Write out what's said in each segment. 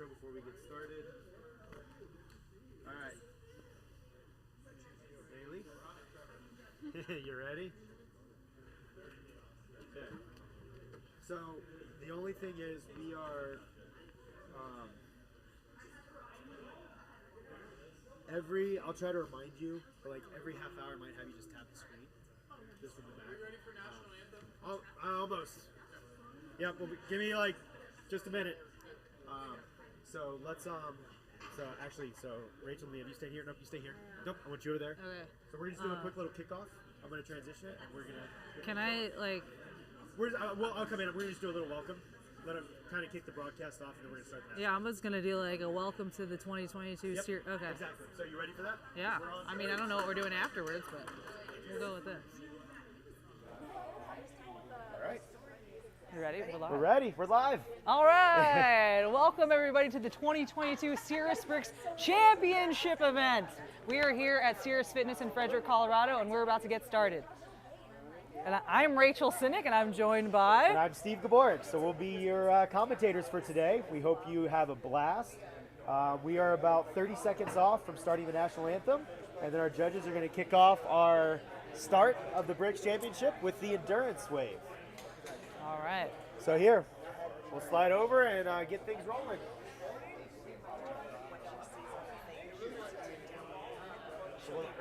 intro before we get started. All right. Bailey? You ready? Okay. So, the only thing is we are I'll try to remind you, but like every half hour I might have you just tap the screen. Just from the back. Are you ready for national anthem? Almost. Yeah, well, give me like just a minute. So let's so Rachel and Liam, you stay here. Nope, you stay here. Nope, I want you over there. Okay. So we're just doing a quick little kickoff. I'm gonna transition it, and we're gonna. Can I like? I'll come in. We're gonna just do a little welcome. Let him kind of kick the broadcast off, and then we're gonna start the. Yeah, I'm just gonna do like a welcome to the 2022 series. Okay. Exactly. So you ready for that? Yeah. I mean, I don't know what we're doing afterwards, but we'll go with this. All right. You ready? We're live. We're ready. We're live. All right. Welcome everybody to the 2022 CerusBrix Championship event. We are here at Cirrus Fitness in Frederick, Colorado, and we're about to get started. And I'm Rachel Sinek, and I'm joined by... And I'm Steve Gaborik, so we'll be your commentators for today. We hope you have a blast. We are about 30 seconds off from starting the national anthem, and then our judges are going to kick off our start of the Brix Championship with the endurance wave. All right. So here, we'll slide over and get things rolling.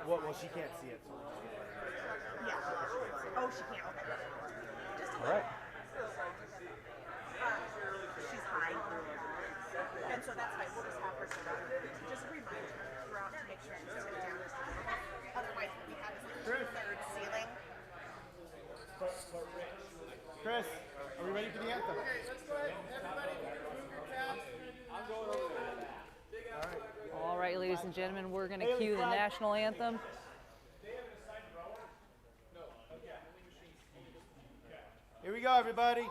Well, she can't see it. Yeah. Oh, she can't. Okay. All right. She's high. And so that's fine. We'll just have her sit down. Just a reminder throughout to make sure she's sitting down. Otherwise, we have this third ceiling. Chris, are we ready for the anthem? Okay, let's go ahead. Everybody, move your calves. I'm going over there. All right, ladies and gentlemen, we're going to cue the national anthem. Here we go, everybody.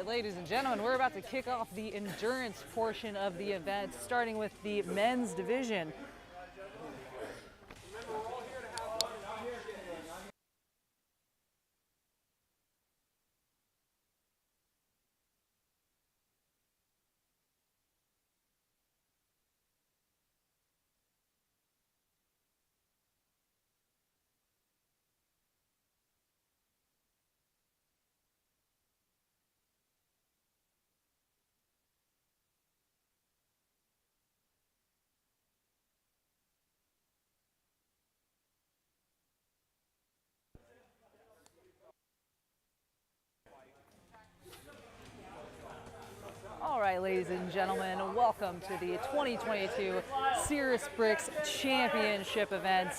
right, ladies and gentlemen, we're about to kick off the endurance portion of the event, starting with the men's division. All right, ladies and gentlemen, welcome to the 2022 CerusBrix Championship event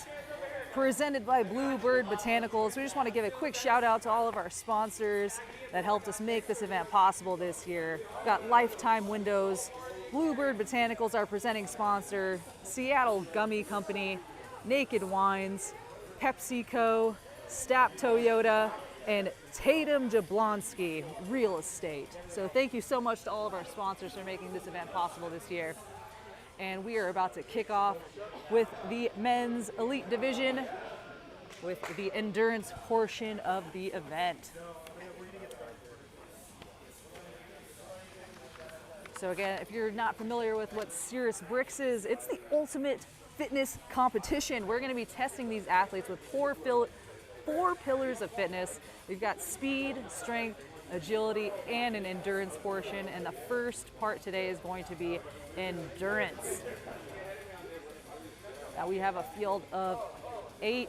presented by Bluebird Botanicals. We just want to give a quick shout out to all of our sponsors that helped us make this event possible this year. We've got Lifetime Windows, Bluebird Botanicals, our presenting sponsor, Seattle Gummy Company, Naked Wines, PepsiCo, Stap Toyota, and Tatum Jablonski Real Estate. So thank you so much to all of our sponsors for making this event possible this year. And we are about to kick off with the men's elite division with the endurance portion of the event. So again, if you're not familiar with what CerusBrix is, it's the ultimate fitness competition. We're going to be testing these athletes with four pillars of fitness. We've got speed, strength, agility, and an endurance portion. And the first part today is going to be endurance. Now we have a field of 8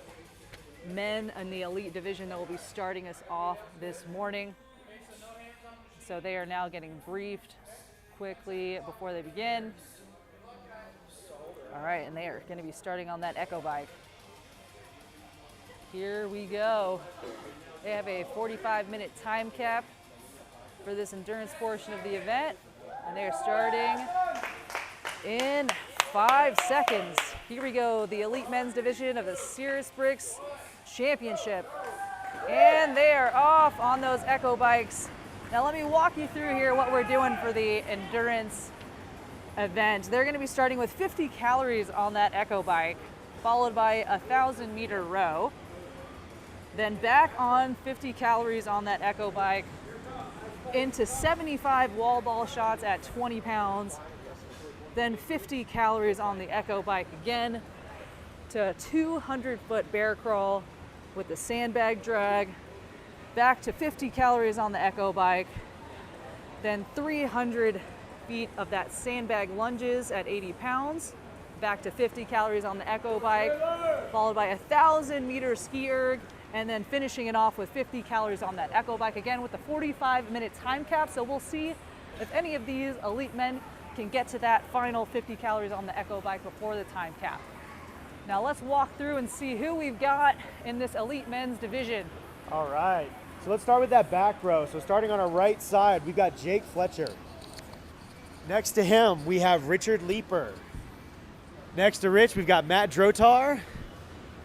men in the elite division that will be starting us off this morning. So they are now getting briefed quickly before they begin. All right, and they are going to be starting on that echo bike. Here we go. They have a 45-minute time cap for this endurance portion of the event, and they are starting in 5 seconds. Here we go, the elite men's division of the CerusBrix Championship. And they are off on those echo bikes. Now let me walk you through here what we're doing for the endurance event. They're going to be starting with 50 calories on that echo bike, followed by a 1,000-meter row. Then back on 50 calories on that echo bike, into 75 wall ball shots at 20 pounds, then 50 calories on the echo bike again, to a 200-foot bear crawl with the sandbag drag, back to 50 calories on the echo bike, then 300 feet of that sandbag lunges at 80 pounds, back to 50 calories on the echo bike, followed by a 1,000-meter ski erg, and then finishing it off with 50 calories on that echo bike, again with a 45-minute time cap. So we'll see if any of these elite men can get to that final 50 calories on the echo bike before the time cap. Now let's walk through and see who we've got in this elite men's division. All right, so let's start with that back row. So starting on our right side, we've got Jake Fletcher. Next to him, we have Richard Leeper. Next to Rich, we've got Matt Drotar.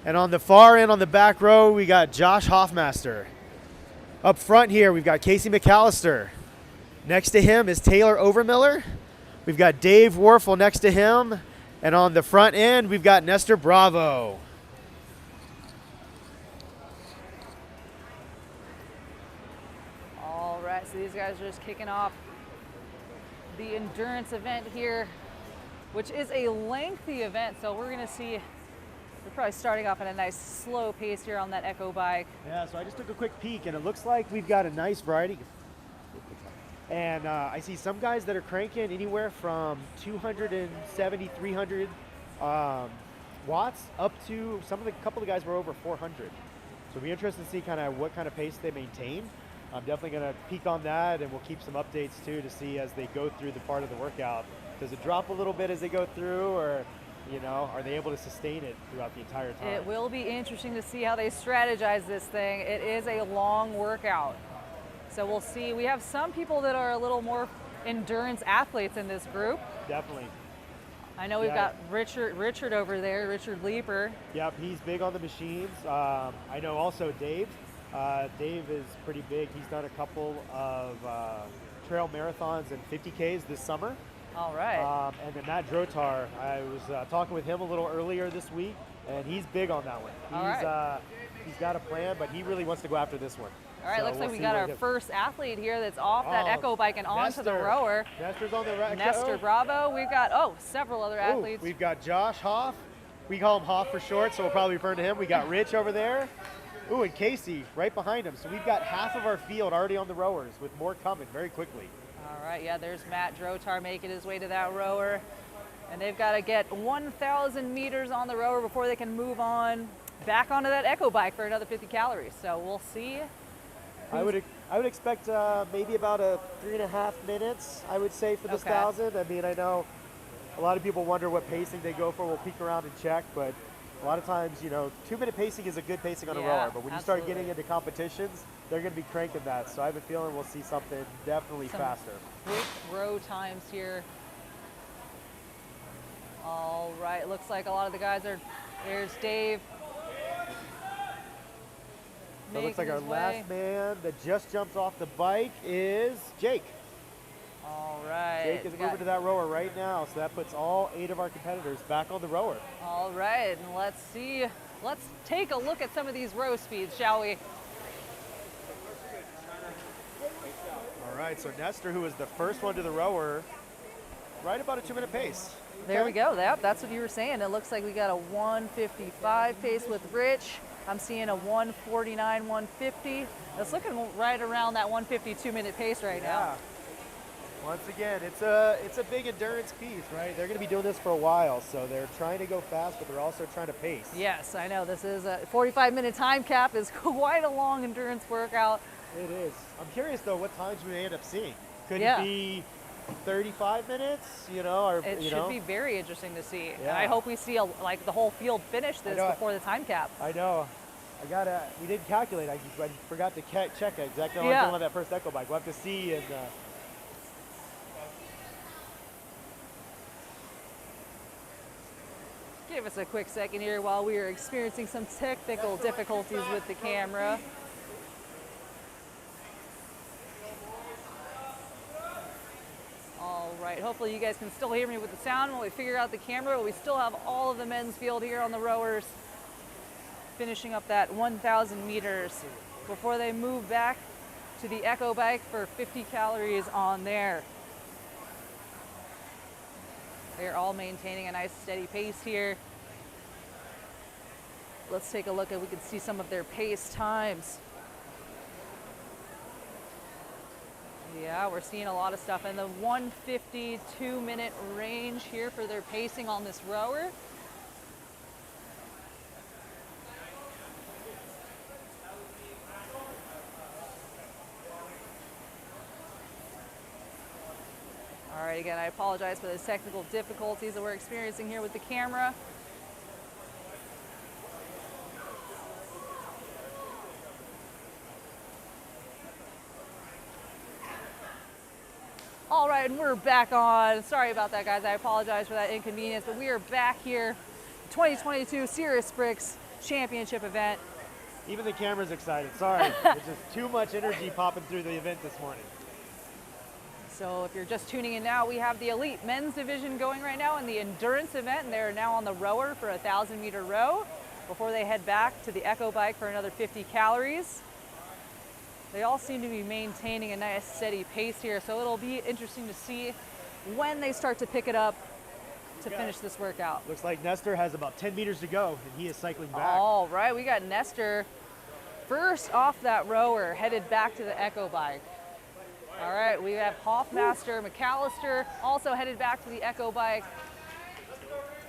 And on the far end on the back row, we got Josh Hoffmaster. Up front here, we've got Casey McAllister. Next to him is Taylor Overmiller. We've got Dave Warfel next to him. And on the front end, we've got Nestor Bravo. All right, so these guys are just kicking off the endurance event here, which is a lengthy event. So we're gonna see, we're probably starting off at a nice slow pace here on that echo bike. Yeah, so I just took a quick peek, and it looks like we've got a nice variety. And I see some guys that are cranking anywhere from 270, 300 watts up to couple of guys were over 400. So it'll be interesting to see kind of what kind of pace they maintain. I'm definitely going to peek on that, and we'll keep some updates too to see as they go through the part of the workout. Does it drop a little bit as they go through, or are they able to sustain it throughout the entire time? It will be interesting to see how they strategize this thing. It is a long workout. So we'll see. We have some people that are a little more endurance athletes in this group. Definitely. I know we've got Richard over there, Richard Leeper. Yep, he's big on the machines. I know also Dave. Dave is pretty big. He's done a couple of trail marathons and 50Ks this summer. All right. And then Matt Drotar, I was talking with him a little earlier this week, and he's big on that one. He's got a plan, but he really wants to go after this one. All right, So looks like we'll we see got what our he does. first athlete here that's off that echo bike and onto the rower. Nestor's on the right. Nestor Bravo. We've got, several other athletes. We've got Josh Hoff. We call him Hoff for short, so we'll probably refer to him. We got Rich over there. Ooh, and Casey right behind him. So we've got half of our field already on the rowers with more coming very quickly. All right, yeah, there's Matt Drotar making his way to that rower. And they've got to get 1,000 meters on the rower before they can move on back onto that echo bike for another 50 calories. So we'll see. I would expect maybe about a 3.5 minutes, I would say, for this 1,000. I mean, I know a lot of people wonder what pacing they go for. We'll peek around and check, but a lot of times, 2-minute pacing is a good pacing on a rower. But when you start getting into competitions, they're going to be cranking that. So I have a feeling we'll see something definitely faster. Quick row times here. All right, looks like a lot of the guys are. There's Dave. So it looks like our last man that just jumps off the bike is Jake. All right. Jake is moving to that rower right now, so that puts all 8 of our competitors back on the rower. All right, and let's see. Let's take a look at some of these row speeds, shall we? All right, so Nestor, who was the first one to the rower, right about a 2-minute pace. There we go. That's what you were saying. It looks like we got a 1:55 pace with Rich. I'm seeing a 1:49, 1:50. It's looking right around that 1:52-minute pace right now. Once again, it's a big endurance piece, right? They're going to be doing this for a while, so they're trying to go fast, but they're also trying to pace. Yes, I know. This is a 45-minute time cap is quite a long endurance workout. It is. I'm curious, though, what times we may end up seeing. Could it be 35 minutes, or, it should be very interesting to see. Yeah. And I hope we see the whole field finish this before the time cap. I know. We didn't calculate. I forgot to check exactly how I'm doing on that first echo bike. We'll have to see. And give us a quick second here while we are experiencing some technical difficulties with the camera. All right, hopefully you guys can still hear me with the sound while we figure out the camera. We still have all of the men's field here on the rowers, finishing up that 1,000 meters before they move back to the echo bike for 50 calories on there. They're all maintaining a nice steady pace here. Let's take a look and we can see some of their pace times. Yeah, we're seeing a lot of stuff in the 1:52-minute range here for their pacing on this rower. All right, again, I apologize for the technical difficulties that we're experiencing here with the camera. All right, and we're back on. Sorry about that, guys. I apologize for that inconvenience, but we are back here. 2022 CerusBrix Championship event. even the camera's excited. Sorry, there's just too much energy popping through the event this morning. So if you're just tuning in now, we have the elite men's division going right now in the endurance event, and they're now on the rower for a 1,000-meter row before they head back to the echo bike for another 50 calories. They all seem to be maintaining a nice steady pace here, so it'll be interesting to see when they start to pick it up to finish this workout. Looks like Nestor has about 10 meters to go, and he is cycling back. All right, we got Nestor first off that rower, headed back to the echo bike. All right, we have Hoffmaster, McAllister, also headed back to the echo bike.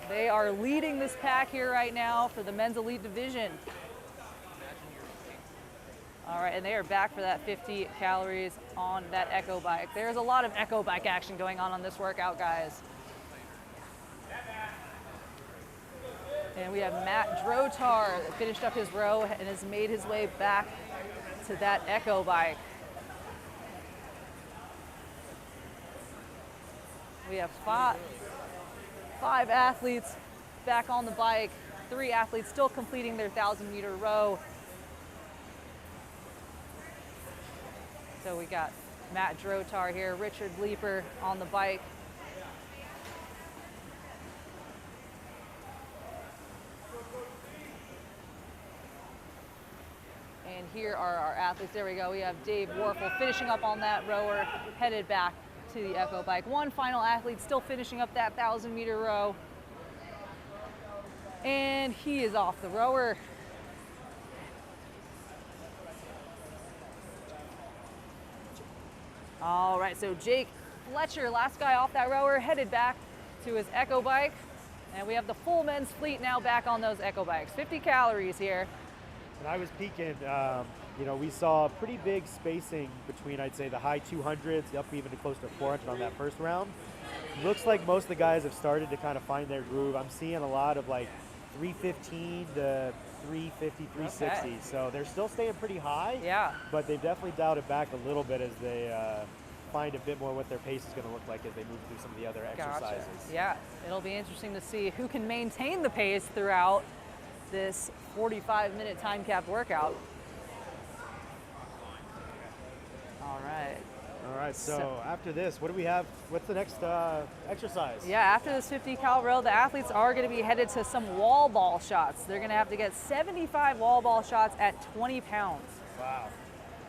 They are leading this pack here right now for the men's elite division. All right, and they are back for that 50 calories on that echo bike. There's a lot of echo bike action going on this workout, guys. And we have Matt Drotar that finished up his row and has made his way back to that echo bike. We have five athletes back on the bike, 3 athletes still completing their 1,000-meter row. So we got Matt Drotar here, Richard Leeper on the bike. And here are our athletes. There we go. We have Dave Warfel finishing up on that rower, headed back to the Echo bike. One final athlete still finishing up that 1,000-meter row. And he is off the rower. All right, so Jake Fletcher, last guy off that rower, headed back to his Echo bike. And we have the full men's fleet now back on those Echo bikes. 50 calories here. When I was peaking, you know, we saw pretty big spacing between, I'd say, the high 200s up even to close to 400 on that first round. Looks like most of the guys have started to kind of find their groove. I'm seeing a lot of like 315 to 350, 360. Okay. So they're still staying pretty high. Yeah. But they've definitely dialed it back a little bit as they find a bit more what their pace is going to look like as they move through some of the other exercises. Yeah, it'll be interesting to see who can maintain the pace throughout this 45-minute time capped workout. All right. All right, so after this, what do we have? What's the next exercise? Yeah, after this 50 cal row, the athletes are going to be headed to some wall ball shots. They're going to have to get 75 wall ball shots at 20 pounds. Wow.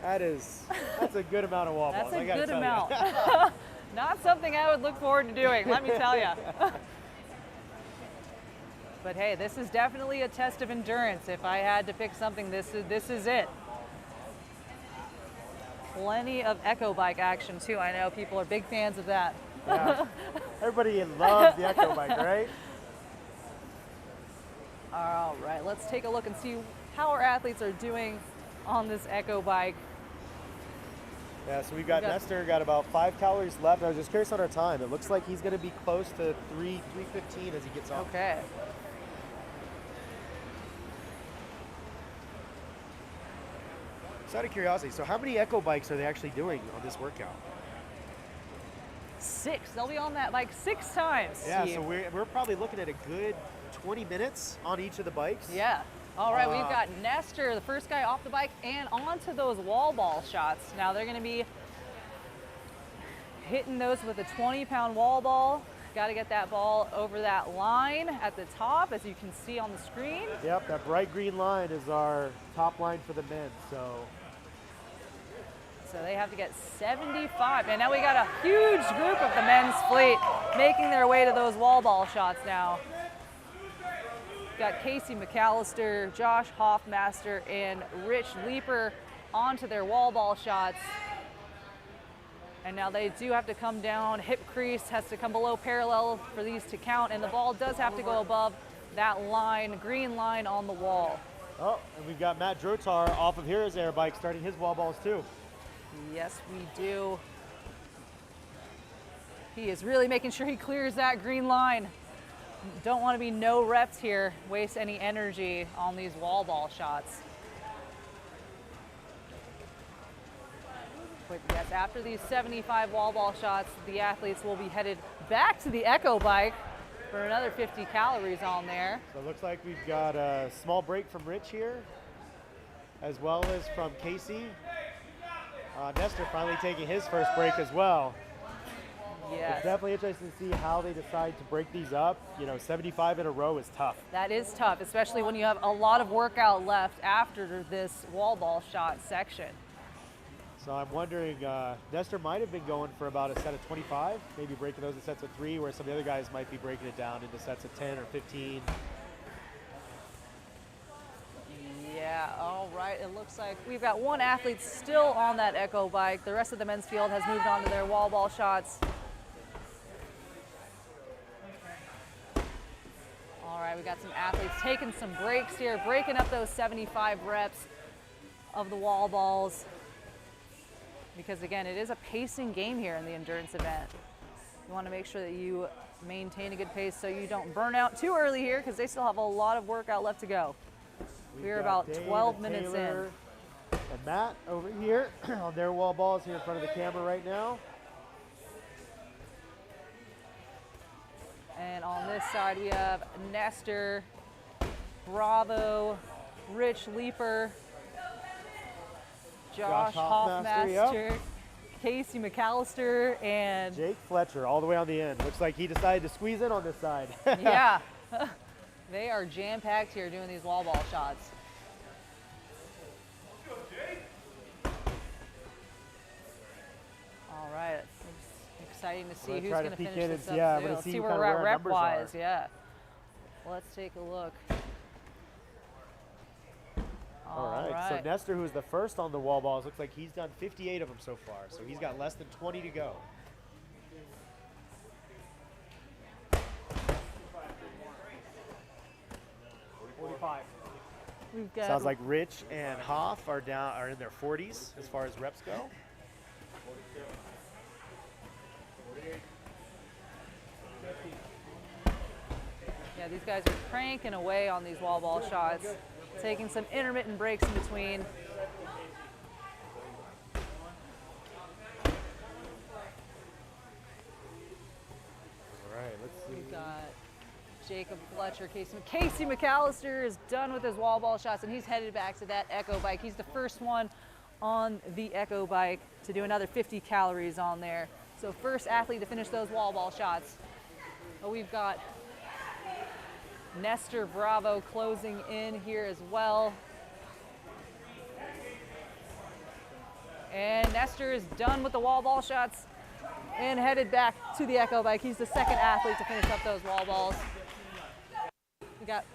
That's a good amount of wall balls. That's a good amount. Not something I would look forward to doing, let me tell you. But hey, this is definitely a test of endurance. If I had to pick something, this is it. Plenty of Echo bike action too. I know people are big fans of that. Yeah. Everybody loves the Echo bike, right? All right, let's take a look and see how our athletes are doing on this Echo bike. Yeah, so we've got Nestor, got about 5 calories left. I was just curious on our time. It looks like he's going to be close to 3:15 as he gets off. Okay. So out of curiosity, so how many Echo bikes are they actually doing on this workout? 6. They'll be on that bike 6 times. Yeah, Steve. So we're probably looking at a good 20 minutes on each of the bikes. Yeah. All right, we've got Nestor, the first guy off the bike, and onto those wall ball shots. Now they're going to be hitting those with a 20-pound wall ball. Got to get that ball over that line at the top, as you can see on the screen. Yep, that bright green line is our top line for the men. So they have to get 75. And now we got a huge group of the men's fleet making their way to those wall ball shots now. Got Casey McAllister, Josh Hoffmaster, and Rich Leeper onto their wall ball shots. And now they do have to come down. Hip crease has to come below parallel for these to count, and the ball does have to go above that line, green line on the wall. Oh, and we've got Matt Drotar off of Heroes Air bike starting his wall balls too. Yes, we do. He is really making sure he clears that green line. Don't want to be no reps here, waste any energy on these wall ball shots. But yes, after these 75 wall ball shots, the athletes will be headed back to the Echo bike for another 50 calories on there. So it looks like we've got a small break from Rich here, as well as from Casey. Nestor finally taking his first break as well. Yes. It's definitely interesting to see how they decide to break these up. You know, 75 in a row is tough. That is tough, especially when you have a lot of workout left after this wall ball shot section. So I'm wondering, Nestor might have been going for about a set of 25, maybe breaking those in sets of 3, where some of the other guys might be breaking it down into sets of 10 or 15. Yeah, all right. It looks like we've got one athlete still on that Echo bike. The rest of the men's field has moved on to their wall ball shots. All right, we got some athletes taking some breaks here, breaking up those 75 reps of the wall balls. Because again, it is a pacing game here in the endurance event. You want to make sure that you maintain a good pace so you don't burn out too early here, because they still have a lot of workout left to go. We're about Dave 12 minutes Taylor in. And Matt over here on their wall balls here in front of the camera right now. And on this side we have Nestor, Bravo, Rich Leeper, Josh Hoffmaster, Casey McAllister, and Jake Fletcher all the way on the end. Looks like he decided to squeeze in on this side. yeah, they are jam-packed here doing these wall ball shots. All right, it's exciting to see who's going to finish this up. Yeah, Let's see where we're at rep-wise. Yeah, let's take a look. All right, so Nestor, who's the first on the wall balls, looks like he's done 58 of them so far, so he's got less than 20 to go. We've got Sounds like Rich and Hoff are in their 40s as far as reps go. Yeah, these guys are cranking away on these wall ball shots, taking some intermittent breaks in between. All right, let's see. We've got Jacob Fletcher. Casey McAllister is done with his wall ball shots, and he's headed back to that Echo bike. He's the first one on the Echo bike to do another 50 calories on there. So first athlete to finish those wall ball shots. But we've got Nestor Bravo closing in here as well. And Nestor is done with the wall ball shots and headed back to the Echo bike. He's the second athlete to finish up those wall balls. We got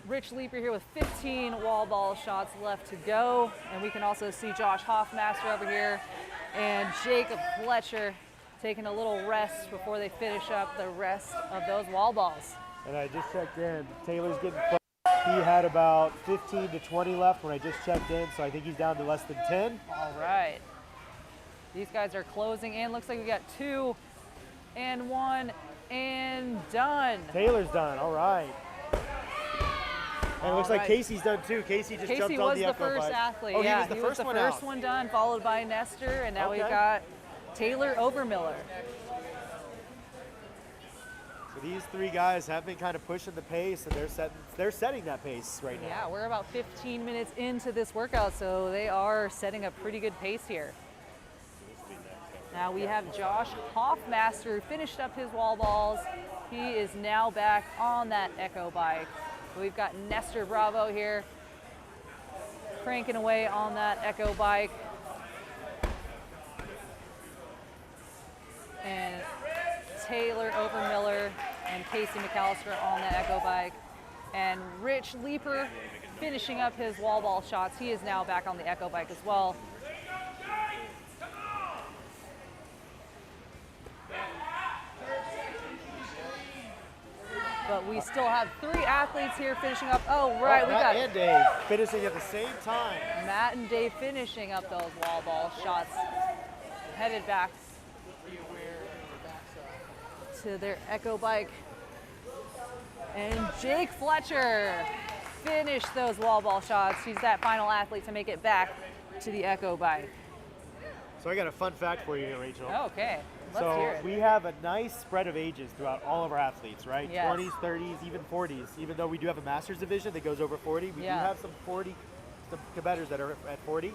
Rich Leeper here with 15 wall ball shots left to go. And we can also see Josh Hoffmaster over here and Jacob Fletcher taking a little rest before they finish up the rest of those wall balls. And I just checked in. Taylor's getting close. He had about 15 to 20 left when I just checked in, so I think he's down to less than 10. All right. These guys are closing in. Looks like we got 2 and 1 and done. Taylor's done. All right. And it looks like right. Casey's done too. Casey just jumped on the Echo bike. Casey was the first athlete. Oh, yeah, he was the first one done, followed by Nestor, and now Okay. we've got Taylor Overmiller. So these three guys have been kind of pushing the pace, and they're setting that pace right now. Yeah, we're about 15 minutes into this workout, so they are setting a pretty good pace here. Now we have Josh Hoffmaster, who finished up his wall balls. He is now back on that Echo bike. We've got Nestor Bravo here, cranking away on that Echo bike. And Taylor Overmiller and Casey McAllister on that Echo bike. And Rich Leeper finishing up his wall ball shots. He is now back on the Echo bike as well. But we still have 3 athletes here finishing up. Oh, right, we got Matt and Dave finishing at the same time. Matt and Dave finishing up those wall ball shots. Headed back to their Echo bike. And Jake Fletcher finished those wall ball shots. He's that final athlete to make it back to the Echo bike. So I got a fun fact for you here, Rachel. Okay, let's hear it. We have a nice spread of ages throughout all of our athletes, right? Yes. 20s, 30s, even 40s. Even though we do have a master's division that goes over 40, we do have some competitors that are at 40.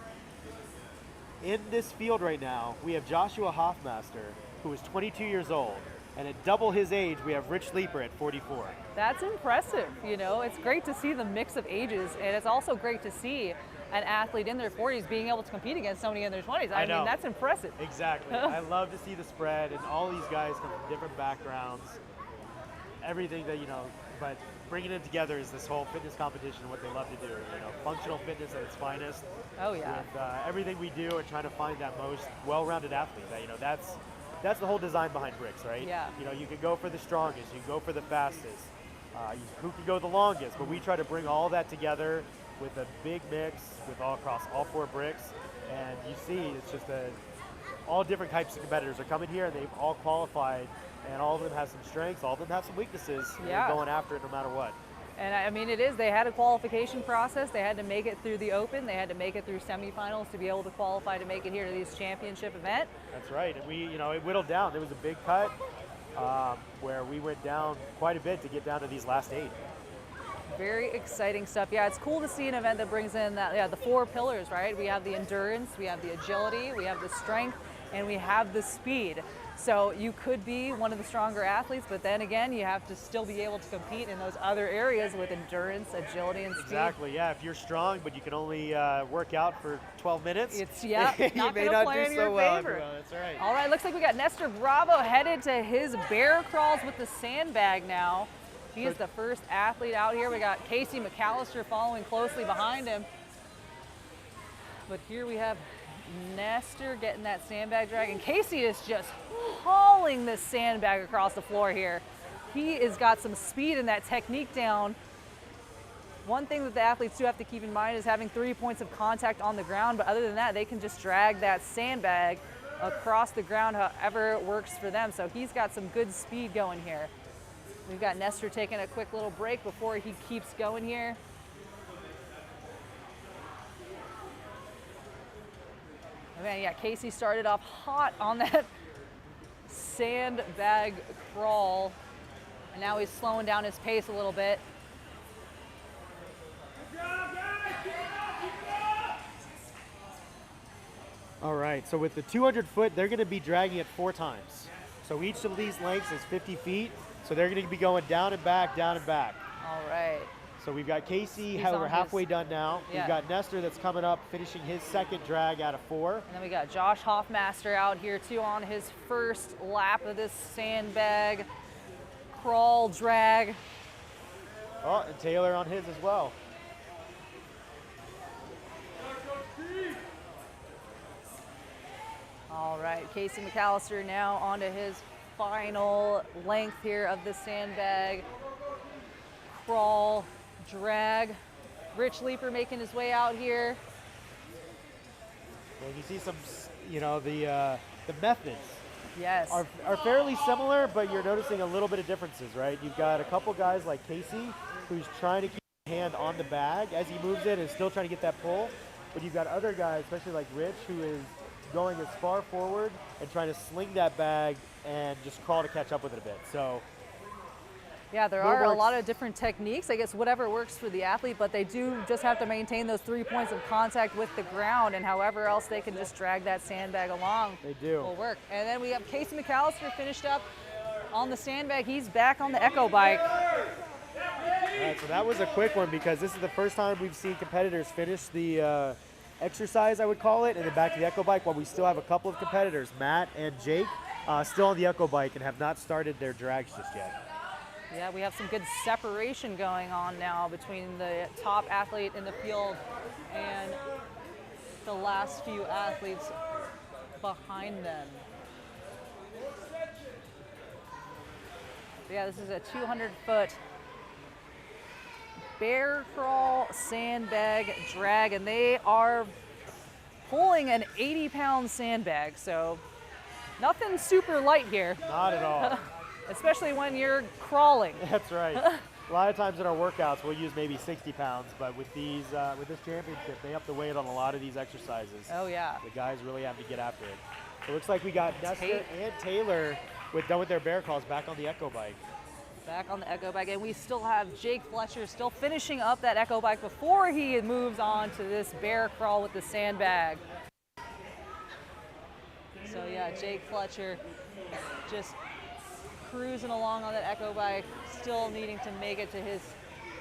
In this field right now, we have Joshua Hoffmaster, who is 22 years old. And at double his age, we have Rich Leeper at 44. That's impressive. You know, it's great to see the mix of ages, and it's also great to see an athlete in their 40s being able to compete against somebody in their 20s. I mean, that's impressive. Exactly. I love to see the spread, and all these guys come from different backgrounds. Everything that, but bringing it together is this whole fitness competition, what they love to do. Functional fitness at its finest. Oh, yeah. With everything we do and trying to find that most well-rounded athlete. That's the whole design behind Brix, right? Yeah. You can go for the strongest, you can go for the fastest, who can go the longest, but we try to bring all that together with a big mix across all 4 bricks, and you see it's just all different types of competitors are coming here, and they've all qualified, and all of them have some strengths, all of them have some weaknesses, and they're going after it no matter what. And I mean, they had a qualification process. They had to make it through the Open. They had to make it through semifinals to be able to qualify to make it here to this championship event. That's right. And it whittled down. There was a big cut where we went down quite a bit to get down to these last 8. Very exciting stuff. Yeah, it's cool to see an event that brings in that, yeah, the 4 pillars, right? We have the endurance, we have the agility, we have the strength, and we have the speed. So you could be one of the stronger athletes, but then again, you have to still be able to compete in those other areas with endurance, agility, and speed. Exactly, yeah. If you're strong, but you can only work out for 12 minutes, It's, you not may gonna not play do in so your well. favor. That's right. All right, looks like we got Nestor Bravo headed to his bear crawls with the sandbag now. He is the first athlete out here. We got Casey McAllister following closely behind him. But here we have Nestor getting that sandbag drag, and Casey is just hauling this sandbag across the floor here. He has got some speed and that technique down. One thing that the athletes do have to keep in mind is having 3 points of contact on the ground, but other than that, they can just drag that sandbag across the ground however it works for them. So he's got some good speed going here. We've got Nestor taking a quick little break before he keeps going here. Oh man, yeah, Casey started off hot on that sandbag crawl, and now he's slowing down his pace a little bit. All right, so with the 200 foot, they're going to be dragging it 4 times. So each of these lengths is 50 feet, so they're going to be going down and back, down and back. All right. So we've got Casey, He's we're on halfway his- done now. yeah. We've got Nestor that's coming up, finishing his 2nd drag out of 4. And then we got Josh Hoffmaster out here too on his first lap of this sandbag crawl drag. Oh, and Taylor on his as well. All right, Casey McAllister now onto his final length here of the sandbag crawl drag. Rich Leaper making his way out here. And you see some, the methods Yes. are fairly similar, but you're noticing a little bit of differences, right? You've got a couple guys like Casey who's trying to keep his hand on the bag as he moves it and still trying to get that pull. But you've got other guys, especially like Rich, who is going as far forward and trying to sling that bag and just crawl to catch up with it a bit. So Yeah, there What are a works? lot of different techniques. I guess whatever works for the athlete, but they do just have to maintain those 3 points of contact with the ground, and however else they can just drag that sandbag along they do. will work. And then we have Casey McAllister finished up on the sandbag. He's back on the Echo bike. All right, so that was a quick one because this is the first time we've seen competitors finish the exercise, I would call it, and then back to the Echo bike, while we still have a couple of competitors, Matt and Jake, still on the Echo bike and have not started their drags just yet. Yeah, we have some good separation going on now between the top athlete in the field and the last few athletes behind them. Yeah, this is a 200-foot bear crawl sandbag drag, and they are pulling an 80-pound sandbag, so nothing super light here, Not at all. especially when you're crawling. That's right. A lot of times in our workouts, we'll use maybe 60 pounds, but with these, with this championship, they up the weight on a lot of these exercises. Oh yeah. The guys really have to get after it. So it looks like we got Nestor Tate. and Taylor done with their bear calls back on the Echo bike. Back on the Echo bike, and we still have Jake Fletcher still finishing up that Echo bike before he moves on to this bear crawl with the sandbag. So yeah, Jake Fletcher just cruising along on that Echo bike, still needing to make it to his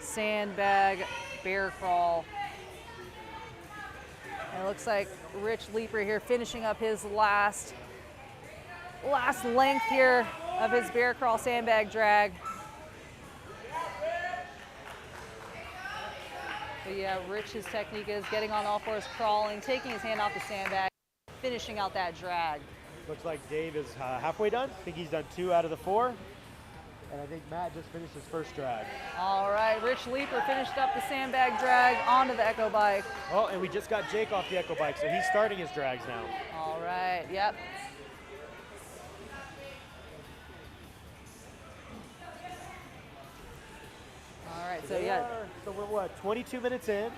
sandbag bear crawl. And it looks like Rich Leaper here finishing up his last length here of his bear crawl sandbag drag. But yeah, Rich's technique is getting on all fours, crawling, taking his hand off the sandbag, finishing out that drag. Looks like Dave is halfway done. I think he's done 2 out of the 4. And I think Matt just finished his first drag. All right, Rich Leaper finished up the sandbag drag onto the Echo bike. Oh, and we just got Jake off the Echo bike, so he's starting his drags now. All right, yep. All right, so yeah, So we're what, 22 minutes in.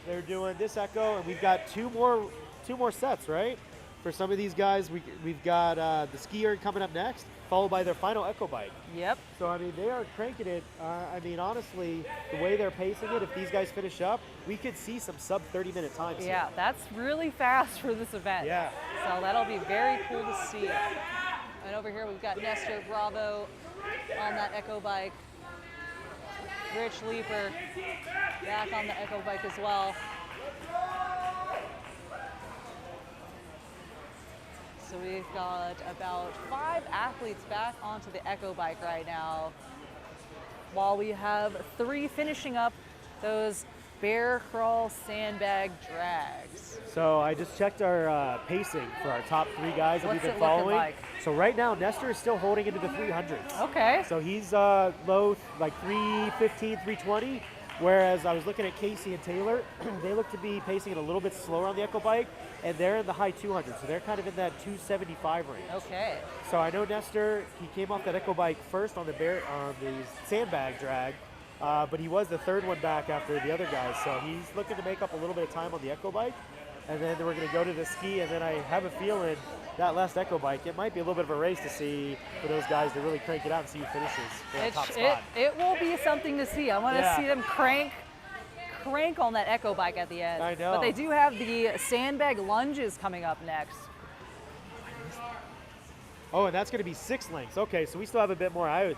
They're doing this Echo, and we've got two more sets, right? for some of these guys, we've got the skier coming up next, followed by their final echo bike. Yep. So, I mean, they are cranking it. I mean, honestly, the way they're pacing it, if these guys finish up, we could see some sub 30-minute times. Yeah, here. that's really fast for this event. Yeah. So that'll be very cool to see. And over here we've got Nestor Bravo on that echo bike. Rich Leaper back on the echo bike as well. So we've got about 5 athletes back onto the echo bike right now, while we have 3 finishing up those bear crawl sandbag drags. So I just checked our pacing for our top 3 guys that What's we've been it looking following. like? So right now, Nestor is still holding into the 300s. Okay. So he's low, like 315, 320. Whereas I was looking at Casey and Taylor, they look to be pacing it a little bit slower on the echo bike, and they're in the high 200s. So they're kind of in that 275 range. Okay. So I know Nestor, he came off that echo bike first on the sandbag drag, but he was the 3rd one back after the other guys. So he's looking to make up a little bit of time on the echo bike, and then we're going to go to the ski. And then I have a feeling that last echo bike, it might be a little bit of a race to see for those guys to really crank it out and see who finishes for the top spot. It will be something to see. I want to see them crank on that echo bike at the end. I know. But they do have the sandbag lunges coming up next. Oh, and that's going to be 6 lengths. Okay, so we still have a bit more. I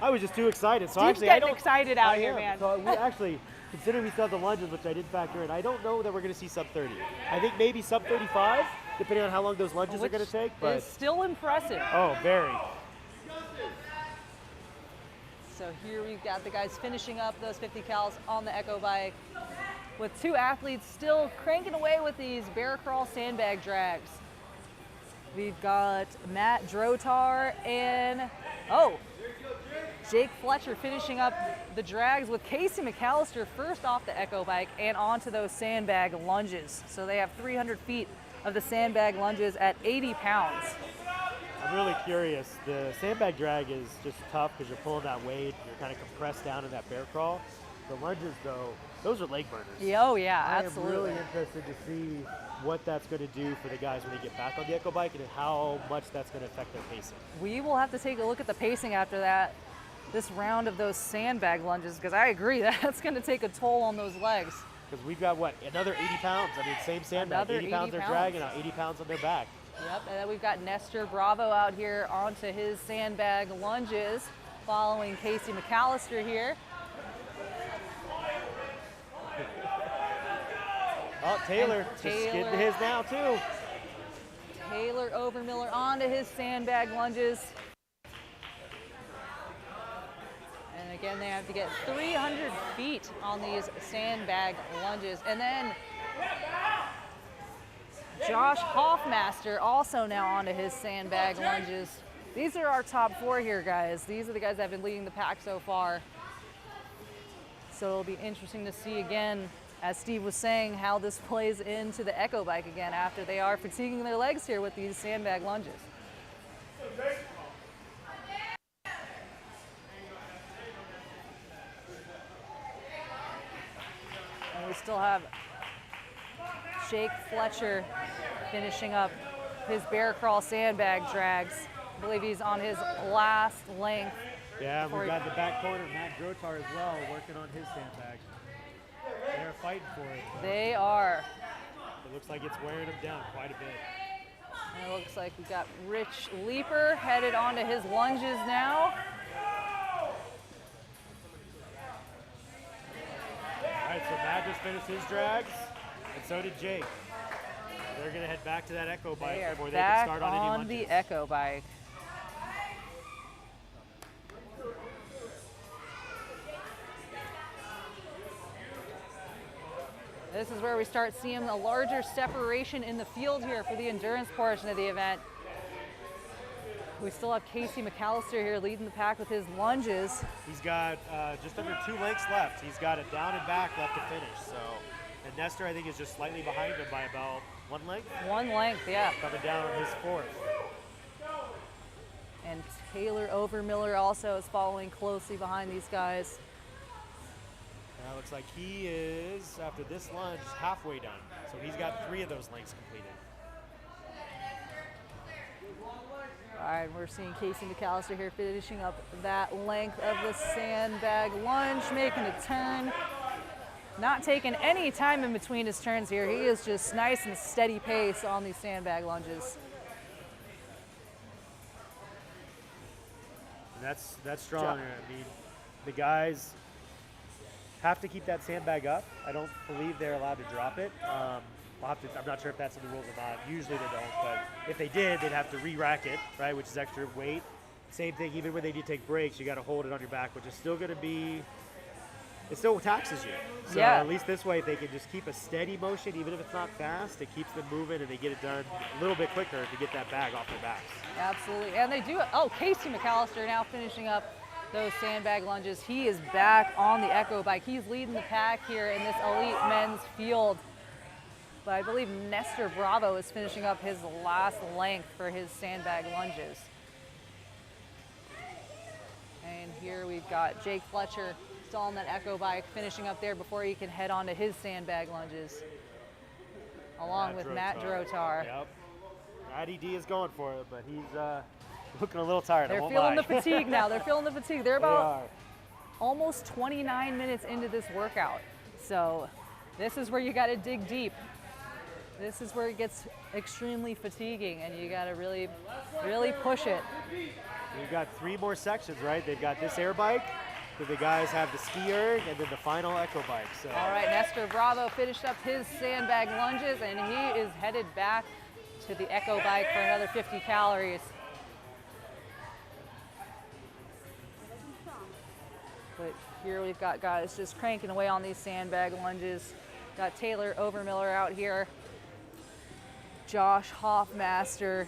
was just too excited. So Steve's actually, getting excited out here, am. man. So we actually, considering we still have the lunges, which I did factor in, I don't know that we're going to see sub 30. I think maybe sub 35, depending on how long those lunges are going to take. But it's still impressive. oh, very. So here we've got the guys finishing up those 50 cals on the echo bike, with 2 athletes still cranking away with these bear crawl sandbag drags. We've got Matt Drotar and, Jake Fletcher finishing up the drags, with Casey McAllister first off the echo bike and onto those sandbag lunges. So they have 300 feet of the sandbag lunges at 80 pounds. I'm really curious. The sandbag drag is just tough because you're pulling that weight. You're kind of compressed down in that bear crawl. The lunges, though, those are leg burners. Oh, yeah, absolutely. I am really interested to see what that's going to do for the guys when they get back on the echo bike and how much that's going to affect their pacing. We will have to take a look at the pacing after this round of those sandbag lunges, because I agree that's going to take a toll on those legs. Because we've got, another 80 pounds? I mean, same sandbag. 80 pounds they're dragging out, 80 pounds on their back. Yep, and then we've got Nestor Bravo out here onto his sandbag lunges, following Casey McAllister here. Oh, Taylor just getting to his now, too. Taylor Overmiller onto his sandbag lunges. And again, they have to get 300 feet on these sandbag lunges. And then Josh Hoffmaster also now onto his sandbag lunges. These are our top 4 here, guys. These are the guys that have been leading the pack so far. So it'll be interesting to see again, as Steve was saying, how this plays into the echo bike again after they are fatiguing their legs here with these sandbag lunges. And we still have Jake Fletcher finishing up his bear crawl sandbag drags. I believe he's on his last length. Yeah, we've got the back corner, Matt Grotar as well, working on his sandbag. They're fighting for it. They are. It looks like it's wearing them down quite a bit. And it looks like we've got Rich Leaper headed onto his lunges now. All right, so Matt just finished his drags, and so did Jake. They're going to head back to that echo bike before they can start on any lunges. The echo bike. This is where we start seeing a larger separation in the field here for the endurance portion of the event. We still have Casey McAllister here leading the pack with his lunges. He's got just under 2 lengths left. He's got it down and back left to finish. So, and Nestor, I think, is just slightly behind him by about 1 length. 1 length, yeah. Coming down on his 4th. And Taylor Overmiller also is following closely behind these guys. Now it looks like he is, after this lunge, halfway done. So he's got 3 of those lengths completed. right, we're seeing Casey McAllister here finishing up that length of the sandbag lunge, making a turn. Not taking any time in between his turns here. He is just nice and steady pace on these sandbag lunges. And that's strong. I mean, the guys have to keep that sandbag up. I don't believe they're allowed to drop it. I'm not sure if that's in the rules or not. Usually they don't, but if they did, they'd have to re-rack it, right, which is extra weight. Same thing, even when they do take breaks, you got to hold it on your back, which is still going to be, it still taxes you. So yeah. At least this way, if they can just keep a steady motion, even if it's not fast, it keeps them moving and they get it done a little bit quicker to get that bag off their backs. Absolutely, and they do. Oh, Casey McAllister now finishing up those sandbag lunges. He is back on the Echo bike. He's leading the pack here in this elite men's field. But I believe Nestor Bravo is finishing up his last length for his sandbag lunges. And here we've got Jake Fletcher still on that Echo bike, finishing up there before he can head on to his sandbag lunges, along with Matt Drotar. Yep. Matty D is going for it, but he's looking a little tired. They're feeling the fatigue now. They're feeling the fatigue. They're about They almost 29 minutes into this workout. So this is where you got to dig deep. This is where it gets extremely fatiguing, and you got to really, really push it. We've got 3 more sections, right? They've got this air bike, then the guys have the ski erg, and then the final Echo bike. So. All right, Nestor Bravo finished up his sandbag lunges, and he is headed back to the Echo bike for another 50 calories. But here we've got guys just cranking away on these sandbag lunges. Got Taylor Overmiller out here, Josh Hoffmaster,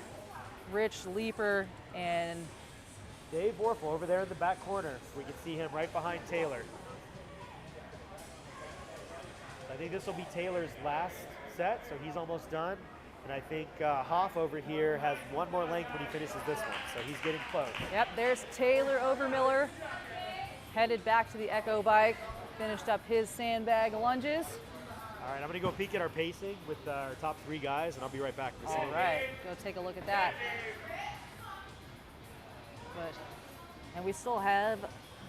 Rich Leeper, and Dave Warfel over there in the back corner. We can see him right behind Taylor. I think this will be Taylor's last set, so he's almost done. And I think Hoff over here has one more length when he finishes this one, so he's getting close. Yep, there's Taylor Overmiller, headed back to the Echo bike, finished up his sandbag lunges. All right, I'm gonna go peek at our pacing with our top 3 guys, and I'll be right back. All right, go take a look at that. And we still have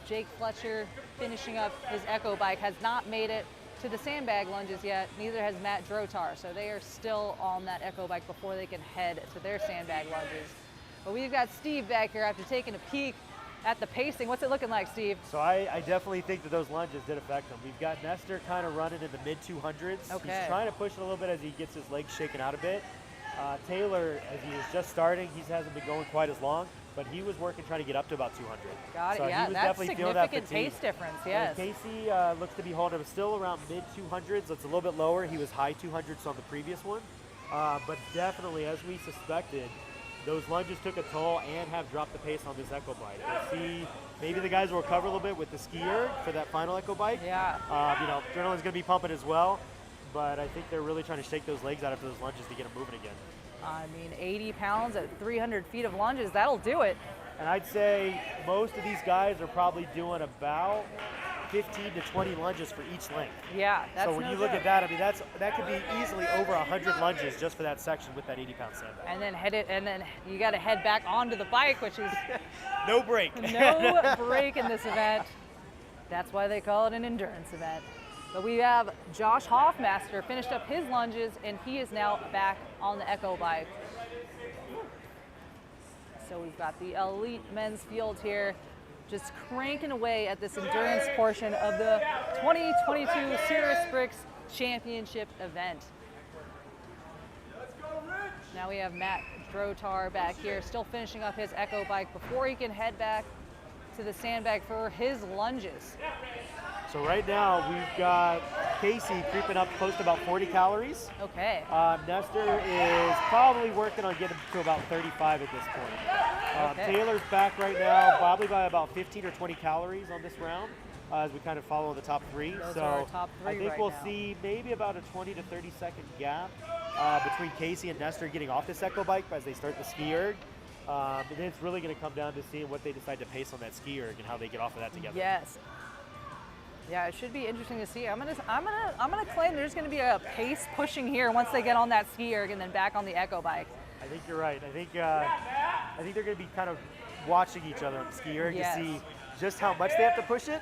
Jake Fletcher finishing up his Echo bike, has not made it to the sandbag lunges yet, neither has Matt Drotar, so they are still on that Echo bike before they can head to their sandbag lunges. But we've got Steve back here after taking a peek at the pacing. What's it looking like, Steve? So I definitely think that those lunges did affect him. We've got Nestor kind of running in the mid-200s. Okay. He's trying to push it a little bit as he gets his legs shaken out a bit. Taylor, as he was just starting, he hasn't been going quite as long, but he was working trying to get up to about 200. Got it, so yeah, he was that's definitely feeling that significant fatigue. pace difference, yes. And Casey looks to be holding him still around mid-200s. It's a little bit lower. He was high 200s on the previous one. But definitely, as we suspected, those lunges took a toll and have dropped the pace on this Echo bike. We'll see, maybe the guys will recover a little bit with the skier for that final Echo bike. Yeah. Adrenaline's going to be pumping as well, but I think they're really trying to shake those legs out after those lunges to get them moving again. I mean, 80 pounds at 300 feet of lunges, that'll do it. And I'd say most of these guys are probably doing about 15 to 20 lunges for each length. Yeah, that's so when you look at that, I mean, that could be easily over 100 lunges just for that section with that 80-pound sandbag. And then you got to head back onto the bike, which is no break. No break in this event. That's why they call it an endurance event. But we have Josh Hoffmaster finished up his lunges, and he is now back on the Echo bike. So we've got the elite men's field here, just cranking away at this endurance portion of the 2022 CerusBrix Championship event. Now we have Matt Drotar back here, still finishing up his Echo bike before he can head back to the sandbag for his lunges. So right now we've got Casey creeping up close to about 40 calories. Okay. Nestor is probably working on getting to about 35 at this point. Okay. Taylor's back right now, probably by about 15 or 20 calories on this round as we kind of follow the top 3. Those so are our top 3 I think right we'll now. see maybe about a 20 to 30 second gap between Casey and Nestor getting off this Echo bike as they start the ski erg. And then it's really going to come down to seeing what they decide to pace on that ski erg and how they get off of that together. Yes. Yeah, it should be interesting to see. I'm gonna claim there's gonna be a pace pushing here once they get on that ski erg and then back on the Echo bike. I think you're right. I think I think they're going to be kind of watching each other on the ski erg Yes. to see just how much they have to push it.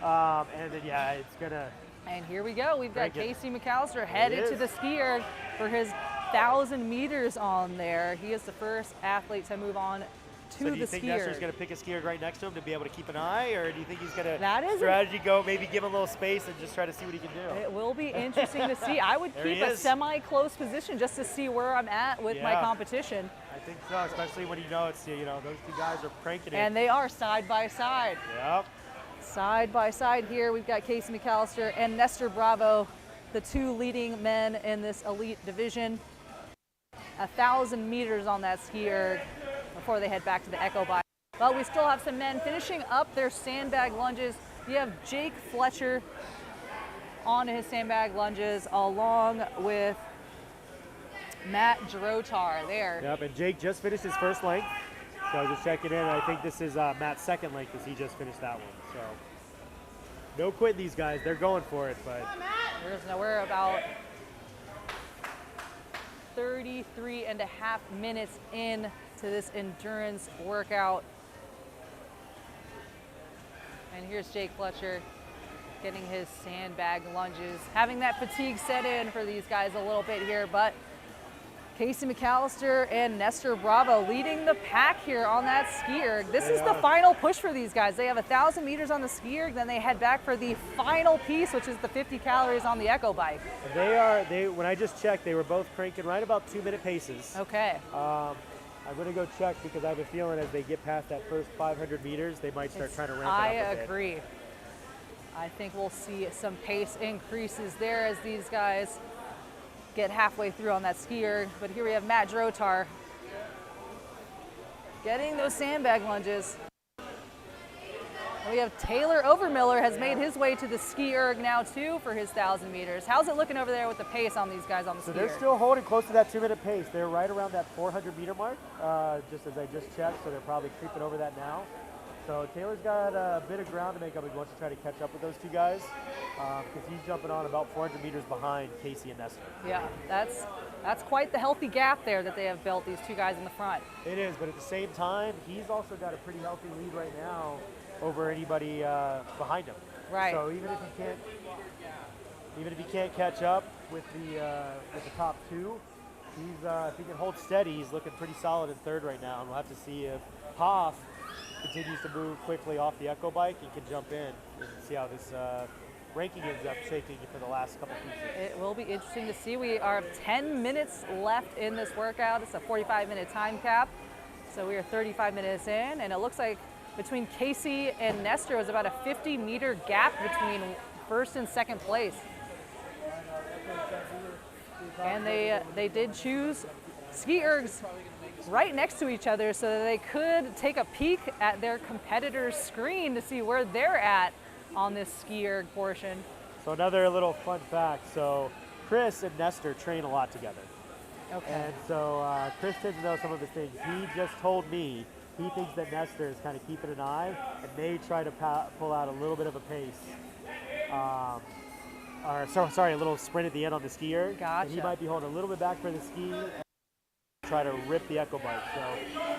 And then, yeah, it's going to... And here we go. We've got Crank it. Casey McAllister headed to is. the ski erg for his 1,000 meters on there. He is the first athlete to move on to So do you the think ski Nestor's erg. going to pick a ski erg right next to him to be able to keep an eye, or do you think he's going to That is a- strategy go, maybe give him a little space and just try to see what he can do? It will be interesting to see. I would There keep he a is. semi-close position just to see where I'm at with my Yeah. competition. I think so, especially when it's, those two guys are cranking it. And they are side by side. Yep. Side by side here, we've got Casey McAllister and Nestor Bravo, the two leading men in this elite division. 1,000 meters on that ski erg before they head back to the Echo Bike. But we still have some men finishing up their sandbag lunges. You have Jake Fletcher on his sandbag lunges along with Matt Drotar there. Yep, and Jake just finished his first length. So I was just checking in. I think this is Matt's second length as he just finished that one. So no quitting these guys. They're going for it, but We're about 33 and a half minutes in to this endurance workout. And here's Jake Fletcher getting his sandbag lunges, having that fatigue set in for these guys a little bit here, but Casey McAllister and Nestor Bravo leading the pack here on that ski erg. This is the final push for these guys. They have 1,000 meters on the ski erg, then they head back for the final piece, which is the 50 calories on the Echo Bike. when I just checked, they were both cranking right about 2-minute paces. Okay. I'm going to go check because I have a feeling as they get past that first 500 meters, they might start trying to ramp it up I a bit. agree. I think we'll see some pace increases there as these guys get halfway through on that ski erg. But here we have Matt Drotar getting those sandbag lunges. And we have Taylor Overmiller has made his way to the ski erg now too for his 1,000 meters. How's it looking over there with the pace on these guys on the So ski they're erg? still holding close to that 2-minute pace. They're right around that 400 meter mark, just as I just checked, so they're probably creeping over that now. So Taylor's got a bit of ground to make up. He wants to try to catch up with those two guys because he's jumping on about 400 meters behind Casey and Nestor. Yeah, that's quite the healthy gap there that they have built, these two guys in the front. It is, but at the same time, he's also got a pretty healthy lead right now over anybody behind him. Right. So even if he can't catch up with the top two, if he can hold steady, he's looking pretty solid in third right now. And we'll have to see if Hoff continues to move quickly off the Echo Bike and can jump in and see how this ranking ends up shaking for the last couple pieces. It will be interesting to see. We are 10 minutes left in this workout. It's a 45-minute time cap. So we are 35 minutes in, and it looks like between Casey and Nestor was about a 50-meter gap between first and second place. And they did choose ski ergs right next to each other so that they could take a peek at their competitor's screen to see where they're at on this ski erg portion. So another little fun fact. So Chris and Nestor train a lot together. Okay. And so Chris tends to know some of the things. He just told me he thinks that Nestor is kind of keeping an eye and may try to pull out a little bit of a pace. A little sprint at the end on the ski erg. Gotcha. And he might be holding a little bit back for the ski and try to rip the Echo Bike. So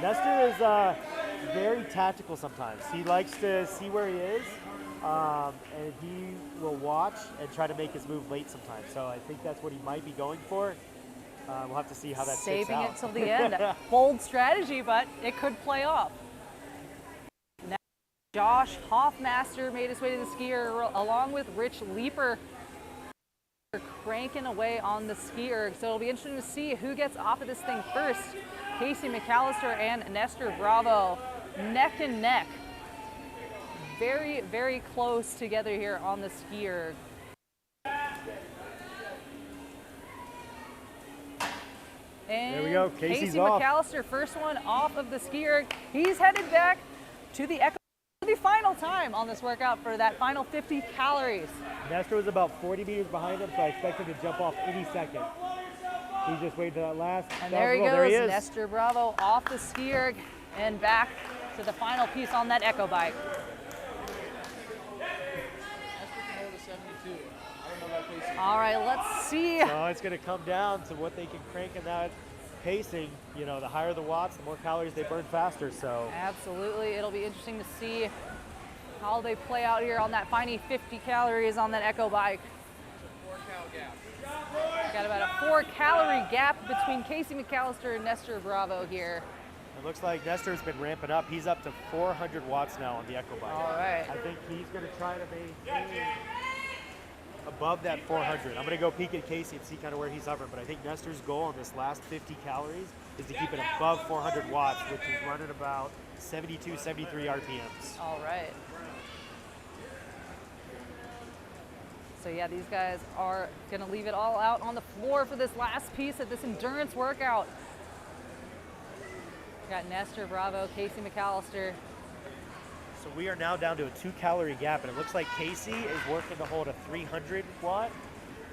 Nestor is very tactical sometimes. He likes to see where he is, and he will watch and try to make his move late sometimes. So I think that's what he might be going for. We'll have to see how that shakes out. Saving it till the end. Bold strategy, but it could play off. Now, Josh Hoffmaster made his way to the skier along with Rich Leeper. They're cranking away on the ski erg, so it'll be interesting to see who gets off of this thing first. Casey McAllister and Nestor Bravo, neck and neck. Very, very close together here on the ski erg. And There we go. Casey's Casey off. McAllister, first one off of the ski erg. He's headed back to the Echo. The final time on this workout for that final 50 calories. Nestor was about 40 meters behind him, so I expect him to jump off any second. He's just waiting for that last. And there he goes, There he is. Nestor Bravo off the ski erg and back to the final piece on that Echo Bike. I don't know about Casey. All right, let's see. So it's going to come down to what they can crank in that pacing, you know, the higher the watts, the more calories they burn faster. So Absolutely. It'll be interesting to see how they play out here on that final 50 calories on that Echo bike. Got about a 4-calorie gap between Casey McAllister and Nestor Bravo here. it looks like Nestor's been ramping up. He's up to 400 watts now on the Echo bike. All right. I think he's going to try to maintain above that 400. I'm going to go peek at Casey and see kind of where he's hovering, but I think Nestor's goal on this last 50 calories is to keep it above 400 watts, which is running about 72, 73 RPMs. All right. So yeah, these guys are going to leave it all out on the floor for this last piece of this endurance workout. Got Nestor Bravo, Casey McAllister. So we are now down to a 2-calorie gap, and it looks like Casey is working to hold a 300 watt,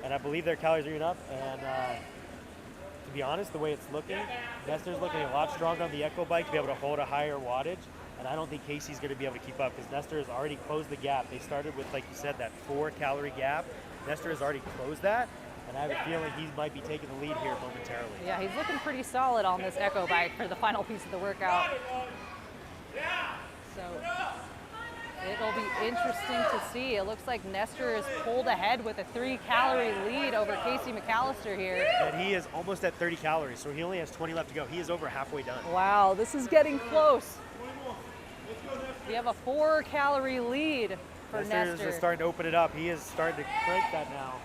and I believe their calories are even up. And to be honest, the way it's looking, Nestor's looking a lot stronger on the Echo bike to be able to hold a higher wattage, and I don't think Casey's going to be able to keep up because Nestor has already closed the gap. They started with, like you said, that 4-calorie gap. Nestor has already closed that, and I have a feeling he might be taking the lead here momentarily. Yeah, he's looking pretty solid on this Echo bike for the final piece of the workout. So it'll be interesting to see. It looks like Nestor is pulled ahead with a 3-calorie lead over Casey McAllister here. And he is almost at 30 calories, so he only has 20 left to go. He is over halfway done. Wow, this is getting close. We have a 4-calorie lead for Nestor. Is starting to open it up. He is starting to crank that now.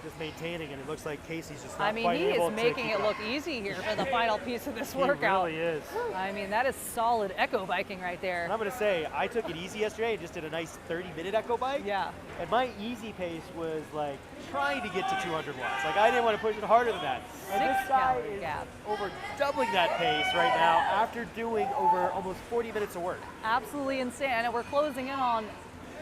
Just maintaining, and it looks like Casey's just not quite able to. I mean, he is making it look easy here for the final piece of this workout. He really is. I mean, that is solid Echo biking right there. And I'm going to say, I took it easy yesterday and just did a nice 30-minute Echo bike. Yeah. And my easy pace was like trying to get to 200 watts. Like I didn't want to push it harder than that. And this guy is over doubling that pace right now after doing over almost 40 minutes of work. Absolutely insane. And we're closing in on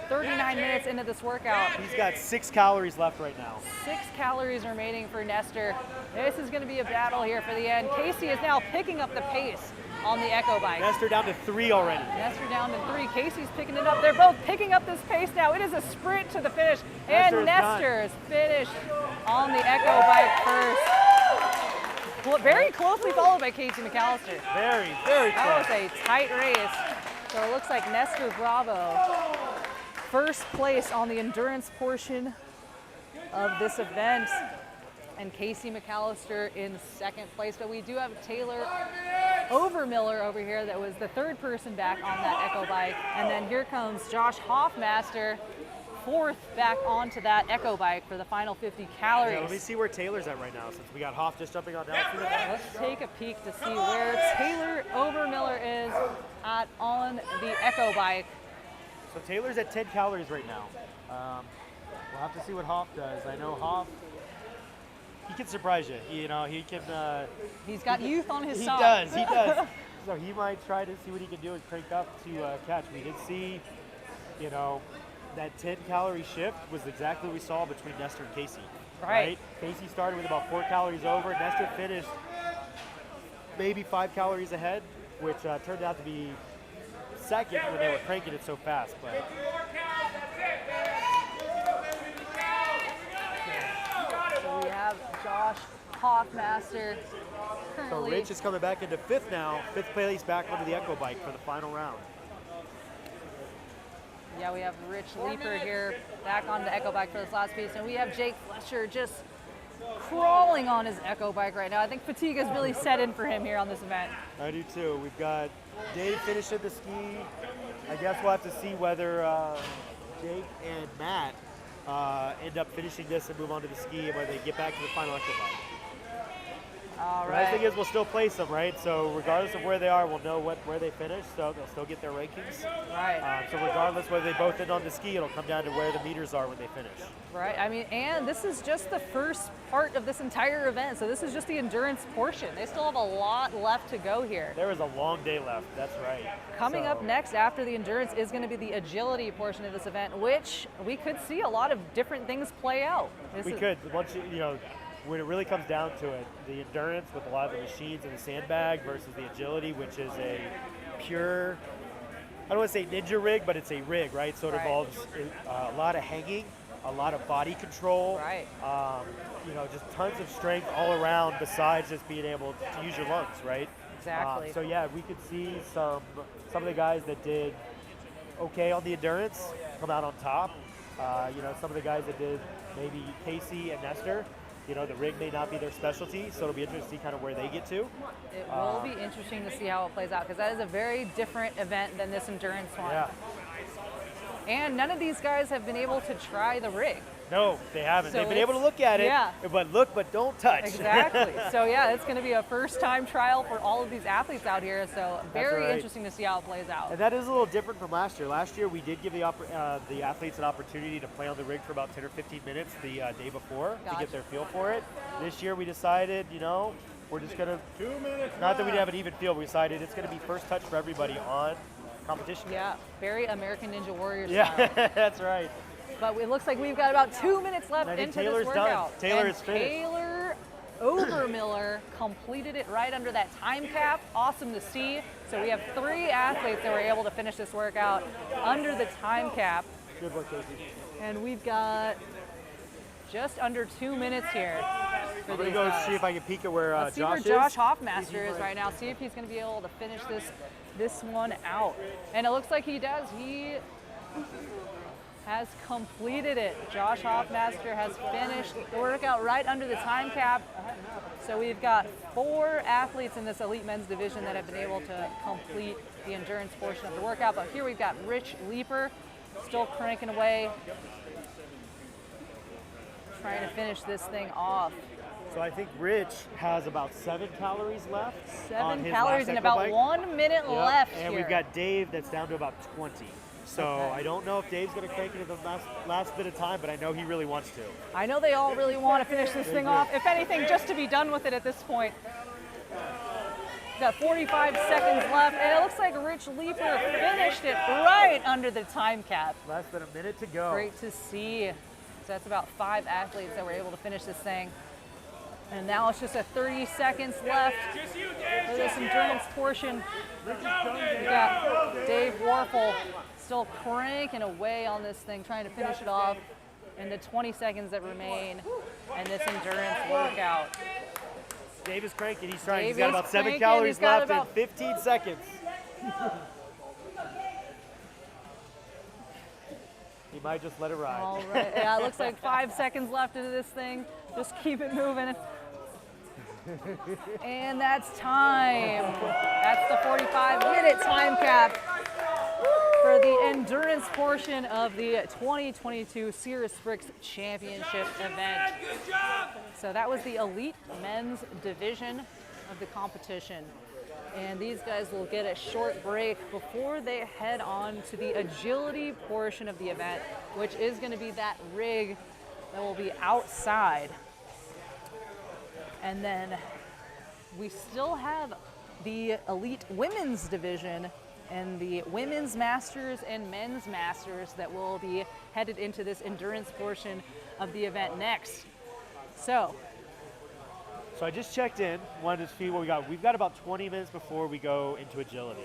39 minutes into this workout. He's got 6 calories left right now. 6 calories remaining for Nestor. This is going to be a battle here for the end. Casey is now picking up the pace on the Echo bike. Nestor down to 3 already. Nestor down to 3. Casey's picking it up. They're both picking up this pace now. It is a sprint to the finish. And Nestor is finished on the Echo bike first. Well, very closely followed by Casey McAllister. Very, very close. That was a tight race. So it looks like Nestor Bravo first place on the endurance portion of this event, and Casey McAllister in second place. But we do have Taylor Overmiller over here that was the 3rd person back on that Echo bike. And then here comes Josh Hoffmaster, 4th back onto that Echo bike for the final 50 calories. Yeah, let me see where Taylor's at right now, since we got Hoff just jumping on down. Let's take a peek to see where Taylor Overmiller is at on the Echo bike. So Taylor's at 10 calories right now. We'll have to see what Hoff does. I know Hoff, he can surprise you. You know, he can. He's got youth on his side. He does. So he might try to see what he can do and crank up to catch. We did see, you know, that 10-calorie shift was exactly what we saw between Nestor and Casey. Right. Casey started with about 4 calories over. Nestor finished maybe 5 calories ahead, which turned out to be second when they were cranking it so fast. But so we have Josh Hoffmaster so currently. Rich is coming back into 5th now. 5th place back onto the Echo bike for the final round. Yeah, we have Rich Leeper here back on the Echo bike for this last piece, and we have Jake Fletcher just crawling on his Echo bike right now. I think fatigue has really set in for him here on this event. I do too. We've got Dave finishing the ski. I guess we'll have to see whether Jake and Matt end up finishing this and move on to the ski, and whether they get back to the final Echo bike. All The right. nice thing is we'll still place them, right? So regardless of where they are, we'll know where they finish, so they'll still get their rankings. Right. So regardless whether they both end on the ski, it'll come down to where the meters are when they finish. Right. I mean, and this is just the first part of this entire event. So this is just the endurance portion. They still have a lot left to go here. There is a long day left. That's right. Coming up next after the endurance is going to be the agility portion of this event, which we could see a lot of different things play out. We could. Once you know, when it really comes down to it, the endurance with a lot of the machines and the sandbag versus the agility, which is a pure, I don't want to say ninja rig, but it's a rig, right? So it involves a lot of hanging, a lot of body control. Right. You know, just tons of strength all around besides just being able to use your lungs, right? Exactly. So yeah, we could see some of the guys that did okay on the endurance come out on top. You know, some of the guys that did maybe Casey and Nestor, you know, the rig may not be their specialty, so it'll be interesting to see kind of where they get to. It will be interesting to see how it plays out because that is a very different event than this endurance one. Yeah. And none of these guys have been able to try the rig. No, they haven't. So They've been able to look at it, yeah. but look, but don't touch. Exactly. So yeah, it's going to be a first-time trial for all of these athletes out here. So very right. interesting to see how it plays out. And that is a little different from last year. Last year, we did give the athletes an opportunity to play on the rig for about 10 or 15 minutes the day before to Gotcha. get their feel for it. This year, we decided, you know, we're just going to, 2 minutes. not that we have an even feel, we decided it's going to be first touch for everybody on competition. Yeah, very American Ninja Warrior Yeah, style. that's right. But it looks like we've got about 2 minutes left And I think into Taylor's this done. workout. Taylor And is finished. Taylor Overmiller completed it right under that time cap. Awesome to see. So we have 3 athletes that were able to finish this workout under the time cap. Good work, Casey. And we've got just under 2 minutes here for I'm going these to go guys. see if I can peek at where Let's see Josh where is. Josh Hoffmaster is right now. See if he's going to be able to finish this one out. And it looks like he does. He has completed it. Josh Hoffmaster has finished the workout right under the time cap. So we've got 4 athletes in this elite men's division that have been able to complete the endurance portion of the workout. But here we've got Rich Leeper still cranking away, trying to finish this thing off. So I think Rich has about 7 calories left. 7 on his calories last and echo about bike. 1 minute Yep. left And here. we've got Dave that's down to about 20. So Okay. I don't know if Dave's going to crank it at the last bit of time, but I know he really wants to. I know they all really want to finish this They thing do. off. If anything, just to be done with it at this point. Got 45 seconds left, and it looks like Rich Leeper finished it right under the time cap. Less than a minute to go. Great to see. So that's about 5 athletes that were able to finish this thing. And now it's just a 30 seconds left for this endurance portion. We've got Dave Warfel still cranking away on this thing, trying to finish it off in the 20 seconds that remain in this endurance workout. Dave is cranking. He's trying. Dave He's got is about 7 cranking. calories He's got left in about- 15 seconds. He might just let it ride. All right, yeah, it looks like 5 seconds left into this thing. Just keep it moving. And that's time. That's the 45-minute time cap for the endurance portion of the 2022 CerusBrix Championship event. So that was the elite men's division of the competition. And these guys will get a short break before they head on to the agility portion of the event, which is going to be that rig that will be outside. And then we still have the elite women's division and the women's masters and men's masters that will be headed into this endurance portion of the event next. So I just checked in, wanted to see what we got. We've got about 20 minutes before we go into agility.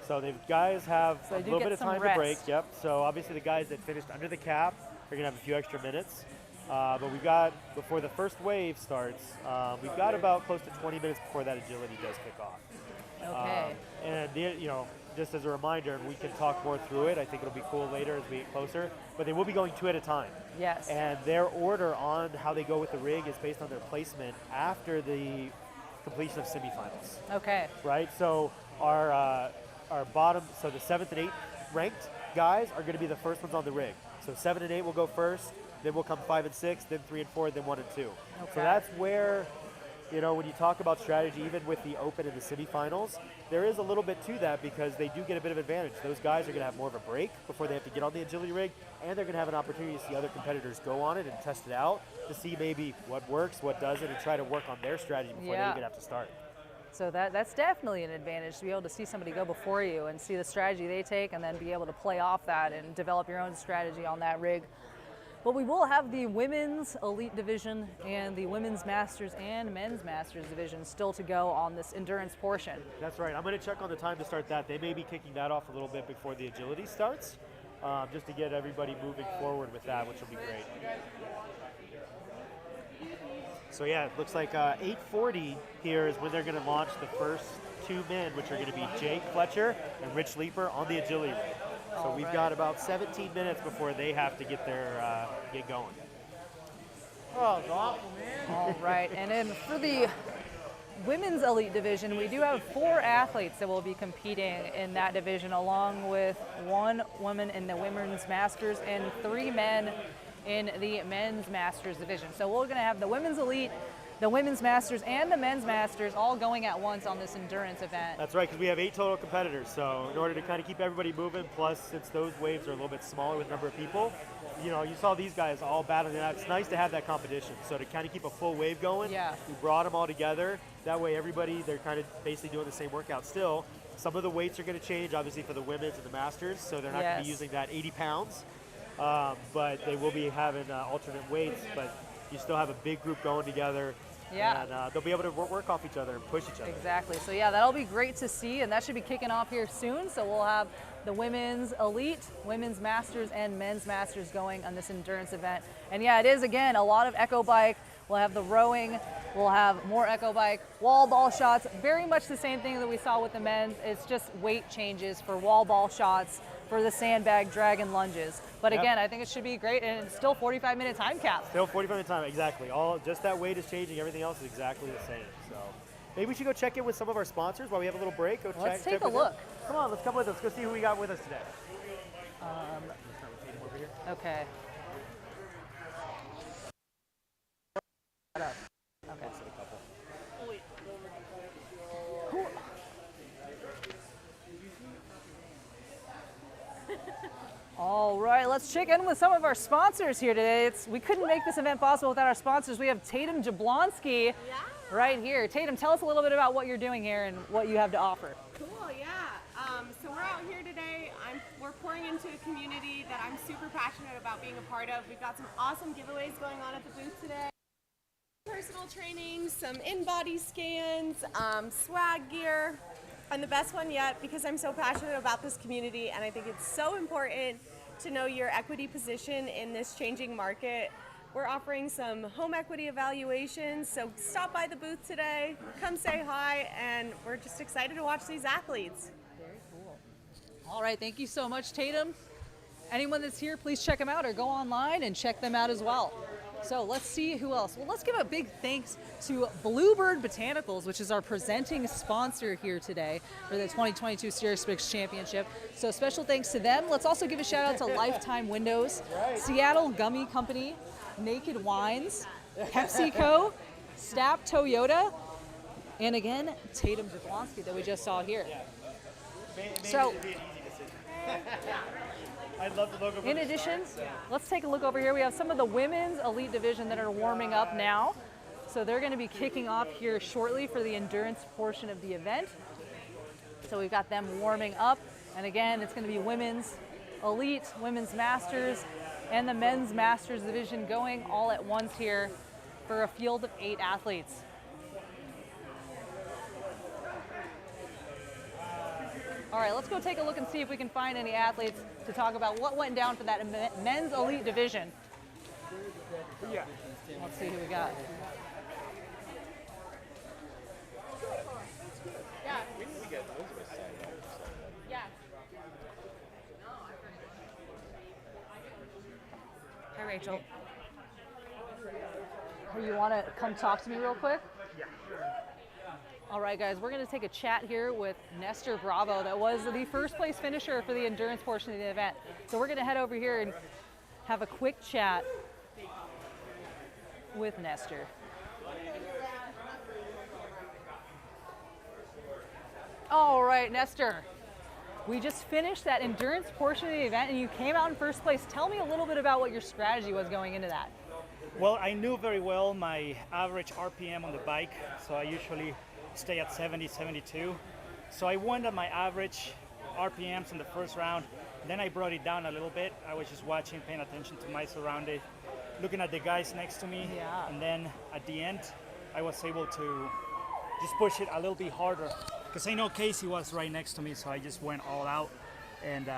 So the guys have So a they do little get bit of some time rest. to break. Yep. So obviously the guys that finished under the cap are gonna have a few extra minutes. But we've got, before the first wave starts, we've got about close to 20 minutes before that agility does kick off. okay. And you know, just as a reminder, we can talk more through it. I think it'll be cool later as we get closer. But they will be going 2 at a time. Yes. And their order on how they go with the rig is based on their placement after the completion of semifinals, Okay. right? So our bottom, so the 7th and 8th ranked guys are going to be the first ones on the rig. So 7 and 8 will go first, then will come 5 and 6, then 3 and 4, then 1 and 2. Okay. So that's where, you know, when you talk about strategy, even with the open and the semifinals, there is a little bit to that because they do get a bit of advantage. Those guys are going to have more of a break before they have to get on the agility rig, and they're going to have an opportunity to see other competitors go on it and test it out to see maybe what works, what doesn't, and try to work on their strategy before Yeah. they even have to start. So that's definitely an advantage to be able to see somebody go before you and see the strategy they take and then be able to play off that and develop your own strategy on that rig. But we will have the women's elite division and the women's masters and men's masters division still to go on this endurance portion. That's right. I'm going to check on the time to start that. They may be kicking that off a little bit before the agility starts. just to get everybody moving forward with that, which will be great. So yeah, it looks like 8:40 here is when they're going to launch the first two men, which are going to be Jake Fletcher and Rich Leeper on the agility ring. So we've got about 17 minutes before they have to get going. Oh, it's awful, man. All right, and then for the women's elite division, we do have 4 athletes that will be competing in that division, along with 1 woman in the women's masters and 3 men in the men's masters division. So we're going to have the women's elite, the women's masters, and the men's masters all going at once on this endurance event. That's right, because we have 8 total competitors. So in order to kind of keep everybody moving, plus since those waves are a little bit smaller with number of people, you know, you saw these guys all battling it out. It's nice to have that competition. So to kind of keep a full wave going, we brought them all together. That way everybody, they're kind of basically doing the same workout still. Some of the weights are going to change, obviously, for the women's and the masters. So they're not going to be using that 80 pounds. But they will be having alternate weights. But you still have a big group going together. Yeah. And they'll be able to work off each other and push each other. Exactly. So yeah, that'll be great to see, and that should be kicking off here soon. So we'll have the women's elite, women's masters, and men's masters going on this endurance event. And yeah, it is, again, a lot of echo bike. We'll have the rowing. We'll have more echo bike, wall ball shots. Very much the same thing that we saw with the men's. It's just weight changes for wall ball shots, for the sandbag drag and lunges. But again, I think it should be great, and it's still 45-minute time cap. Still 45-minute time, exactly. Just that weight is changing. Everything else is exactly the same. So maybe we should go check in with some of our sponsors while we have a little break. Let's take a look. Come on, let's come with us. Let's go see who we got with us today. Okay. Okay. All right, let's check in with some of our sponsors here today. We couldn't make this event possible without our sponsors. We have Tatum Jablonski right here. Tatum, tell us a little bit about what you're doing here and what you have to offer. Cool, yeah. So we're out here today. We're pouring into a community that I'm super passionate about being a part of. We've got some awesome giveaways going on at the booth today. Personal training, some in-body scans, swag gear, and the best one yet, because I'm so passionate about this community and I think it's so important to know your equity position in this changing market. We're offering some home equity evaluations, so stop by the booth today, come say hi, and we're just excited to watch these athletes. Very cool. All right, thank you so much, Tatum. Anyone that's here, please check them out or go online and check them out as well. So let's see who else. Well, let's give a big thanks to Bluebird Botanicals, which is our presenting sponsor here today for the 2022 CerusBrix Championship. So special thanks to them. Let's also give a shout out to Lifetime Windows, Seattle Gummy Company, Naked Wines, PepsiCo, Snap Toyota, and again, Tatum Jablonski that we just saw here. So, I love the logo. In addition, let's take a look over here. We have some of the women's elite division that are warming up now. So they're going to be kicking off here shortly for the endurance portion of the event. So we've got them warming up. And again, it's going to be women's elite, women's masters, and the men's masters division going all at once here for a field of 8 athletes. All right, let's go take a look and see if we can find any athletes to talk about what went down for that men's elite division. Yeah. Let's see who we got. Yeah. Yeah. Hi, Rachel. You want to come talk to me real quick? Yeah. All right, guys, we're going to take a chat here with Nestor Bravo. That was the first place finisher for the endurance portion of the event. So we're going to head over here and have a quick chat with Nestor. All right, Nestor. We just finished that endurance portion of the event and you came out in first place. Tell me a little bit about what your strategy was going into that. Well, I knew very well my average RPM on the bike, so I usually stay at 70, 72. So I went at my average RPMs in the first round. Then I brought it down a little bit. I was just watching, paying attention to my surroundings, looking at the guys next to me. Yeah. And then at the end, I was able to just push it a little bit harder because I know Casey was right next to me, so I just went all out. And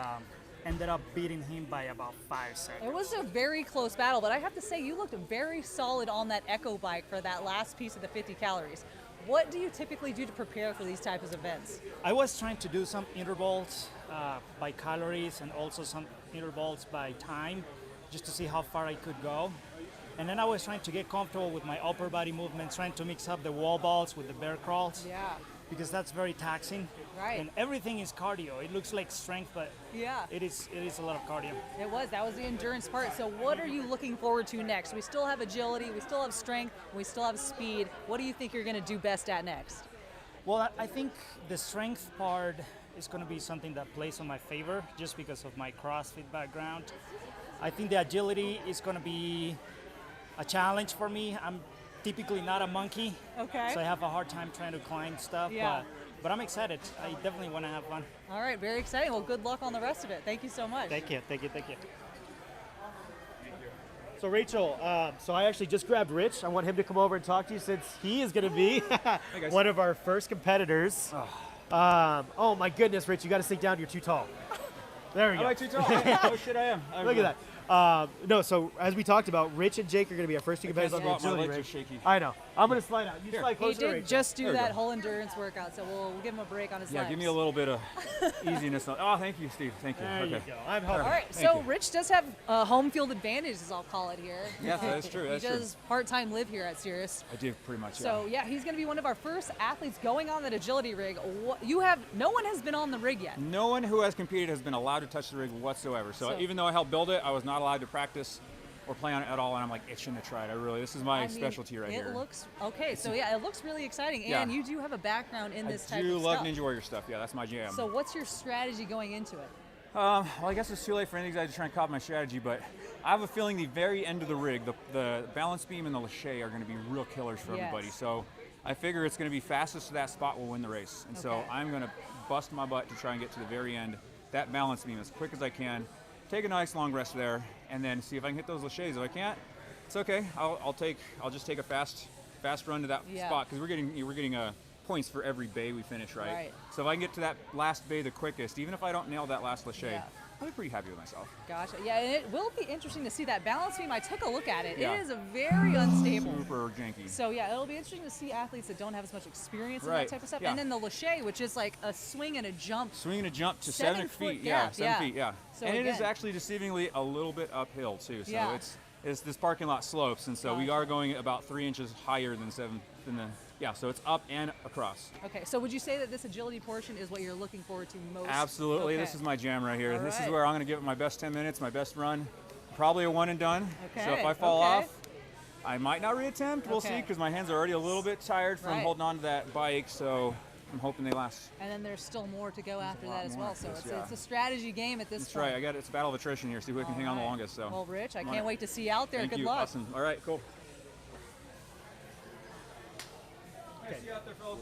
ended up beating him by about 5 seconds. It was a very close battle, but I have to say you looked very solid on that Echo bike for that last piece of the 50 calories. What do you typically do to prepare for these types of events? I was trying to do some intervals by calories and also some intervals by time, just to see how far I could go. And then I was trying to get comfortable with my upper body movements, trying to mix up the wall balls with the bear crawls. Yeah. Because that's very taxing. Right. And everything is cardio. It looks like strength, but Yeah. it is a lot of cardio. That was the endurance part. So what are you looking forward to next? We still have agility, we still have strength, we still have speed. What do you think you're going to do best at next? Well, I think the strength part is going to be something that plays on my favor just because of my CrossFit background. I think the agility is going to be a challenge for me. I'm typically not a monkey, Okay. so I have a hard time trying to climb stuff. Yeah. But I'm excited. I definitely want to have fun. All right, very exciting. Well, good luck on the rest of it. Thank you so much. Thank you. So Rachel, so I actually just grabbed Rich. I want him to come over and talk to you since he is going to be one of our first competitors. Oh my goodness, Rich, you got to sink down. You're too tall. There we go. Am I too tall? Oh shit, I am. Look at that. No, so as we talked about, Rich and Jake are going to be our first two competitors on the squat, my agility legs rig. are shaky. I know. I'm going to slide out. You slide He closer to did Rachel. just do There we that go. whole endurance workout, so we'll give him a break on his Yeah, legs. give me a little bit of easiness. Oh, thank you, Steve. Thank you. There okay. you go. I'm helping. All right, Thank so you. Rich does have home field advantage, as I'll call it here. Yes, that is true. He That's true. does part-time live here at Cirrus. I do pretty much. So yeah, he's going to be one of our first athletes going on that agility rig. No one has been on the rig yet. No one who has competed has been allowed to touch the rig whatsoever. So, So- even though I helped build it, I was not allowed to practice or play on it at all. And I'm like itching to try it. This is my I mean, specialty right here. It looks okay. So yeah, it looks really exciting, Yeah. and you do have a background in this I type do of love stuff. Ninja Warrior stuff. Yeah, that's my jam. So what's your strategy going into it? Well, I guess it's too late for any of these guys to try and copy my strategy, but I have a feeling the very end of the rig, the balance beam and the lache are going to be real killers for Yes. everybody. So I figure it's going to be fastest to that spot will win the race. And so Okay. I'm going to bust my butt to try and get to the very end, that balance beam as quick as I can, take a nice long rest there, and then see if I can hit those laches. If I can't, it's okay. I'll just take a fast run to that Yeah. spot because we're getting points for every bay we finish, right? Right. So if I can get to that last bay the quickest, even if I don't nail that last lache, Yeah. I'll be pretty happy with myself. Gotcha. Yeah, and it will be interesting to see that balance beam. I took a look at it. Yeah. It is a very unstable. Super janky. So yeah, it'll be interesting to see athletes that don't have as much experience in that Right, type of stuff. yeah. And then the lache, which is like a swing and a jump. Swinging a jump to 7 7 foot feet, yeah, gap, 7 yeah. feet, yeah. So and it is again- actually deceivingly a little bit uphill too. So Yeah. it's this parking lot slopes, and so we Gotcha. are going about 3 inches higher than yeah. So it's up and across. Okay, so would you say that this agility portion is what you're looking forward to most? Absolutely, Okay. this is my jam right here. All This is right. where I'm going to give it my best 10 minutes, my best run. Probably a one and done. So if Okay, I fall okay. off, I might not reattempt. We'll see, Okay. because my hands are already a little bit tired from Right. holding on to that bike. So I'm hoping they last. And then there's still more to go after a lot that as more well. after So this, it's, yeah. it's a strategy game at this That's point. right. It's a battle of attrition here. See who can hang on the All right. longest. So. Well, Rich, I I'm on can't it. wait to see you out there. Thank Good you. luck. Awesome. All right, cool. Okay. See you out there, fellas.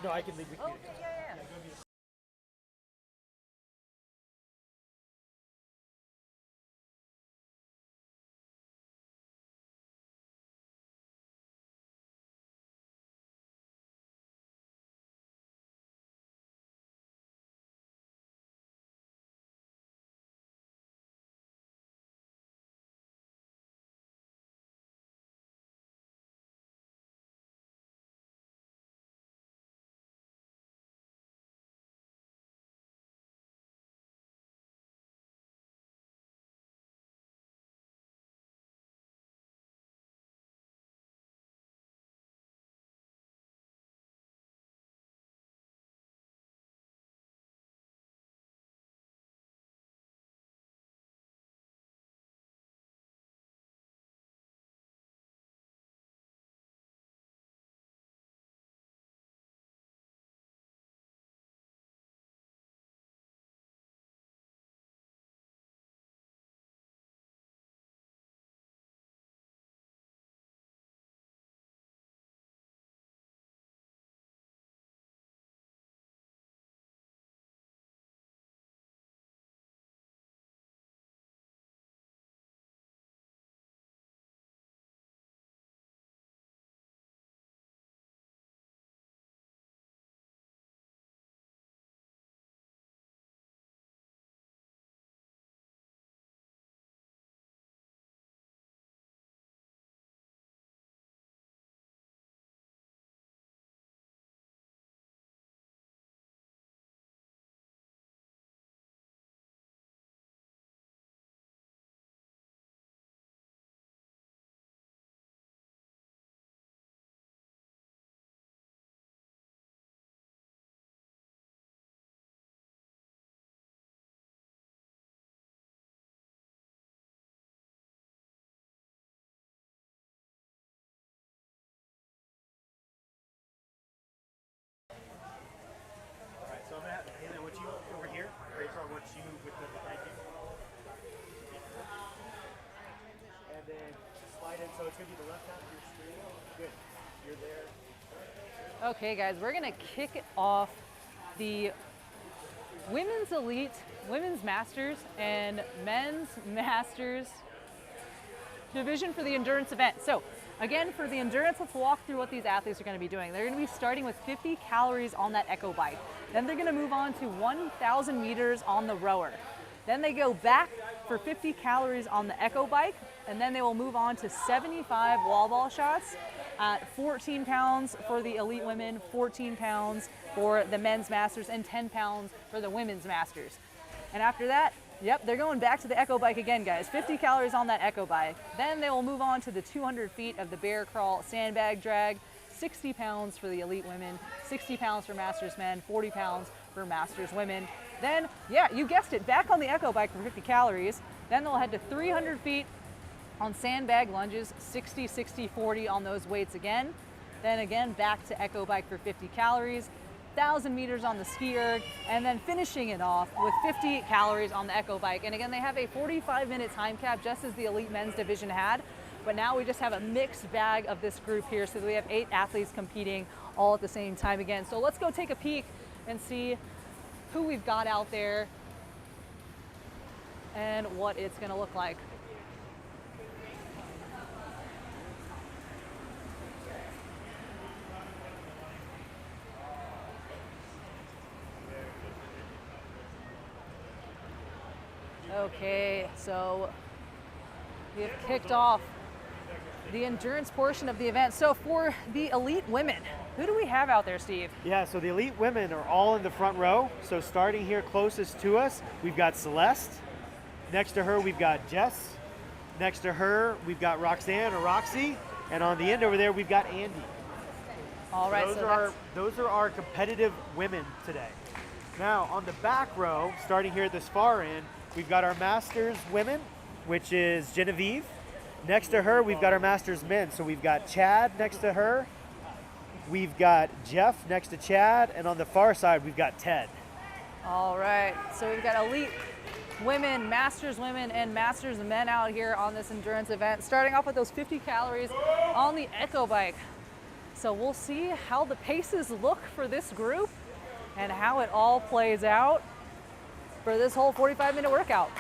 No, I can leave with you. Okay, yeah, yeah. Okay, so it's going to be the left half of your screen. Good. You're there. Okay, guys, we're gonna kick it off the women's elite, women's masters, and men's masters division for the endurance event. So again, for the endurance, let's walk through what these athletes are going to be doing. They're going to be starting with 50 calories on that echo bike. Then they're going to move on to 1,000 meters on the rower. Then they go back for 50 calories on the echo bike, and then they will move on to 75 wall ball shots at 14 pounds for the elite women, 14 pounds for the men's masters, and 10 pounds for the women's masters. And after that, yep, they're going back to the echo bike again, guys. 50 calories on that echo bike. Then they will move on to the 200 feet of the bear crawl sandbag drag, 60 pounds for the elite women, 60 pounds for masters men, 40 pounds for masters women. Then, yeah, you guessed it, back on the echo bike for 50 calories. Then they'll head to 300 feet on sandbag lunges, 60, 60, 40 on those weights again. Then again, back to echo bike for 50 calories. 1,000 meters on the ski erg, and then finishing it off with 50 calories on the echo bike. And again, they have a 45-minute time cap, just as the elite men's division had. But now we just have a mixed bag of this group here, so we have 8 athletes competing all at the same time again. So let's go take a peek and see who we've got out there and what it's going to look like. Okay, so we have kicked off the endurance portion of the event. So for the elite women, who do we have out there, Steve? Yeah, so the elite women are all in the front row. So starting here closest to us, we've got Celeste. Next to her, we've got Jess. Next to her, we've got Roxanne or Roxy. And on the end over there, we've got Andy. All right, those are our competitive women today. Now, on the back row, starting here at this far end, we've got our Masters women, which is Genevieve. Next to her, we've got our Masters men. So we've got Chad next to her. We've got Jeff next to Chad. And on the far side, we've got Ted. All right, so we've got elite women, Masters women, and Masters men out here on this endurance event, starting off with those 50 calories on the echo bike. So we'll see how the paces look for this group and how it all plays out for this whole 45-minute workout.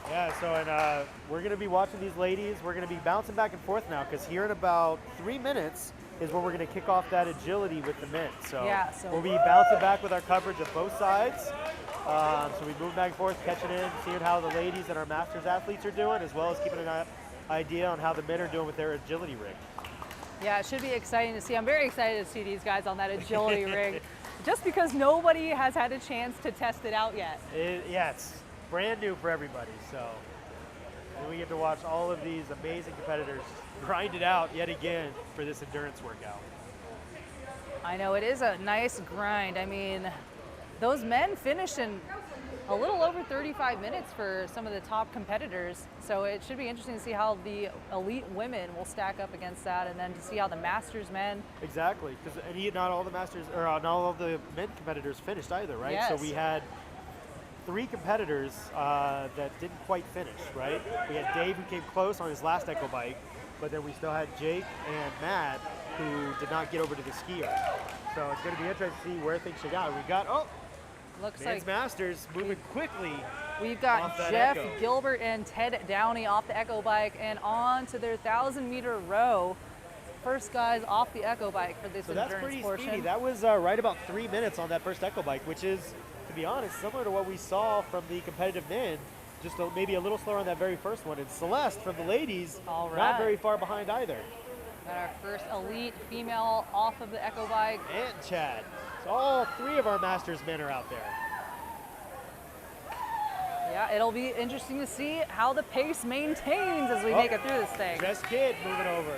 Yeah, so we're going to be watching these ladies. We're going to be bouncing back and forth now because here in about 3 minutes is when we're going to kick off that agility with the men. So, yeah, we'll be bouncing back with our coverage of both sides. So we move back and forth, catching in, seeing how the ladies and our Masters athletes are doing, as well as keeping an idea on how the men are doing with their agility rig. Yeah, it should be exciting to see. I'm very excited to see these guys on that agility rig, just because nobody has had a chance to test it out yet. Yeah, it's brand new for everybody. So we get to watch all of these amazing competitors grind it out yet again for this endurance workout. I know, it is a nice grind. I mean, those men finished in a little over 35 minutes for some of the top competitors. So it should be interesting to see how the elite women will stack up against that, and then to see how the Masters men. Exactly, because not all the Masters, or not all of the men competitors finished either, right? Yes. So we had 3 competitors that didn't quite finish, right? We had Dave, who came close on his last echo bike, but then we still had Jake and Matt, who did not get over to the skier. So it's going to be interesting to see where things shake out. We got, Looks men's like Masters moving quickly. we've got off that Jeff echo. Gilbert and Ted Downey off the echo bike and on to their 1,000-meter row. First guys off the echo bike for this So that's endurance pretty portion. speedy. That was right about 3 minutes on that first echo bike, which is, to be honest, similar to what we saw from the competitive men, just maybe a little slower on that very first one. And Celeste from the ladies, All right. not very far behind either. Got our first elite female off of the echo bike. And Chad. So all 3 of our Masters men are out there. Yeah, it'll be interesting to see how the pace maintains as we make it through this thing. Jess Kidd moving over.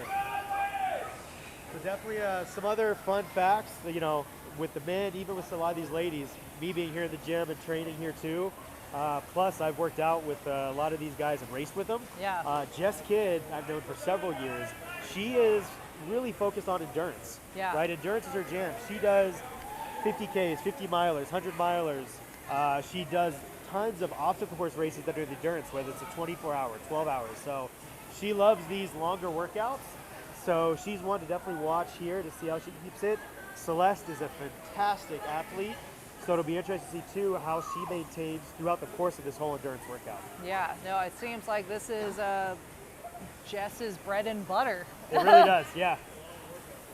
So definitely some other fun facts, with the men, even with a lot of these ladies, me being here in the gym and training here too. Plus, I've worked out with a lot of these guys and raced with them. Yeah. Jess Kidd, I've known for several years. She is really focused on endurance. Yeah. Right, endurance is her jam. She does 50Ks, 50 milers, 100 milers. She does tons of obstacle course races that are endurance, whether it's a 24 hour, 12 hours. So she loves these longer workouts. So she's one to definitely watch here to see how she keeps it. Celeste is a fantastic athlete. So it'll be interesting to see too how she maintains throughout the course of this whole endurance workout. Yeah, no, it seems like this is Jess's bread and butter. It really does, yeah.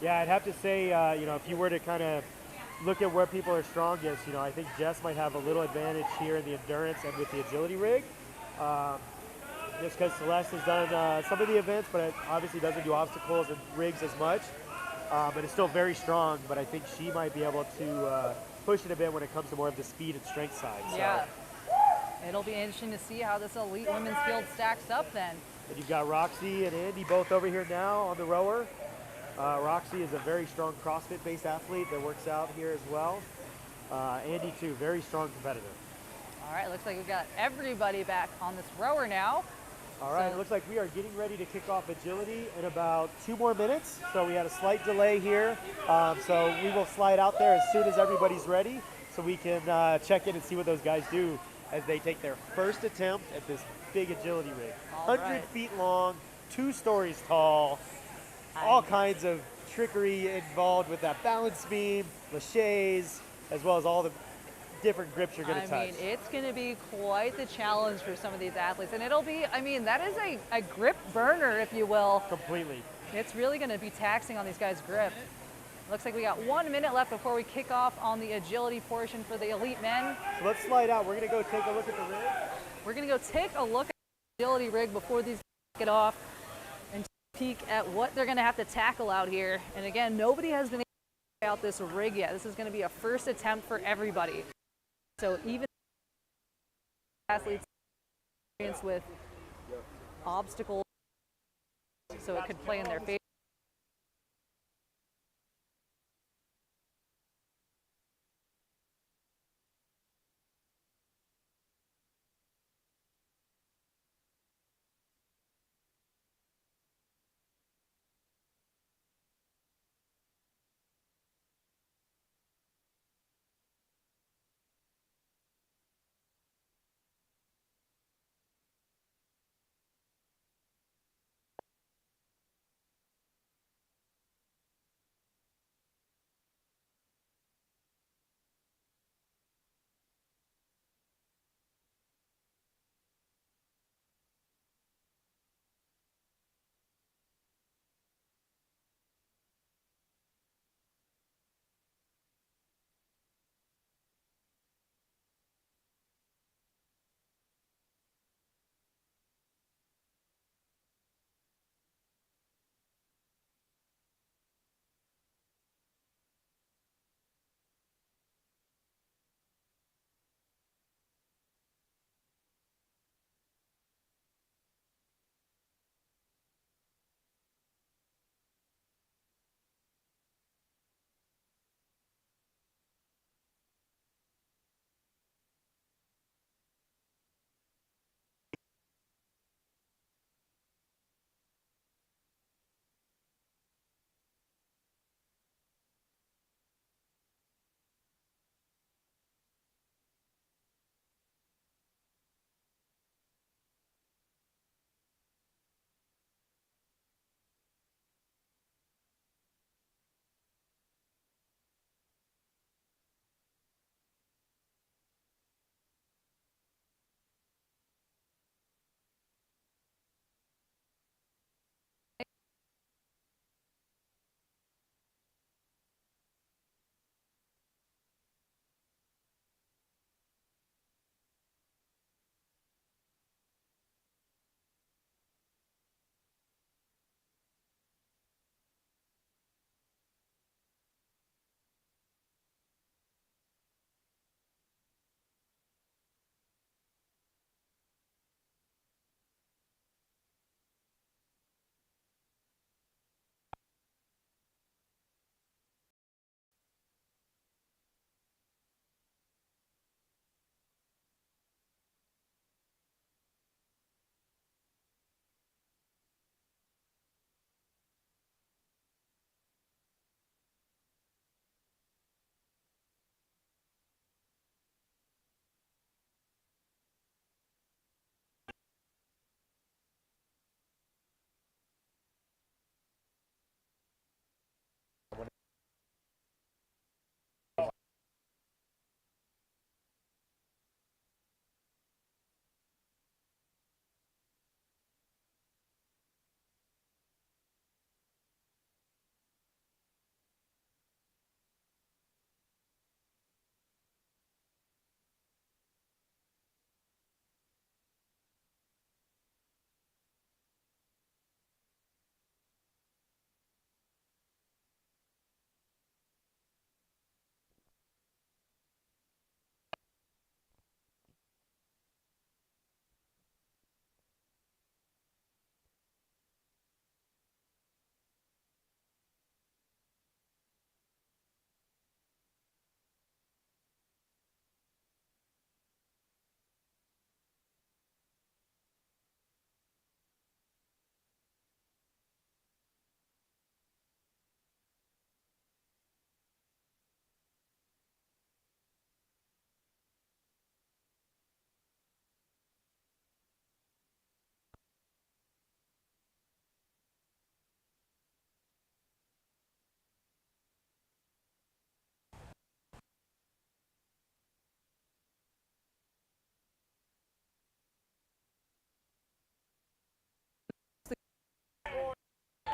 Yeah, I'd have to say, if you were to kind of look at where people are strongest, I think Jess might have a little advantage here in the endurance and with the agility rig. Just because Celeste has done some of the events, but it obviously doesn't do obstacles and rigs as much. But it's still very strong, but I think she might be able to push it a bit when it comes to more of the speed and strength side. So. Yeah. It'll be interesting to see how this elite women's field stacks up then. And you've got Roxy and Andy both over here now on the rower. Roxy is a very strong CrossFit-based athlete that works out here as well. Andy too, very strong competitor. All right, looks like we've got everybody back on this rower now. All right, it looks like we are getting ready to kick off agility in about 2 more minutes. So we had a slight delay here. So we will slide out there as soon as everybody's ready so we can check in and see what those guys do as they take their first attempt at this big agility rig. 100 feet long, 2 stories tall, all kinds of trickery involved with that balance beam, laches, as well as all the different grips you're going to touch. I mean, it's going to be quite the challenge for some of these athletes. And it'll be, that is a grip burner, if you will. Completely. It's really going to be taxing on these guys' grip. Looks like we got 1 minute left before we kick off on the agility portion for the elite men. So let's slide out. We're going to go take a look at the rig. We're going to go take a look at the agility rig before these get off and peek at what they're going to have to tackle out here. And again, nobody has been able to try out this rig yet. This is going to be a first attempt for everybody. So even athletes experience with obstacles, so it could play in their favor.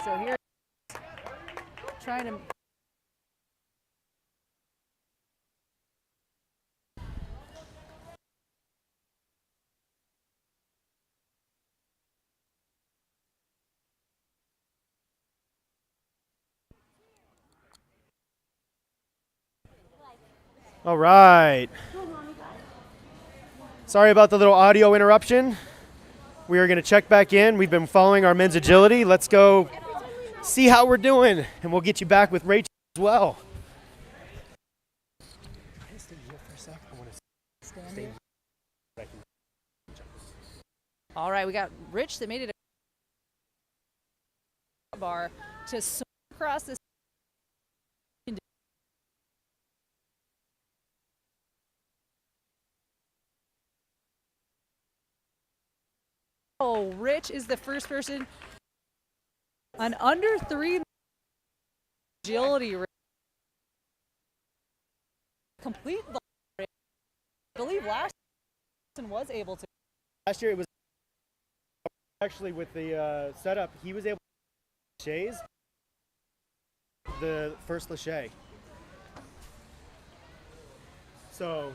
So here, trying to. All right. Sorry about the little audio interruption. We are going to check back in. We've been following our men's agility. Let's go see how we're doing, and we'll get you back with Rachel as well. All right, we got Rich that made it a bar to swim across this. Oh, Rich is the first person on under 3 agility. Complete the. I believe last person was able to. Last year it was actually with the setup, he was able to laches the first lache. So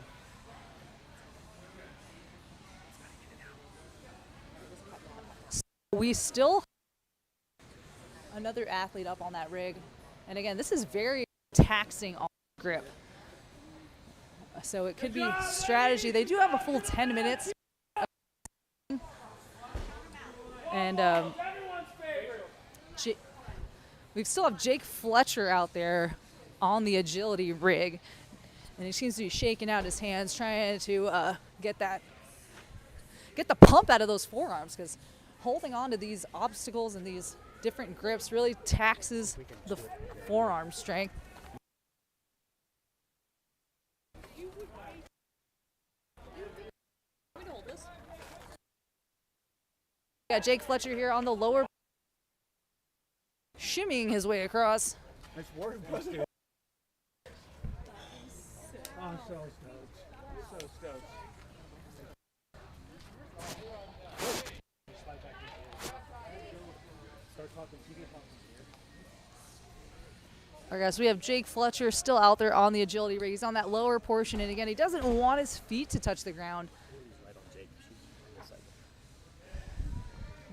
we still another athlete up on that rig, and again, this is very taxing on grip. So it could be strategy. They do have a full 10 minutes. And we still have Jake Fletcher out there on the agility rig. And he seems to be shaking out his hands, trying to get the pump out of those forearms, because holding on to these obstacles and these different grips really taxes the forearm strength. Got Jake Fletcher here on the lower, shimmying his way across. nice work, Buster. I'm so stoked. So stoked. All right, guys, we have Jake Fletcher still out there on the agility rig. He's on that lower portion, and again, he doesn't want his feet to touch the ground.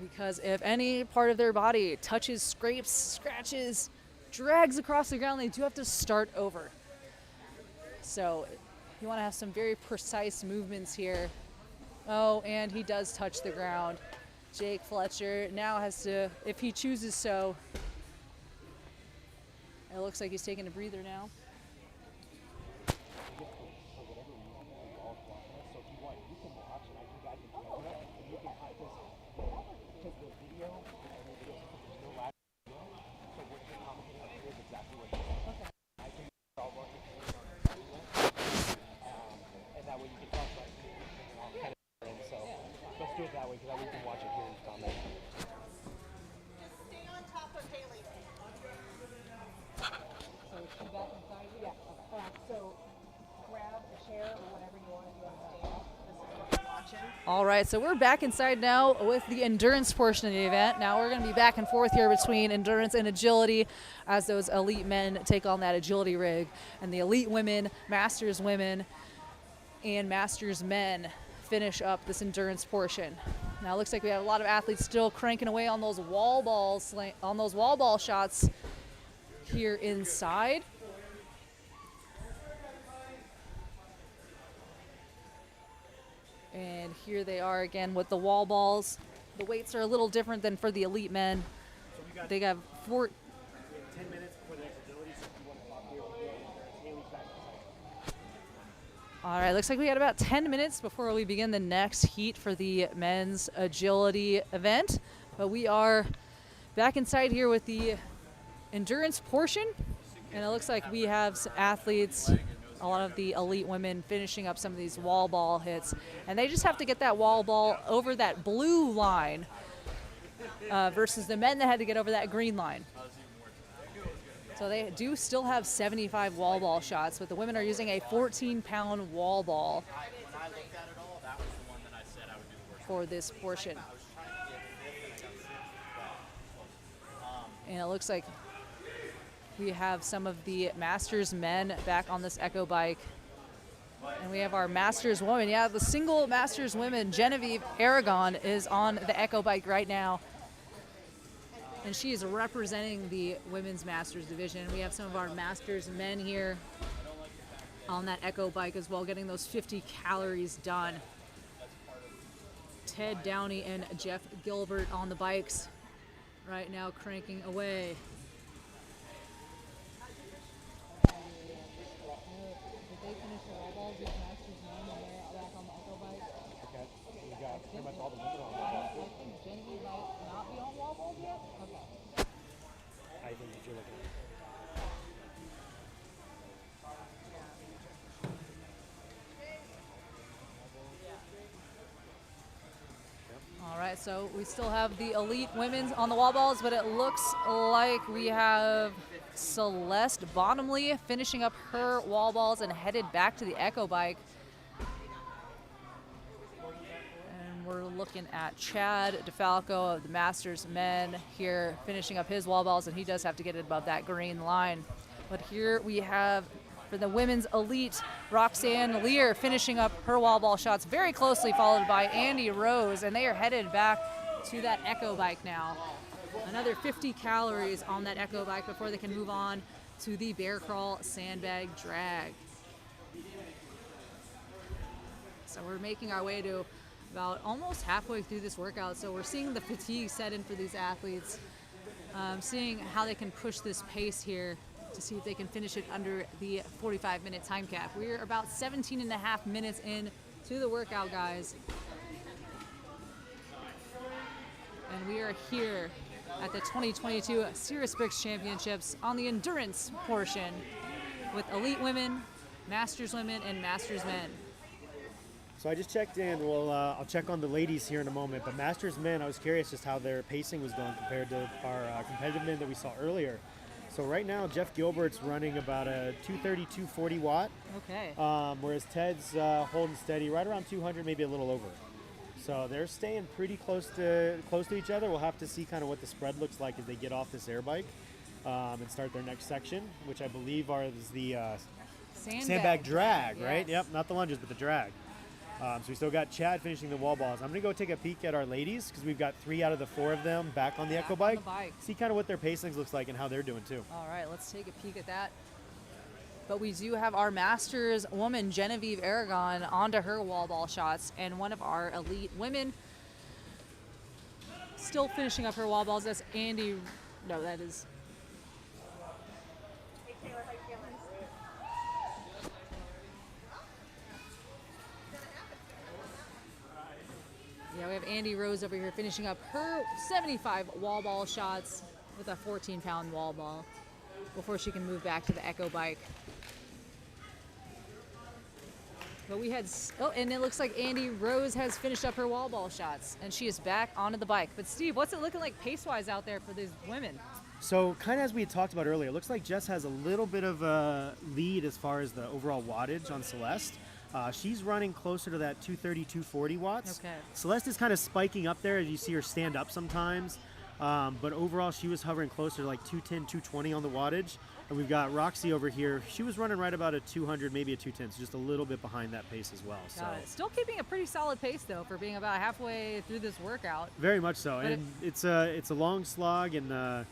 Because if any part of their body touches, scrapes, scratches, drags across the ground, they do have to start over. So you want to have some very precise movements here. Oh, and he does touch the ground. Jake Fletcher now has to, if he chooses so, it looks like he's taking a breather now. Let's do it that way, because we can watch it here in comment. Stay on top of Haley. So is she back inside? Yeah. So grab a chair or whatever you want to do on stand. This is what we're watching. All right, so we're back inside now with the endurance portion of the event. Now we're going to be back and forth here between endurance and agility as those elite men take on that agility rig, and the elite women, masters women, and masters men finish up this endurance portion. Now it looks like we have a lot of athletes still cranking away on those wall balls, on those wall ball shots here inside. And here they are again with the wall balls. The weights are a little different than for the elite men. So They have 10 minutes before the next agility, so if you want to talk here, Haley's back. All right, looks like we got about 10 minutes before we begin the next heat for the men's agility event. But we are back inside here with the endurance portion. And it looks like we have some athletes, a lot of the elite women finishing up some of these wall ball hits. And they just have to get that wall ball over that blue line versus the men that had to get over that green line. So they do still have 75 wall ball shots, but the women are using a 14-pound wall ball for this portion. And it looks like we have some of the Masters men back on this Echo bike. And we have our Masters woman. Yeah, the single Masters women, Genevieve Aragon, is on the Echo bike right now. And she is representing the women's Masters division. We have some of our Masters men here on that Echo bike as well, getting those 50 calories done. Ted Downey and Jeff Gilbert on the bikes right now, cranking away. Did they finish the wall balls with Masters men and they're back on the Echo bike? Okay. We got pretty much all the women on the bike. Genevieve might not be on wall balls yet? Okay. I think that you're looking at. All right, so we still have the elite women's on the wall balls, but it looks like we have Celeste Bottomley finishing up her wall balls and headed back to the Echo bike. And we're looking at Chad DeFalco of the Masters men here finishing up his wall balls, and he does have to get it above that green line. But here we have, for the women's elite, Roxanne Lear finishing up her wall ball shots, very closely followed by Andy Rose, and they are headed back to that Echo bike now. Another 50 calories on that Echo bike before they can move on to the bear crawl sandbag drag. So we're making our way to about almost halfway through this workout, so we're seeing the fatigue set in for these athletes, seeing how they can push this pace here to see if they can finish it under the 45-minute time cap. We're about 17 and a half minutes in to the workout, guys. And we are here at the 2022 CerusBrix Championships on the endurance portion with elite women, Masters women, and Masters men. So I just checked in. Well, I'll check on the ladies here in a moment. But Masters men, I was curious just how their pacing was going compared to our competitive men that we saw earlier. So right now, Jeff Gilbert's running about a 230, 240 watt. Okay. Whereas Ted's holding steady right around 200, maybe a little over. So they're staying pretty close to each other. We'll have to see kind of what the spread looks like as they get off this air bike and start their next section, which I believe is the sandbag drag, yes. Right? Yep, not the lunges, but the drag. So we still got Chad finishing the wall balls. I'm going to go take a peek at our ladies because we've got 3 out of the 4 of them back on the Echo bike. See kind of what their pacings looks like and how they're doing too. All right, let's take a peek at that. But we do have our Masters woman, Genevieve Aragon, onto her wall ball shots, and one of our elite women still finishing up her wall balls. That's Andy. No, that is. Yeah, we have Andy Rose over here finishing up her 75 wall ball shots with a 14-pound wall ball before she can move back to the Echo bike. But we had, oh, and it looks like Andy Rose has finished up her wall ball shots, and she is back onto the bike. But Steve, what's it looking like pace-wise out there for these women? So kind of as we had talked about earlier, it looks like Jess has a little bit of a lead as far as the overall wattage on Celeste. She's running closer to that 230, 240 watts. Okay. Celeste is kind of spiking up there as you see her stand up sometimes. But overall, she was hovering closer to like 210, 220 on the wattage. And we've got Roxy over here. She was running right about a 200, maybe a 210, so just a little bit behind that pace as well. Got it. Still keeping a pretty solid pace, though, for being about halfway through this workout. Very much so. But and it's a long slog, and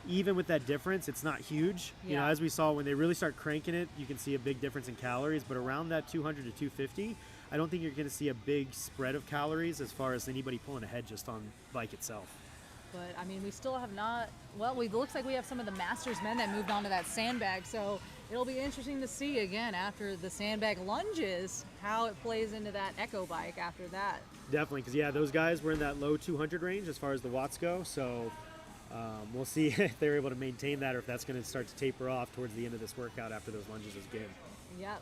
even with that difference, it's not huge. Yeah. You know, as we saw, when they really start cranking it, you can see a big difference in calories. But around that 200 to 250, I don't think you're going to see a big spread of calories as far as anybody pulling ahead just on bike itself. But, I mean, we still have not, well, it looks like we have some of the Masters men that moved on to that sandbag. So it'll be interesting to see, again, after the sandbag lunges, how it plays into that Echo bike after that. Definitely, because, yeah, those guys were in that low 200 range as far as the watts go. So we'll see if they're able to maintain that or if that's going to start to taper off towards the end of this workout after those lunges is good. Yep.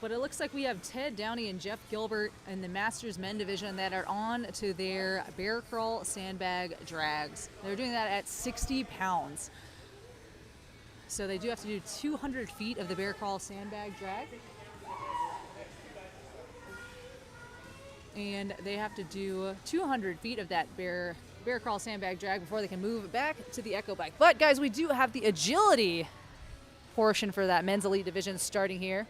But it looks like we have Ted Downey and Jeff Gilbert in the Masters men division that are on to their bear crawl sandbag drags. They're doing that at 60 pounds. So they do have to do 200 feet of the bear crawl sandbag drag. And they have to do 200 feet of that bear bear crawl sandbag drag before they can move it back to the echo bike. But guys, we do have the agility portion for that men's elite division starting here.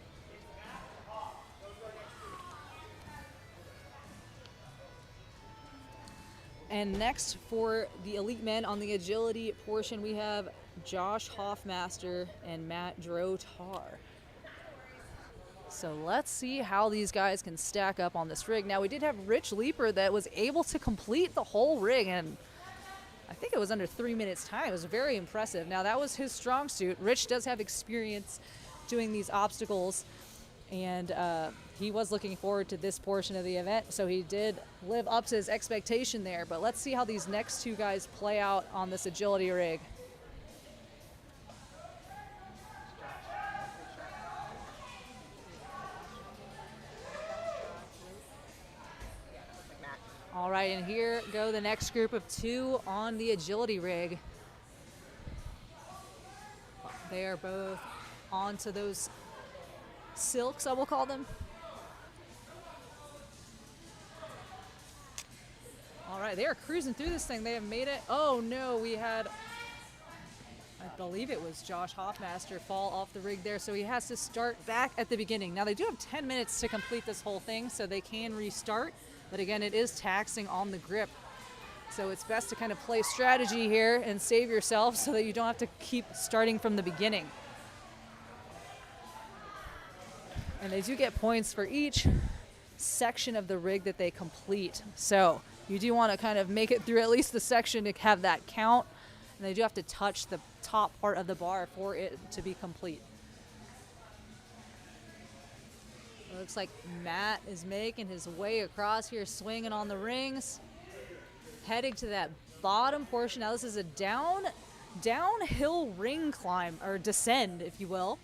And next for the elite men on the agility portion, we have Josh Hoffmaster and Matt Drotar. So let's see how these guys can stack up on this rig. Now, we did have Rich Leeper that was able to complete the whole rig, and I think it was under 3 minutes time. It was very impressive. Now, that was his strong suit. Rich does have experience doing these obstacles, and he was looking forward to this portion of the event, so he did live up to his expectation there. But let's see how these next two guys play out on this agility rig. All right, and here go the next group of two on the agility rig. They are both onto those silks, I will call them. All right, they are cruising through this thing. They have made it. Oh no, we had, I believe it was Josh Hoffmaster fall off the rig there, so he has to start back at the beginning. Now, they do have 10 minutes to complete this whole thing, so they can restart. But again, it is taxing on the grip. So it's best to kind of play strategy here and save yourself so that you don't have to keep starting from the beginning. And they do get points for each section of the rig that they complete. So you do want to kind of make it through at least the section to have that count. And they do have to touch the top part of the bar for it to be complete. It looks like Matt is making his way across here, swinging on the rings, heading to that bottom portion. Now this is a downhill ring climb, or descend, if you will.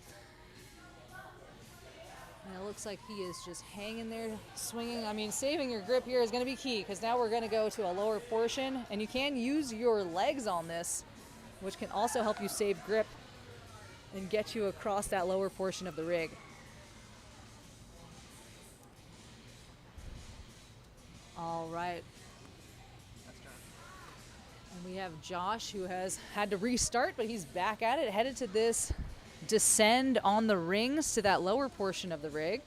And it looks like he is just hanging there, swinging. I mean, saving your grip here is going to be key, because now we're going to go to a lower portion, and you can use your legs on this, which can also help you save grip and get you across that lower portion of the rig. All right. And we have Josh, who has had to restart, but he's back at it, headed to this descend on the rings to that lower portion of the rig.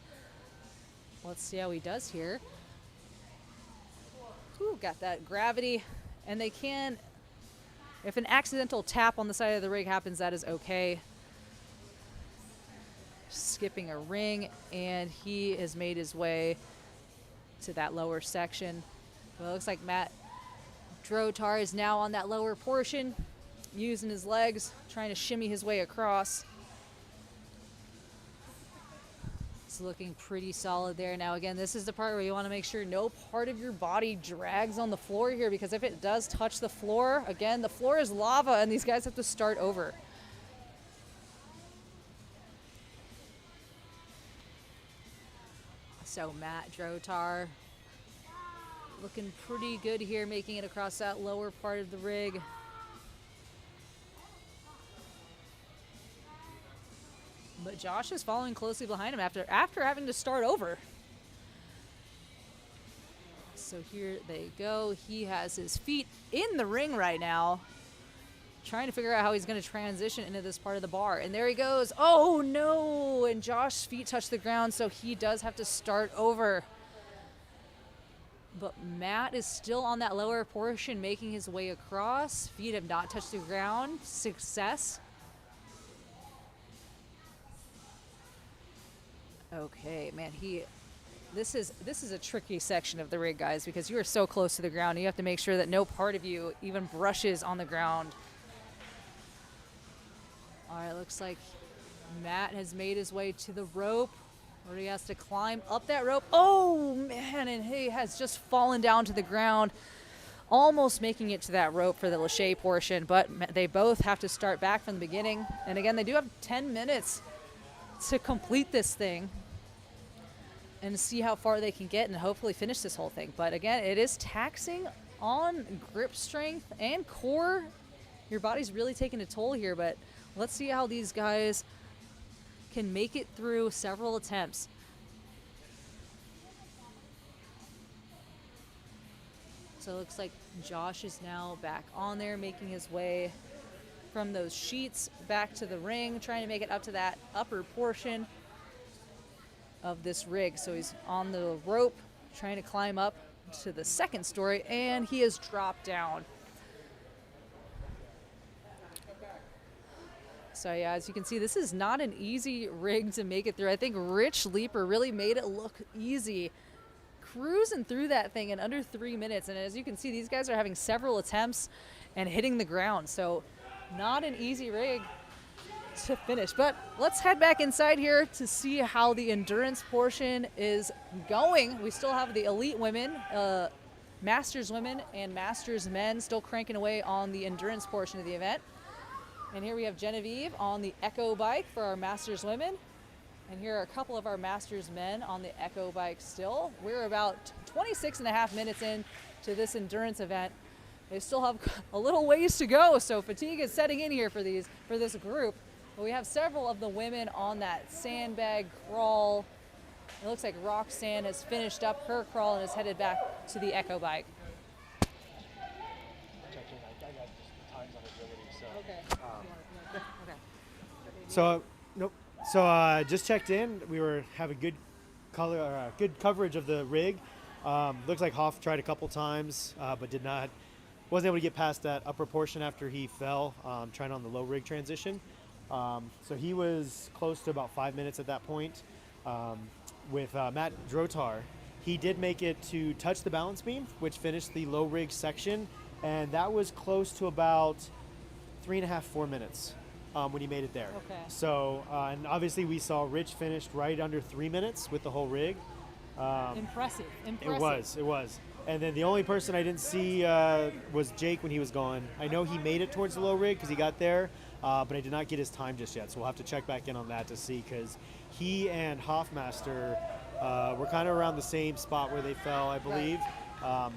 Let's see how he does here. Ooh, got that gravity. And they can, if an accidental tap on the side of the rig happens, that is okay. Skipping a ring, and he has made his way to that lower section. Well, it looks like Matt Drotar is now on that lower portion, using his legs, trying to shimmy his way across. It's looking pretty solid there. Now again, this is the part where you want to make sure no part of your body drags on the floor here, because if it does touch the floor, again, the floor is lava and these guys have to start over. So Matt Drotar looking pretty good here, making it across that lower part of the rig. But Josh is following closely behind him after having to start over. So here they go. He has his feet in the ring right now, trying to figure out how he's going to transition into this part of the bar. And there he goes. Oh, no. And Josh's feet touch the ground, so he does have to start over. But Matt is still on that lower portion, making his way across. Feet have not touched the ground. Success. Okay, man, this is a tricky section of the rig, guys, because you are so close to the ground. You have to make sure that no part of you even brushes on the ground. All right, looks like Matt has made his way to the rope, where he has to climb up that rope. Oh, man, and he has just fallen down to the ground, almost making it to that rope for the Lachey portion, but they both have to start back from the beginning. And again, they do have 10 minutes to complete this thing and see how far they can get and hopefully finish this whole thing. But again, it is taxing on grip strength and core. Your body's really taking a toll here, but let's see how these guys can make it through several attempts. So it looks like Josh is now back on there, making his way from those sheets back to the ring, trying to make it up to that upper portion of this rig. So he's on the rope, trying to climb up to the second story, and he has dropped down. So yeah, as you can see, this is not an easy rig to make it through. I think Rich Leaper really made it look easy, cruising through that thing in under 3 minutes. And as you can see, these guys are having several attempts and hitting the ground. So not an easy rig to finish. But let's head back inside here to see how the endurance portion is going. We still have the elite women, masters women and masters men still cranking away on the endurance portion of the event. And here we have Genevieve on the Echo bike for our masters women. And here are a couple of our masters men on the Echo bike still. We're about 26.5 minutes in to this endurance event. They still have a little ways to go, so fatigue is setting in here for this group. But we have several of the women on that sandbag crawl. It looks like Roxanne has finished up her crawl and is headed back to the Echo bike. So, nope. So just checked in. We were having good coverage of the rig. Looks like Hoff tried a couple times, but wasn't able to get past that upper portion after he fell, trying on the low rig transition. So he was close to about 5 minutes at that point. With Matt Drotar, he did make it to touch the balance beam, which finished the low rig section, and that was close to about 3.5, 4 minutes. When he made it there. Okay. So, and obviously we saw Rich finished right under 3 minutes with the whole rig. Impressive. It was. And then the only person I didn't see was Jake when he was going. I know he made it towards the low rig because he got there, but I did not get his time just yet. So we'll have to check back in on that to see, because he and Hoffmaster were kind of around the same spot where they fell, I believe,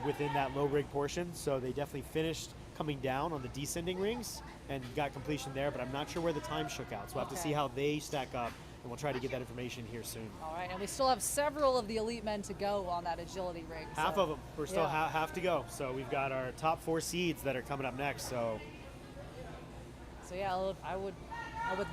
within that low rig portion. So they definitely finished coming down on the descending rings and got completion there, but I'm not sure where the time shook out. So we'll have to see how they stack up, and we'll try to get that information here soon. All right, and we still have several of the elite men to go on that agility rig. Half of them. We're still half to go. So we've got our top 4 seeds that are coming up next. So yeah, I would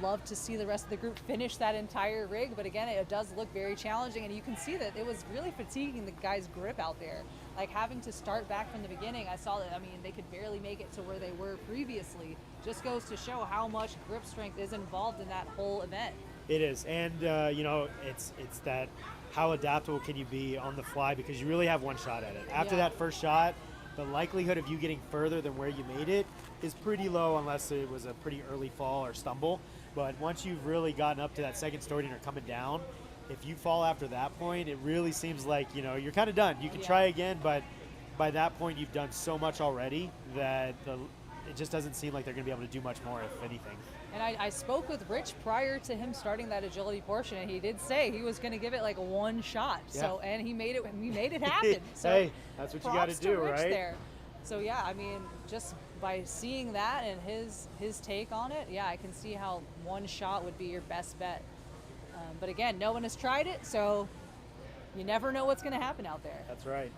love to see the rest of the group finish that entire rig, but again, it does look very challenging, and you can see that it was really fatiguing the guys' grip out there. Like having to start back from the beginning, I saw that, I mean, they could barely make it to where they were previously. Just goes to show how much grip strength is involved in that whole event. It is, and it's that how adaptable can you be on the fly, because you really have one shot at it. After that first shot, the likelihood of you getting further than where you made it is pretty low, unless it was a pretty early fall or stumble. But once you've really gotten up to that second story and are coming down, if you fall after that point, it really seems like, you're kind of done. You can try again, but by that point, you've done so much already that it just doesn't seem like they're going to be able to do much more, if anything. And I spoke with Rich prior to him starting that agility portion, and he did say he was going to give it like one shot. Yeah. So, and he made it happen. So hey, that's what you got to do, Rich right? There. So yeah, I mean, just by seeing that and his take on it, yeah, I can see how one shot would be your best bet. But again, no one has tried it, so you never know what's going to happen out there. That's right.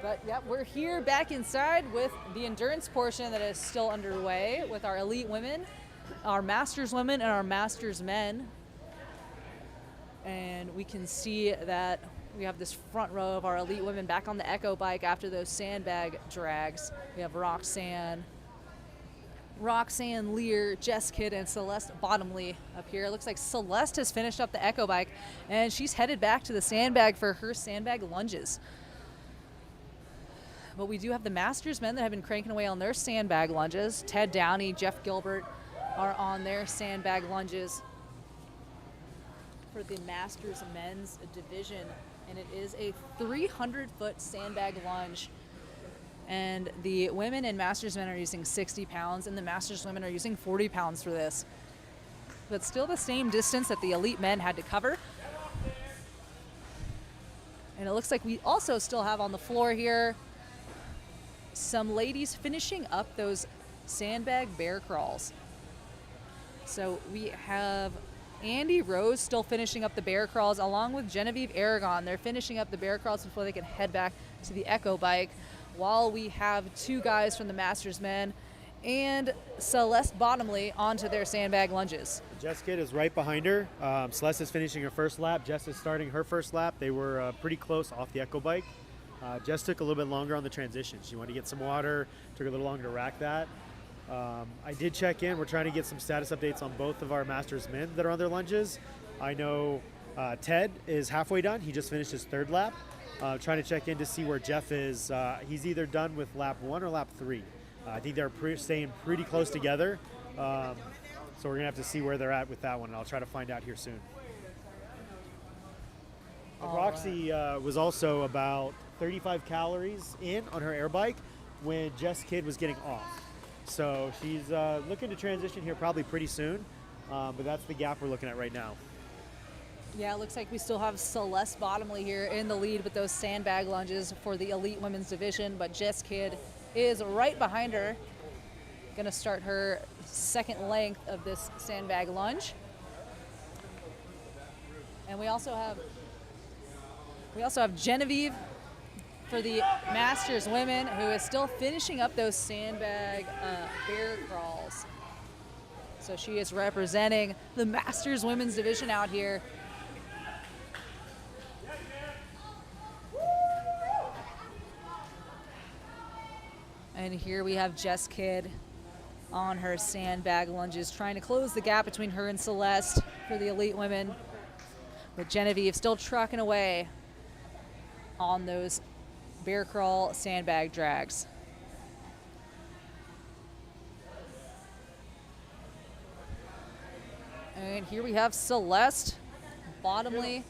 But yeah, we're here back inside with the endurance portion that is still underway with our elite women, our masters women, and our masters men. And we can see that we have this front row of our elite women back on the Echo bike after those sandbag drags. We have Roxanne Lear, Jess Kidd, and Celeste Bottomley up here. It looks like Celeste has finished up the Echo bike, and she's headed back to the sandbag for her sandbag lunges. But we do have the masters men that have been cranking away on their sandbag lunges. Ted Downey, Jeff Gilbert are on their sandbag lunges for the masters men's division. And it is a 300-foot sandbag lunge. And the women and masters men are using 60 pounds, and the masters women are using 40 pounds for this. But still the same distance that the elite men had to cover. And it looks like we also still have on the floor here some ladies finishing up those sandbag bear crawls. So we have Andy Rose still finishing up the bear crawls along with Genevieve Aragon. They're finishing up the bear crawls before they can head back to the Echo bike. while we have two guys from the Masters men and Celeste Bottomley onto their sandbag lunges. Jess Kidd is right behind her. Celeste is finishing her first lap. Jess is starting her first lap. They were pretty close off the Echo bike. Jess took a little bit longer on the transition. She wanted to get some water, took a little longer to rack that. I did check in. We're trying to get some status updates on both of our Masters men that are on their lunges. I know Ted is halfway done. He just finished his third lap. Trying to check in to see where Jeff is. He's either done with lap 1 or lap 3. I think they're staying pretty close together. So we're going to have to see where they're at with that one, and I'll try to find out here soon. Roxy was also about 35 calories in on her air bike when Jess Kidd was getting off. So she's looking to transition here probably pretty soon, but that's the gap we're looking at right now. Yeah, it looks like we still have Celeste Bottomley here in the lead with those sandbag lunges for the elite women's division, but Jess Kidd is right behind her. Gonna start her second length of this sandbag lunge. And we also have Genevieve for the Masters women, who is still finishing up those sandbag bear crawls. So she is representing the Masters women's division out here. And here we have Jess Kidd on her sandbag lunges, trying to close the gap between her and Celeste for the elite women. With Genevieve still trucking away on those bear crawl sandbag drags. And here we have Celeste Bottomley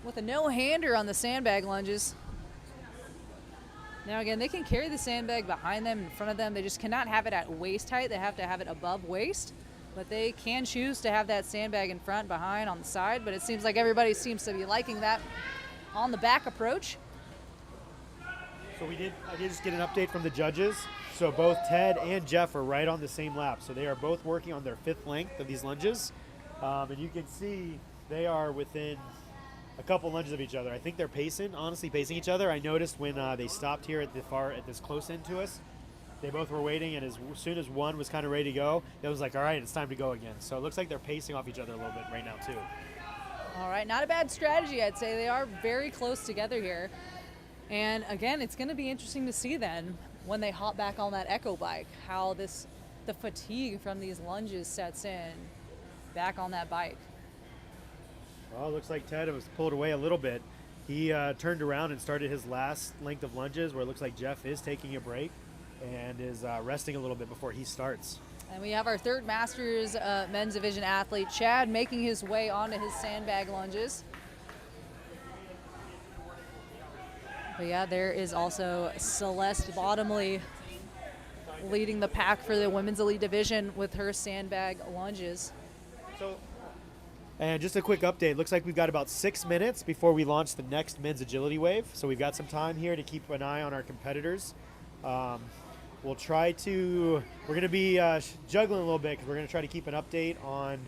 with a no-hander on the sandbag lunges. Now again, they can carry the sandbag behind them, in front of them. They just cannot have it at waist height. They have to have it above waist. But they can choose to have that sandbag in front, behind, on the side. But it seems like everybody seems to be liking that on the back approach. So I did just get an update from the judges. So both Ted and Jeff are right on the same lap. So they are both working on their 5th length of these lunges. And you can see they are within a couple lunges of each other. I think they're honestly pacing each other. I noticed when they stopped here at this close end to us, they both were waiting, and as soon as one was kind of ready to go, it was like, all right, it's time to go again. So it looks like they're pacing off each other a little bit right now too. All right, not a bad strategy, I'd say. They are very close together here. And again, it's going to be interesting to see then when they hop back on that Echo bike, how the fatigue from these lunges sets in back on that bike. Well, it looks like Ted was pulled away a little bit. He turned around and started his last length of lunges, where it looks like Jeff is taking a break and is resting a little bit before he starts. And we have our third Masters men's division athlete, Chad, making his way onto his sandbag lunges. But yeah, there is also Celeste Bottomley leading the pack for the women's elite division with her sandbag lunges. And just a quick update, looks like we've got about 6 minutes before we launch the next men's agility wave. So we've got some time here to keep an eye on our competitors. We're going to be juggling a little bit, because we're going to try to keep an update on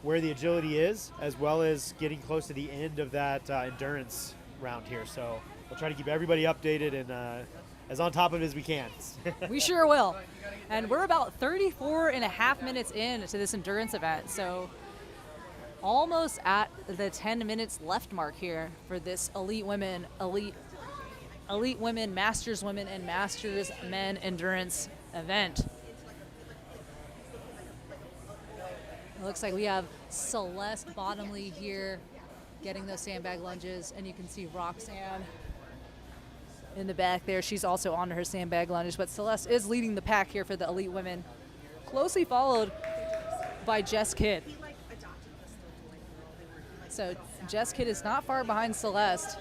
where the agility is, as well as getting close to the end of that endurance round here. So we'll try to keep everybody updated and as on top of it as we can. We sure will. And we're about 34 and a half minutes in to this endurance event. So almost at the 10 minutes left mark here for this elite women, Masters women, and Masters men endurance event. It looks like we have Celeste Bottomley here getting those sandbag lunges, and you can see Roxanne in the back there. She's also on her sandbag lunges, but Celeste is leading the pack here for the elite women, closely followed by Jess Kidd. So Jess Kidd is not far behind Celeste.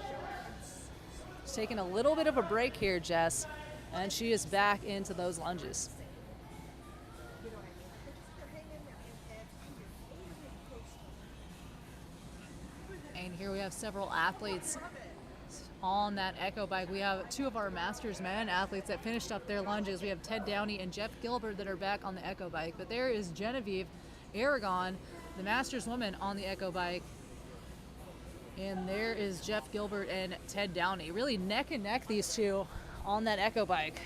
She's taking a little bit of a break here, Jess, and she is back into those lunges. And here we have several athletes on that Echo bike. We have 2 of our Masters men athletes that finished up their lunges. We have Ted Downey and Jeff Gilbert that are back on the Echo bike. But there is Genevieve Aragon, the Masters woman, on the Echo bike. And there is Jeff Gilbert and Ted Downey. Really neck and neck, these two, on that Echo bike.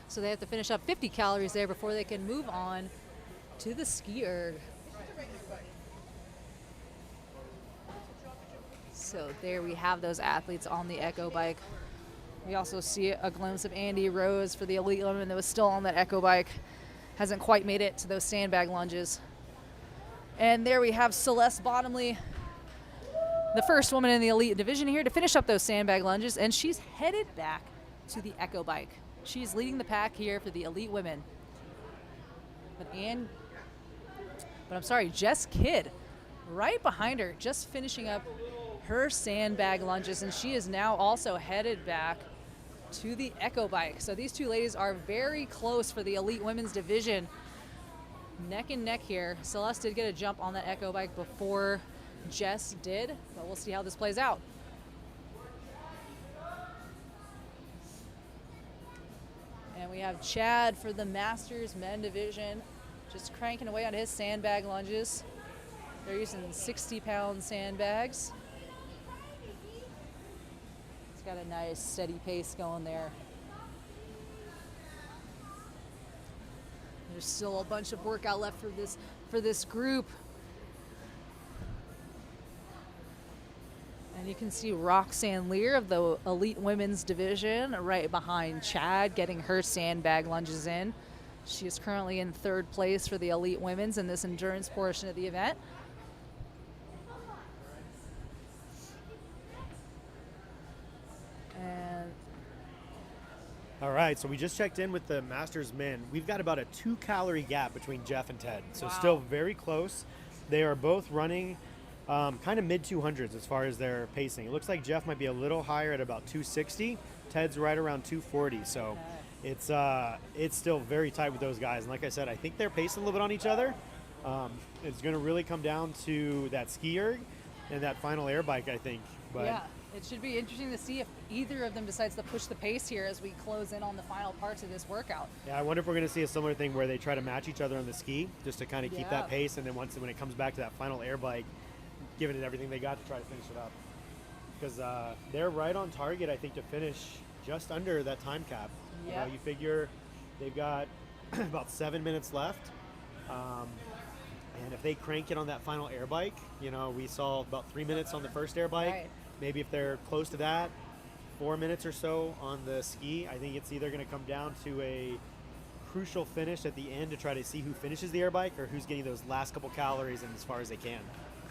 So they have to finish up 50 calories there before they can move on to the ski erg. So there we have those athletes on the Echo bike. We also see a glimpse of Andy Rose for the elite woman that was still on that Echo bike. Hasn't quite made it to those sandbag lunges. And there we have Celeste Bottomley, the first woman in the elite division here to finish up those sandbag lunges, and she's headed back to the Echo bike. She's leading the pack here for the elite women. But I'm sorry, Jess Kidd, right behind her, just finishing up her sandbag lunges, and she is now also headed back to the Echo bike. So these two ladies are very close for the elite women's division. Neck and neck here. Celeste did get a jump on that Echo bike before Jess did, but we'll see how this plays out. And we have Chad for the Masters men division, just cranking away on his sandbag lunges. They're using 60-pound sandbags. He's got a nice steady pace going there. There's still a bunch of workout left for this group. And you can see Roxanne Lear of the elite women's division right behind Chad, getting her sandbag lunges in. She is currently in third place for the elite women's in this endurance portion of the event. And All right, so we just checked in with the Masters men. We've got about a 2-calorie gap between Jeff and Ted, so wow. Still very close. They are both running kind of mid-200s as far as their pacing. It looks like Jeff might be a little higher at about 260. Ted's right around 240, so it's still very tight with those guys. And like I said, I think they're pacing a little bit on each other. It's going to really come down to that ski erg and that final air bike, I think. But yeah, it should be interesting to see if either of them decides to push the pace here as we close in on the final parts of this workout. yeah, I wonder if we're going to see a similar thing where they try to match each other on the ski just to kind of keep that pace, and then when it comes back to that final air bike, giving it everything they got to try to finish it up. Because they're right on target, I think, to finish just under that time cap. Yeah. You know, you figure they've got about 7 minutes left. And if they crank it on that final air bike, you know, we saw about 3 minutes on the first air bike. Right. Maybe if they're close to that, 4 minutes or so on the ski, I think it's either going to come down to a crucial finish at the end to try to see who finishes the air bike or who's getting those last couple calories in as far as they can.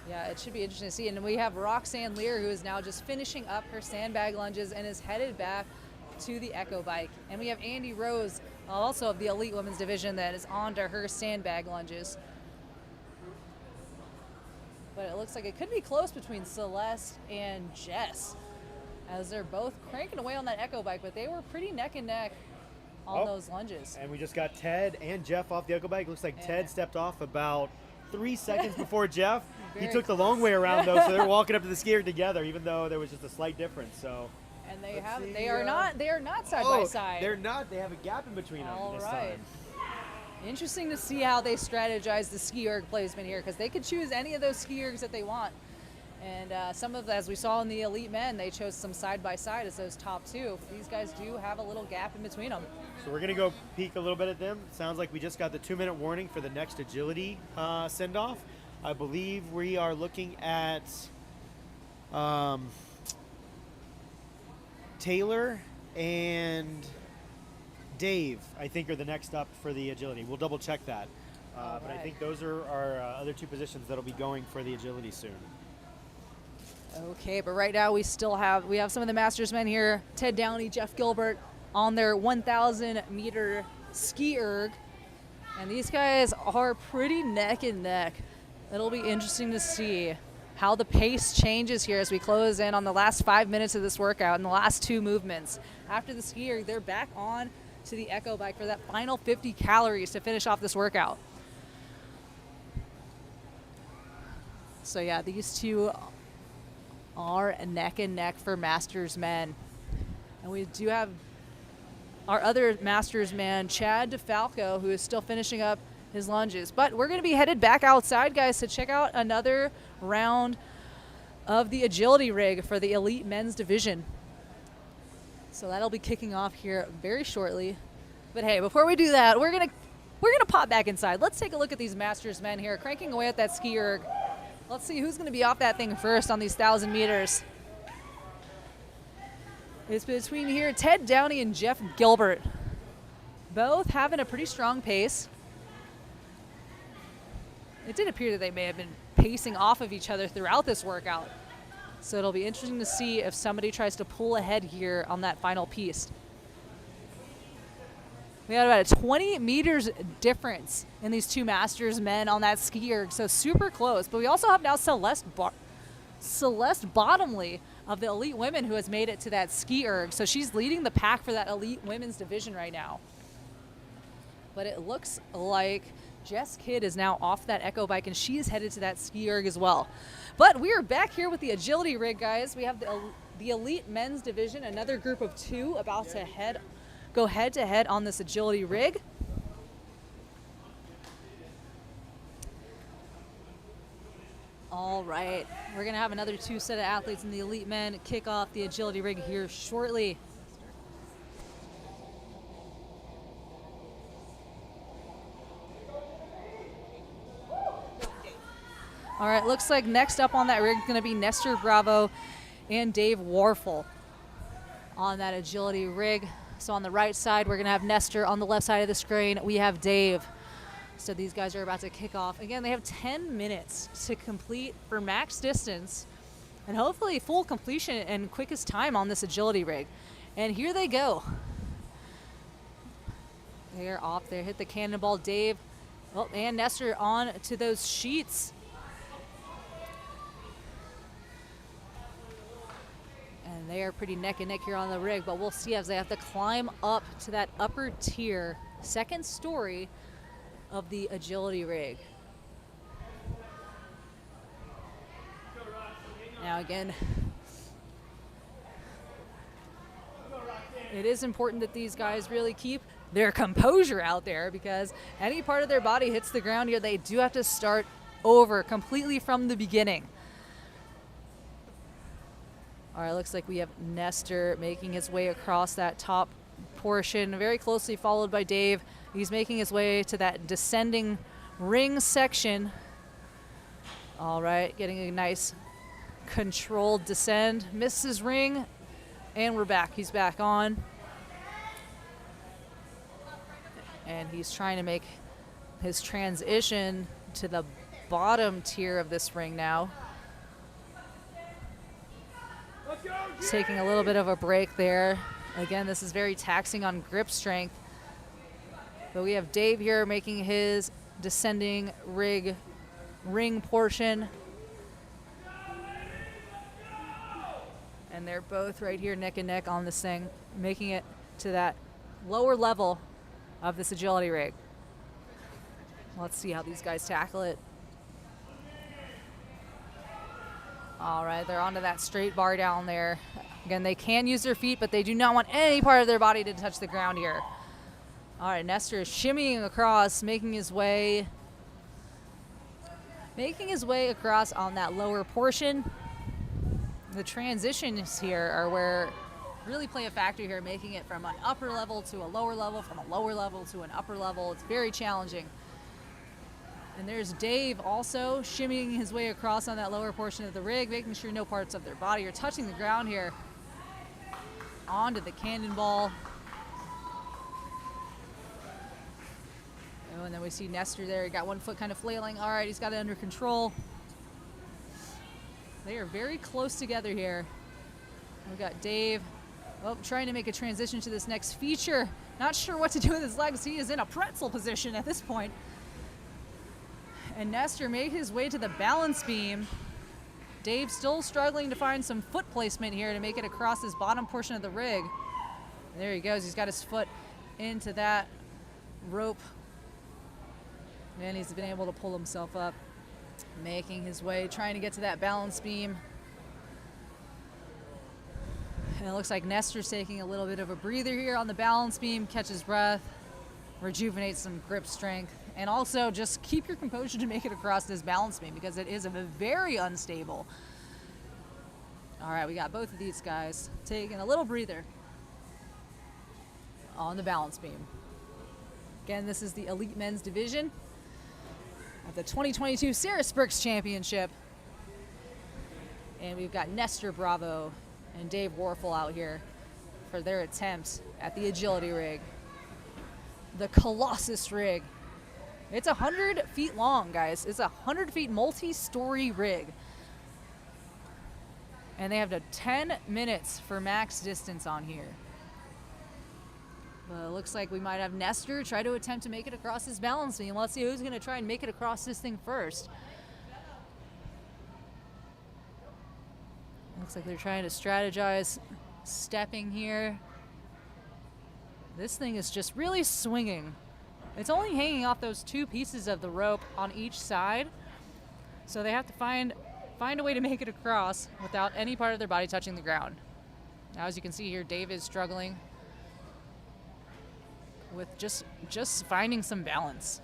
Yeah, it should be interesting to see. And we have Roxanne Lear, who is now just finishing up her sandbag lunges and is headed back to the Echo bike. And we have Andy Rose, also of the elite women's division, that is on to her sandbag lunges. But it looks like it could be close between Celeste and Jess, as they're both cranking away on that Echo bike, but they were pretty neck and neck on those lunges. And we just got Ted and Jeff off the Echo bike. Looks like Ted stepped off about 3 seconds before Jeff. He took the long way around though, so they're walking up to the ski erg together, even though there was just a slight difference. So. And they are not side by side. They're not. They have a gap in between them this time. Interesting to see how they strategize the ski erg placement here, because they could choose any of those ski ergs that they want. And some of, as we saw in the elite men, they chose some side by side as those top two. But these guys do have a little gap in between them. So we're gonna go peek a little bit at them. Sounds like we just got the 2-minute warning for the next agility send off. I believe we are looking at Taylor and Dave, I think, are the next up for the agility. We'll double check that. But I think those are our other two positions that'll be going for the agility soon. Okay, but right now we have some of the Masters men here. Ted Downey, Jeff Gilbert on their 1,000 meter ski erg. And these guys are pretty neck and neck. It'll be interesting to see how the pace changes here as we close in on the last 5 minutes of this workout and the last two movements. After the ski erg, they're back on to the Echo bike for that final 50 calories to finish off this workout. So yeah, these two are neck and neck for Masters men. And we do have our other Masters man, Chad DeFalco, who is still finishing up his lunges. But we're going to be headed back outside, guys, to check out another round of the agility rig for the elite men's division. So that'll be kicking off here very shortly. But hey, before we do that, we're gonna pop back inside. Let's take a look at these Masters men here, cranking away at that ski erg. Let's see who's gonna be off that thing first on these 1,000 meters. It's between here Ted Downey and Jeff Gilbert. Both having a pretty strong pace. It did appear that they may have been pacing off of each other throughout this workout. So it'll be interesting to see if somebody tries to pull ahead here on that final piece. We got about a 20 meters difference in these two Masters men on that ski erg, so super close. But we also have now Celeste Bottomley of the elite women who has made it to that ski erg. So she's leading the pack for that elite women's division right now. But it looks like Jess Kidd is now off that Echo bike, and she is headed to that ski erg as well. But we are back here with the agility rig, guys. We have the elite men's division, another group of 2 about to go head to head on this agility rig. All right, we're gonna have another 2 set of athletes in the elite men kick off the agility rig here shortly. All right, looks like next up on that rig is going to be Nestor Bravo and Dave Warfel on that agility rig. So on the right side, we're going to have Nestor. On the left side of the screen, we have Dave. So these guys are about to kick off. Again, they have 10 minutes to complete for max distance and hopefully full completion and quickest time on this agility rig. And here they go. They're off there, hit the cannonball. Dave, and Nestor on to those sheets. And they are pretty neck and neck here on the rig, but we'll see as they have to climb up to that upper tier, 2nd story of the agility rig. Now again, it is important that these guys really keep their composure out there, because any part of their body hits the ground here, they do have to start over completely from the beginning. All right, looks like we have Nestor making his way across that top portion, very closely followed by Dave. He's making his way to that descending ring section. All right, getting a nice controlled descend. Misses ring, and we're back. He's back on. And he's trying to make his transition to the bottom tier of this ring now. He's taking a little bit of a break there. Again, this is very taxing on grip strength. But we have Dave here making his descending ring portion. And they're both right here neck and neck on this thing, making it to that lower level of this agility rig. Let's see how these guys tackle it. All right, they're onto that straight bar down there. Again, they can use their feet, but they do not want any part of their body to touch the ground here. All right, Nestor is shimmying across, making his way across on that lower portion. The transitions here are where really play a factor here, making it from an upper level to a lower level, from a lower level to an upper level. It's very challenging. And there's Dave also shimmying his way across on that lower portion of the rig, making sure no parts of their body are touching the ground here. Onto the cannonball. Oh, and then we see Nestor there. He got one foot kind of flailing. All right, he's got it under control. They are very close together here. We've got Dave trying to make a transition to this next feature. Not sure what to do with his legs. He is in a pretzel position at this point. And Nestor made his way to the balance beam. Dave still struggling to find some foot placement here to make it across this bottom portion of the rig. And there he goes. He's got his foot into that rope. And he's been able to pull himself up, making his way, trying to get to that balance beam. And it looks like Nestor's taking a little bit of a breather here on the balance beam, catches breath, rejuvenates some grip strength. And also just keep your composure to make it across this balance beam, because it is a very unstable. All right, we got both of these guys taking a little breather on the balance beam. Again, this is the Elite Men's Division of the 2022 CerusBrix Championship. And we've got Nestor Bravo and Dave Warfel out here for their attempts at the agility rig. The Colossus rig. It's 100 feet long, guys. It's a 100 feet multi-story rig. And they have 10 minutes for max distance on here. It looks like we might have Nestor try to attempt to make it across this balance beam. Let's see who's going to try and make it across this thing first. Looks like they're trying to strategize stepping here. This thing is just really swinging. It's only hanging off those 2 pieces of the rope on each side. So they have to find a way to make it across without any part of their body touching the ground. Now, as you can see here, Dave is struggling with just finding some balance.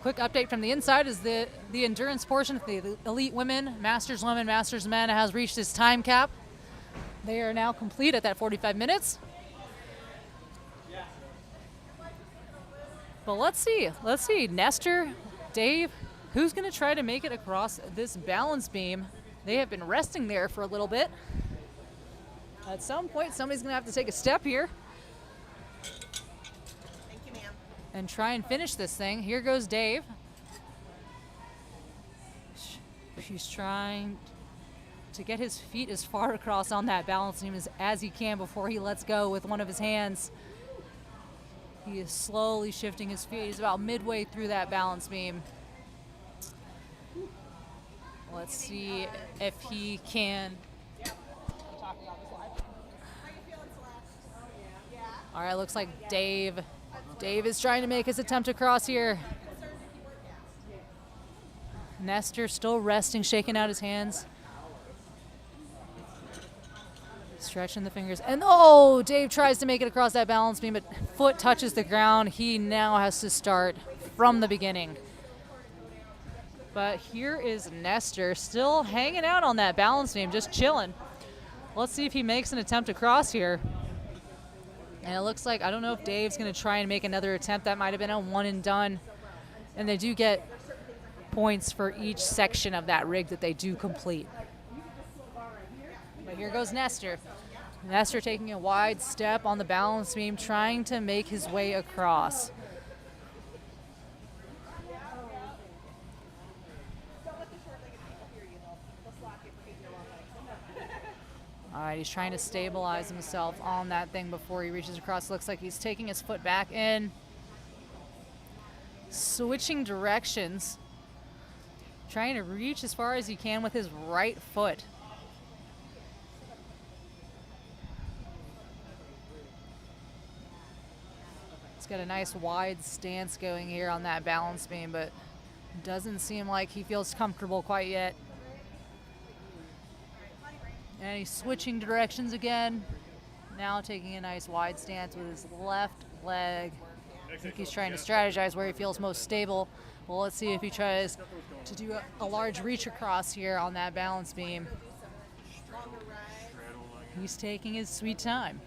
Quick update from the inside is the endurance portion of the Elite Women, Masters Men has reached its time cap. They are now complete at that 45 minutes. But let's see, Nestor, Dave, who's gonna try to make it across this balance beam? They have been resting there for a little bit. At some point, somebody's gonna have to take a step here. Thank you, ma'am. And try and finish this thing. Here goes Dave. He's trying to get his feet as far across on that balance beam as he can before he lets go with one of his hands. He is slowly shifting his feet. He's about midway through that balance beam. Let's see if he can. All right, looks like Dave is trying to make his attempt across here. Nestor still resting, shaking out his hands. Stretching the fingers. And oh, Dave tries to make it across that balance beam, but foot touches the ground. He now has to start from the beginning. But here is Nestor still hanging out on that balance beam, just chilling. Let's see if he makes an attempt across here. And it looks like, I don't know if Dave's going to try and make another attempt. That might have been a one and done. And they do get points for each section of that rig that they do complete. But here goes Nestor. Nestor taking a wide step on the balance beam, trying to make his way across. All right, he's trying to stabilize himself on that thing before he reaches across. Looks like he's taking his foot back in. Switching directions. Trying to reach as far as he can with his right foot. He's got a nice wide stance going here on that balance beam, but doesn't seem like he feels comfortable quite yet. And he's switching directions again. Now taking a nice wide stance with his left leg. I think he's trying to strategize where he feels most stable. Well, let's see if he tries to do a large reach across here on that balance beam. He's taking his sweet time.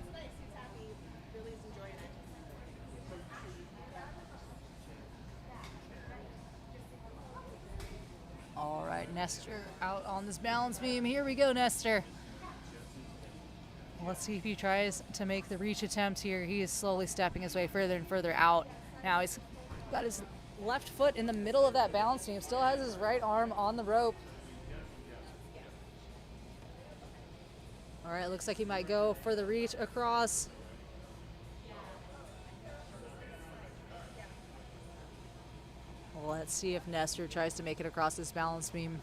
All right, Nestor out on this balance beam. Here we go, Nestor. Let's see if he tries to make the reach attempt here. He is slowly stepping his way further and further out. Now he's got his left foot in the middle of that balance beam. Still has his right arm on the rope. All right, looks like he might go for the reach across. Let's see if Nestor tries to make it across this balance beam.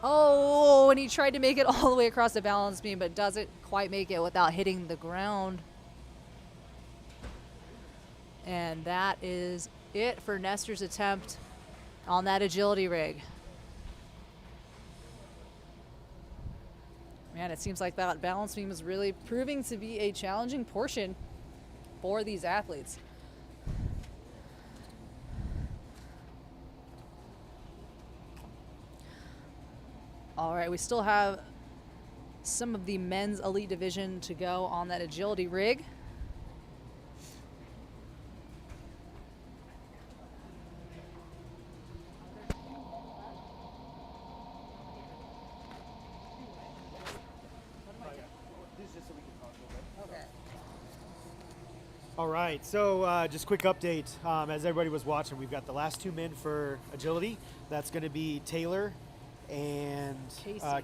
Oh, and he tried to make it all the way across the balance beam, but doesn't quite make it without hitting the ground. And that is it for Nestor's attempt on that agility rig. Man, it seems like that balance beam is really proving to be a challenging portion for these athletes. right, we still have some of the men's elite division to go on that agility rig. All right, so just quick update. As everybody was watching, we've got the last 2 men for agility. That's going to be Taylor and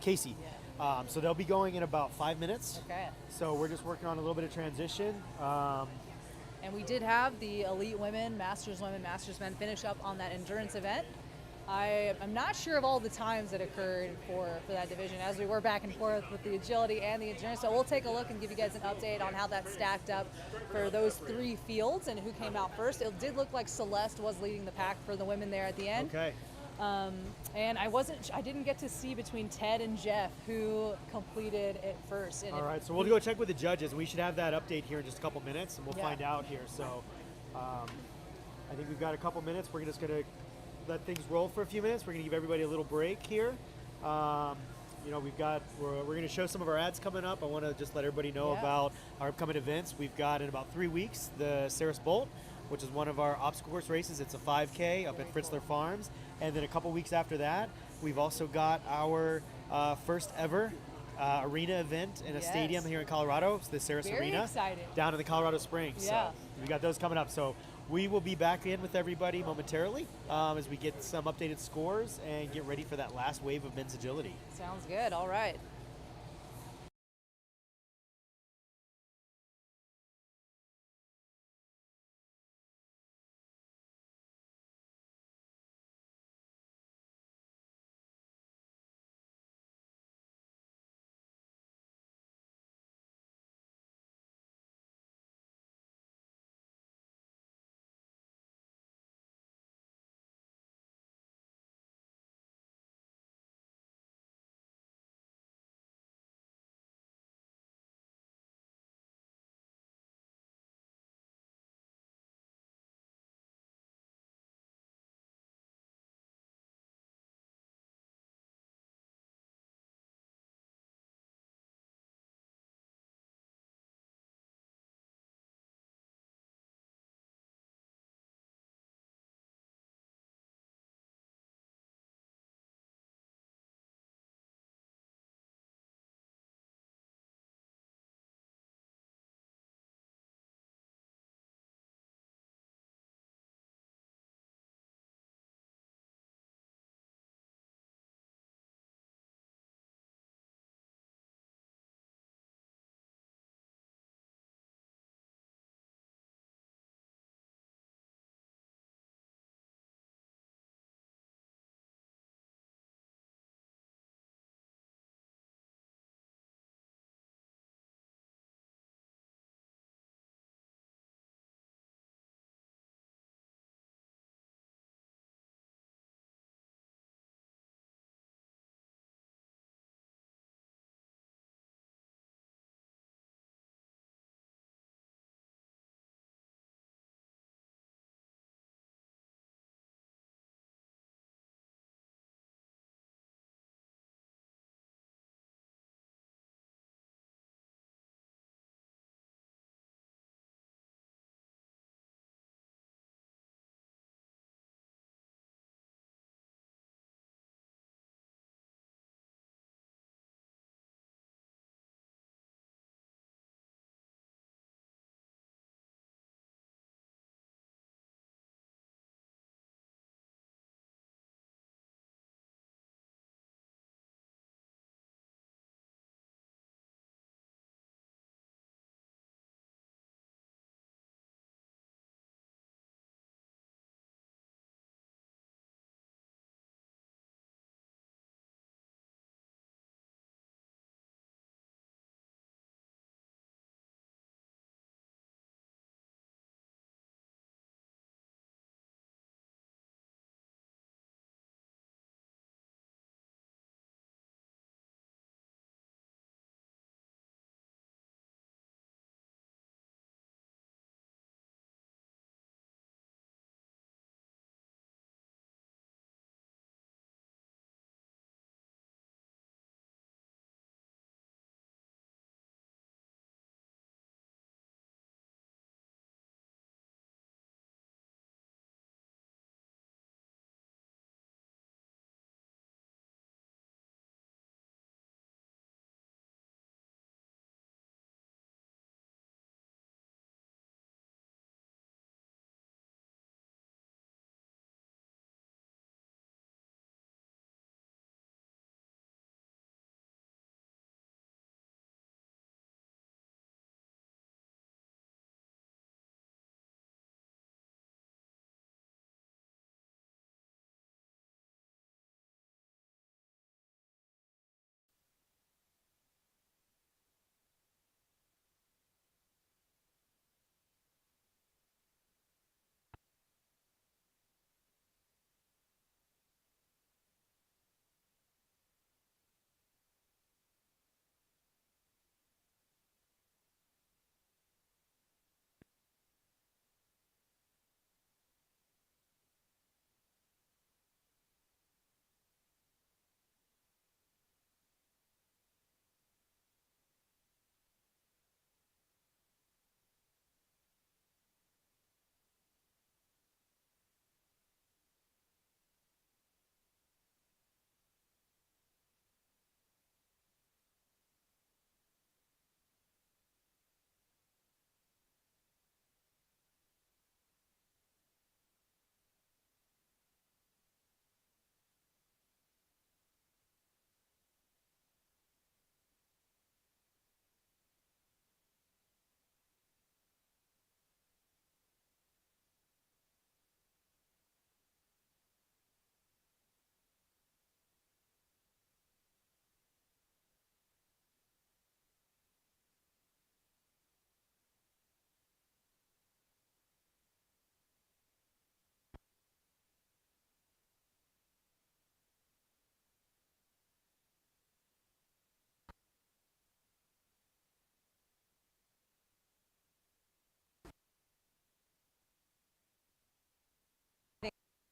Casey. Yeah. So they'll be going in about 5 minutes. Okay. So we're just working on a little bit of transition. And we did have the elite women, masters men finish up on that endurance event. I'm not sure of all the times that occurred for that division, as we were back and forth with the agility and the endurance. So we'll take a look and give you guys an update on how that stacked up for those 3 fields and who came out first. It did look like Celeste was leading the pack for the women there at the end. Okay. And I didn't get to see between Ted and Jeff who completed it first. And All right, so we'll go check with the judges. We should have that update here in just a couple minutes, and we'll find out here. So I think we've got a couple minutes. We're just going to let things roll for a few minutes. We're going to give everybody a little break here. You know, we're going to show some of our ads coming up. I want to just let everybody know about our upcoming events. We've got in about 3 weeks the CerusBrix, which is one of our obstacle course races. It's a 5K up at Fritzler Farms. And then a couple weeks after that, we've also got our first ever arena event in a stadium here in Colorado. It's the Cerus Very Arena excited. down in the Colorado Springs. Yeah. So we got those coming up. So we will be back in with everybody momentarily as we get some updated scores and get ready for that last wave of men's agility. Sounds good. All right.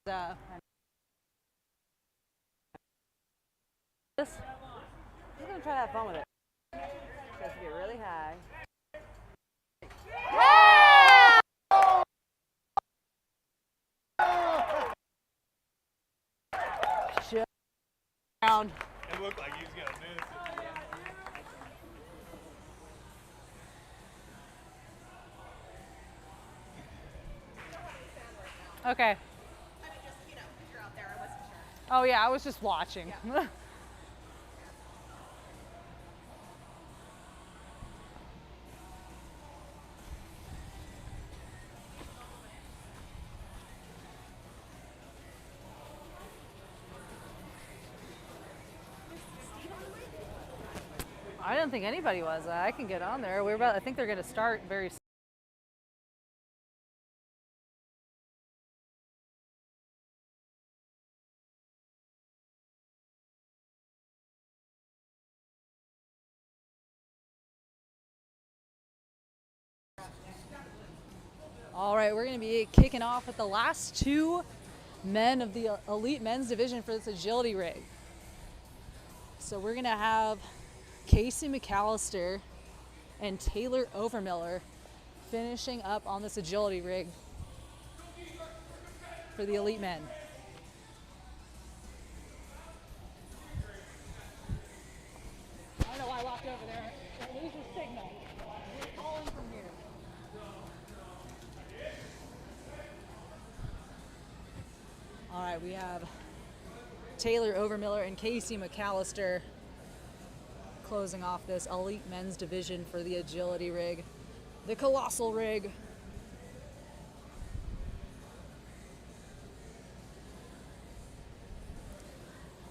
I'm just gonna try to have fun with it. It has to get really high. Shit. Down. It looked like he was gonna miss it. Okay. Oh yeah, I was just watching. Yeah. I didn't think anybody was. I can get on there. I think they're going to start very soon. All right, we're going to be kicking off with the last two men of the elite men's division for this agility rig. So we're going to have Casey McAllister and Taylor Overmiller finishing up on this agility rig for the elite men. I don't know why I walked over there. Lose your signal. We're calling from here. All right, we have Taylor Overmiller and Casey McAllister closing off this elite men's division for the agility rig, the colossal rig.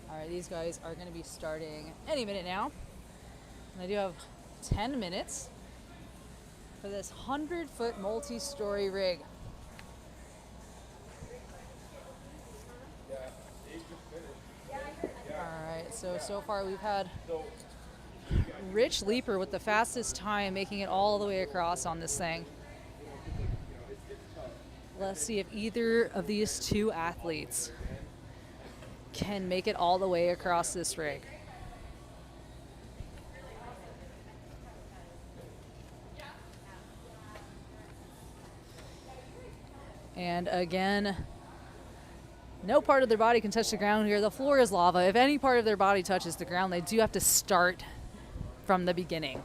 All right, these guys are going to be starting any minute now. And they do have 10 minutes for this 100-foot multi-story rig. All right, so far we've had Rich Leaper with the fastest time, making it all the way across on this thing. Let's see if either of these two athletes can make it all the way across this rig. And again, no part of their body can touch the ground here. The floor is lava. If any part of their body touches the ground, they do have to start from the beginning.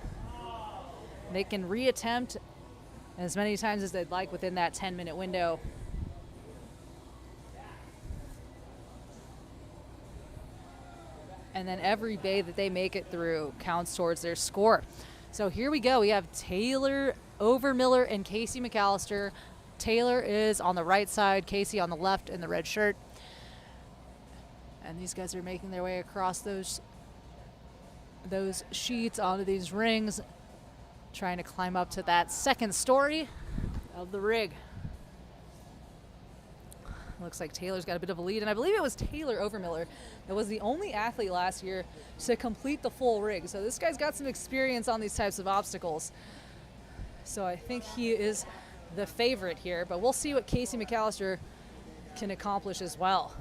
They can reattempt as many times as they'd like within that 10-minute window. And then every bay that they make it through counts towards their score. So here we go. We have Taylor Overmiller and Casey McAllister. Taylor is on the right side, Casey on the left in the red shirt. And these guys are making their way across those sheets onto these rings, trying to climb up to that second story of the rig. Looks like Taylor's got a bit of a lead, and I believe it was Taylor Overmiller that was the only athlete last year to complete the full rig. So this guy's got some experience on these types of obstacles. So I think he is the favorite here, but we'll see what Casey McAllister can accomplish as well.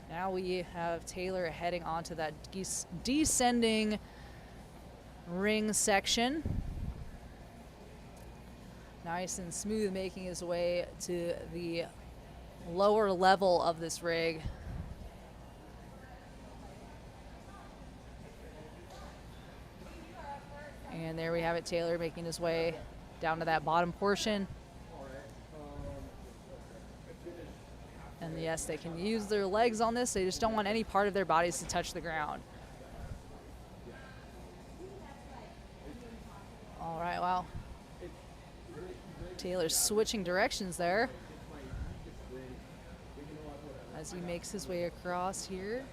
Now we have Taylor heading onto that descending ring section. Nice and smooth, making his way to the lower level of this rig. And there we have it, Taylor making his way down to that bottom portion. And yes, they can use their legs on this. They just don't want any part of their bodies to touch the ground. All right, wow. Taylor's switching directions there as he makes his way across here.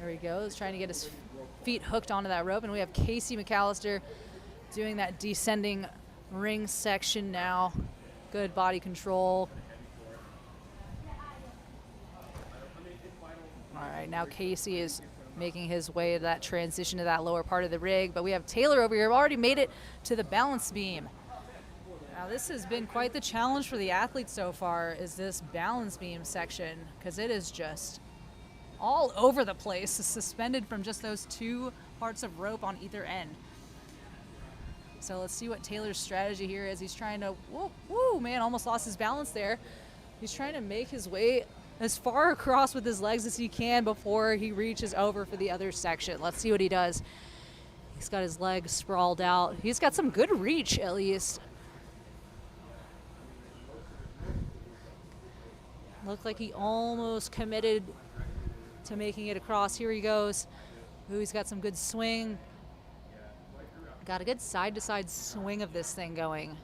There he goes, trying to get his feet hooked onto that rope. And we have Casey McAllister doing that descending ring section now. Good body control. All right, now Casey is making his way to that transition to that lower part of the rig. But we have Taylor over here, already made it to the balance beam. Now this has been quite the challenge for the athletes so far, is this balance beam section, because it is just all over the place, suspended from just those 2 parts of rope on either end. So let's see what Taylor's strategy here is. He's trying to, whoa, man, almost lost his balance there. He's trying to make his way as far across with his legs as he can before he reaches over for the other section. Let's see what he does. He's got his legs sprawled out. He's got some good reach, at least. Looked like he almost committed to making it across. Here he goes. Ooh, he's got some good swing. Got a good side-to-side swing of this thing going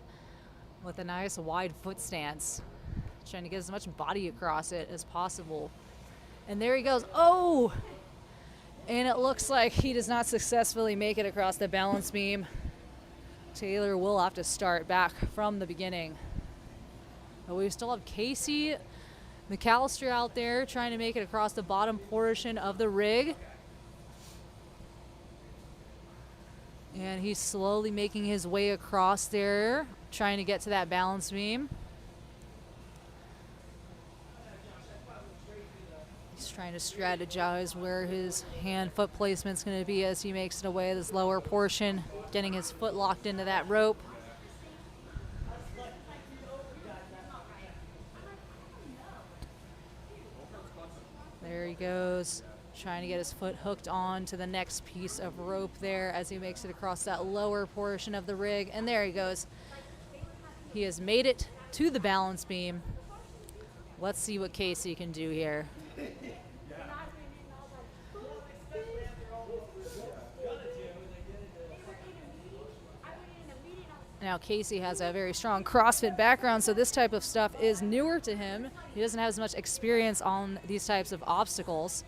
with a nice wide foot stance. Trying to get as much body across it as possible. And there he goes. Oh! And it looks like he does not successfully make it across the balance beam. Taylor will have to start back from the beginning. But we still have Casey McAllister out there trying to make it across the bottom portion of the rig. And he's slowly making his way across there, trying to get to that balance beam. He's trying to strategize where his hand-foot placement's going to be as he makes it away this lower portion, getting his foot locked into that rope. There he goes, trying to get his foot hooked on to the next piece of rope there as he makes it across that lower portion of the rig. And there he goes. He has made it to the balance beam. Let's see what Casey can do here. Now Casey has a very strong CrossFit background, so this type of stuff is newer to him. He doesn't have as much experience on these types of obstacles.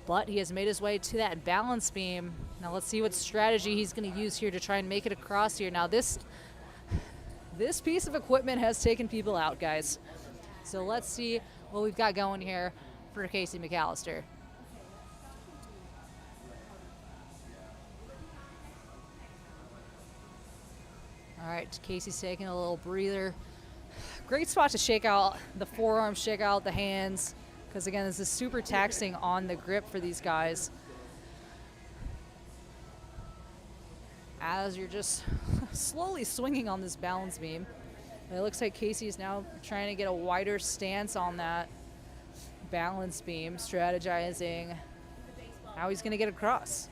But he has made his way to that balance beam. Now let's see what strategy he's going to use here to try and make it across here. Now this piece of equipment has taken people out, guys. So let's see what we've got going here for Casey McAllister. All right, Casey's taking a little breather. Great spot to shake out the forearms, shake out the hands, because again, this is super taxing on the grip for these guys. As you're just slowly swinging on this balance beam. It looks like Casey's now trying to get a wider stance on that balance beam, strategizing how he's going to get across.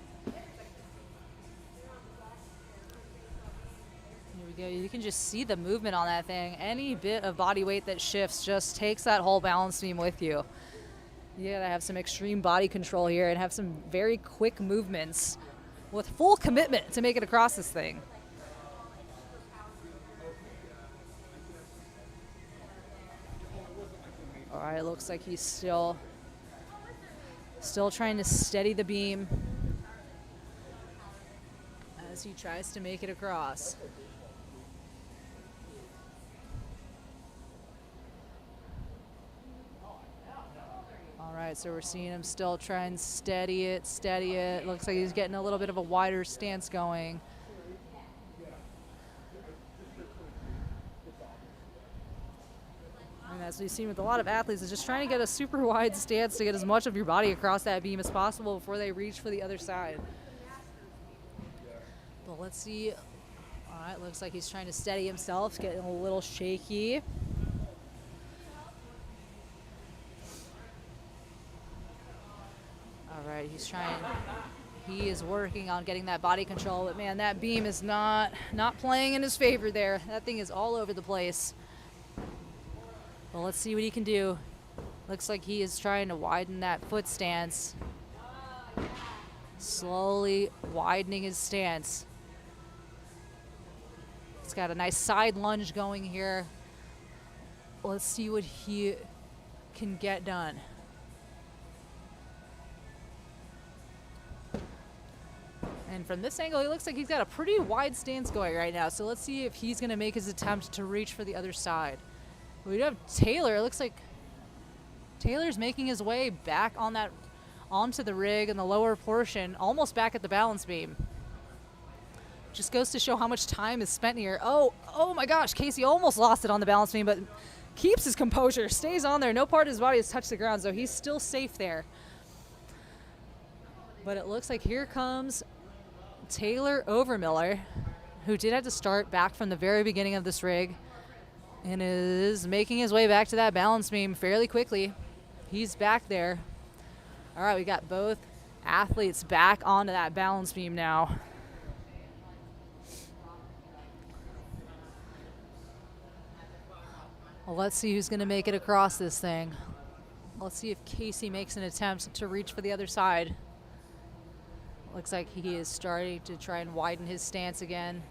You can just see the movement on that thing. Any bit of body weight that shifts just takes that whole balance beam with you. You gotta have some extreme body control here and have some very quick movements with full commitment to make it across this thing. All right, it looks like he's still trying to steady the beam as he tries to make it across. All right, so we're seeing him still try and steady it. Looks like he's getting a little bit of a wider stance going. And as we've seen with a lot of athletes, is just trying to get a super wide stance to get as much of your body across that beam as possible before they reach for the other side. But let's see. All right, looks like he's trying to steady himself, getting a little shaky. All right, he is working on getting that body control, but man, that beam is not playing in his favor there. That thing is all over the place. Well, let's see what he can do. Looks like he is trying to widen that foot stance. Slowly widening his stance. He's got a nice side lunge going here. Let's see what he can get done. And from this angle, he looks like he's got a pretty wide stance going right now. So let's see if he's going to make his attempt to reach for the other side. We do have Taylor. It looks like Taylor's making his way back onto the rig in the lower portion, almost back at the balance beam. Just goes to show how much time is spent here. Oh my gosh, Casey almost lost it on the balance beam, but keeps his composure, stays on there. No part of his body has touched the ground, so he's still safe there. But it looks like here comes Taylor Overmiller, who did have to start back from the very beginning of this rig and is making his way back to that balance beam fairly quickly. He's back there. All right, we got both athletes back onto that balance beam now. Well, let's see who's going to make it across this thing. Let's see if Casey makes an attempt to reach for the other side. Looks like he is starting to try and widen his stance again.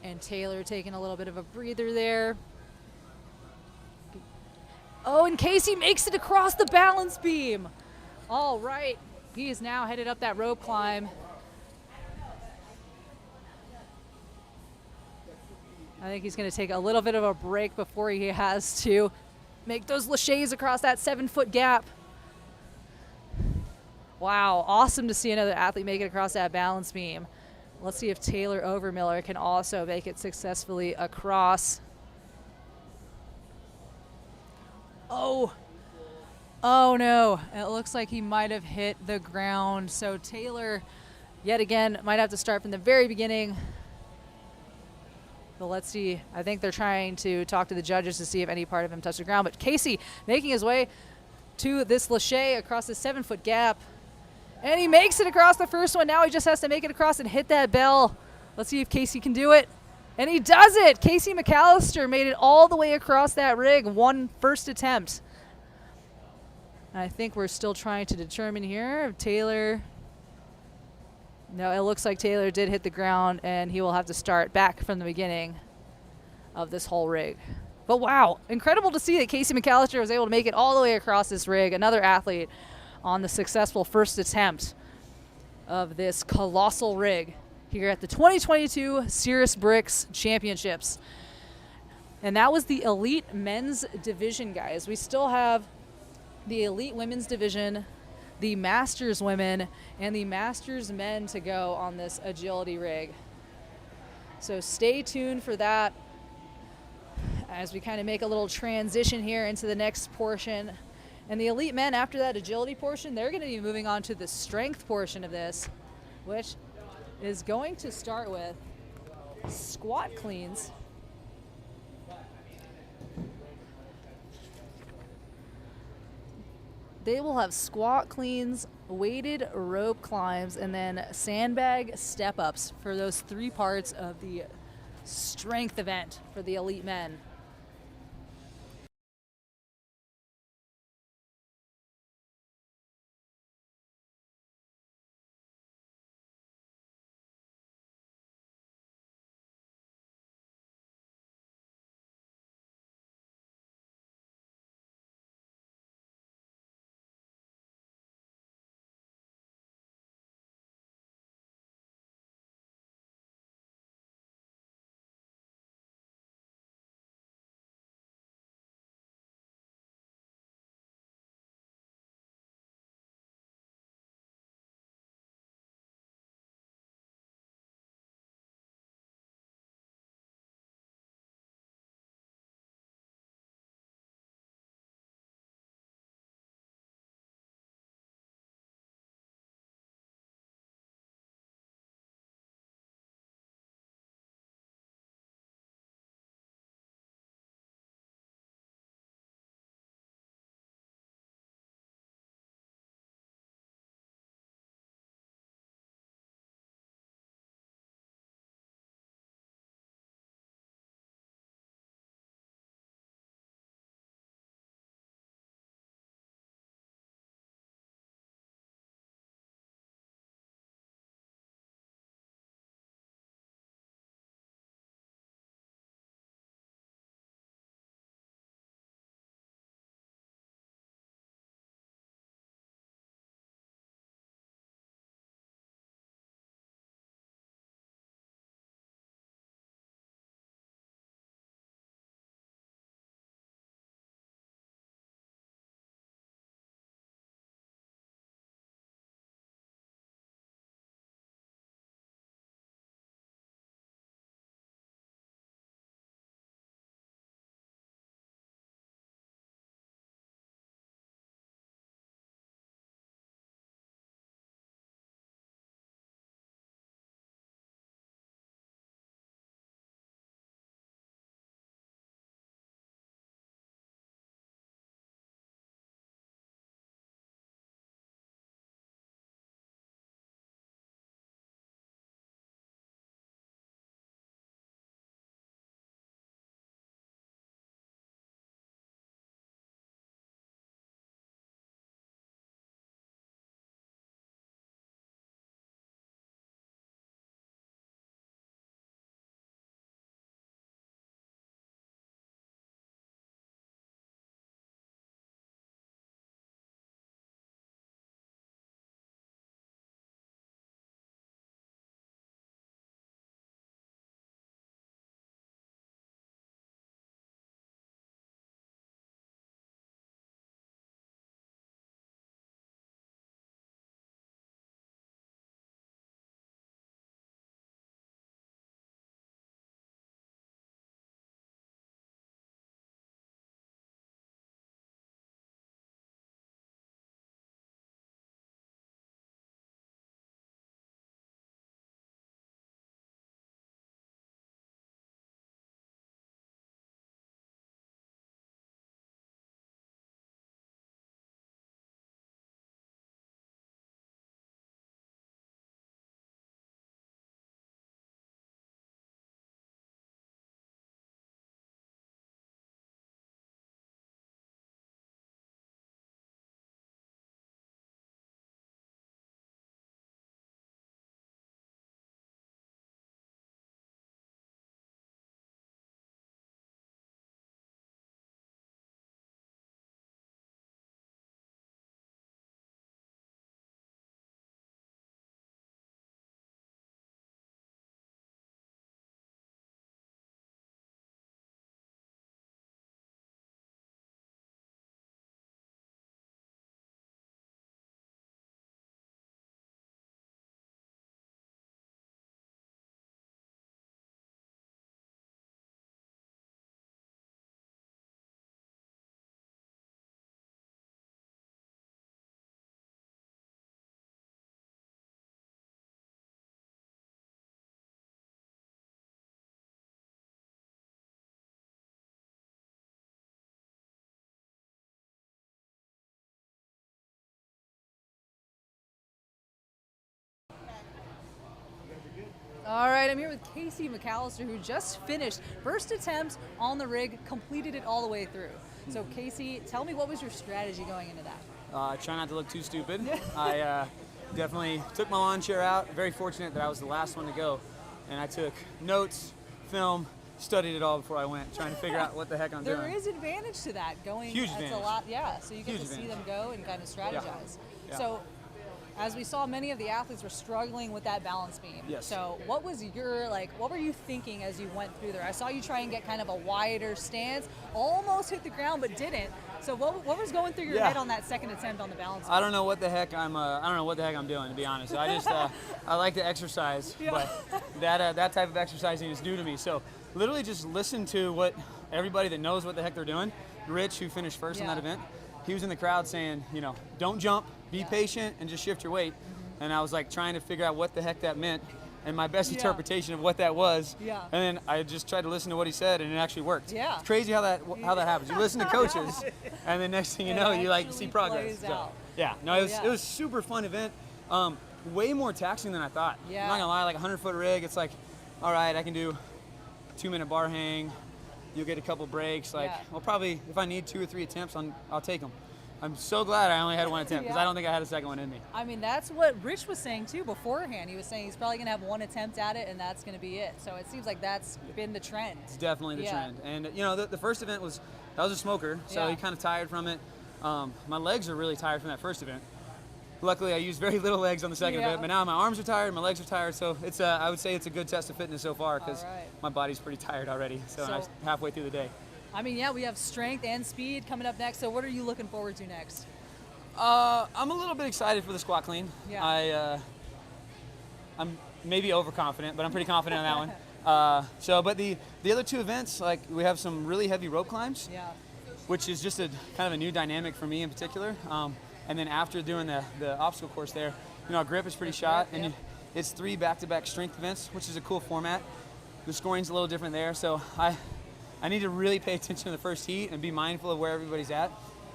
And Taylor taking a little bit of a breather there. Oh, and Casey makes it across the balance beam. All right, he is now headed up that rope climb. I think he's going to take a little bit of a break before he has to make those laches across that 7-foot gap. Wow, awesome to see another athlete make it across that balance beam. Let's see if Taylor Overmiller can also make it successfully across. Oh no, it looks like he might have hit the ground. So Taylor, yet again, might have to start from the very beginning. But let's see. I think they're trying to talk to the judges to see if any part of him touched the ground. But Casey making his way to this lache across the 7-foot gap. And he makes it across the first one. Now he just has to make it across and hit that bell. Let's see if Casey can do it. And he does it! Casey McAllister made it all the way across that rig, one first attempt. I think we're still trying to determine here if Taylor... No, it looks like Taylor did hit the ground, and he will have to start back from the beginning of this whole rig. But wow, incredible to see that Casey McAllister was able to make it all the way across this rig. Another athlete on the successful first attempt of this colossal rig here at the 2022 CerusBrix Championships. And that was the elite men's division, guys. We still have the elite women's division, the masters women, and the masters men to go on this agility rig. So stay tuned for that as we kind of make a little transition here into the next portion. And the elite men, after that agility portion, they're going to be moving on to the strength portion of this, which is going to start with squat cleans. They will have squat cleans, weighted rope climbs, and then sandbag step-ups for those 3 parts of the strength event for the elite men. All right, I'm here with Casey McAllister, who just finished first attempt on the rig, completed it all the way through. So Casey, tell me, what was your strategy going into that? Try not to look too stupid. I definitely took my lawn chair out. Very fortunate that I was the last one to go. And I took notes, film, studied it all before I went, trying to figure out what the heck I'm doing. There is advantage to that, going. Huge that's advantage. a lot, yeah. So you get Huge to see advantage. them go and kind of strategize. Yeah. So, as we saw, many of the athletes were struggling with that balance beam. Yes. So what was your, what were you thinking as you went through there? I saw you try and get kind of a wider stance, almost hit the ground but didn't. So what was going through your head on that second attempt on the balance beam? I don't know what the heck I'm doing, to be honest. I just I like to exercise, but that type of exercising is new to me. So literally just listen to what everybody that knows what the heck they're doing. Rich, who finished first in that event, he was in the crowd saying, don't jump, be patient, and just shift your weight. And I was like trying to figure out what the heck that meant, and my best interpretation of what that was. Yeah. And then I just tried to listen to what he said, and it actually worked. Yeah. It's crazy how that happens. You listen to coaches, and then next thing you know, you see progress. plays out. Yeah. No, it was a super fun event. Way more taxing than I thought. Yeah. I'm not gonna lie, like a 100-foot rig, it's like, all right, I can do 2-minute bar hang. You'll get a couple breaks. Well, probably if I need 2 or 3 attempts, I'll take them. I'm so glad I only had one attempt because I don't think I had a second one in me. I mean, that's what Rich was saying too beforehand. He was saying he's probably going to have one attempt at it, and that's going to be it. So it seems like that's been the trend. It's definitely the trend. And the first event was a smoker, so he kind of tired from it. My legs are really tired from that first event. Luckily, I used very little legs on the second event, but now my arms are tired, my legs are tired. So it's I would say it's a good test of fitness so far because my body's pretty tired already. So I'm halfway through the day. I mean, we have strength and speed coming up next. So what are you looking forward to next? I'm a little bit excited for the squat clean. Yeah. I'm maybe overconfident, but I'm pretty confident on that one. But the other 2 events, we have some really heavy rope climbs, which is just a kind of a new dynamic for me in particular. And then after doing the obstacle course there, our grip is pretty shot, and it's 3 back-to-back strength events, which is a cool format. The scoring's a little different there, so I need to really pay attention to the first heat and be mindful of where everybody's at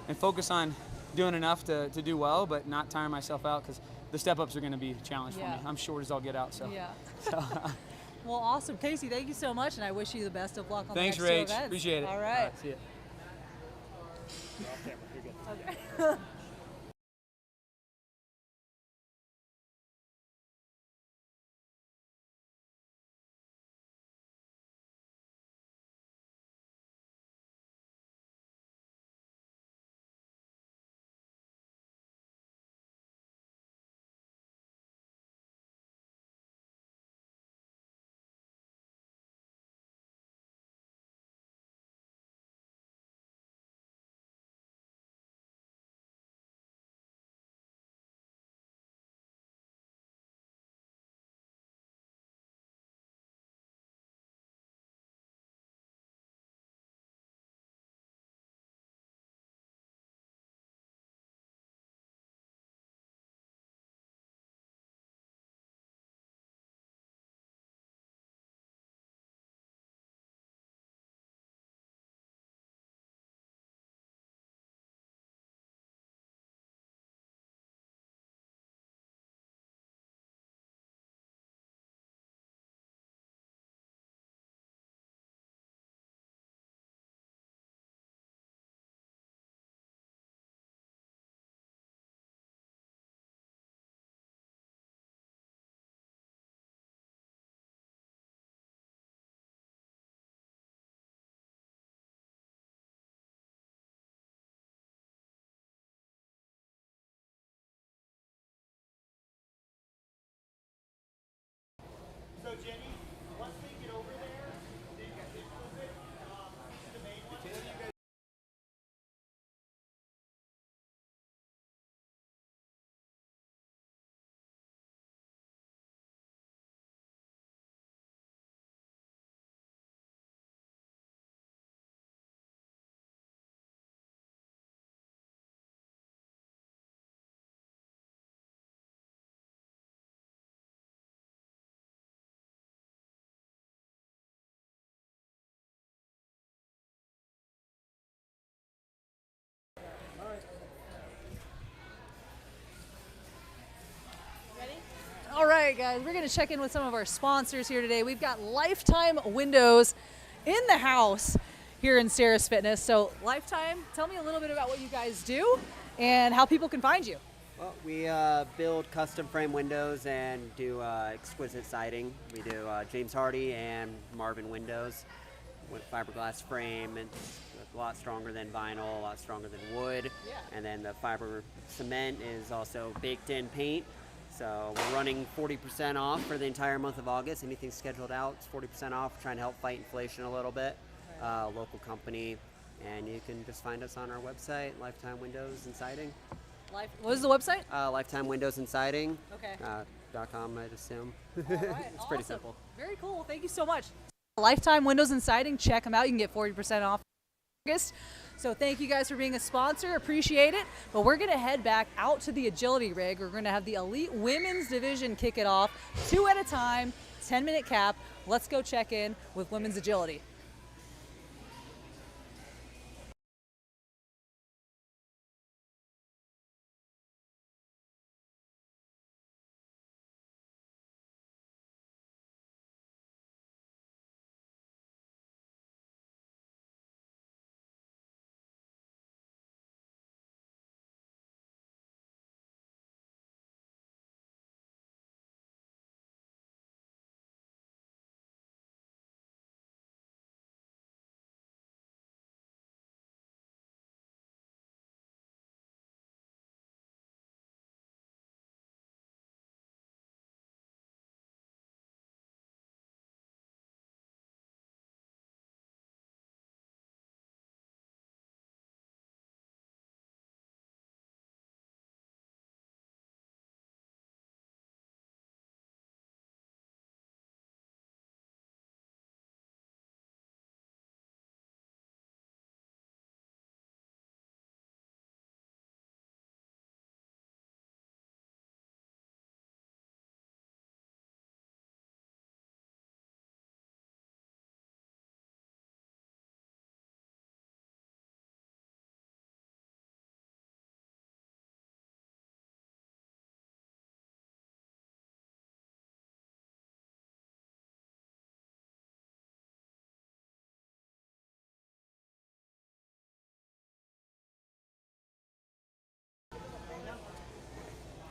and focus on doing enough to do well, but not tire myself out because the step-ups are going to be a challenge for me. I'm short as I'll get out. So. Yeah. Well, awesome. Casey, thank you so much, and I wish you the best of luck on the next 2 events. Thanks, Rach. Appreciate it. All right. See ya. You're off camera. You're good. Okay. right, guys, we're going to check in with some of our sponsors here today. We've got Lifetime Windows in the house here in Cerus Fitness. So, Lifetime, tell me a little bit about what you guys do and how people can find you. Well, we build custom frame windows and do exquisite siding. We do James Hardy and Marvin windows with fiberglass frame, and a lot stronger than vinyl, a lot stronger than wood. Yeah. And then the fiber cement is also baked in paint. So we're running 40% off for the entire month of August. Anything scheduled out, it's 40% off. We're trying to help fight inflation a little bit. Local company, and you can just find us on our website, Lifetime Windows and Siding. What is the website? Lifetime Windows and Siding. Okay. .com, I'd assume. All right, It's pretty awesome. simple. Very cool. Thank you so much. Lifetime Windows and Siding. Check them out. You can get 40% off August. So thank you guys for being a sponsor. Appreciate it. But we're going to head back out to the agility rig. We're going to have the elite women's division kick it off 2 at a time, 10-minute cap. Let's go check in with women's agility.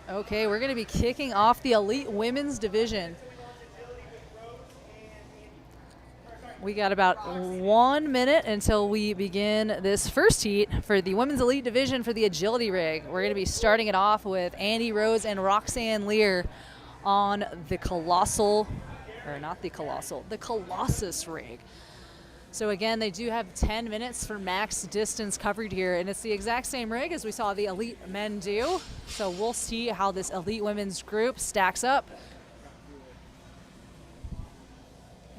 Okay, we're going to be kicking off the elite women's division. We got about 1 minute until we begin this first heat for the women's elite division for the agility rig. We're going to be starting it off with Andy Rose and Roxanne Lear on the colossal, or not the colossal, the Colossus rig. So again, they do have 10 minutes for max distance covered here, and it's the exact same rig as we saw the elite men do. So we'll see how this elite women's group stacks up.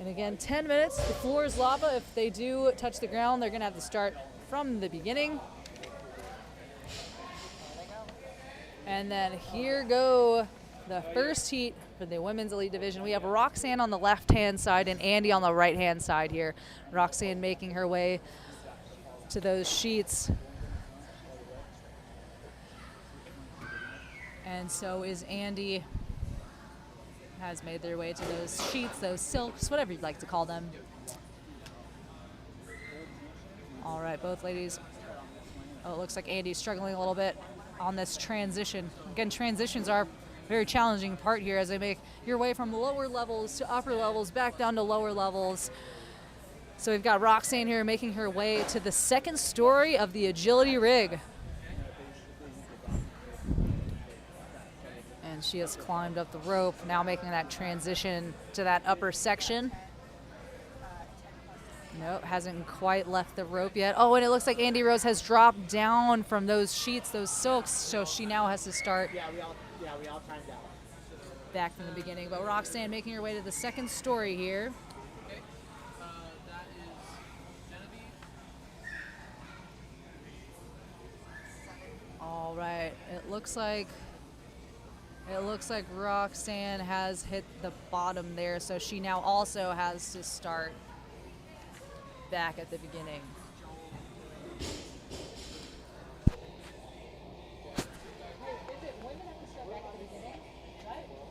And again, 10 minutes. The floor is lava. If they do touch the ground, they're going to have to start from the beginning. And then here go the first heat for the women's elite division. We have Roxanne on the left-hand side and Andy on the right-hand side here. Roxanne making her way to those sheets. And so is Andy, has made their way to those sheets, those silks, whatever you'd like to call them. All right, both ladies. Oh, it looks like Andy's struggling a little bit on this transition. Again, transitions are a very challenging part here as they make your way from lower levels to upper levels, back down to lower levels. So we've got Roxanne here making her way to the second story of the agility rig. And she has climbed up the rope, now making that transition to that upper section. Nope, hasn't quite left the rope yet. Oh, and it looks like Andy Rose has dropped down from those sheets, those silks, so she now has to start we all timed out. back from the beginning. But Roxanne making her way to the second story here. Okay, that is Genevieve. All right, it looks like Roxanne has hit the bottom there, so she now also has to start back at the beginning.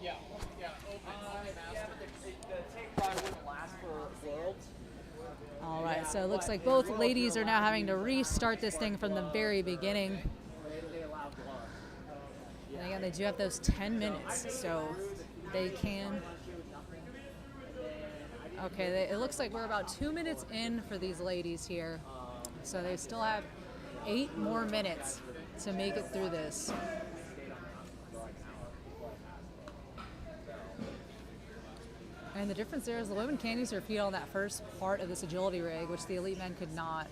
Yeah. it looks like both ladies are now having to restart this thing from the very beginning. And again, they do have those 10 minutes, so they can. Okay, it looks like we're about 2 minutes in for these ladies here. So they still have 8 more minutes to make it through this. And the difference there is the women can't use their feet on that first part of this agility rig, which the elite men could not.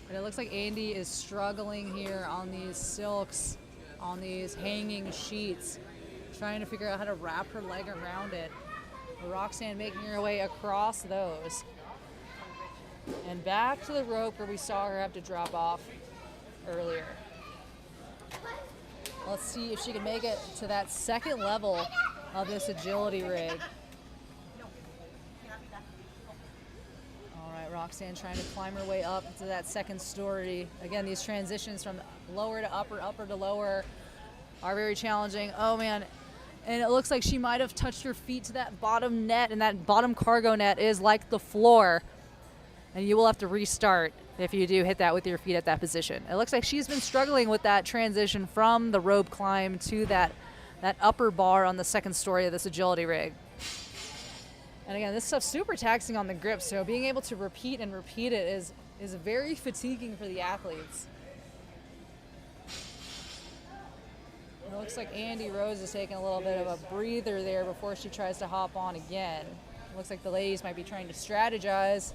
But it looks like Andy is struggling here on these silks, on these hanging sheets, trying to figure out how to wrap her leg around it. Roxanne making her way across those. And back to the rope where we saw her have to drop off earlier. Let's see if she can make it to that second level of this agility rig. All right, Roxanne trying to climb her way up to that second story. Again, these transitions from lower to upper, upper to lower are very challenging. Oh man, and it looks like she might have touched her feet to that bottom net, and that bottom cargo net is like the floor. And you will have to restart if you do hit that with your feet at that position. It looks like she's been struggling with that transition from the rope climb to that upper bar on the second story of this agility rig. And again, this stuff's super taxing on the grip, so being able to repeat and repeat it is very fatiguing for the athletes. And it looks like Andy Rose is taking a little bit of a breather there before she tries to hop on again. It looks like the ladies might be trying to strategize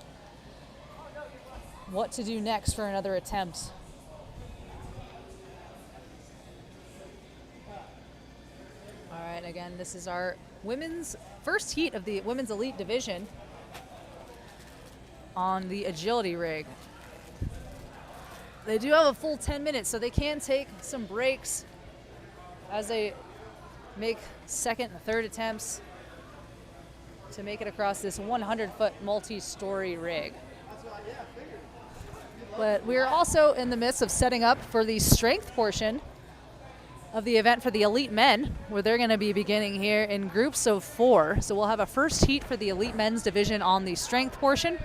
what to do next for another attempt. All right, again, this is our women's first heat of the women's elite division on the agility rig. They do have a full 10 minutes, so they can take some breaks as they make second and third attempts to make it across this 100-foot multi-story rig. But we're also in the midst of setting up for the strength portion of the event for the elite men, where they're going to be beginning here in groups of 4. So we'll have a first heat for the elite men's division on the strength portion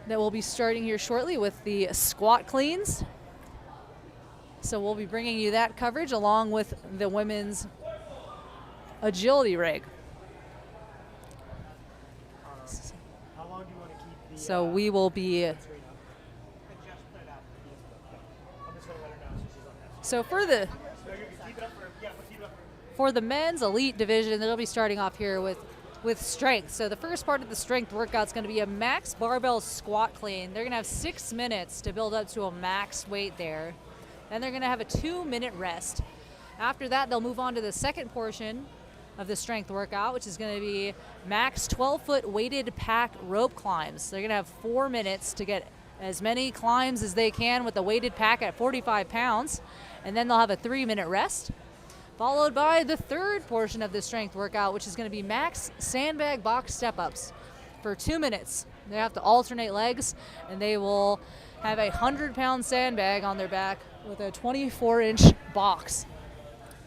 that will be starting here shortly with the squat cleans. So we'll be bringing you that coverage along with the women's agility rig. How long do you want to keep the... So we will be... So for the men's elite division, they'll be starting off here with strength. So the first part of the strength workout is going to be a max barbell squat clean. They're going to have 6 minutes to build up to a max weight there. Then they're going to have a 2-minute rest. After that, they'll move on to the second portion of the strength workout, which is going to be max 12-foot weighted pack rope climbs. They're going to have 4 minutes to get as many climbs as they can with a weighted pack at 45 pounds. And then they'll have a 3-minute rest, followed by the third portion of the strength workout, which is going to be max sandbag box step-ups for 2 minutes. They have to alternate legs, and they will have a 100-pound sandbag on their back with a 24-inch box.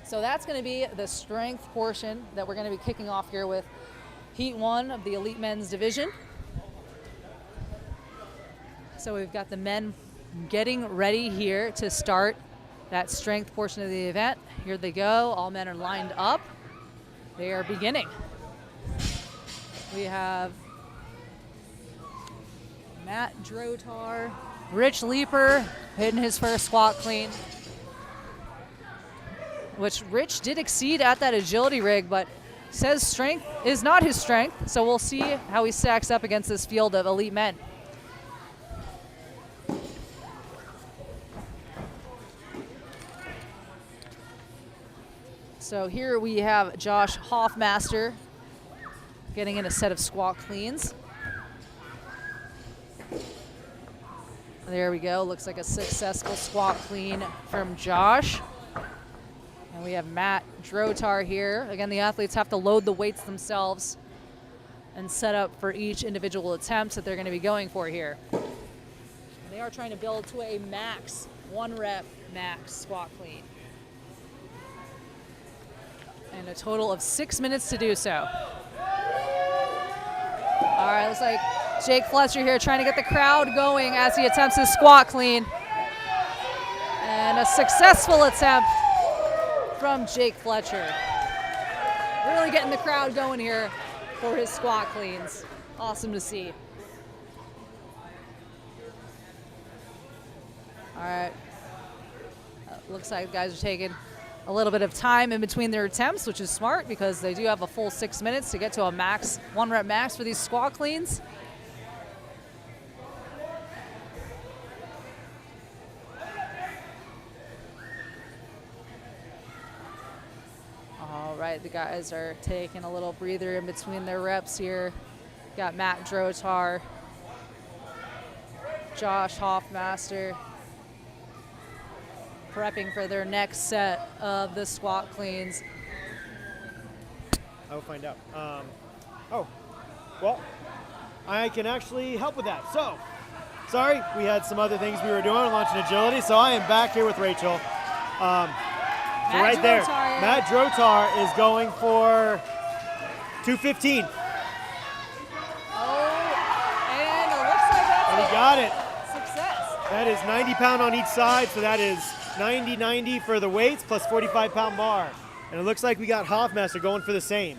So that's going to be the strength portion that we're going to be kicking off here with Heat 1 of the Elite Men's Division. So we've got the men getting ready here to start that strength portion of the event. Here they go. All men are lined up. They are beginning. We have Matt Drotar, Rich Leeper hitting his first squat clean, which Rich did exceed at that agility rig, but says strength is not his strength. So we'll see how he stacks up against this field of elite men. So here we have Josh Hoffmaster getting in a set of squat cleans. There we go. Looks like a successful squat clean from Josh. And we have Matt Drotar here. Again, the athletes have to load the weights themselves and set up for each individual attempt that they're going to be going for here. And they are trying to build to a max, 1-rep max squat clean. And a total of 6 minutes to do so. All right, looks like Jake Fletcher here trying to get the crowd going as he attempts his squat clean. And a successful attempt from Jake Fletcher. Really getting the crowd going here for his squat cleans. Awesome to see. All right. Looks like the guys are taking a little bit of time in between their attempts, which is smart because they do have a full 6 minutes to get to a max, 1 rep max for these squat cleans. All right, the guys are taking a little breather in between their reps here. Got Matt Drotar, Josh Hoffmaster, prepping for their next set of the squat cleans. I will find out. Oh, well, I can actually help with that. So, sorry, we had some other things we were doing, launching agility, so I am back here with Rachel. So right there, Matt Drotar is going for 215. Oh, and it looks like that's And he got it. Success. That is 90 pound on each side, so that is 90 for the weights plus 45 pound bar. And it looks like we got Hoffmaster going for the same.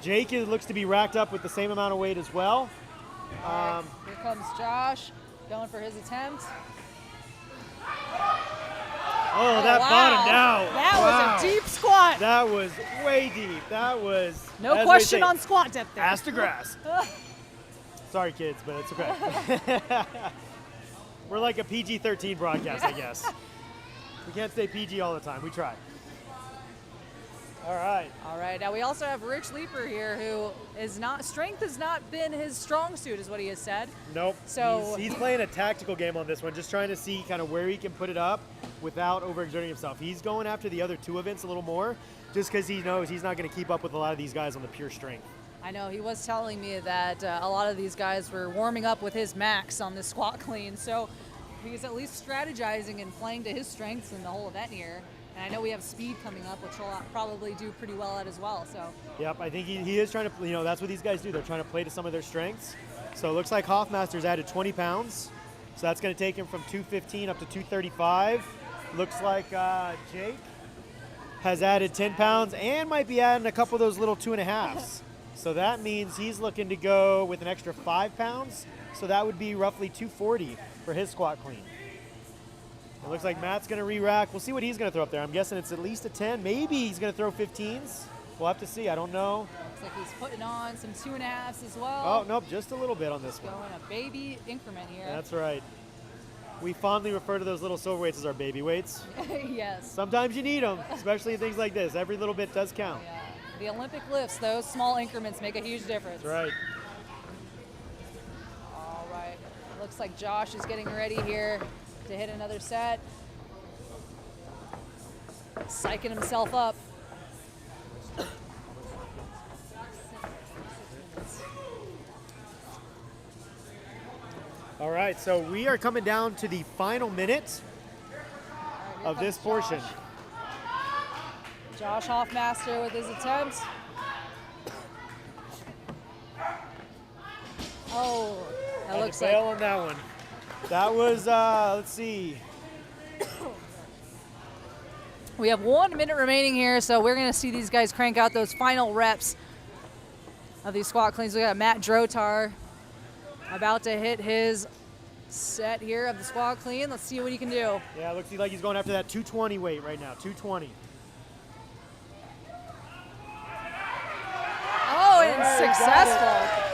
Jake looks to be racked up with the same amount of weight as well. Here comes Josh going for his attempt. Oh, that wow. bottomed out. That Wow. was a deep squat. That was way deep. That was No as they question say, on squat depth there. ass to grass. Sorry, kids, but it's okay. We're like a PG-13 broadcast, I guess. We can't stay PG all the time. We try. All right. All right. Now we also have Rich Leeper here, who is not strength has not been his strong suit, is what he has said. Nope. So he's playing a tactical game on this one, just trying to see kind of where he can put it up without overexerting himself. He's going after the other 2 events a little more, just because he knows he's not going to keep up with a lot of these guys on the pure strength. I know he was telling me that a lot of these guys were warming up with his max on the squat clean, so he's at least strategizing and playing to his strengths in the whole event here. And I know we have speed coming up, which he'll probably do pretty well at as well. So. Yep, I think he is trying to, that's what these guys do. They're trying to play to some of their strengths. So it looks like Hoffmaster's added 20 pounds. So that's going to take him from 215 up to 235. Looks like Jake has added 10 pounds and might be adding a couple of those little 2.5s. So that means he's looking to go with an extra 5 pounds. So that would be roughly 240 for his squat clean. It looks like Matt's going to re-rack. We'll see what he's going to throw up there. I'm guessing it's at least a 10. Maybe he's going to throw 15s. We'll have to see. I don't know. Looks like he's putting on some 2.5s as well. Oh, nope, just a little bit on this one. Going a baby increment here. That's right. We fondly refer to those little silver weights as our baby weights. Yes. Sometimes you need them, especially in things like this. Every little bit does count. Yeah. The Olympic lifts, those small increments make a huge difference. That's right. All right. Looks like Josh is getting ready here to hit another set. Psyching himself up. All right, so we are coming down to the final minute of this portion. Josh Hoffmaster with his attempt. Oh, that looks like fail on that one. That was, let's see. We have 1 minute remaining here, so we're going to see these guys crank out those final reps of these squat cleans. We got Matt Drotar about to hit his set here of the squat clean. Let's see what he can do. Yeah, it looks like he's going after that 220 weight right now, 220. Oh, and successful.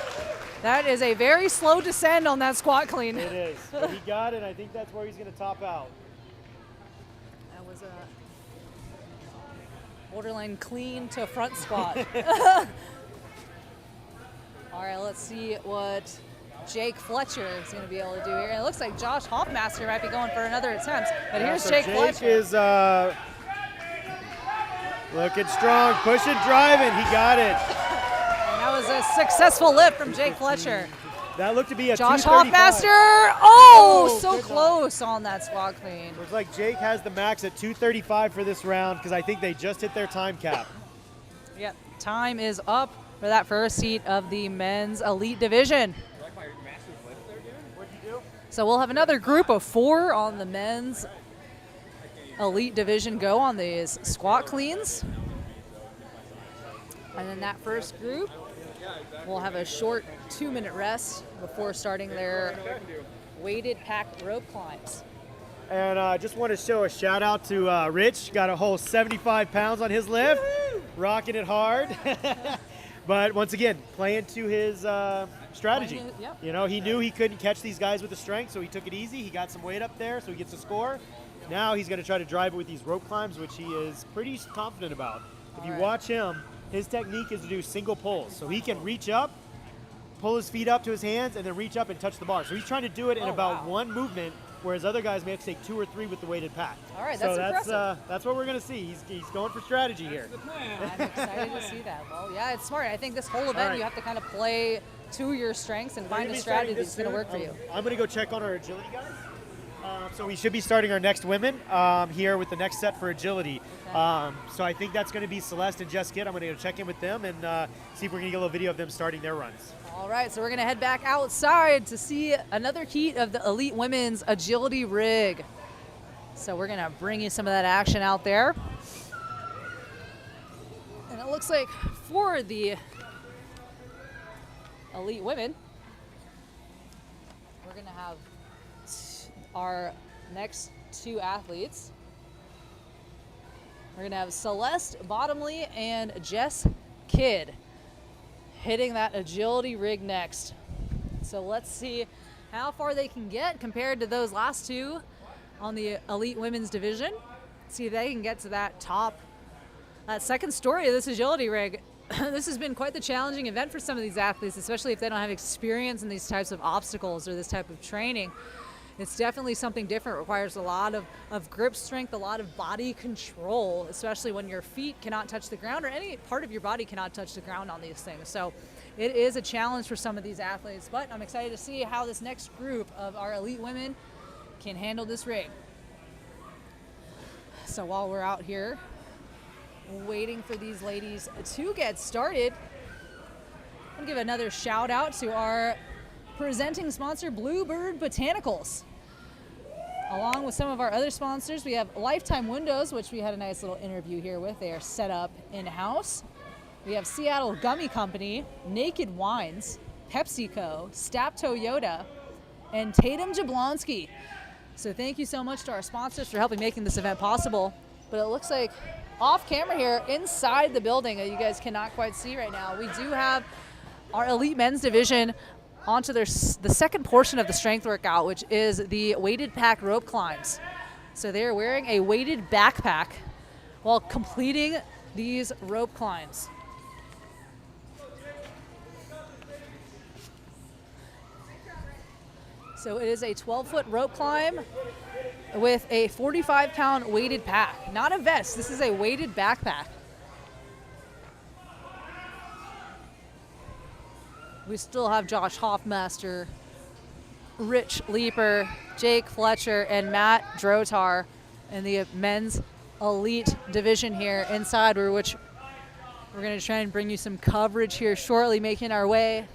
That is a very slow descend on that squat clean. It is. But he got it. I think that's where he's going to top out. That was a borderline clean to front squat. All right, let's see what Jake Fletcher is going to be able to do here. And it looks like Josh Hoffmaster might be going for another attempt. But here's so Jake Fletcher. Jake is looking strong, pushing, driving. He got it. And that was a successful lift from Jake Fletcher. That looked to be a Josh 235. Hoffmaster. Oh, so close on that squat clean. Looks like Jake has the max at 235 for this round because I think they just hit their time cap. Yep, time is up for that first heat of the men's elite division. So we'll have another group of 4 on the men's elite division go on these squat cleans. And then that first group will have a short 2-minute rest before starting their weighted packed rope climbs. And I just want to show a shout out to Rich. Got a whole 75 pounds on his lift, rocking it hard. But once again, playing to his strategy. Yep. You know, he knew he couldn't catch these guys with the strength, so he took it easy. He got some weight up there, so he gets a score. Now he's going to try to drive it with these rope climbs, which he is pretty confident about. If you watch him, his technique is to do single pulls. So he can reach up, pull his feet up to his hands, and then reach up and touch the bar. So he's trying to do it in about one movement, whereas other guys may have to take 2 or 3 with the weighted pack. All right, so that's impressive. That's what we're going to see. He's going for strategy here. I'm excited to see that. Well, yeah, it's smart. I think this whole event, you have to kind of play to your strengths and find a strategy that's going to work for you. I'm going to go check on our agility guys. So we should be starting our next women here with the next set for agility. So I think that's going to be Celeste and Jess Kidd. I'm going to go check in with them and see if we're going to get a little video of them starting their runs. All right, so we're going to head back outside to see another heat of the elite women's agility rig. So we're going to bring you some of that action out there. And it looks like for the elite women, we're going to have our next 2 athletes. We're going to have Celeste Bottomley and Jess Kidd hitting that agility rig next. So let's see how far they can get compared to those last 2 on the elite women's division. See if they can get to that second story of this agility rig. This has been quite the challenging event for some of these athletes, especially if they don't have experience in these types of obstacles or this type of training. It's definitely something different. It requires a lot of grip strength, a lot of body control, especially when your feet cannot touch the ground or any part of your body cannot touch the ground on these things. So it is a challenge for some of these athletes, but I'm excited to see how this next group of our elite women can handle this rig. So while we're out here waiting for these ladies to get started, I'm gonna give another shout out to our presenting sponsor, Bluebird Botanicals. Along with some of our other sponsors, we have Lifetime Windows, which we had a nice little interview here with. They are set up in-house. We have Seattle Gummy Company, Naked Wines, PepsiCo, Stapp Toyota, and Tatum Jablonski. So thank you so much to our sponsors for helping making this event possible. But it looks like off camera here, inside the building that you guys cannot quite see right now, we do have our elite men's division onto the second portion of the strength workout, which is the weighted pack rope climbs. So they're wearing a weighted backpack while completing these rope climbs. So it is a 12-foot rope climb with a 45-pound weighted pack. Not a vest, this is a weighted backpack. We still have Josh Hoffmaster, Rich Leeper, Jake Fletcher, and Matt Drotar in the men's elite division here inside, which we're going to try and bring you some coverage here shortly, making our way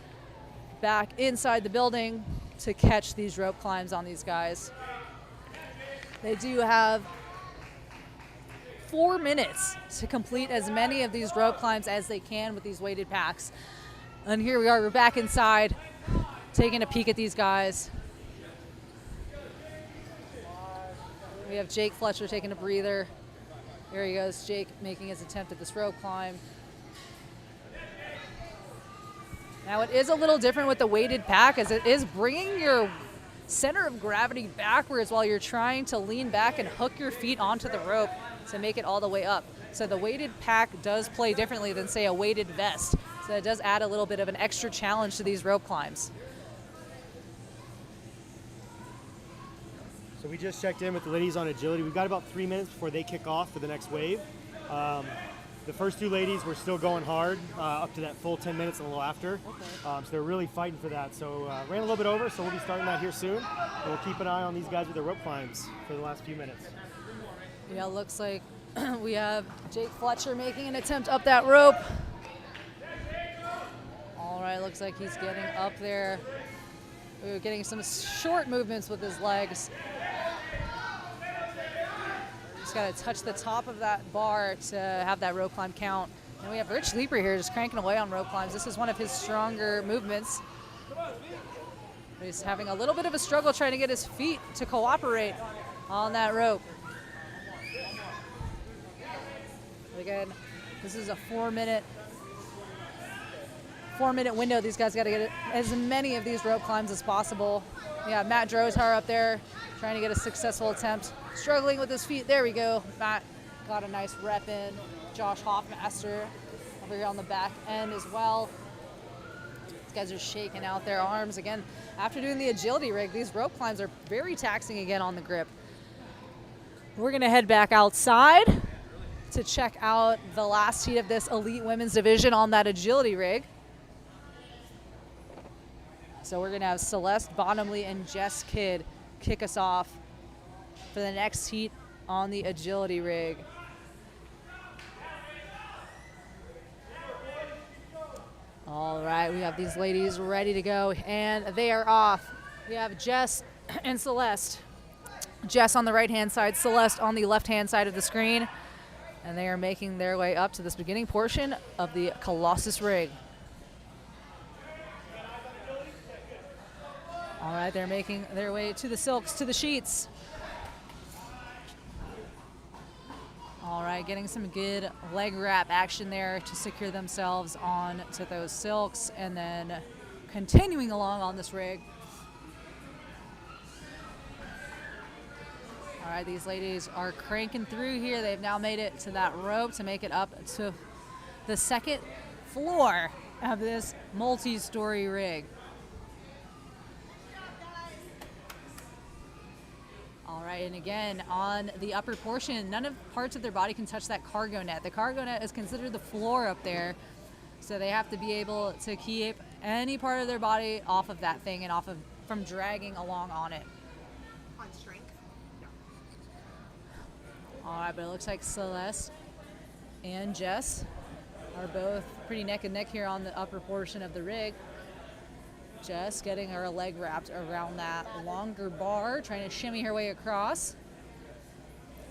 back inside the building to catch these rope climbs on these guys. They do have 4 minutes to complete as many of these rope climbs as they can with these weighted packs. And here we are, we're back inside, taking a peek at these guys. We have Jake Fletcher taking a breather. There he goes, Jake making his attempt at this rope climb. Now it is a little different with the weighted pack, as it is bringing your center of gravity backwards while you're trying to lean back and hook your feet onto the rope to make it all the way up. So the weighted pack does play differently than, say, a weighted vest. So it does add a little bit of an extra challenge to these rope climbs. So we just checked in with the ladies on agility. We've got about 3 minutes before they kick off for the next wave. The first 2 ladies were still going hard up to that full 10 minutes and a little after. Okay. So they're really fighting for that. So ran a little bit over, so we'll be starting that here soon. And we'll keep an eye on these guys with their rope climbs for the last few minutes. Yeah, it looks like we have Jake Fletcher making an attempt up that rope. right, looks like he's getting up there. We're getting some short movements with his legs. Just got to touch the top of that bar to have that rope climb count. And we have Rich Leeper here just cranking away on rope climbs. This is one of his stronger movements. He's having a little bit of a struggle trying to get his feet to cooperate on that rope. Again, this is a 4-minute window. These guys got to get as many of these rope climbs as possible. Yeah, Matt Drotar up there trying to get a successful attempt. Struggling with his feet. There we go. Matt got a nice rep in. Josh Hoffmaster over here on the back end as well. These guys are shaking out their arms. Again, after doing the agility rig, these rope climbs are very taxing again on the grip. We're going to head back outside to check out the last heat of this elite women's division on that agility rig. So we're going to have Celeste Bonhamley and Jess Kidd kick us off for the next heat on the agility rig. All right, we have these ladies ready to go, and they are off. We have Jess and Celeste. Jess on the right-hand side, Celeste on the left-hand side of the screen, and they are making their way up to this beginning portion of the Colossus rig. All right, they're making their way to the silks, to the sheets. All right, getting some good leg wrap action there to secure themselves on to those silks, and then continuing along on this rig. All right, these ladies are cranking through here. They've now made it to that rope to make it up to the second floor of this multi-story rig. All right, and again, on the upper portion, none of parts of their body can touch that cargo net. The cargo net is considered the floor up there, so they have to be able to keep any part of their body off of that thing and off of from dragging along on it. On strength? Yeah. All right, but it looks like Celeste and Jess are both pretty neck and neck here on the upper portion of the rig. Jess getting her leg wrapped around that longer bar, trying to shimmy her way across.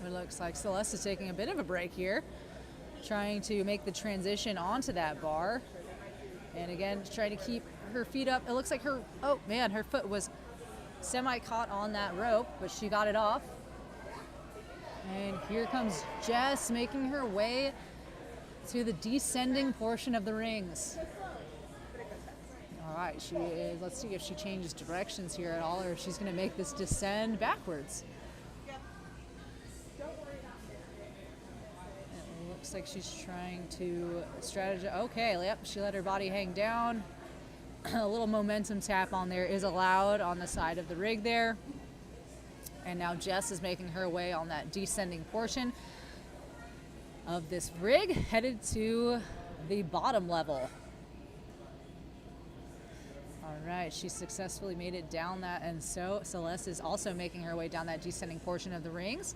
It looks like Celeste is taking a bit of a break here, trying to make the transition onto that bar. And again, trying to keep her feet up. It looks like her foot was semi-caught on that rope, but she got it off. And here comes Jess making her way to the descending portion of the rings. All right, she is, let's see if she changes directions here at all, or if she's going to make this descend backwards. It looks like she's trying to strategize. Okay, yep, she let her body hang down. A little momentum tap on there is allowed on the side of the rig there. And now Jess is making her way on that descending portion of this rig, headed to the bottom level. All right, she successfully made it down that, and so Celeste is also making her way down that descending portion of the rings.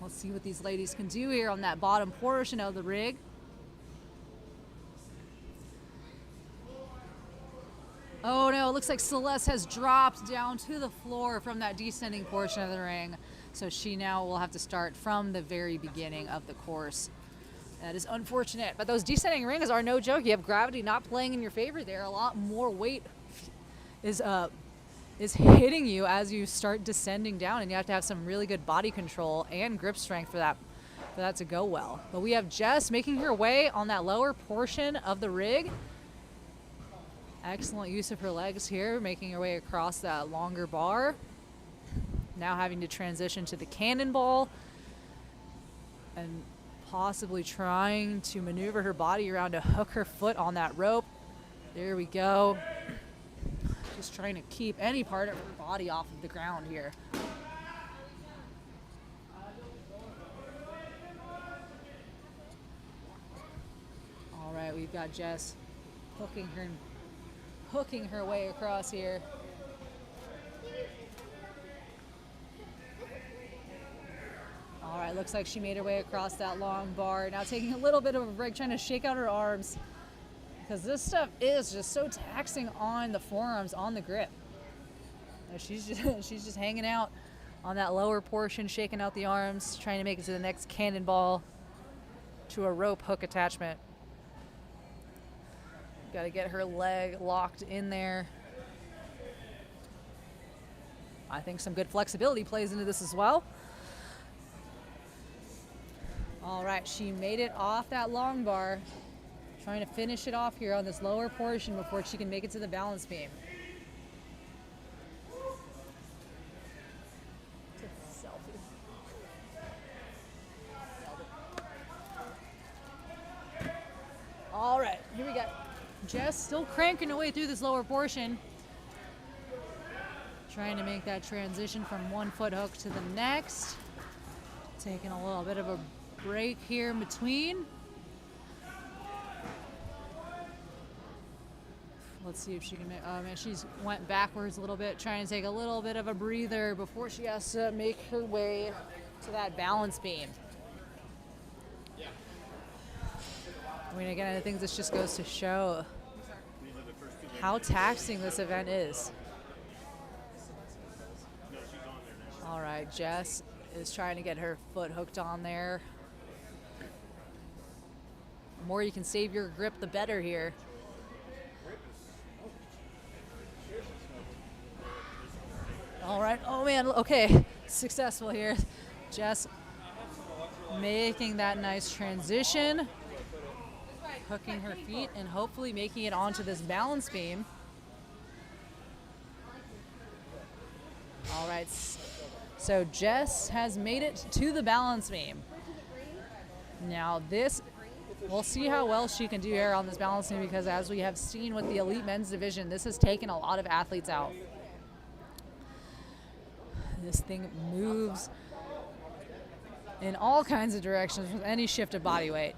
Let's see what these ladies can do here on that bottom portion of the rig. Oh no, it looks like Celeste has dropped down to the floor from that descending portion of the ring. So she now will have to start from the very beginning of the course. That is unfortunate, but those descending rings are no joke. You have gravity not playing in your favor there. A lot more weight is hitting you as you start descending down, and you have to have some really good body control and grip strength for that to go well. But we have Jess making her way on that lower portion of the rig. Excellent use of her legs here, making her way across that longer bar. Now having to transition to the cannonball and possibly trying to maneuver her body around to hook her foot on that rope. There we go. Just trying to keep any part of her body off of the ground here. All right, we've got Jess hooking her way across here. All right, looks like she made her way across that long bar. Now taking a little bit of a break, trying to shake out her arms. because this stuff is just so taxing on the forearms, on the grip. She's just hanging out on that lower portion, shaking out the arms, trying to make it to the next cannonball to a rope hook attachment. Got to get her leg locked in there. I think some good flexibility plays into this as well. All right, she made it off that long bar. Trying to finish it off here on this lower portion before she can make it to the balance beam. All right, here we go. Jess still cranking away through this lower portion. Trying to make that transition from one foot hook to the next. Taking a little bit of a break here in between. Let's see if she can make, oh man, she's went backwards a little bit, trying to take a little bit of a breather before she has to make her way to that balance beam. I mean, again, I think this just goes to show how taxing this event is. All right, Jess is trying to get her foot hooked on there. The more you can save your grip, the better here. All right, oh man, okay, successful here. Jess making that nice transition, hooking her feet and hopefully making it onto this balance beam. All right, so Jess has made it to the balance beam. Now this, we'll see how well she can do here on this balance beam, because as we have seen with the elite men's division, this has taken a lot of athletes out. This thing moves in all kinds of directions with any shift of body weight.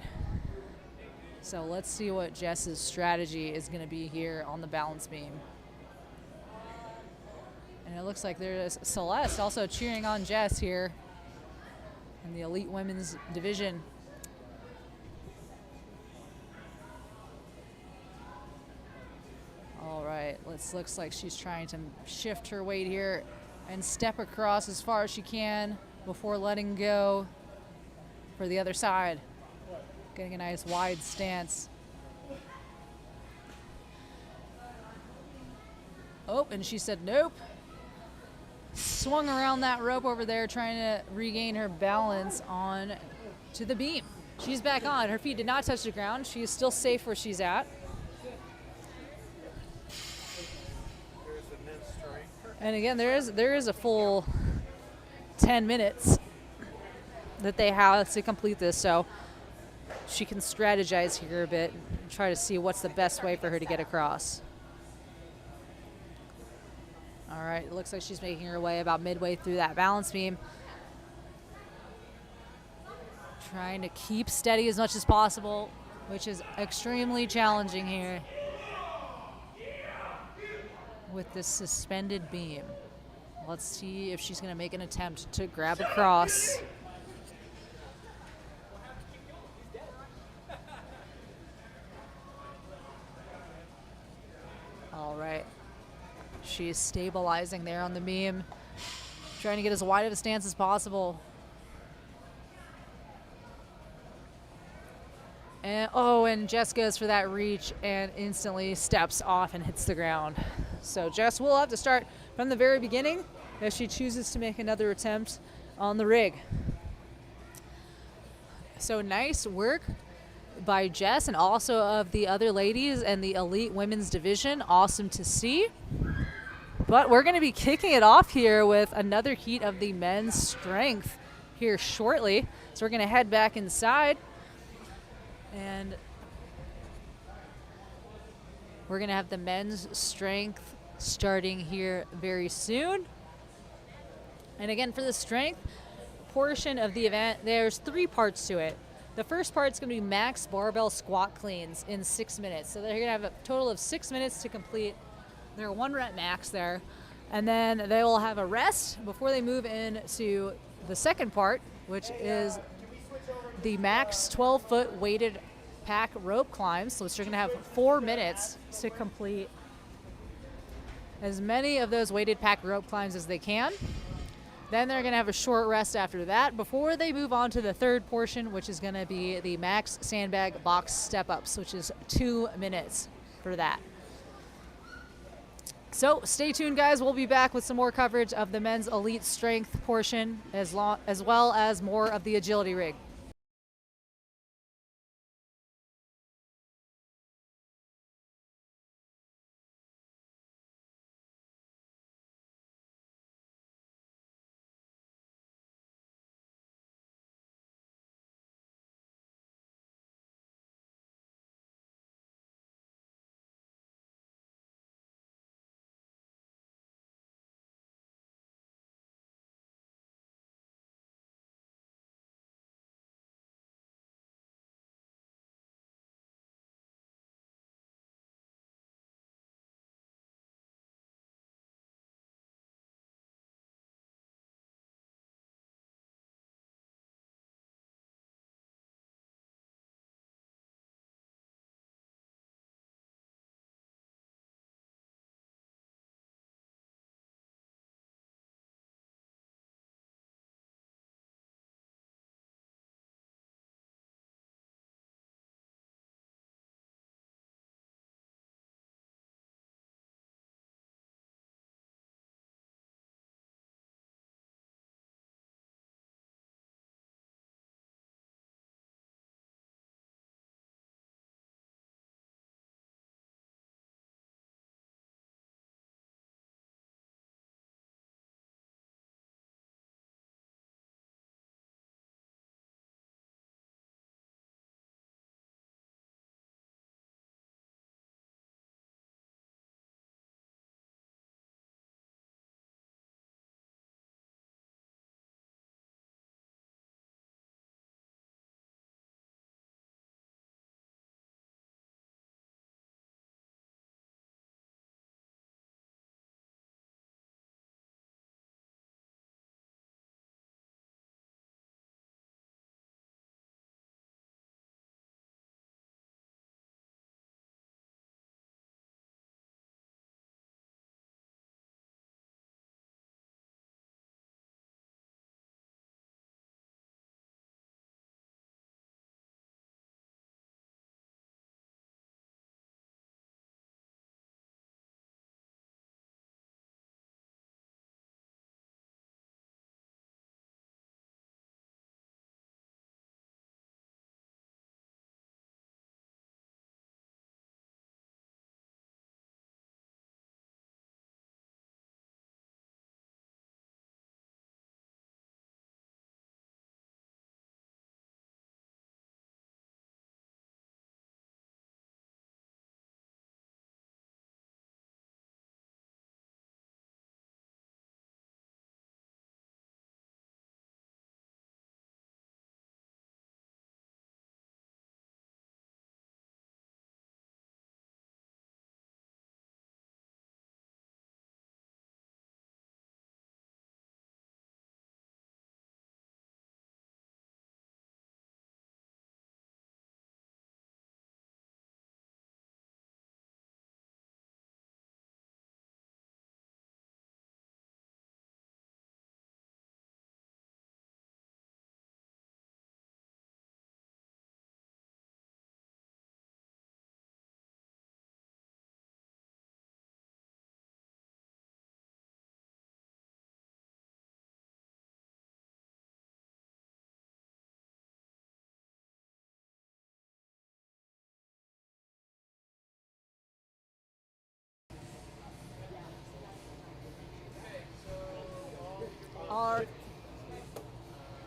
So let's see what Jess's strategy is going to be here on the balance beam. And it looks like there's Celeste also cheering on Jess here in the elite women's division. All right, looks like she's trying to shift her weight here and step across as far as she can before letting go for the other side. Getting a nice wide stance. Oh, and she said nope. Swung around that rope over there trying to regain her balance on to the beam. She's back on. Her feet did not touch the ground. She is still safe where she's at. And again, there is a full 10 minutes that they have to complete this, so she can strategize here a bit and try to see what's the best way for her to get across. All right, it looks like she's making her way about midway through that balance beam. Trying to keep steady as much as possible, which is extremely challenging here with this suspended beam. Let's see if she's going to make an attempt to grab across. All right. She's stabilizing there on the beam, trying to get as wide of a stance as possible. And Jess goes for that reach and instantly steps off and hits the ground. So Jess will have to start from the very beginning if she chooses to make another attempt on the rig. So nice work by Jess and also of the other ladies and the elite women's division. Awesome to see. But we're going to be kicking it off here with another heat of the men's strength here shortly. So we're going to head back inside. And we're going to have the men's strength starting here very soon. And again, for the strength portion of the event, there's 3 parts to it. The first part's going to be max barbell squat cleans in 6 minutes. So they're going to have a total of 6 minutes to complete their 1 rep max there. And then they will have a rest before they move into the second part, which is the max 12-foot weighted pack rope climbs. So you're going to have 4 minutes to complete as many of those weighted pack rope climbs as they can. Then they're going to have a short rest after that before they move on to the third portion, which is going to be the max sandbag box step-ups, which is 2 minutes for that. So stay tuned, guys. We'll be back with some more coverage of the men's elite strength portion as well as more of the agility rig.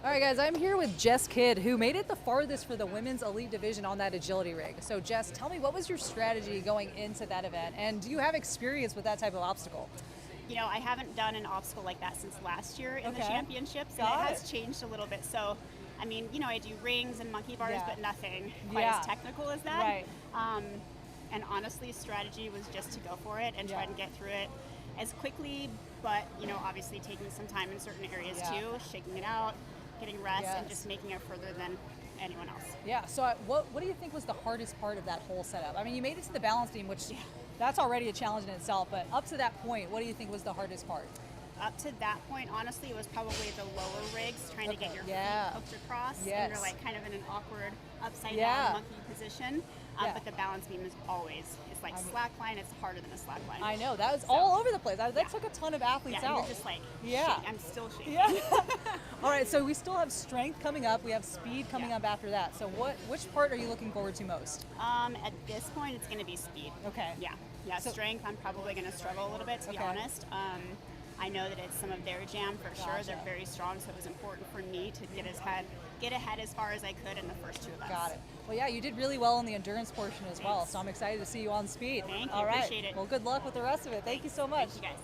All right, guys, I'm here with Jess Kidd, who made it the farthest for the women's elite division on that agility rig. So, Jess, tell me, what was your strategy going into that event, and do you have experience with that type of obstacle? You know, I haven't done an obstacle like that since last year in the championships, and it has changed a little bit. So, I mean, you know, I do rings and monkey bars, but nothing quite as technical as that. Right. And honestly, strategy was just to go for it and try and get through it as quickly, but, you know, obviously taking some time in certain areas too, shaking it out, getting rest, and just making it further than anyone else. Yeah, so what do you think was the hardest part of that whole setup? I mean, you made it to the balance beam, which that's already a challenge in itself, but up to that point, what do you think was the hardest part? Up to that point, honestly, it was probably the lower rigs, trying to get your feet hooked across, and you're like kind of in an awkward upside down monkey position. But the balance beam is always, it's like slack line, it's harder than a slack line. I know, that was all over the place. That took a ton of athletes out. You're just like, I'm still shaking. All right, so we still have strength coming up. We have speed coming up after that. So which part are you looking forward to most? At this point, it's going to be speed. Okay. Yeah, so, strength, I'm probably going to struggle a little bit, to be honest. I know that it's some of their jam for sure. They're very strong, so it was important for me to get ahead as far as I could in the first two events. Got it. Well, yeah, you did really well in the endurance portion as well, so I'm excited to see you on speed. Thank you. All right. Appreciate it. Well, good luck with the rest of it. Thank you so much. Thank you, guys.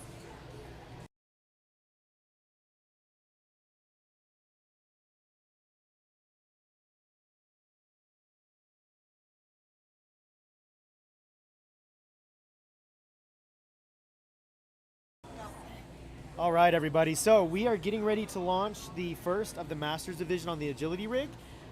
All right, everybody. So we are getting ready to launch the first of the Masters Division on the agility rig.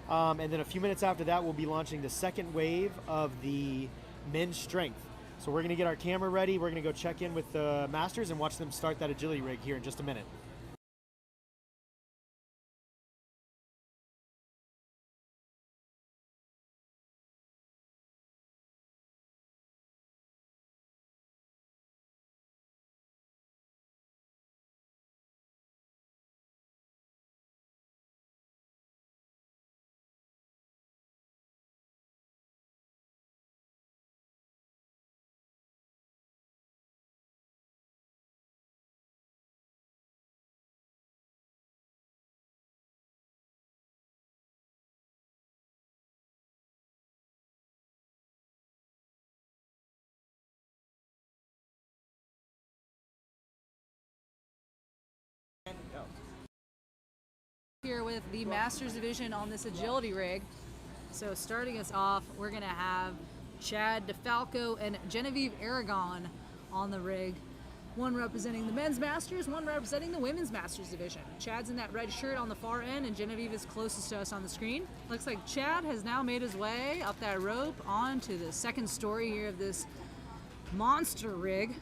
And then a few minutes after that, we'll be launching the second wave of the men's strength. So we're going to get our camera ready. We're going to go check in with the Masters and watch them start that agility rig here in just a minute. Here with the Masters Division on this agility rig. So starting us off, we're going to have Chad DeFalco and Genevieve Aragon on the rig. One representing the men's Masters, one representing the women's Masters Division. Chad's in that red shirt on the far end, and Genevieve is closest to us on the screen. Looks like Chad has now made his way up that rope onto the second story here of this monster rig.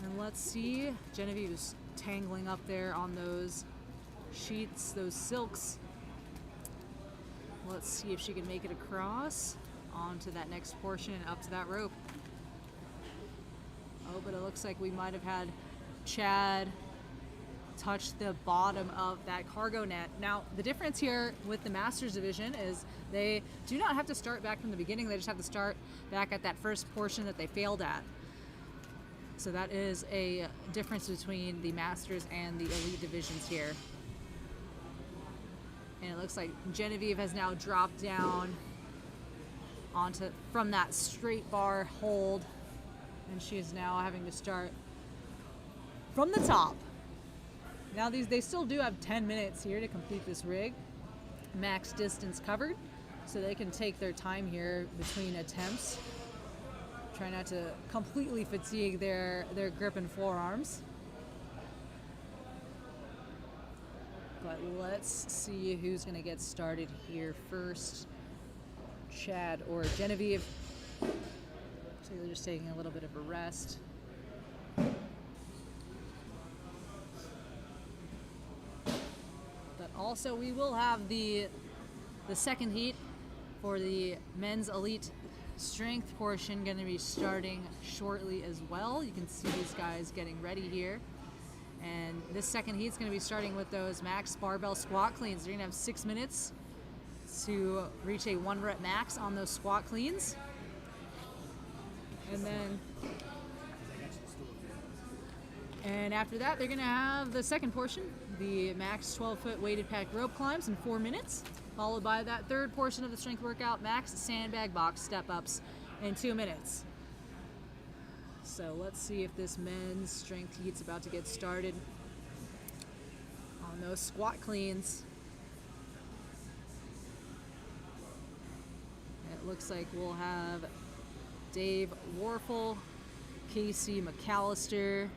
And let's see, Genevieve is tangling up there on those sheets, those silks. Let's see if she can make it across onto that next portion and up to that rope. Oh, but it looks like we might have had Chad touch the bottom of that cargo net. Now, the difference here with the Masters Division is they do not have to start back from the beginning. They just have to start back at that first portion that they failed at. So that is a difference between the Masters and the Elite divisions here. And it looks like Genevieve has now dropped down from that straight bar hold, and she is now having to start from the top. Now they still do have 10 minutes here to complete this rig, max distance covered, so they can take their time here between attempts. Try not to completely fatigue their grip and forearms. But let's see who's going to get started here first, Chad or Genevieve. So they're just taking a little bit of a rest. But also we will have the second heat for the men's elite strength portion going to be starting shortly as well. You can see these guys getting ready here. And this second heat is going to be starting with those max barbell squat cleans. They're going to have 6 minutes to reach a 1 rep max on those squat cleans. And after that, they're going to have the second portion, the max 12-foot weighted pack rope climbs in 4 minutes, followed by that third portion of the strength workout, max sandbag box step-ups in 2 minutes. So let's see if this men's strength heat's about to get started on those squat cleans. It looks like we'll have Dave Warfel, Casey McAllister,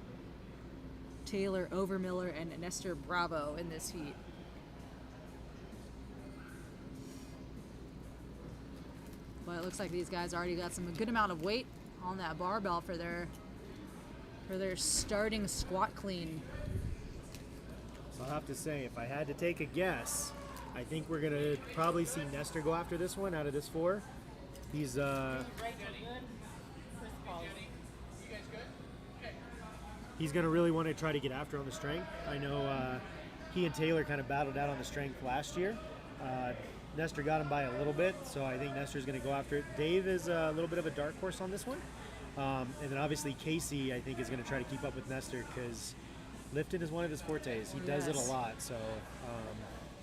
Taylor Overmiller, and Nestor Bravo in this heat. But it looks like these guys already got some good amount of weight on that barbell for their starting squat clean. So I'll have to say, if I had to take a guess, I think we're going to probably see Nestor go after this one out of this 4. He's he's going to really want to try to get after on the strength. I know he and Taylor kind of battled out on the strength last year. Nestor got him by a little bit, so I think Nestor's going to go after it. Dave is a little bit of a dark horse on this one. And then obviously Casey, I think, is going to try to keep up with Nestor because lifting is one of his fortes. He does it a lot, so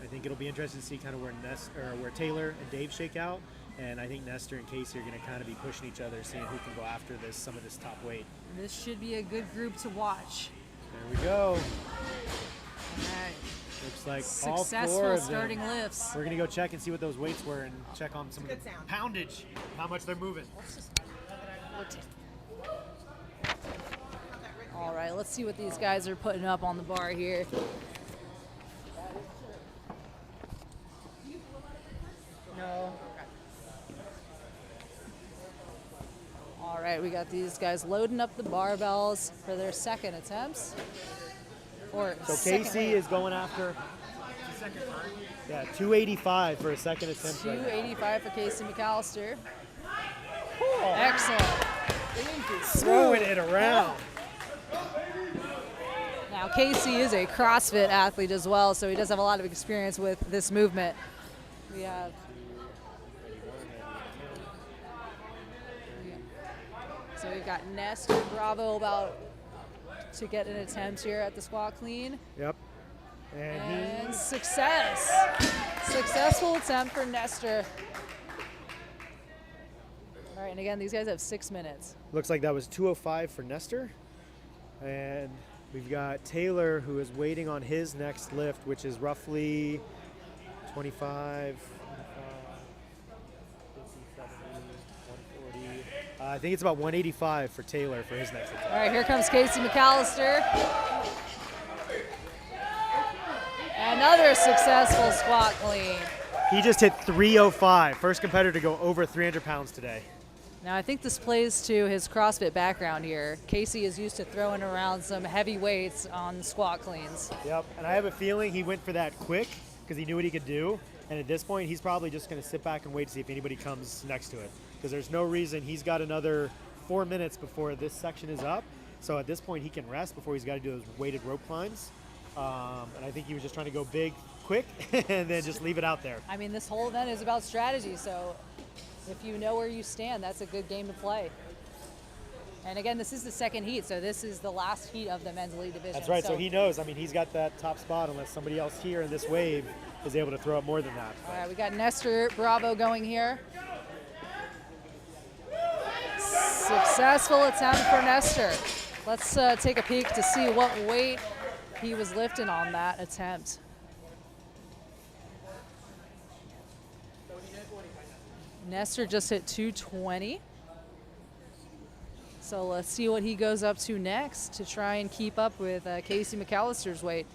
I think it'll be interesting to see kind of where Taylor and Dave shake out. And I think Nestor and Casey are going to kind of be pushing each other, seeing who can go after some of this top weight. This should be a good group to watch. There we go. All right. Looks like successful all 4 of starting them. lifts. We're going to go check and see what those weights were and check on some of the poundage, how much they're moving. All right, let's see what these guys are putting up on the bar here. No. All right, we got these guys loading up the barbells for their second attempts. So Casey is going after second time. Yeah, 285 for a second attempt. 285 for Casey McAllister. Cool. Excellent. Throwing it around. Now Casey is a CrossFit athlete as well, so he does have a lot of experience with this movement. We have So we've got Nestor Bravo about to get an attempt here at the squat clean. Yep. And success. Successful attempt for Nestor. All right, and again, these guys have 6 minutes. Looks like that was 205 for Nestor. And we've got Taylor, who is waiting on his next lift, which is roughly 25, 50, 70, 140. I think it's about 185 for Taylor for his next attempt. All right, here comes Casey McAllister. Another successful squat clean. He just hit 305. First competitor to go over 300 pounds today. Now, I think this plays to his CrossFit background here. Casey is used to throwing around some heavy weights on squat cleans. Yep, and I have a feeling he went for that quick because he knew what he could do. And at this point, he's probably just going to sit back and wait to see if anybody comes next to it. Because there's no reason. He's got another 4 minutes before this section is up. So at this point, he can rest before he's got to do those weighted rope climbs. And I think he was just trying to go big, quick, and then just leave it out there. I mean, this whole event is about strategy, so if you know where you stand, that's a good game to play. And again, this is the second heat, so this is the last heat of the men's elite division. That's right, so he knows. I mean, he's got that top spot unless somebody else here in this wave is able to throw up more than that. All right, we got Nestor Bravo going here. Successful attempt for Nestor. Let's take a peek to see what weight he was lifting on that attempt. Nestor just hit 220. So let's see what he goes up to next to try and keep up with Casey McAllister's weight.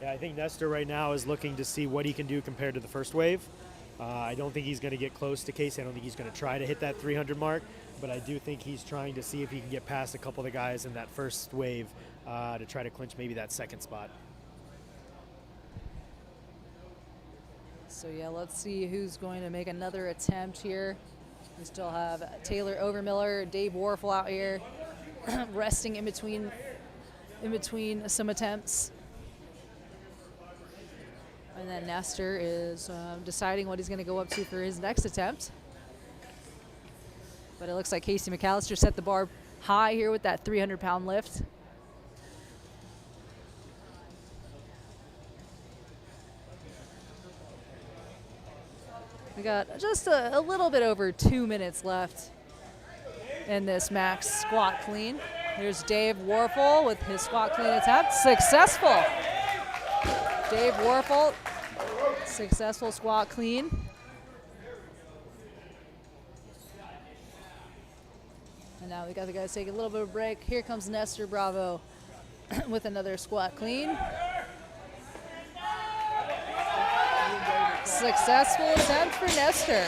Yeah, I think Nestor right now is looking to see what he can do compared to the first wave. I don't think he's going to get close to Casey. I don't think he's going to try to hit that 300 mark, but I do think he's trying to see if he can get past a couple of the guys in that first wave to try to clinch maybe that second spot. So yeah, let's see who's going to make another attempt here. We still have Taylor Overmiller, Dave Warfel out here resting in between some attempts. And then Nestor is deciding what he's going to go up to for his next attempt. But it looks like Casey McAllister set the bar high here with that 300-pound lift. We got just a little bit over 2 minutes left in this max squat clean. Here's Dave Warfel with his squat clean attempt. Successful. Dave Warfel, successful squat clean. And now we got the guys take a little bit of a break. Here comes Nestor Bravo with another squat clean. successful attempt for Nestor.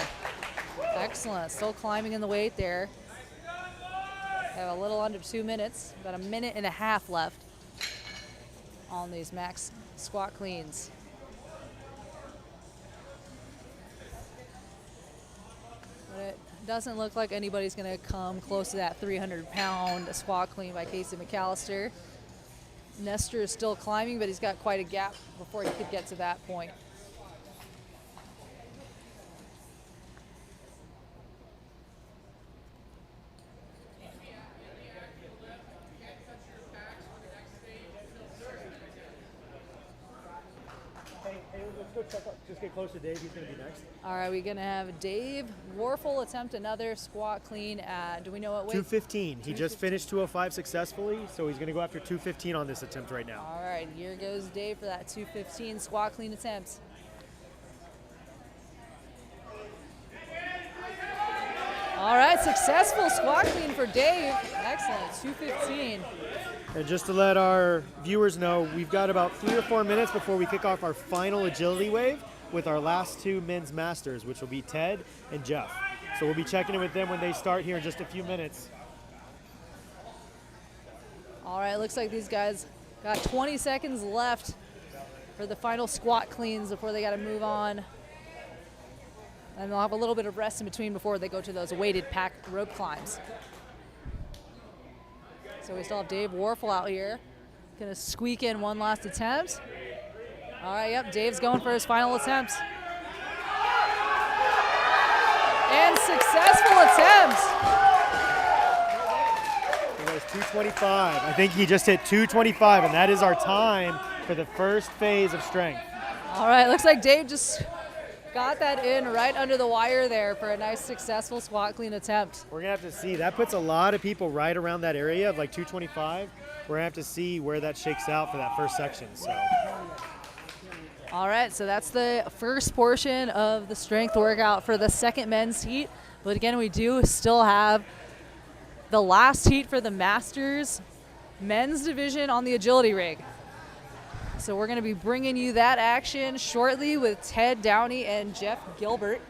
Excellent. Still climbing in the weight there. Have a little under 2 minutes, about a minute and a half left on these max squat cleans. But it doesn't look like anybody's going to come close to that 300-pound squat clean by Casey McAllister. Nestor is still climbing, but he's got quite a gap before he could get to that point. Let's go check out, just get close to Dave. He's going to be next. All right, we're going to have Dave Warfel attempt another squat clean at, do we know what weight? 215. He just finished 205 successfully, so he's going to go after 215 on this attempt right now. All right, here goes Dave for that 215 squat clean attempt. All right, successful squat clean for Dave. Excellent, 215. And just to let our viewers know, we've got about 3 or 4 minutes before we kick off our final agility wave with our last 2 men's masters, which will be Ted and Jeff. So we'll be checking in with them when they start here in just a few minutes. All right, looks like these guys got 20 seconds left for the final squat cleans before they got to move on. And they'll have a little bit of rest in between before they go to those weighted pack rope climbs. So we still have Dave Warfel out here. Gonna squeak in one last attempt. All right, yep, Dave's going for his final attempt. And successful attempt. It was 225. I think he just hit 225, and that is our time for the first phase of strength. All right, looks like Dave just got that in right under the wire there for a nice successful squat clean attempt. We're gonna have to see. That puts a lot of people right around that area of like 225. We're gonna have to see where that shakes out for that first section. So. All right, so that's the first portion of the strength workout for the second men's heat. But again, we do still have the last heat for the Masters men's division on the agility rig. So we're going to be bringing you that action shortly with Ted Downey and Jeff Gilbert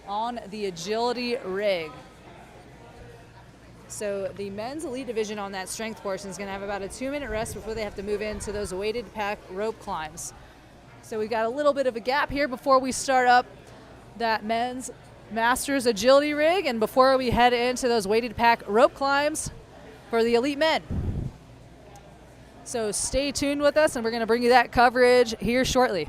on the agility rig. So the men's elite division on that strength portion is going to have about a 2-minute rest before they have to move into those weighted pack rope climbs. So we've got a little bit of a gap here before we start up that men's Masters agility rig and before we head into those weighted pack rope climbs for the elite men. So stay tuned with us, and we're going to bring you that coverage here shortly.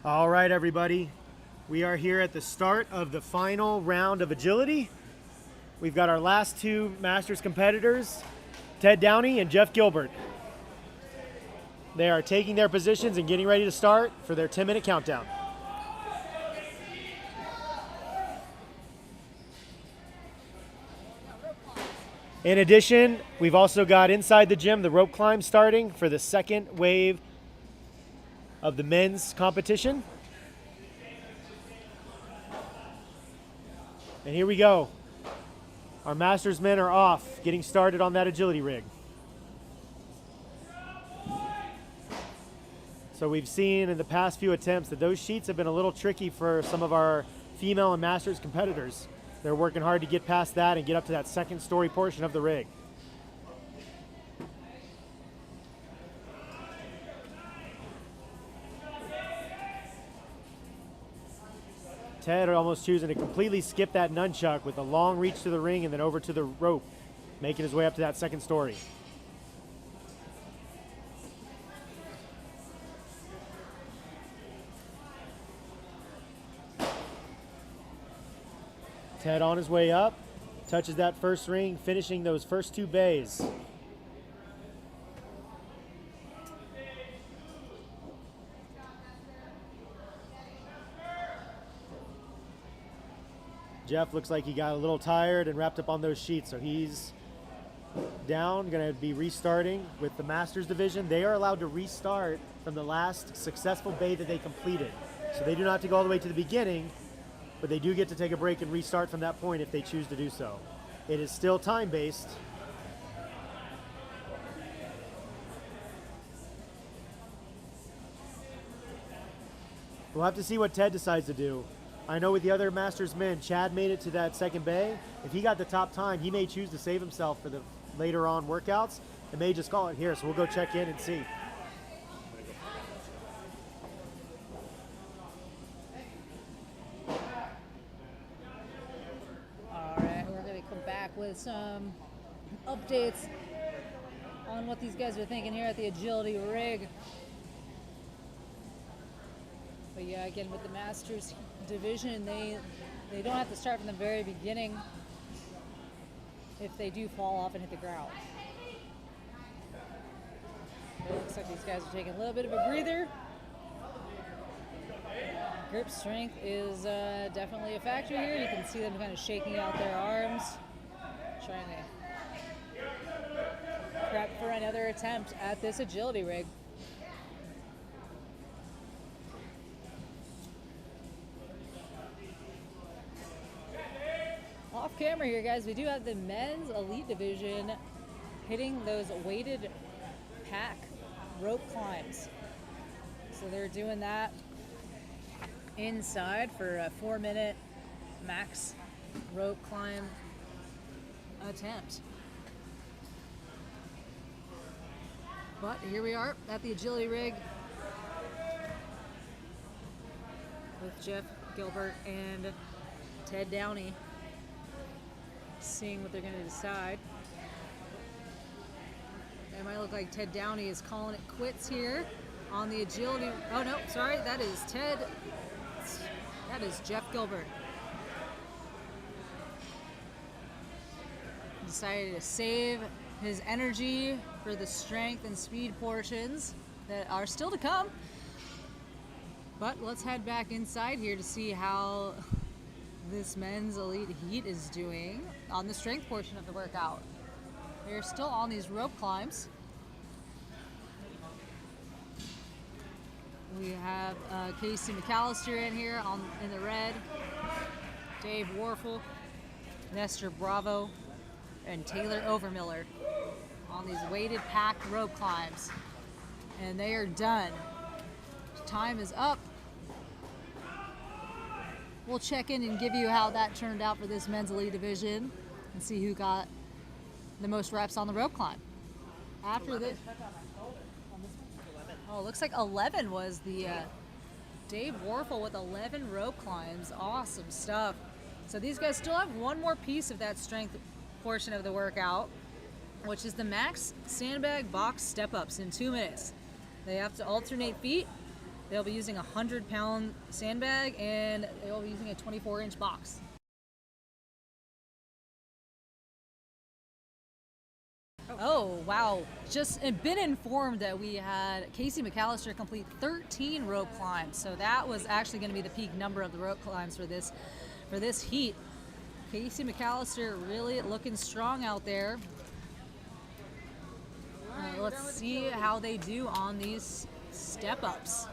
All right, everybody. We are here at the start of the final round of agility. We've got our last 2 Masters competitors, Ted Downey and Jeff Gilbert. They are taking their positions and getting ready to start for their 10-minute countdown. In addition, we've also got inside the gym the rope climb starting for the second wave of the men's competition. And here we go. Our Masters men are off, getting started on that agility rig. So we've seen in the past few attempts that those sheets have been a little tricky for some of our female and Masters competitors. They're working hard to get past that and get up to that second story portion of the rig. Ted almost choosing to completely skip that nunchuck with a long reach to the ring and then over to the rope, making his way up to that second story. Ted on his way up, touches that first ring, finishing those first two bays. Jeff looks like he got a little tired and wrapped up on those sheets, so he's down, going to be restarting with the Masters division. They are allowed to restart from the last successful bay that they completed. So they do not have to go all the way to the beginning, but they do get to take a break and restart from that point if they choose to do so. It is still time-based. We'll have to see what Ted decides to do. I know with the other Masters men, Chad made it to that second bay. If he got the top time, he may choose to save himself for the later on workouts and may just call it here. So we'll go check in and see. All right, we're going to come back with some updates on what these guys are thinking here at the agility rig. But yeah, again, with the Masters division, they don't have to start from the very beginning if they do fall off and hit the ground. It looks like these guys are taking a little bit of a breather. Grip strength is definitely a factor here. You can see them kind of shaking out their arms, trying to prep for another attempt at this agility rig. Off camera here, guys, we do have the men's elite division hitting those weighted pack rope climbs. So they're doing that inside for a 4-minute max rope climb attempt. But here we are at the agility rig with Jeff Gilbert and Ted Downey, seeing what they're going to decide. It might look like Ted Downey is calling it quits here on the agility. Oh no, sorry, that is Ted. That is Jeff Gilbert. Decided to save his energy for the strength and speed portions that are still to come. But let's head back inside here to see how this men's elite heat is doing on the strength portion of the workout. They're still on these rope climbs. We have Casey McAllister in here in the red, Dave Warfel, Nestor Bravo, and Taylor Overmiller on these weighted packed rope climbs. And they are done. Time is up. We'll check in and give you how that turned out for this men's elite division and see who got the most reps on the rope climb. After this, oh, looks like 11 was the Dave Warfel with 11 rope climbs. Awesome stuff. So these guys still have one more piece of that strength portion of the workout, which is the max sandbag box step-ups in 2 minutes. They have to alternate feet. They'll be using a 100-pound sandbag, and they'll be using a 24-inch box. Oh, wow. Just been informed that we had Casey McAllister complete 13 rope climbs. So that was actually going to be the peak number of the rope climbs for this heat. Casey McAllister really looking strong out there. Let's see how they do on these step-ups.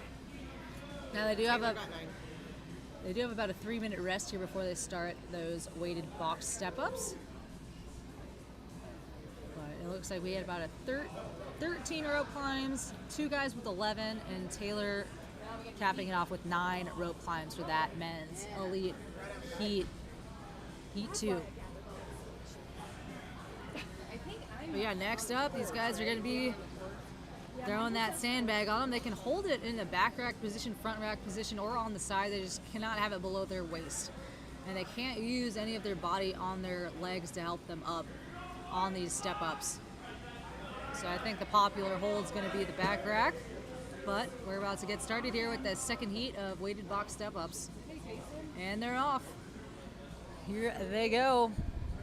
Now they do have about a 3-minute rest here before they start those weighted box step-ups. But it looks like we had about a 13 rope climbs, 2 guys with 11, and Taylor capping it off with 9 rope climbs for that men's elite heat 2. But yeah, next up, these guys are going to be throwing that sandbag on them. They can hold it in the back rack position, front rack position, or on the side. They just cannot have it below their waist. And they can't use any of their body on their legs to help them up on these step-ups. So I think the popular hold is going to be the back rack. But we're about to get started here with the second heat of weighted box step-ups. And they're off. Here they go.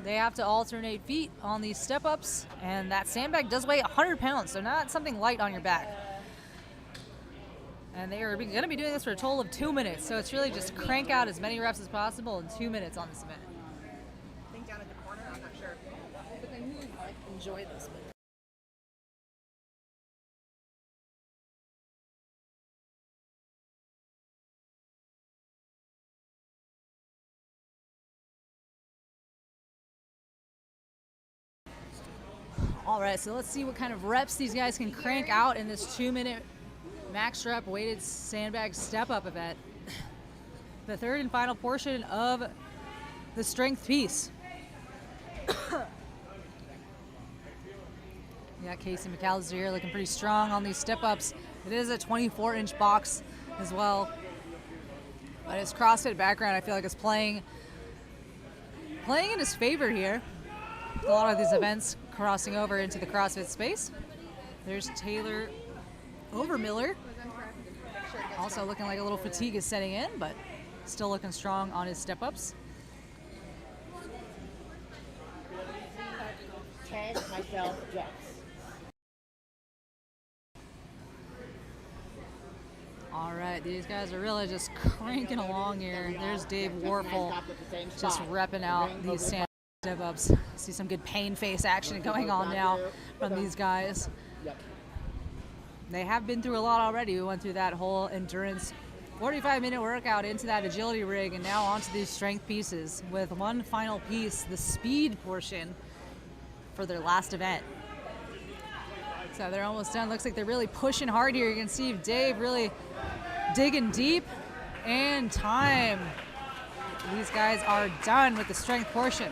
They have to alternate feet on these step-ups, and that sandbag does weigh 100 pounds, so not something light on your back. And they are going to be doing this for a total of 2 minutes, so it's really just crank out as many reps as possible in 2 minutes on this event. I think down at the corner, I'm not sure. But then who enjoy this? All right, so let's see what kind of reps these guys can crank out in this 2-minute max rep weighted sandbag step-up event. The third and final portion of the strength piece. You got Casey McAllister here looking pretty strong on these step-ups. It is a 24-inch box as well. But his CrossFit background, I feel like, is playing in his favor here. A lot of these events crossing over into the CrossFit space. There's Taylor Overmiller. Also looking like a little fatigue is setting in, but still looking strong on his step-ups. Test myself, Jets. All right, these guys are really just cranking along here. There's Dave Warple just repping out these step-ups. See some good pain face action going on now from these guys. They have been through a lot already. We went through that whole endurance 45-minute workout into that agility rig, and now onto these strength pieces with one final piece, the speed portion for their last event. So they're almost done. Looks like they're really pushing hard here. You can see Dave really digging deep, and time. These guys are done with the strength portion.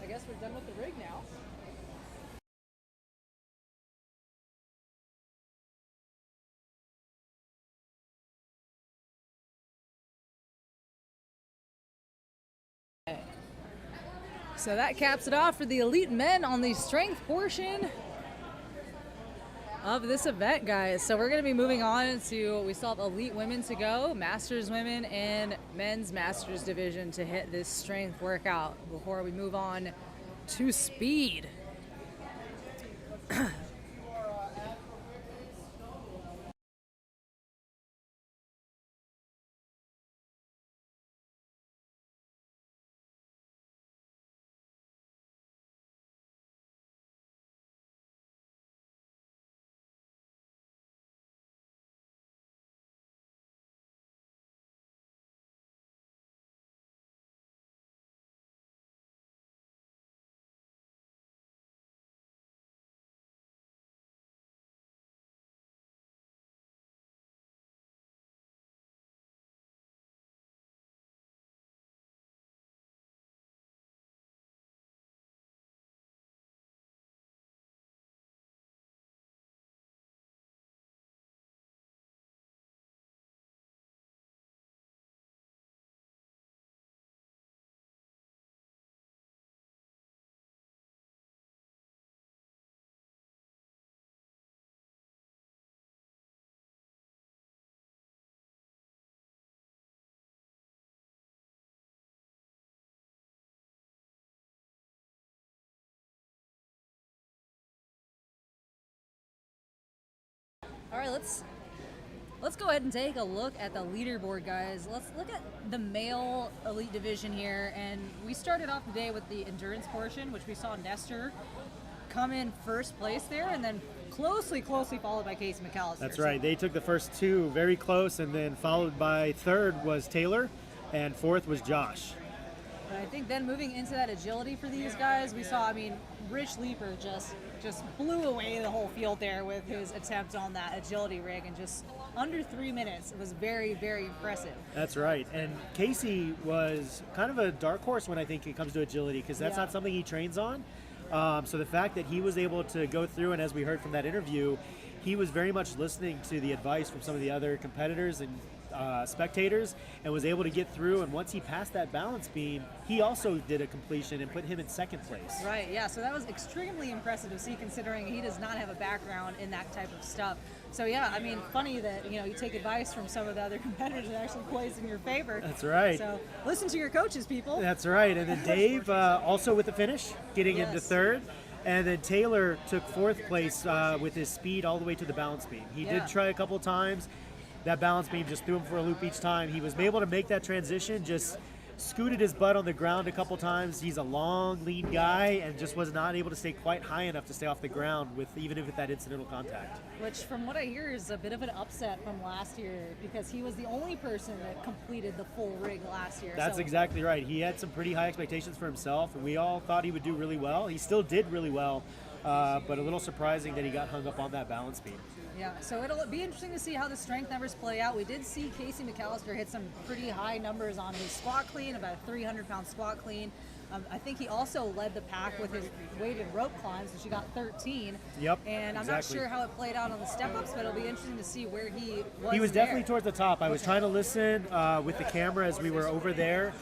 I guess we're done with the rig now. So that caps it off for the elite men on the strength portion of this event, guys. So we're going to be moving on to, we still have elite women to go, masters women, and men's masters division to hit this strength workout before we move on to speed. All right, let's go ahead and take a look at the leaderboard, guys. Let's look at the male elite division here, and we started off the day with the endurance portion, which we saw Nestor come in first place there, and then closely followed by Casey McAllister. That's right. They took the first two very close, and then followed by third was Taylor, and fourth was Josh. But I think then moving into that agility for these guys, we saw, I mean, Rich Leeper just blew away the whole field there with his attempt on that agility rig, and just under 3 minutes. It was very, very impressive. That's right. And Casey was kind of a dark horse when I think it comes to agility, because that's not something he trains on. So the fact that he was able to go through, and as we heard from that interview, he was very much listening to the advice from some of the other competitors and spectators, and was able to get through. And once he passed that balance beam, he also did a completion and put him in second place. Right, yeah, so that was extremely impressive to see, considering he does not have a background in that type of stuff. So yeah, I mean, funny that, you know, you take advice from some of the other competitors that actually plays in your favor. That's right. So listen to your coaches, people. That's right. And then Dave also with the finish, getting into third. And then Taylor took fourth place with his speed all the way to the balance beam. He did try a couple times. That balance beam just threw him for a loop each time. He was able to make that transition, just scooted his butt on the ground a couple times. He's a long, lean guy, and just was not able to stay quite high enough to stay off the ground with even with that incidental contact. Which, from what I hear, is a bit of an upset from last year, because he was the only person that completed the full rig last year. That's exactly right. He had some pretty high expectations for himself, and we all thought he would do really well. He still did really well, but a little surprising that he got hung up on that balance beam. Yeah, so it'll be interesting to see how the strength numbers play out. We did see Casey McAllister hit some pretty high numbers on his squat clean, about a 300-pound squat clean. I think he also led the pack with his weighted rope climbs, which he got 13. Yep, and I'm not sure how it played out on the step-ups, but it'll be interesting to see where he was. He was definitely towards the top. I was trying to listen with the camera as we were over there.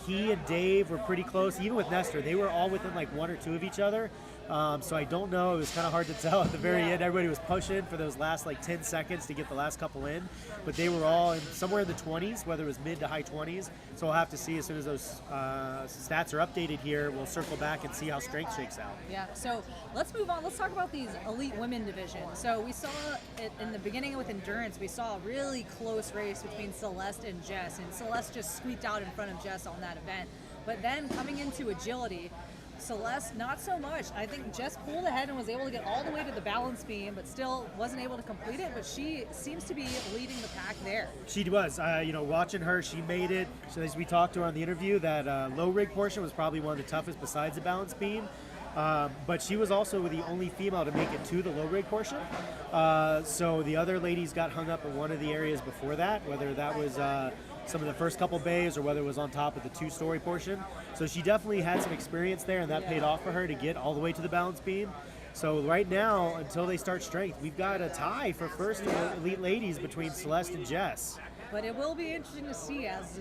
He and Dave were pretty close, even with Nestor. They were all within like 1 or 2 of each other. So I don't know. It was kind of hard to tell at the very end. Everybody was pushing for those last like 10 seconds to get the last couple in, but they were all somewhere in the 20s, whether it was mid to high 20s. So we'll have to see as soon as those stats are updated here. We'll circle back and see how strength shakes out. Yeah. So let's move on. Let's talk about these elite women division. So we saw it in the beginning with endurance. We saw a really close race between Celeste and Jess, and Celeste just squeaked out in front of Jess on that event. But then coming into agility, Celeste, not so much. I think Jess pulled ahead and was able to get all the way to the balance beam, but still wasn't able to complete it. But she seems to be leading the pack there. She was. Watching her, she made it. So as we talked to her on the interview, that low rig portion was probably one of the toughest besides the balance beam. But she was also the only female to make it to the low rig portion. So the other ladies got hung up in one of the areas before that, whether that was some of the first couple bays or whether it was on top of the 2-story portion. So she definitely had some experience there, and that paid off for her to get all the way to the balance beam. So right now, until they start strength, we've got a tie for first elite ladies between Celeste and Jess. But it will be interesting to see as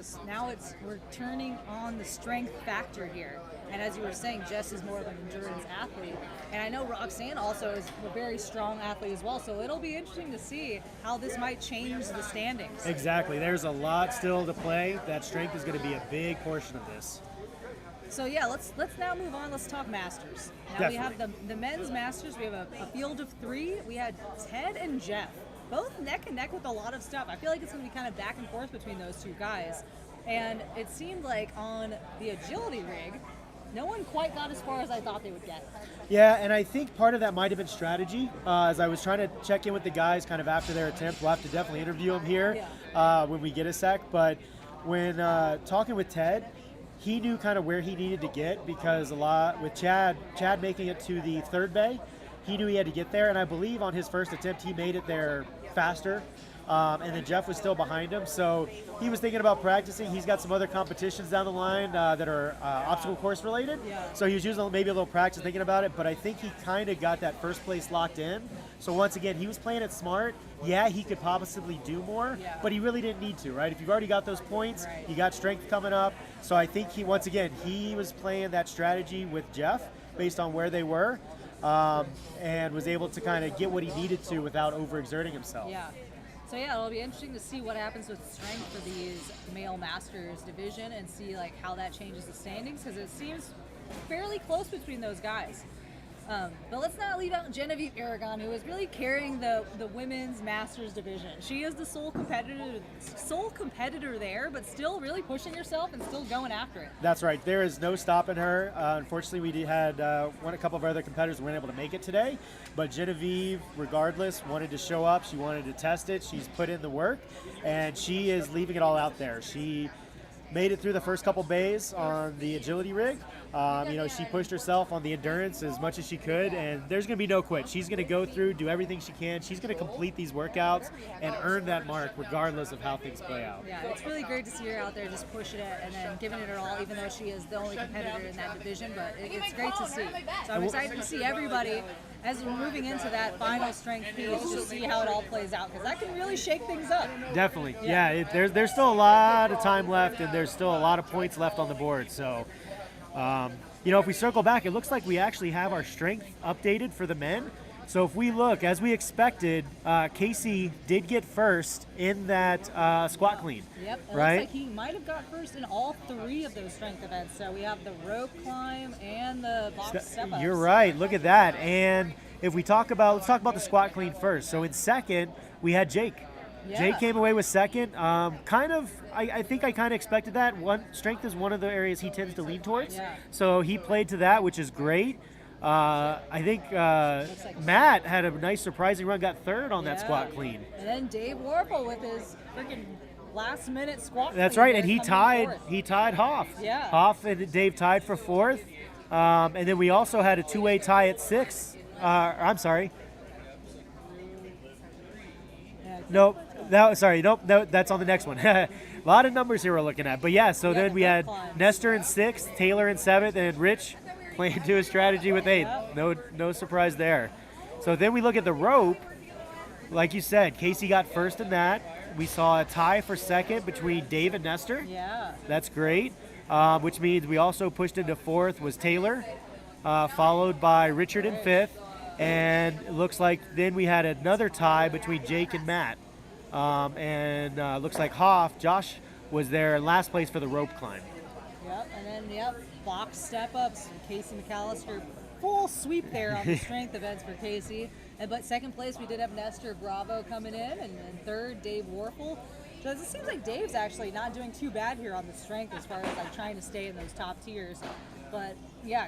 we're turning on the strength factor here. And as you were saying, Jess is more of an endurance athlete. And I know Roxanne also is a very strong athlete as well. So it'll be interesting to see how this might change the standings. Exactly. There's a lot still to play. That strength is going to be a big portion of this. So yeah, let's now move on. Let's talk Masters. Now we have the men's Masters. We have a field of 3. We had Ted and Jeff, both neck and neck with a lot of stuff. I feel like it's going to be kind of back and forth between those two guys. And it seemed like on the agility rig, no one quite got as far as I thought they would get. Yeah, and I think part of that might have been strategy. As I was trying to check in with the guys kind of after their attempt, we'll have to definitely interview them here when we get a sec. But when talking with Ted, he knew kind of where he needed to get, because a lot with Chad making it to the 3rd bay, he knew he had to get there. And I believe on his first attempt, he made it there faster. And then Jeff was still behind him, so he was thinking about practicing. He's got some other competitions down the line that are obstacle course related, so he was using maybe a little practice thinking about it, but I think he kind of got that first place locked in. So once again, he was playing it smart. Yeah, he could possibly do more, but he really didn't need to, right? If you've already got those points, you got strength coming up. So I think he was playing that strategy with Jeff based on where they were, and was able to kind of get what he needed to without overexerting himself. Yeah. So yeah, it'll be interesting to see what happens with strength for these male masters division, and see like how that changes the standings, because it seems fairly close between those guys. But let's not leave out Genevieve Aragon, who is really carrying the women's masters division. She is the sole competitor there, but still really pushing herself and still going after it. That's right. There is no stopping her. Unfortunately, we had a couple of other competitors who weren't able to make it today, but Genevieve, regardless, wanted to show up. She wanted to test it. She's put in the work, and she is leaving it all out there. She made it through the first couple bays on the agility rig. She pushed herself on the endurance as much as she could, and there's going to be no quit. She's going to go through, do everything she can. She's going to complete these workouts and earn that mark regardless of how things play out. Yeah, it's really great to see her out there just pushing it and then giving it her all, even though she is the only competitor in that division, but it's great to see. So I'm excited to see everybody as we're moving into that final strength piece to see how it all plays out, because that can really shake things up. Definitely. There's still a lot of time left, and there's still a lot of points left on the board. So, if we circle back, it looks like we actually have our strength updated for the men. So if we look, as we expected, Casey did get first in that squat clean. Yep, it right? looks like he might have got first in all 3 of those strength events. So we have the rope climb and the box step-ups. You're right. Look at that. And if we let's talk about the squat clean first. So in second, we had Jake. Yeah. Jake came away with second. I think I kind of expected that. Strength is one of the areas he tends to lean towards. Yeah. So he played to that, which is great. I think Matt had a nice surprising run, got third on that squat clean. And then Dave Warple with his freaking last-minute squat That's clean right, and he tied Hoff. Yeah. Hoff and Dave tied for fourth. And then we also had a two-way tie at 6. I'm sorry. Nope. That's on the next one. A lot of numbers here we're looking at. But so then we had Nestor in 6th, Taylor in 7th, and Rich playing to his strategy with 8th. No surprise there. So then we look at the rope. Like you said, Casey got first in that. We saw a tie for second between Dave and Nestor. Yeah. That's great. Which means we also pushed into 4th was Taylor, followed by Richard in 5th. And it looks like then we had another tie between Jake and Matt. Looks like Josh was there in last place for the rope climb. Yep, and then, box step-ups, Casey McAllister, full sweep there on the strength events for Casey. But second place, we did have Nestor Bravo coming in, and then third, Dave Warfel. So it seems like Dave's actually not doing too bad here on the strength as far as trying to stay in those top tiers. But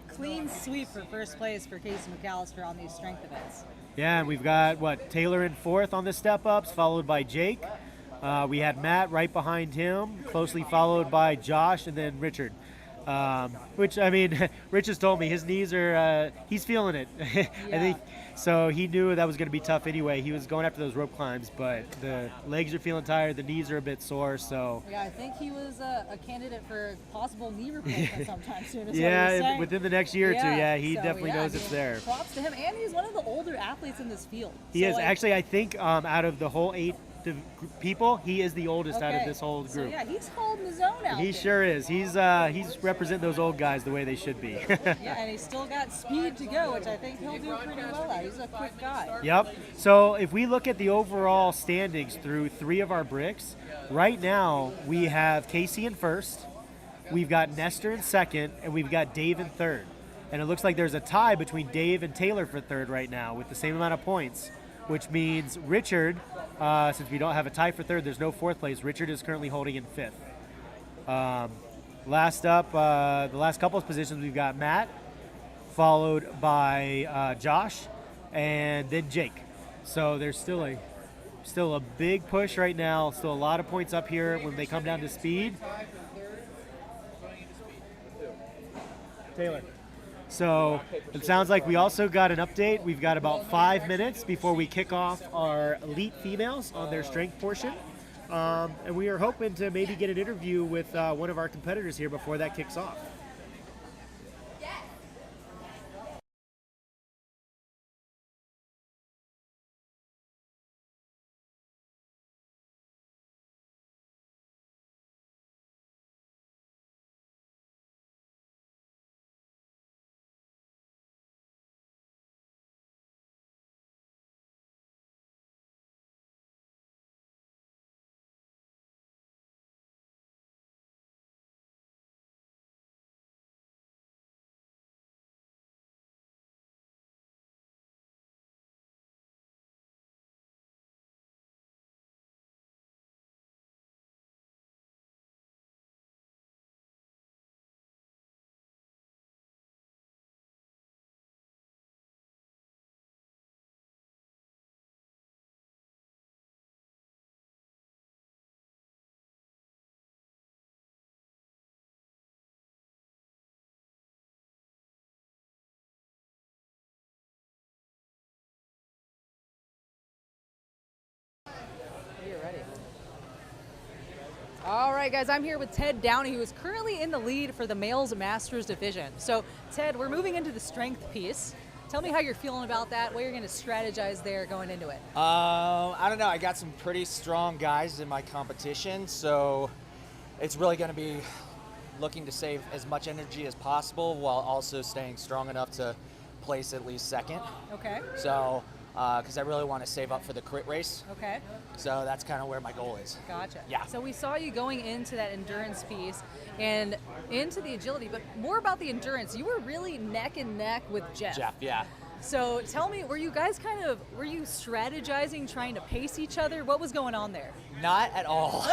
clean sweep for first place for Casey McAllister on these strength events. Yeah, and we've got Taylor in 4th on the step-ups, followed by Jake. We had Matt right behind him, closely followed by Josh, and then Richard. Rich has told me his knees are, he's feeling it. I think so. He knew that was going to be tough anyway. He was going after those rope climbs, but the legs are feeling tired, the knees are a bit sore. So I think he was a candidate for possible knee replacement sometime soon. Within the next year or two. He definitely knows it's there. Props to him, and he's one of the older athletes in this field. He is actually. I think out of the whole 8 people, he is the oldest out of this whole group. So he's holding his own out. He sure is. He's representing those old guys the way they should be. And he's still got speed to go, which I think he'll do pretty well at. He's a quick guy. Yep. So if we look at the overall standings through 3 of our bricks, right now we have Casey in 1st, we've got Nestor in 2nd, and we've got Dave in 3rd. And it looks like there's a tie between Dave and Taylor for 3rd right now with the same amount of points, which means Richard, since we don't have a tie for 3rd, there's no 4th place. Richard is currently holding in 5th. Last up, the last couple of positions, we've got Matt, followed by Josh, and then Jake. So there's still a big push right now. Still a lot of points up here when they come down to speed. Taylor. So it sounds like we also got an update. We've got about 5 minutes before we kick off our elite females on their strength portion. And we are hoping to maybe get an interview with one of our competitors here before that kicks off. right, guys, I'm here with Ted Downey, who is currently in the lead for the males masters division. So, Ted, we're moving into the strength piece. Tell me how you're feeling about that, what you're going to strategize there going into it. I don't know. I got some pretty strong guys in my competition, so it's really going to be looking to save as much energy as possible while also staying strong enough to place at least second. Okay. So, because I really want to save up for the crit race. Okay. So that's kind of where my goal is. Gotcha. Yeah. So we saw you going into that endurance piece and into the agility, but more about the endurance. You were really neck and neck with Jeff. Jeff, yeah. So tell me, were you strategizing, trying to pace each other? What was going on there? Not at all.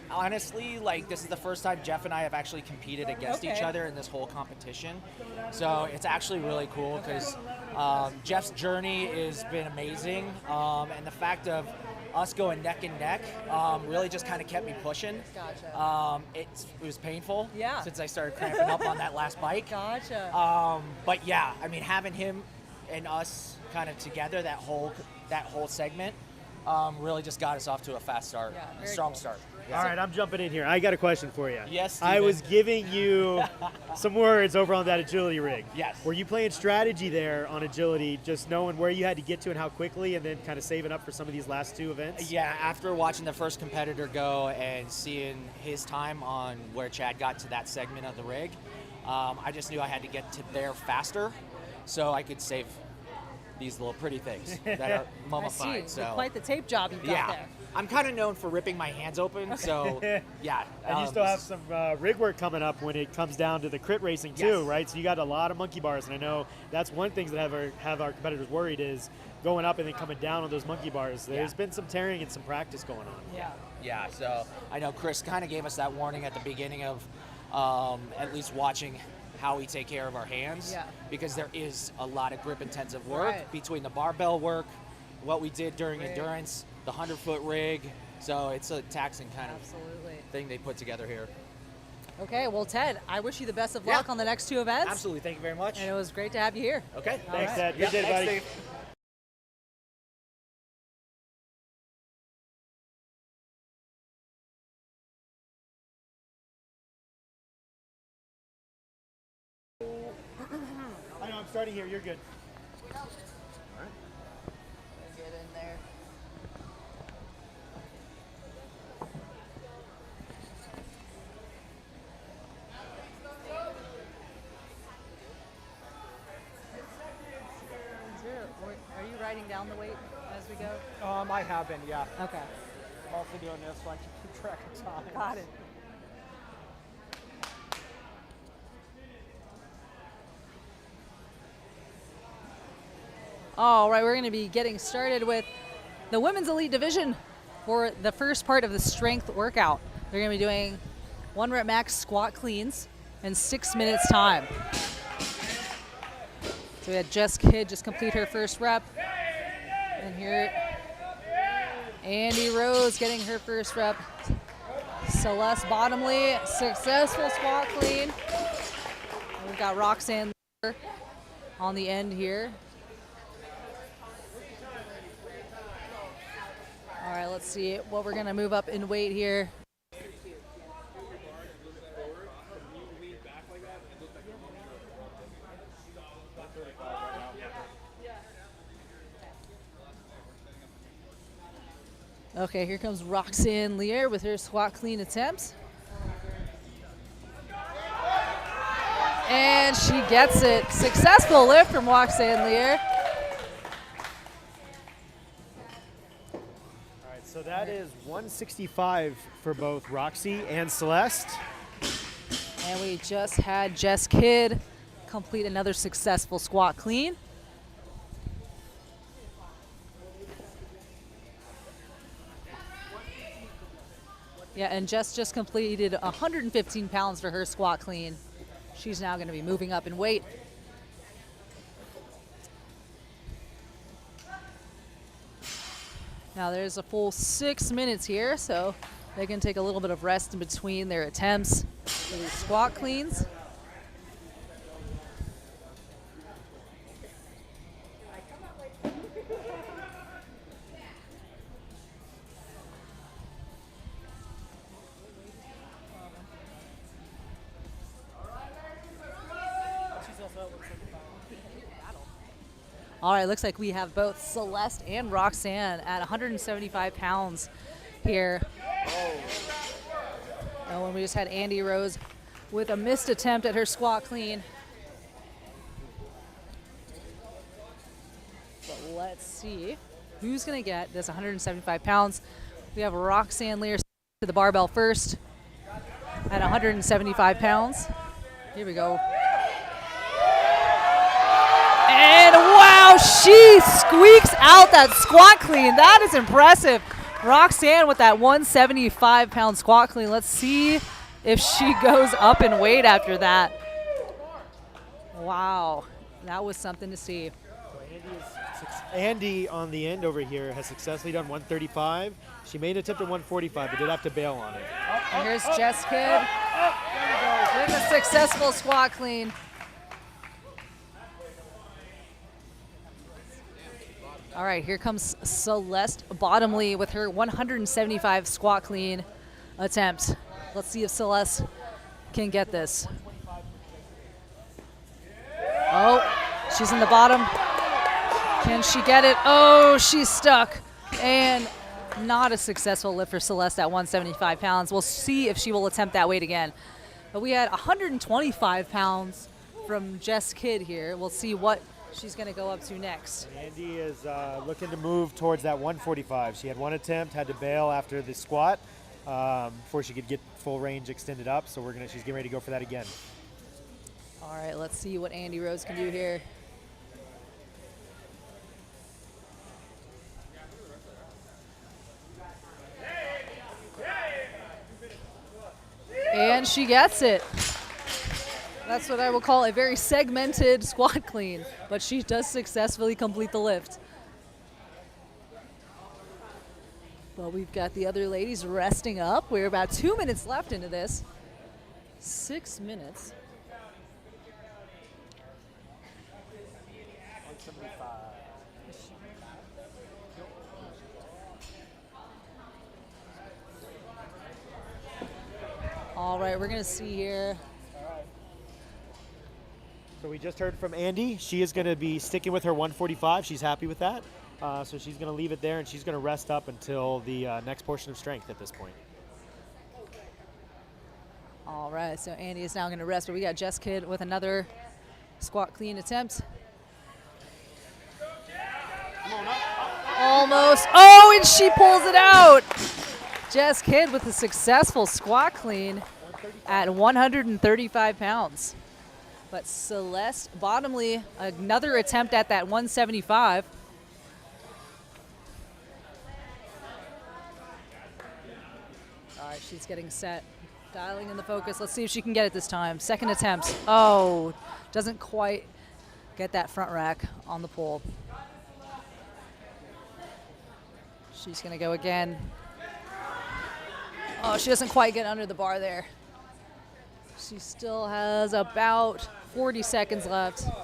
Honestly, like, this is the first time Jeff and I have actually competed against each other in this whole competition. So it's actually really cool because Jeff's journey has been amazing. And the fact of us going neck and neck really just kind of kept me pushing. Gotcha. It was painful since I started cramping up on that last bike. Gotcha. But yeah, I mean, having him and us kind of together, that whole segment, really just got us off to a fast start, a strong start. Yeah. All right, I'm jumping in here. I got a question for you. Yes, Steven. I was giving you some words over on that agility rig. Yes. Were you playing strategy there on agility, just knowing where you had to get to and how quickly, and then kind of saving up for some of these last two events? Yeah, after watching the first competitor go and seeing his time on where Chad got to that segment of the rig, I just knew I had to get to there faster so I could save these little pretty things that are mummified. I see. So Quite the tape job you've got there. I'm kind of known for ripping my hands open, so yeah. And you still have some rig work coming up when it comes down to the crit racing too, right? So you got a lot of monkey bars, and I know that's one thing that have our competitors worried is going up and then coming down on those monkey bars. There's been some tearing and some practice going on. Yeah, so I know Chris kind of gave us that warning at the beginning of at least watching how we take care of our hands, because there is a lot of grip intensive work between the barbell work, what we did during endurance, the 100-foot rig. So it's a taxing kind of thing they put together here. Okay, well, Ted, I wish you the best of luck on the next two events. Absolutely, thank you very much. And it was great to have you here. Okay, thanks, Ted. Good day, buddy. Steve. I know, I'm starting here. You're good. All right. Get in there. Are you writing down the weight as we go? I have been, yeah. Okay. I'm also doing this so I can keep track of time. Got it. All right, we're going to be getting started with the women's elite division for the first part of the strength workout. They're going to be doing 1 rep max squat cleans in 6 minutes time. So we had Jess Kidd just complete her first rep. And here, Andy Rose getting her first rep. Celeste Bottomley, successful squat clean. And we've got Roxanne on the end here. All right, let's see what we're gonna move up in weight here. Okay, here comes Roxanne Lear with her squat clean attempts. And she gets it. Successful lift from Roxanne Lear. So that is 165 for both Roxy and Celeste. And we just had Jess Kidd complete another successful squat clean. Yeah, and Jess just completed 115 pounds for her squat clean. She's now going to be moving up in weight. Now there's a full 6 minutes here, so they can take a little bit of rest in between their attempts for these squat cleans. All right, looks like we have both Celeste and Roxanne at 175 pounds here. And when we just had Andy Rose with a missed attempt at her squat clean. But let's see who's going to get this 175 pounds. We have Roxanne Lear to the barbell first at 175 pounds. Here we go. And wow, she squeaks out that squat clean. That is impressive. Roxanne with that 175-pound squat clean. Let's see if she goes up in weight after that. Wow, that was something to see. Andy on the end over here has successfully done 135. She made an attempt at 145, but did have to bail on it. And here's Jess Kidd with a successful squat clean. All right, here comes Celeste Bottomley with her 175 squat clean attempt. Let's see if Celeste can get this. Oh, she's in the bottom. Can she get it? Oh, she's stuck. And not a successful lift for Celeste at 175 pounds. We'll see if she will attempt that weight again. But we had 125 pounds from Jess Kidd here. We'll see what she's going to go up to next. Andy is looking to move towards that 145. She had one attempt, had to bail after the squat before she could get full range extended up. So she's getting ready to go for that again. All right, let's see what Andy Rose can do here. And she gets it. That's what I will call a very segmented squat clean, but she does successfully complete the lift. But we've got the other ladies resting up. We're about 2 minutes left into this. 6 minutes. 175. All right, we're going to see here. So we just heard from Andy. She is going to be sticking with her 145. She's happy with that. So she's going to leave it there, and she's going to rest up until the next portion of strength at this point. All right, so Andy is now going to rest, but we got Jess Kidd with another squat clean attempt. Almost. Oh, and she pulls it out. Jess Kidd with a successful squat clean at 135 pounds. But Celeste Bottomley, another attempt at that 175. All right, she's getting set, dialing in the focus. Let's see if she can get it this time. Second attempt. Oh, doesn't quite get that front rack on the pole. She's going to go again. Oh, she doesn't quite get under the bar there. She still has about 40 seconds left. All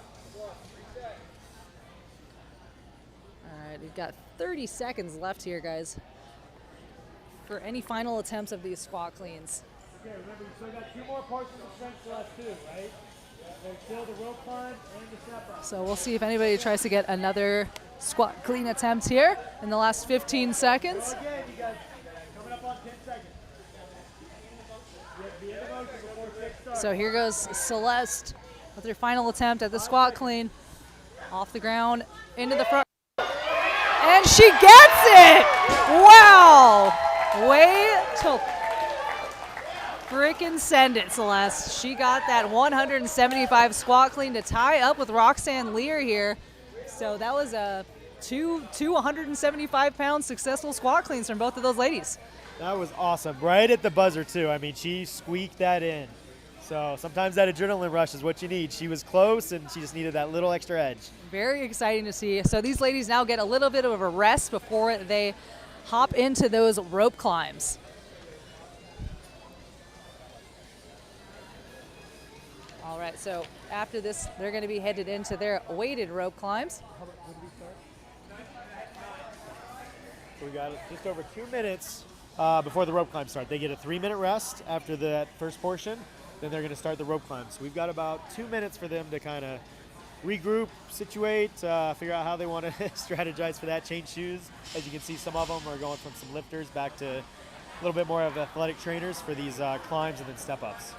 right, we've got 30 seconds left here, guys, for any final attempts of these squat cleans. Okay, remember, you still got 2 more portions of strength for us too, right? There's still the rope climb and the step up. So we'll see if anybody tries to get another squat clean attempt here in the last 15 seconds. Go again, you guys. Coming up on 10 seconds. Be in the motion before 6 starts. So here goes Celeste with her final attempt at the squat clean. Off the ground, into the front. And she gets it! Wow! Way to frickin' send it, Celeste. She got that 175 squat clean to tie up with Roxanne Lear here. So that was two 175-pound successful squat cleans from both of those ladies. That was awesome. Right at the buzzer, too. I mean, she squeaked that in. So sometimes that adrenaline rush is what you need. She was close, and she just needed that little extra edge. Very exciting to see. So these ladies now get a little bit of a rest before they hop into those rope climbs. All right, so after this, they're going to be headed into their weighted rope climbs. So we got just over 2 minutes before the rope climb start. They get a 3-minute rest after that first portion. Then they're going to start the rope climb. So we've got about 2 minutes for them to kind of regroup, situate, figure out how they want to strategize for that, change shoes. As you can see, some of them are going from some lifters back to a little bit more of athletic trainers for these climbs and then step-ups.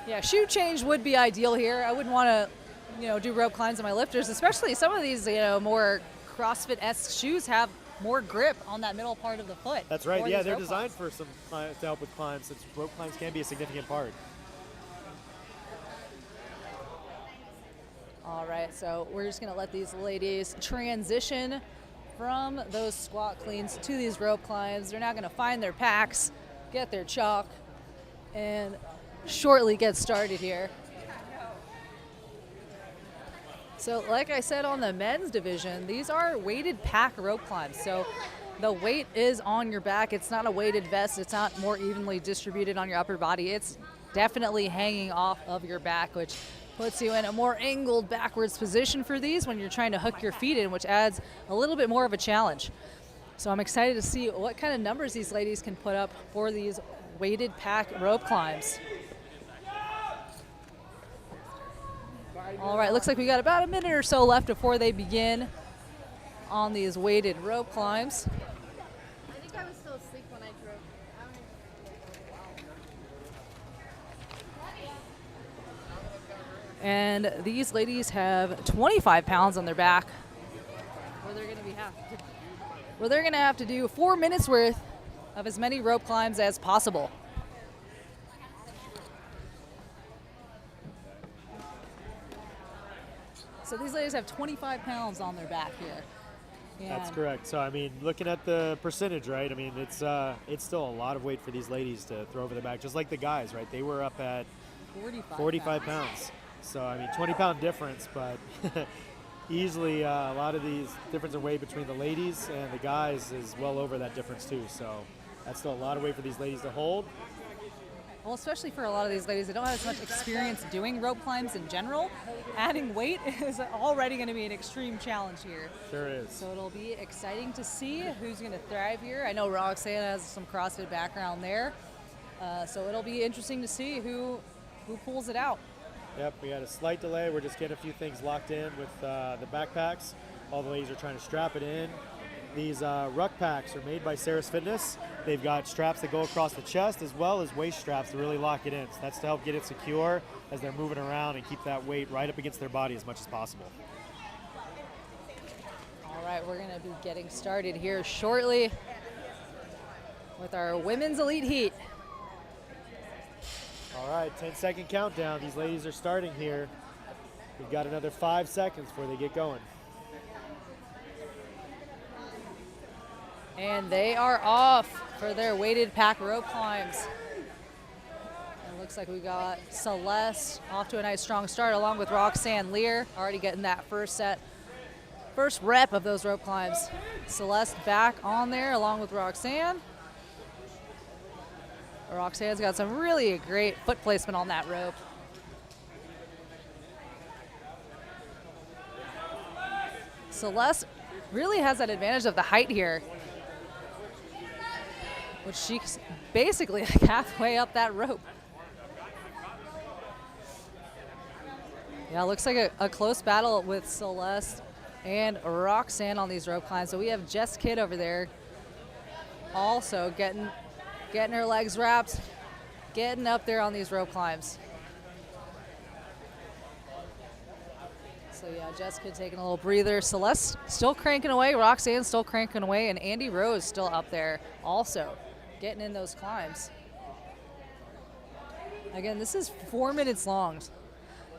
Yeah, shoe change would be ideal here. I wouldn't want to, do rope climbs in my lifters, especially some of these, more CrossFit-esque shoes have more grip on that middle part of the foot. That's right. Yeah, they're designed for some to help with climbs, since rope climbs can be a significant part. All right, so we're just going to let these ladies transition from those squat cleans to these rope climbs. They're now going to find their packs, get their chalk, and shortly get started here. So like I said on the men's division, these are weighted pack rope climbs. So the weight is on your back. It's not a weighted vest. It's not more evenly distributed on your upper body. It's definitely hanging off of your back, which puts you in a more angled backwards position for these when you're trying to hook your feet in, which adds a little bit more of a challenge. So I'm excited to see what kind of numbers these ladies can put up for these weighted pack rope climbs. All right, looks like we got about a minute or so left before they begin on these weighted rope climbs. I think I was still asleep when I drove. And these ladies have 25 pounds on their back, where they're going to have to do 4 minutes worth of as many rope climbs as possible. So these ladies have 25 pounds on their back here. That's correct. So, I mean, looking at the percentage, right, I mean, it's still a lot of weight for these ladies to throw over their back, just like the guys, right? They were up at 45 pounds. So, I mean, 20-pound difference, but easily a lot of these difference in weight between the ladies and the guys is well over that difference, too. So that's still a lot of weight for these ladies to hold. Well, especially for a lot of these ladies that don't have as much experience doing rope climbs in general, adding weight is already going to be an extreme challenge here. Sure is. So it'll be exciting to see who's going to thrive here. I know Roxanne has some CrossFit background there, so it'll be interesting to see who pulls it out. Yep, we had a slight delay. We're just getting a few things locked in with the backpacks. All the ladies are trying to strap it in. These ruck packs are made by Cerus Fitness. They've got straps that go across the chest as well as waist straps to really lock it in. So that's to help get it secure as they're moving around and keep that weight right up against their body as much as possible. All right, we're going to be getting started here shortly with our women's elite heat. All right, 10-second countdown. These ladies are starting here. We've got another 5 seconds before they get going. And they are off for their weighted pack rope climbs. It looks like we got Celeste off to a nice strong start along with Roxanne Lear, already getting that first rep of those rope climbs. Celeste back on there along with Roxanne. Roxanne's got some really great foot placement on that rope. Celeste really has that advantage of the height here, which she's basically like halfway up that rope. Yeah, looks like a close battle with Celeste and Roxanne on these rope climbs. So we have Jess Kidd over there also getting her legs wrapped, getting up there on these rope climbs. So yeah, Jess Kidd taking a little breather. Celeste still cranking away, Roxanne still cranking away, and Andy Rose still up there also getting in those climbs. Again, this is 4 minutes long.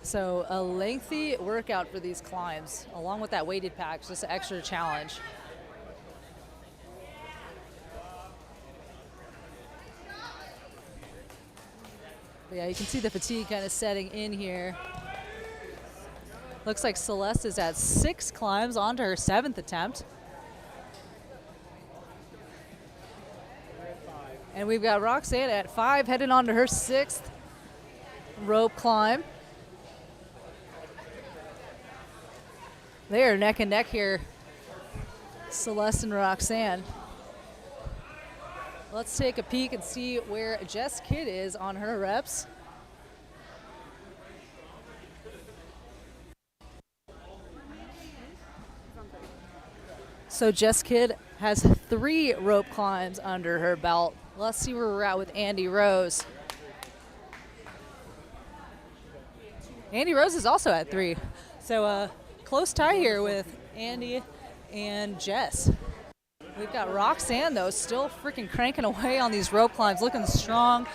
So a lengthy workout for these climbs, along with that weighted pack, just an extra challenge. But yeah, you can see the fatigue kind of setting in here. Looks like Celeste is at 6 climbs, on to her 7th attempt. And we've got Roxanne at 5, heading on to her 6th rope climb. They are neck and neck here, Celeste and Roxanne. Let's take a peek and see where Jess Kidd is on her reps. So Jess Kidd has 3 rope climbs under her belt. Let's see where we're at with Andy Rose. Andy Rose is also at 3. So close tie here with Andy and Jess. We've got Roxanne, though, still freaking cranking away on these rope climbs, looking strong.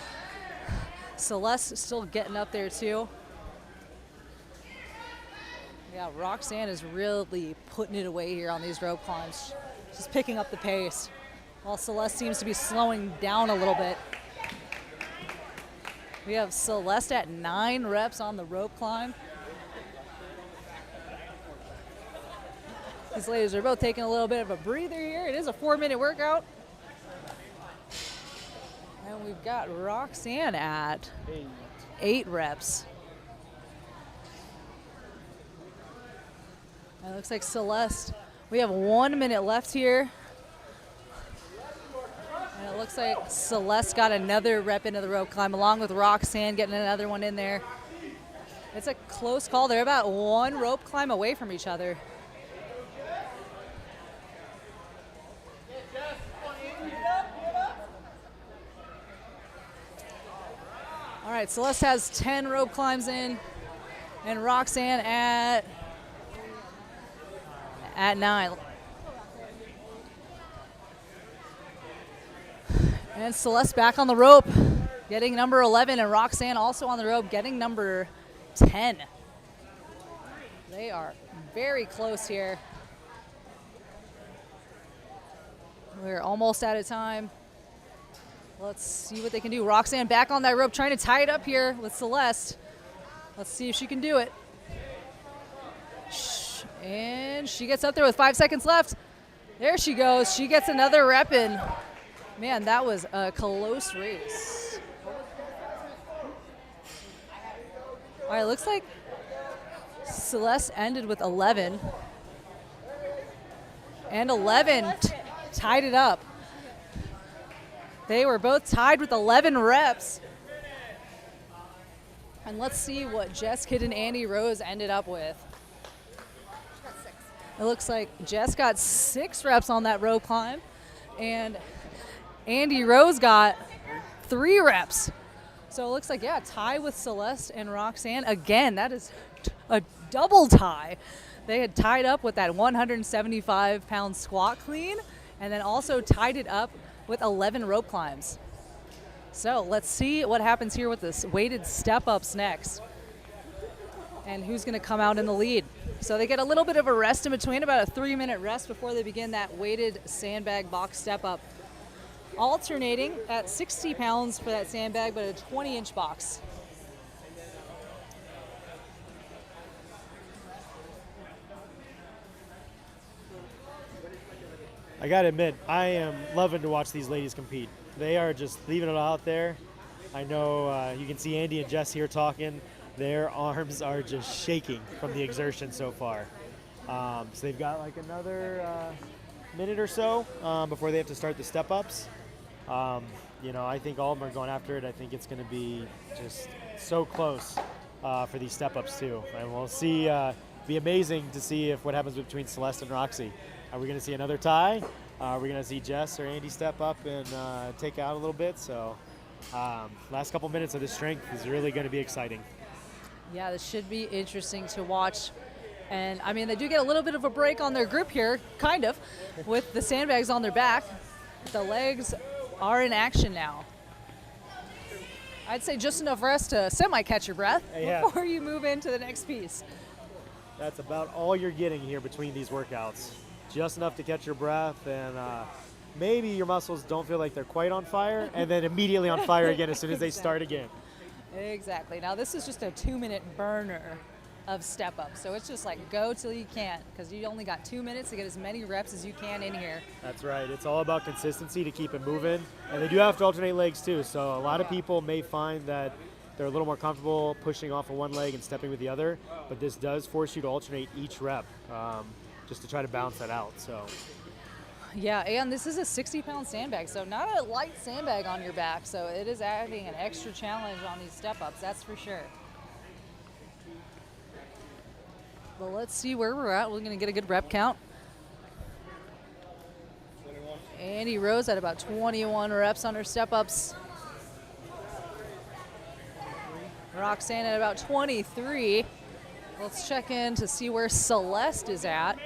Celeste still getting up there, too. Yeah, Roxanne is really putting it away here on these rope climbs. She's picking up the pace, while Celeste seems to be slowing down a little bit. We have Celeste at 9 reps on the rope climb. These ladies are both taking a little bit of a breather here. It is a 4-minute workout. And we've got Roxanne at 8 reps. And it looks like Celeste, we have 1 minute left here. And it looks like Celeste got another rep into the rope climb along with Roxanne getting another one in there. It's a close call. They're about 1 rope climb away from each other. All right, Celeste has 10 rope climbs in, and Roxanne at 9. And Celeste back on the rope, getting number 11, and Roxanne also on the rope, getting number 10. They are very close here. We're almost out of time. Let's see what they can do. Roxanne back on that rope, trying to tie it up here with Celeste. Let's see if she can do it. And she gets up there with 5 seconds left. There she goes. She gets another rep in. Man, that was a close race. All right, looks like Celeste ended with 11. And 11 tied it up. They were both tied with 11 reps. And let's see what Jess Kidd and Andy Rose ended up with. It looks like Jess got 6 reps on that rope climb, and Andy Rose got 3 reps. So it looks like, yeah, tie with Celeste and Roxanne. Again, that is a double tie. They had tied up with that 175-pound squat clean, and then also tied it up with 11 rope climbs. So let's see what happens here with this weighted step-ups next, and who's going to come out in the lead. So they get a little bit of a rest in between, about a 3-minute rest before they begin that weighted sandbag box step-up, alternating at 60 pounds for that sandbag, but a 20-inch box. I gotta admit, I am loving to watch these ladies compete. They are just leaving it all out there. I know you can see Andy and Jess here talking. Their arms are just shaking from the exertion so far. So they've got like another minute or so before they have to start the step-ups. You know, I think all of them are going after it. I think it's going to be just so close for these step-ups too. And we'll see. Be amazing to see if what happens between Celeste and Roxy. Are we going to see another tie? Are we going to see Jess or Andy step up and take out a little bit? So last couple minutes of the strength is really going to be exciting. Yeah, this should be interesting to watch. And, I mean, they do get a little bit of a break on their grip here, kind of, with the sandbags on their back. The legs are in action now. I'd say just enough rest to semi-catch your breath before you move into the next piece. That's about all you're getting here between these workouts. Just enough to catch your breath, and maybe your muscles don't feel like they're quite on fire, and then immediately on fire again as soon as they start again. Exactly. Now this is just a 2-minute burner of step up. So it's just like go till you can't, because you only got 2 minutes to get as many reps as you can in here. That's right. It's all about consistency to keep it moving. And they do have to alternate legs too. So a lot of people may find that they're a little more comfortable pushing off of one leg and stepping with the other, but this does force you to alternate each rep just to try to balance that out. So. Yeah, and this is a 60-pound sandbag, so not a light sandbag on your back, so it is adding an extra challenge on these step-ups, that's for sure. Well, let's see where we're at. We're going to get a good rep count. Andy Rose at about 21 reps on her step-ups. Roxanne at about 23. Let's check in to see where Celeste is at.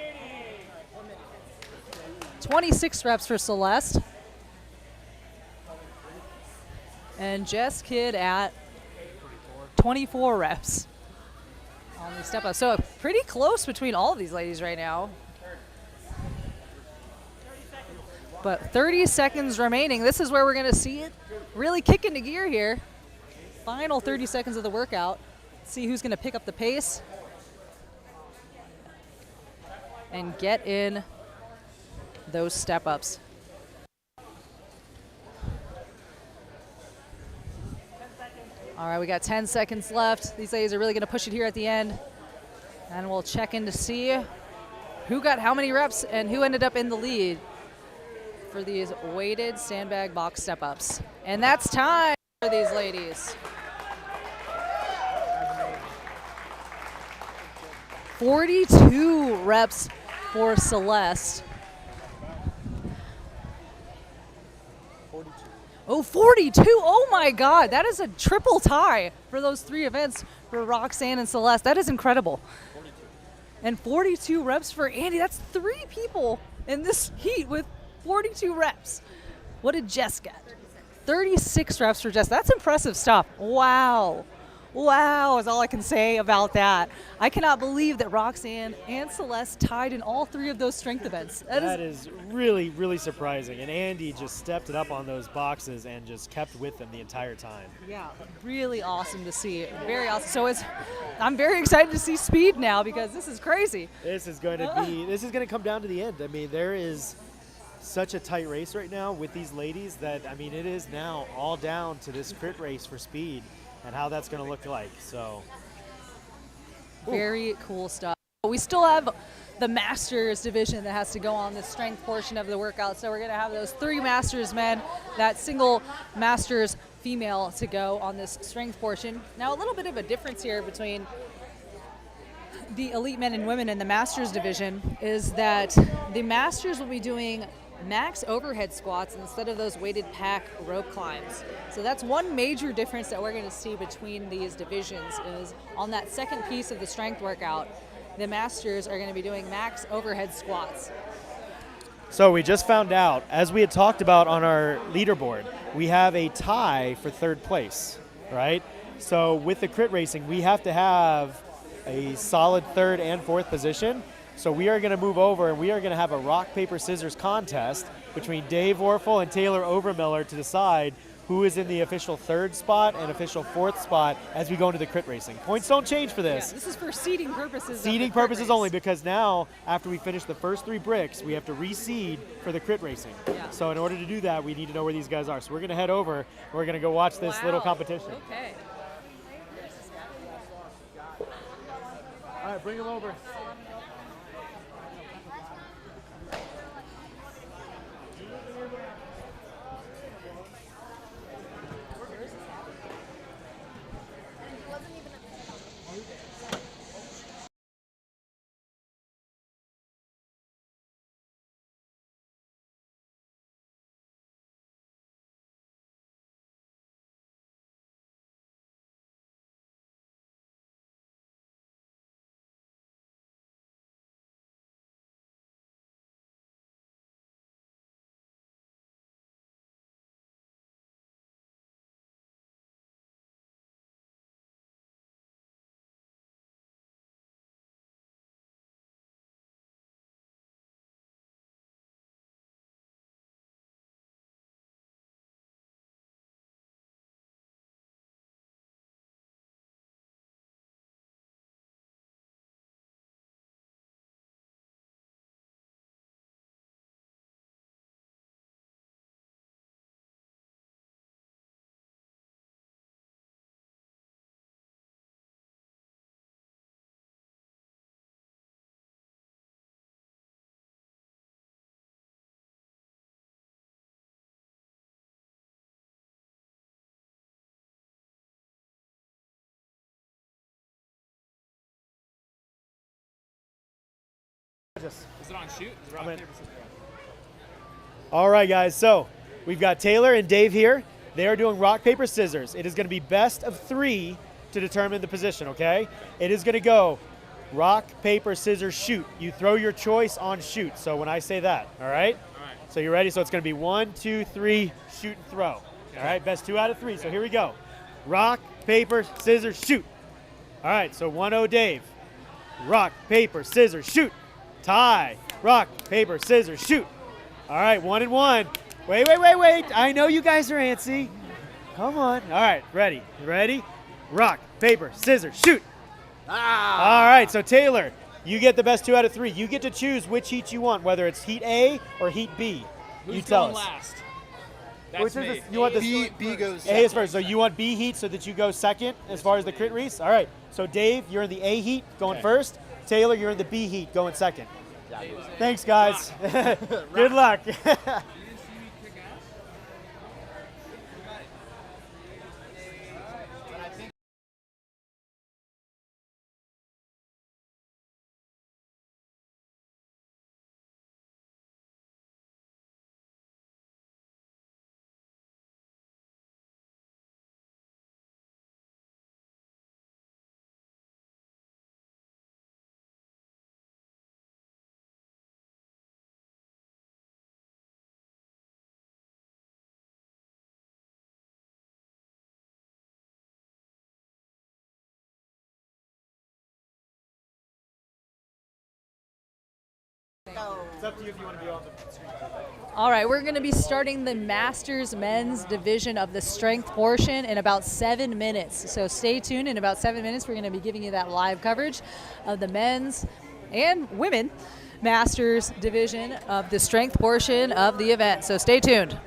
26 reps for Celeste. And Jess Kidd at 24 reps on the step-up. So pretty close between all of these ladies right now. But 30 seconds remaining. This is where we're going to see it really kick into gear here. Final 30 seconds of the workout. See who's going to pick up the pace and get in those step-ups. All right, we got 10 seconds left. These ladies are really going to push it here at the end. And we'll check in to see who got how many reps and who ended up in the lead for these weighted sandbag box step-ups. And that's time for these ladies. 42 reps for Celeste. 42. Oh, 42. Oh my God. That is a triple tie for those three events for Roxanne and Celeste. That is incredible. 42. And 42 reps for Andy. That's three people in this heat with 42 reps. What did Jess get? 36 reps for Jess. That's impressive stuff. Wow. Wow is all I can say about that. I cannot believe that Roxanne and Celeste tied in all three of those strength events. That is really, really surprising. And Andy just stepped it up on those boxes and just kept with them the entire time. Yeah, really awesome to see. Very awesome. So I'm very excited to see speed now because this is crazy. This is going to come down to the end. I mean, there is such a tight race right now with these ladies that, I mean, it is now all down to this crit race for speed and how that's going to look like. So very cool stuff. We still have the Masters division that has to go on the strength portion of the workout. So we're going to have those three Masters men, that single Masters female to go on this strength portion. Now a little bit of a difference here between the elite men and women in the Masters division is that the Masters will be doing max overhead squats instead of those weighted pack rope climbs. So that's one major difference that we're going to see between these divisions is on that second piece of the strength workout, the Masters are going to be doing max overhead squats. So we just found out, as we had talked about on our leaderboard, we have a tie for third place, right? So with the crit racing, we have to have a solid third and fourth position. So we are going to move over and we are going to have a rock, paper, scissors contest between Dave Warfel and Taylor Overmiller to decide who is in the official third spot and official fourth spot as we go into the crit racing. Points don't change for this. Yeah, this is for seeding purposes. Seeding purposes only, because now, after we finish the first three bricks, we have to reseed for the crit racing. Yeah. So in order to do that, we need to know where these guys are. So we're going to head over and we're going to go watch this little competition. Okay. All right, bring them over. Is it on shoot? Is it rock, paper, scissors? All right, guys. So we've got Taylor and Dave here. They are doing rock, paper, scissors. It is going to be best of 3 to determine the position, okay? It is going to go rock, paper, scissors, shoot. You throw your choice on shoot. So when I say that, all right? All right. So you ready? So it's going to be 1, 2, 3, shoot and throw. All right, best 2 out of 3. So here we go. Rock, paper, scissors, shoot. All right, so 1-0 Dave. Rock, paper, scissors, shoot. Tie. Rock, paper, scissors, shoot. All right, 1-1. Wait. I know you guys are antsy. Come on. All right, ready. Ready? Rock, paper, scissors, shoot. All right, so Taylor, you get the best 2 out of 3. You get to choose which heat you want, whether it's heat A or heat B. Who's you tell going us. last? Which That's is me. you want the B goes A is first. So you want B heat so that you go second as far as the crit reese? All right. So Dave, you're in the A heat going first. Taylor, you're in the B heat going second. Thanks, guys. Good luck. It's up to you if you want to be on the screen. All right, we're going to be starting the Masters men's division of the strength portion in about 7 minutes. So stay tuned. In about 7 minutes, we're going to be giving you that live coverage of the men's and women Masters division of the strength portion of the event. So stay tuned.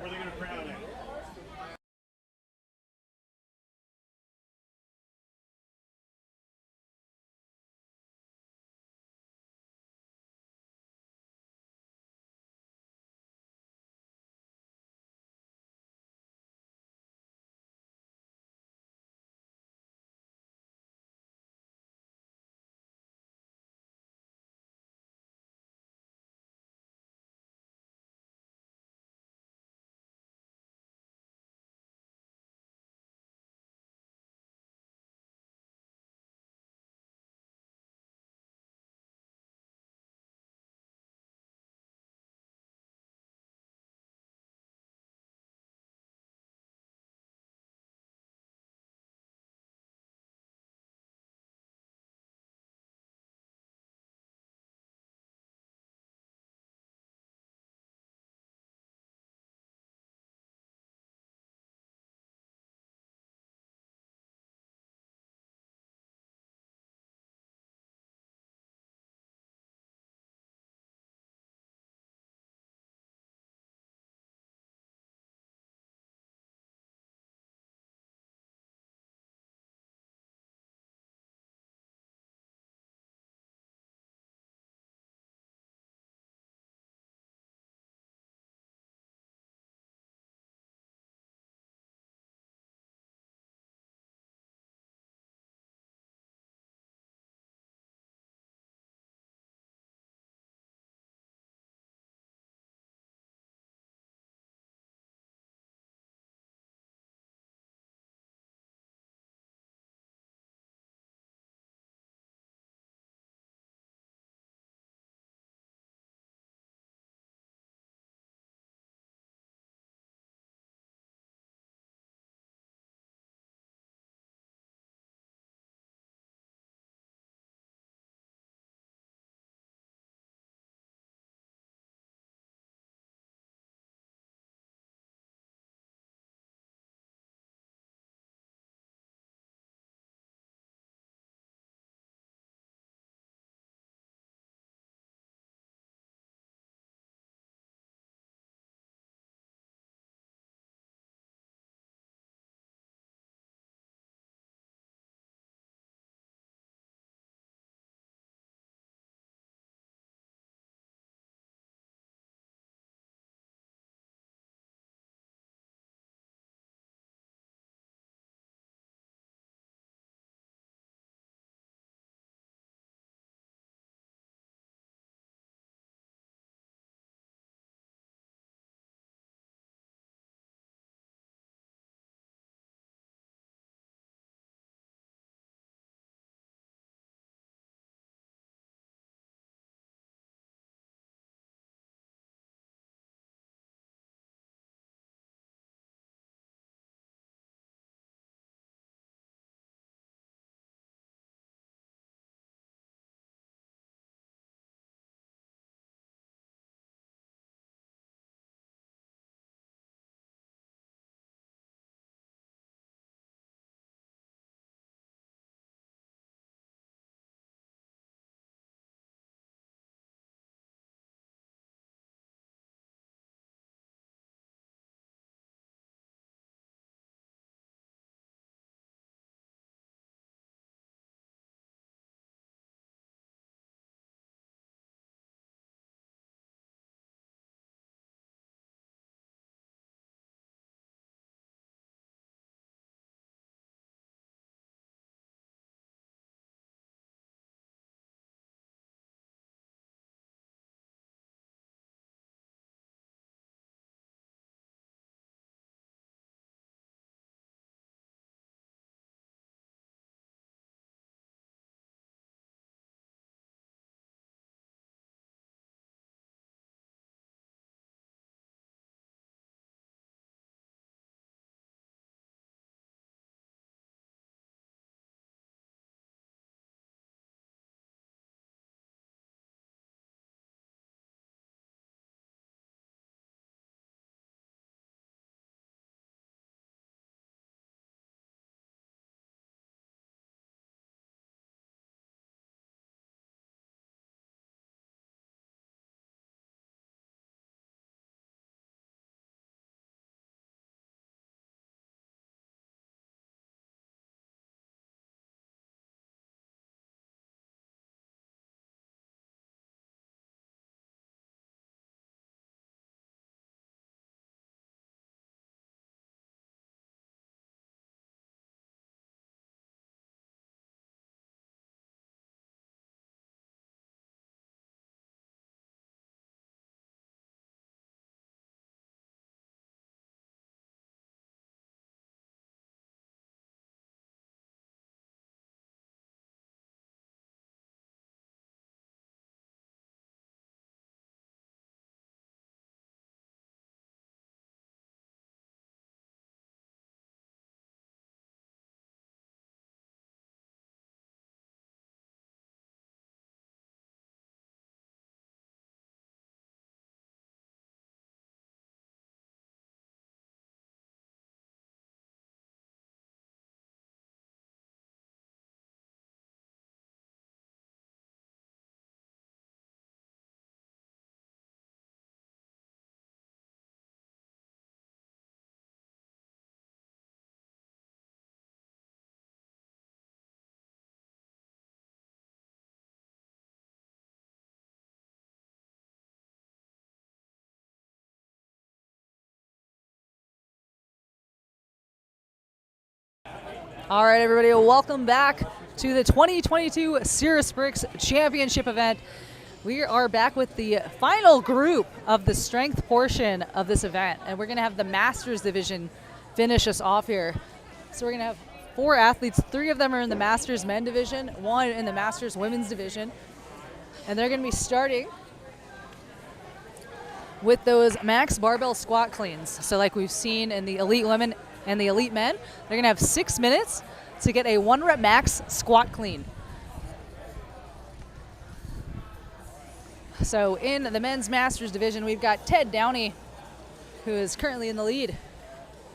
All right, everybody, welcome back to the 2022 CerusBrix Championship event. We are back with the final group of the strength portion of this event, and we're going to have the Masters division finish us off here. So we're going to have 4 athletes. 3 of them are in the Masters men division, 1 in the Masters women's division, and they're going to be starting with those max barbell squat cleans. So like we've seen in the elite women and the elite men, they're gonna have 6 minutes to get a 1 rep max squat clean. So in the men's masters division, we've got Ted Downey, who is currently in the lead,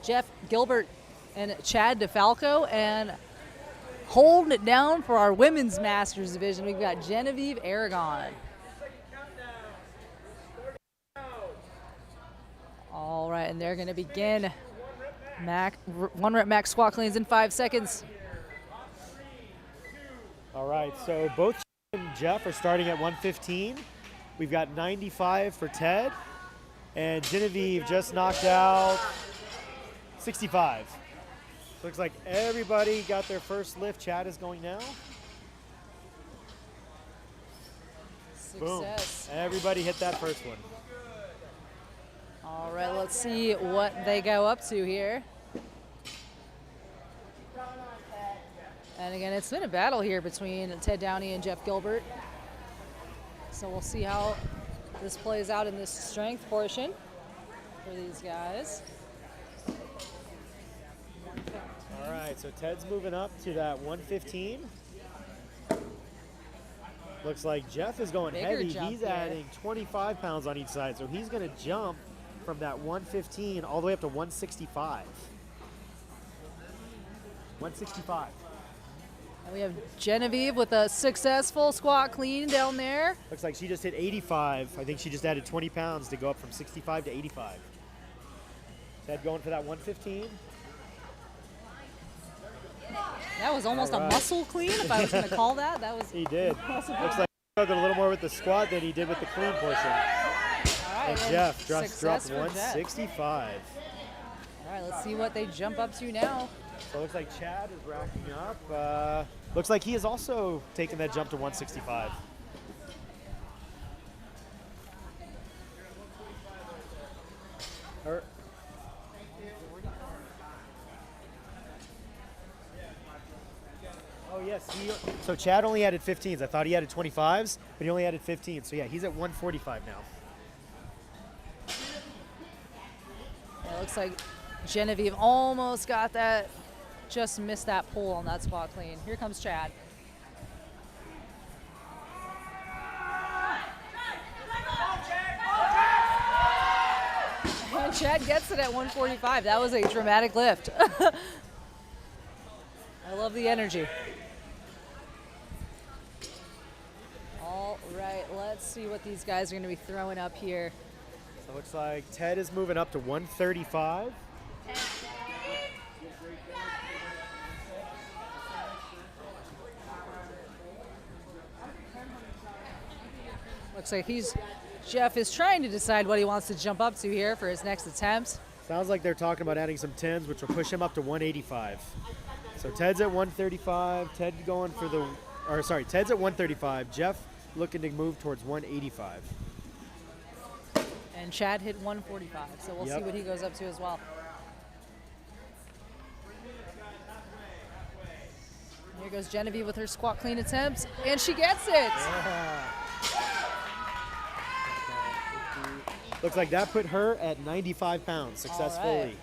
Jeff Gilbert and Chad DeFalco, and holding it down for our women's masters division, we've got Genevieve Aragon. All right, and they're going to begin 1 rep max squat cleans in 5 seconds. All right, so both Chad and Jeff are starting at 115. We've got 95 for Ted, and Genevieve just knocked out 65. Looks like everybody got their first lift. Chad is going now. Success. Boom. Everybody hit that first one. All right, let's see what they go up to here. And again, it's been a battle here between Ted Downey and Jeff Gilbert. So we'll see how this plays out in this strength portion for these guys. All right, so Ted's moving up to that 115. Looks like Jeff is going Bigger heavy. jump He's here. adding 25 pounds on each side, so he's going to jump from that 115 all the way up to 165. 165. And we have Genevieve with a successful squat clean down there. Looks like she just hit 85. I think she just added 20 pounds to go up from 65 to 85. Ted going for that 115. That was almost All right. a muscle clean, if I was going to call that. That was He did. impossible. Looks like he struggled a little more with the squat than he did with the clean portion. All right, And well, Jeff dropped success for Jeff. 165. All right, let's see what they jump up to now. So it looks like Chad is racking up. Looks like he is also taking that jump to 165. Oh yes, so Chad only added 15s. I thought he added 25s, but he only added 15. So yeah, he's at 145 now. It looks like Genevieve almost got that, just missed that pull on that squat clean. Here comes Chad. And Chad gets it at 145. That was a dramatic lift. I love the energy. All right, let's see what these guys are going to be throwing up here. So it looks like Ted is moving up to 135. Looks like Jeff is trying to decide what he wants to jump up to here for his next attempt. Sounds like they're talking about adding some 10s, which will push him up to 185. So Ted's at 135. Ted's at 135. Jeff looking to move towards 185. And Chad hit 145, so we'll see what he goes up to as well. Here goes Genevieve with her squat clean attempt, and she gets it. Yeah. Looks like that put her at 95 pounds successfully. All right.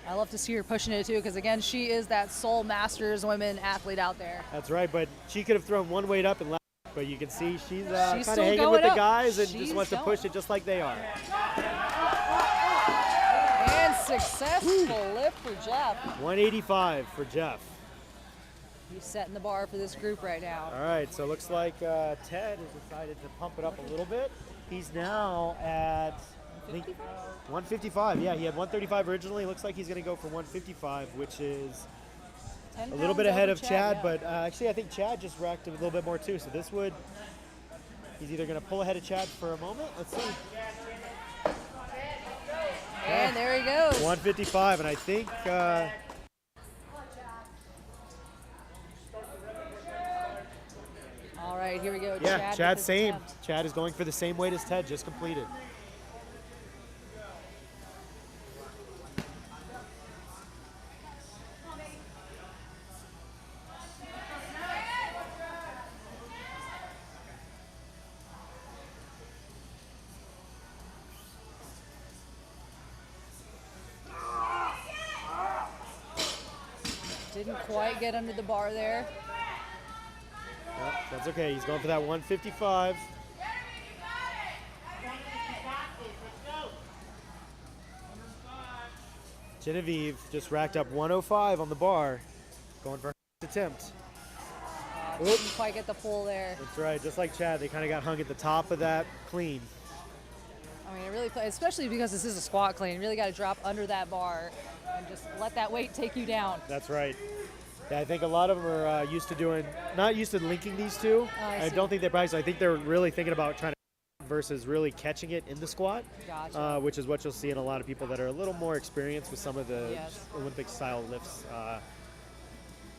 I love to see her pushing it too, because again, she is that sole Masters women athlete out there. That's right, but she could have thrown one weight up and left, but you can see she's kind of still hanging going with the up. guys and She's just wants to going. push it just like they are. And successful lift for Jeff. 185 for Jeff. He's setting the bar for this group right now. All right, so it looks like Ted has decided to pump it up a little bit. He's now at 155. Yeah, he had 135 originally. Looks like he's going to go for 155, which is a little bit ahead of Chad, but actually I think Chad just racked a little bit more too. So he's either going to pull ahead of Chad for a moment. Let's see. And there he goes. 155, and I think here we go. Yeah, Chad Chad with his same. attempt. Chad is going for the same weight as Ted, just completed. Didn't quite get under the bar there. Yep, that's okay. He's going for that 155. Genevieve just racked up 105 on the bar, going for her attempt. Didn't quite get the pull there. That's right, just like Chad, they kind of got hung at the top of that clean. I mean, it really, especially because this is a squat clean, you really got to drop under that bar and just let that weight take you down. That's right. Yeah, I think a lot of them are used to doing, not used to linking these two. I don't think they practice. I think they're really thinking about trying to versus really catching it in the squat, Gotcha. which is what you'll see in a lot of people that are a little more experienced with some of the Olympic style lifts. I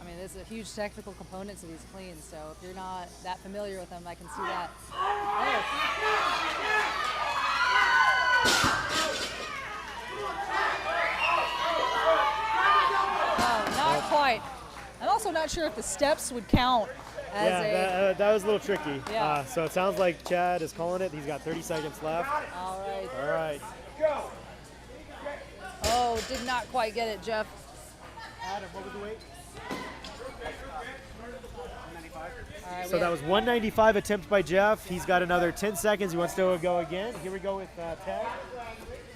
mean, there's a huge technical component to these cleans, so if you're not that familiar with them, I can see that. Oh, not quite. I'm also not sure if the steps would count as that was a little tricky. Yeah. So it sounds like Chad is calling it. He's got 30 seconds left. All right. All right. Oh, did not quite get it, Jeff. Adam, what was the weight? All right, So that was 195 attempt by Jeff. He's got another 10 seconds. He wants to go again. Here we go with Ted.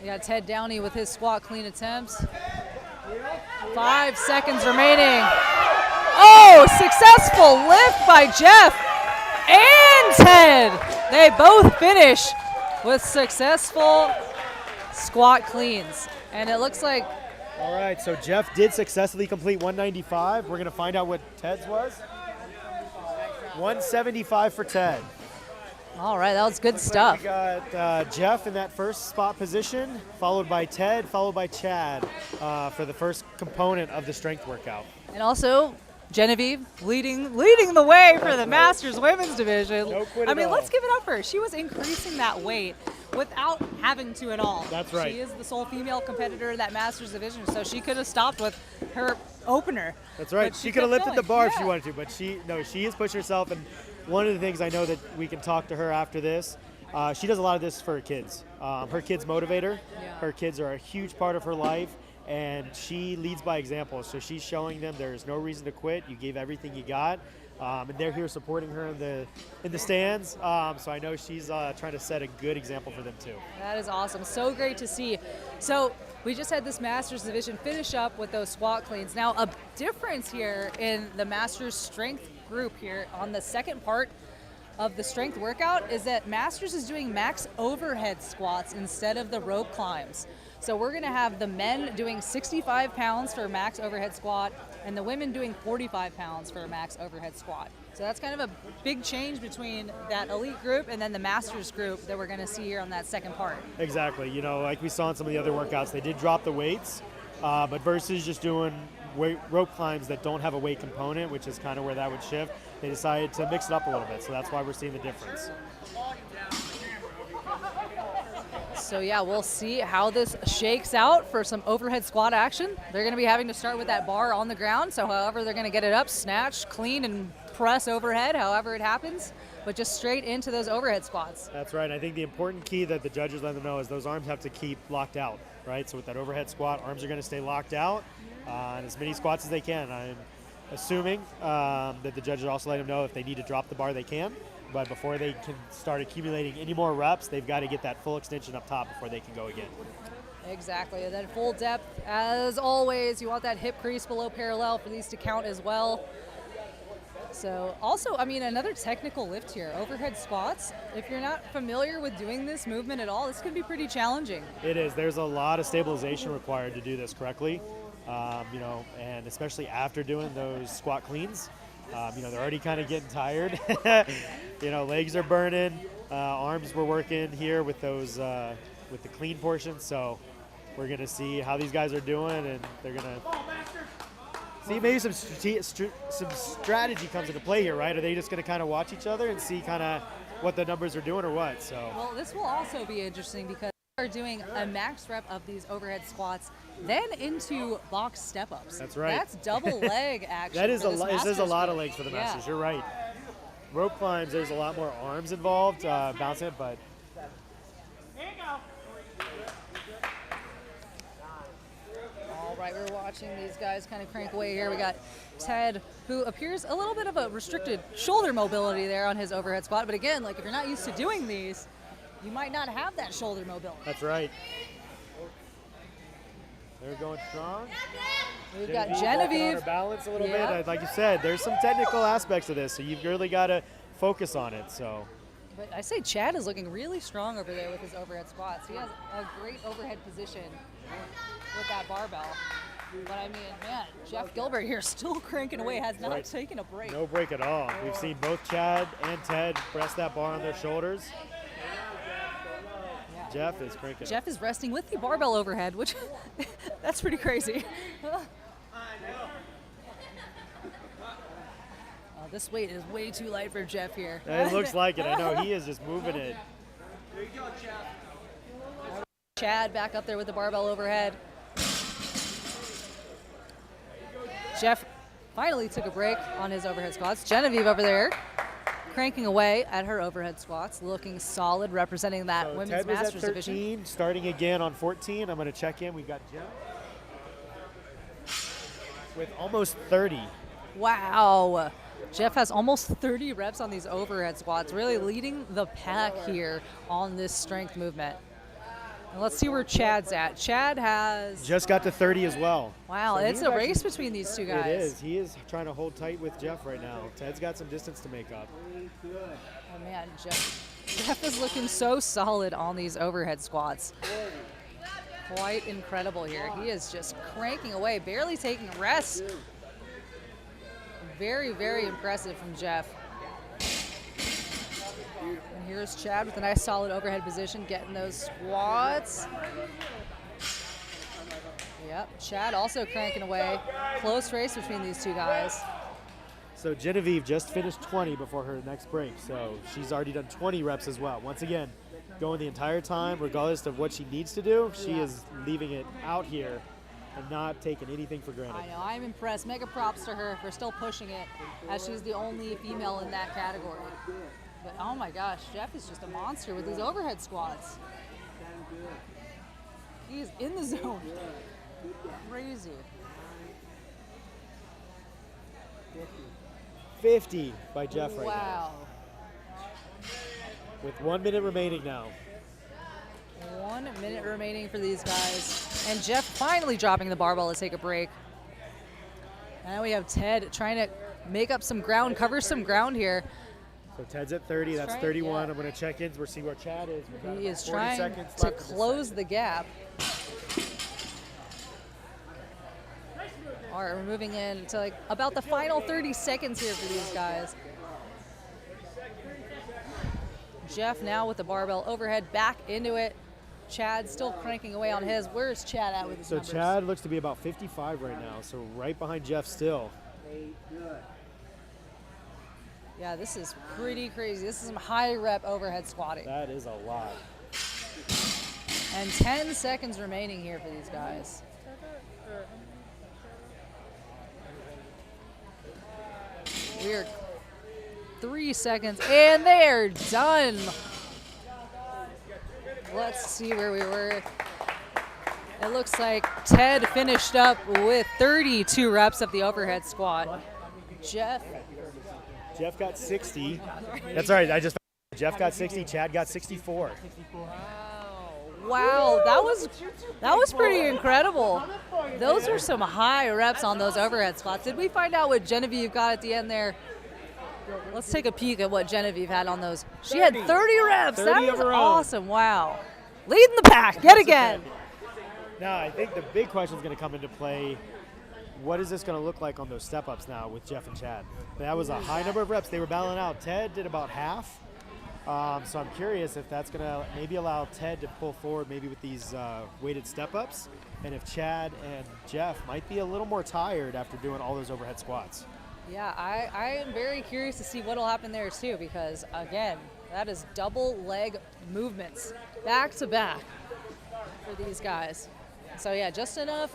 We got Ted Downey with his squat clean attempts. 5 seconds remaining. Oh, successful lift by Jeff and Ted. They both finish with successful squat cleans. And it looks like... All right, so Jeff did successfully complete 195. We're going to find out what Ted's was. 175 for Ted. All right, that was good stuff. We got Jeff in that first spot position, followed by Ted, followed by Chad for the first component of the strength workout. And also, Genevieve leading the way for the Masters Women's Division. No quit I at mean, all. let's give it up for her. She was increasing that weight without having to at all. That's right. She is the sole female competitor in that Masters Division, so she could have stopped with her opener. That's right. But She could have kept lifted the going. bar if she wanted to, but she is pushing herself. And one of the things I know that we can talk to her after this, she does a lot of this for her kids. Her kids motivate her. Yeah. Her kids are a huge part of her life, and she leads by example. So she's showing them there's no reason to quit. You gave everything you got. And they're here supporting her in the stands. So I know she's trying to set a good example for them too. That is awesome. So great to see. So we just had this Masters Division finish up with those squat cleans. Now a difference here in the Masters strength group here on the second part of the strength workout is that Masters is doing max overhead squats instead of the rope climbs. So we're gonna have the men doing 65 pounds for a max overhead squat and the women doing 45 pounds for a max overhead squat. So that's kind of a big change between that elite group and then the Masters group that we're gonna see here on that second part. Exactly. You know, like we saw in some of the other workouts, they did drop the weights, but versus just doing rope climbs that don't have a weight component, which is kind of where that would shift, they decided to mix it up a little bit. So that's why we're seeing the difference. So yeah, we'll see how this shakes out for some overhead squat action. They're gonna be having to start with that bar on the ground. So however they're gonna get it up, snatch, clean, and press overhead, however it happens, but just straight into those overhead squats. That's right. I think the important key that the judges let them know is those arms have to keep locked out, right? So with that overhead squat, arms are gonna stay locked out and as many squats as they can. I'm assuming that the judges also let them know if they need to drop the bar, they can. But before they can start accumulating any more reps, they've got to get that full extension up top before they can go again. Exactly, and then full depth, as always, you want that hip crease below parallel for these to count as well. So also, I mean, another technical lift here, overhead squats. If you're not familiar with doing this movement at all, this can be pretty challenging. It is. There's a lot of stabilization required to do this correctly, you know, and especially after doing those squat cleans. You know, they're already kind of getting tired. You know, legs are burning, arms we're working here with those, with the clean portion. So we're going to see how these guys are doing, and they're going to See, maybe some strategy comes into play here, right? Are they just going to kind of watch each other and see kind of what the numbers are doing or what? So. Well, this will also be interesting because are doing a max rep of these overhead squats, then into box step-ups. That's right. That's double leg action. That is for this there's a lot of group. legs for the Masters. You're right. Rope climbs, there's a lot more arms involved, bouncing it, but. All right, we're watching these guys kind of crank away here. We got Ted, who appears a little bit of a restricted shoulder mobility there on his overhead squat. But again, like if you're not used to doing these, you might not have that shoulder mobility. That's right. They're going strong. We've got Genevieve. On her balance a little bit. Like you said, there's some technical aspects of this, so you've really got to focus on it. So. But I say Chad is looking really strong over there with his overhead squats. He has a great overhead position with that barbell. But I mean, man, Jeff Gilbert here still cranking away, has not taken a break. No break at all. We've seen both Chad and Ted press that bar on their shoulders. Yeah. Jeff is cranking. Jeff is resting with the barbell overhead, which that's pretty crazy. This weight is way too light for Jeff here. It looks like it. I know he is just moving it. There you go, Jeff. Chad back up there with the barbell overhead. Jeff finally took a break on his overhead squats. Genevieve over there cranking away at her overhead squats, looking solid, representing that women's Ted was masters at 13, division. starting again on 14. I'm going to check in. We've got Jeff with almost 30. Wow. Jeff has almost 30 reps on these overhead squats, really leading the pack here on this strength movement. And let's see where Chad's at. Chad has just got to 30 as well. Wow, so it's a race between these two guys. It is. He is trying to hold tight with Jeff right now. Ted's got some distance to make up. Oh man, Jeff is looking so solid on these overhead squats. Quite incredible here. He is just cranking away, barely taking a rest. Very, very impressive from Jeff. And here's Chad with a nice solid overhead position, getting those squats. Yep, Chad also cranking away. Close race between these two guys. So Genevieve just finished 20 before her next break, so she's already done 20 reps as well. Once again, going the entire time, regardless of what she needs to do, she is leaving it out here and not taking anything for granted. I know, I'm impressed. Mega props to her for still pushing it, as she's the only female in that category. But oh my gosh, Jeff is just a monster with these overhead squats. He is in the zone. Crazy. 50 by Jeff right now. Wow. With 1 minute remaining now. 1 minute remaining for these guys. And Jeff finally dropping the barbell to take a break. And now we have Ted trying to make up some ground, cover some ground here. So Ted's at 30, that's 31. I'm going to check in. We'll see where Chad is. He is trying to close the gap. All right, we're moving in to like about the final 30 seconds here for these guys. Jeff now with the barbell overhead back into it. Chad still cranking away on his. Where's Chad at with his numbers? So Chad looks to be about 55 right now, so right behind Jeff still. Yeah, this is pretty crazy. This is some high rep overhead squatting. That is a lot. And 10 seconds remaining here for these guys. We're 3 seconds, and they're done. Let's see where we were. It looks like Ted finished up with 32 reps of the overhead squat. Jeff got 60. That's all right. Jeff got 60. Chad got 64. Wow, that was pretty incredible. Those are some high reps on those overhead squats. Did we find out what Genevieve got at the end there? Let's take a peek at what Genevieve had on those. She had 30 reps. 30 that was of her own. awesome. Wow. Leading the pack yet again. Now, I think the big question is going to come into play. What is this going to look like on those step-ups now with Jeff and Chad? That was a high number of reps. They were battling out. Ted did about half. So I'm curious if that's going to maybe allow Ted to pull forward maybe with these weighted step-ups. and if Chad and Jeff might be a little more tired after doing all those overhead squats. Yeah, I am very curious to see what will happen there too, because again, that is double leg movements back to back for these guys. So yeah, just enough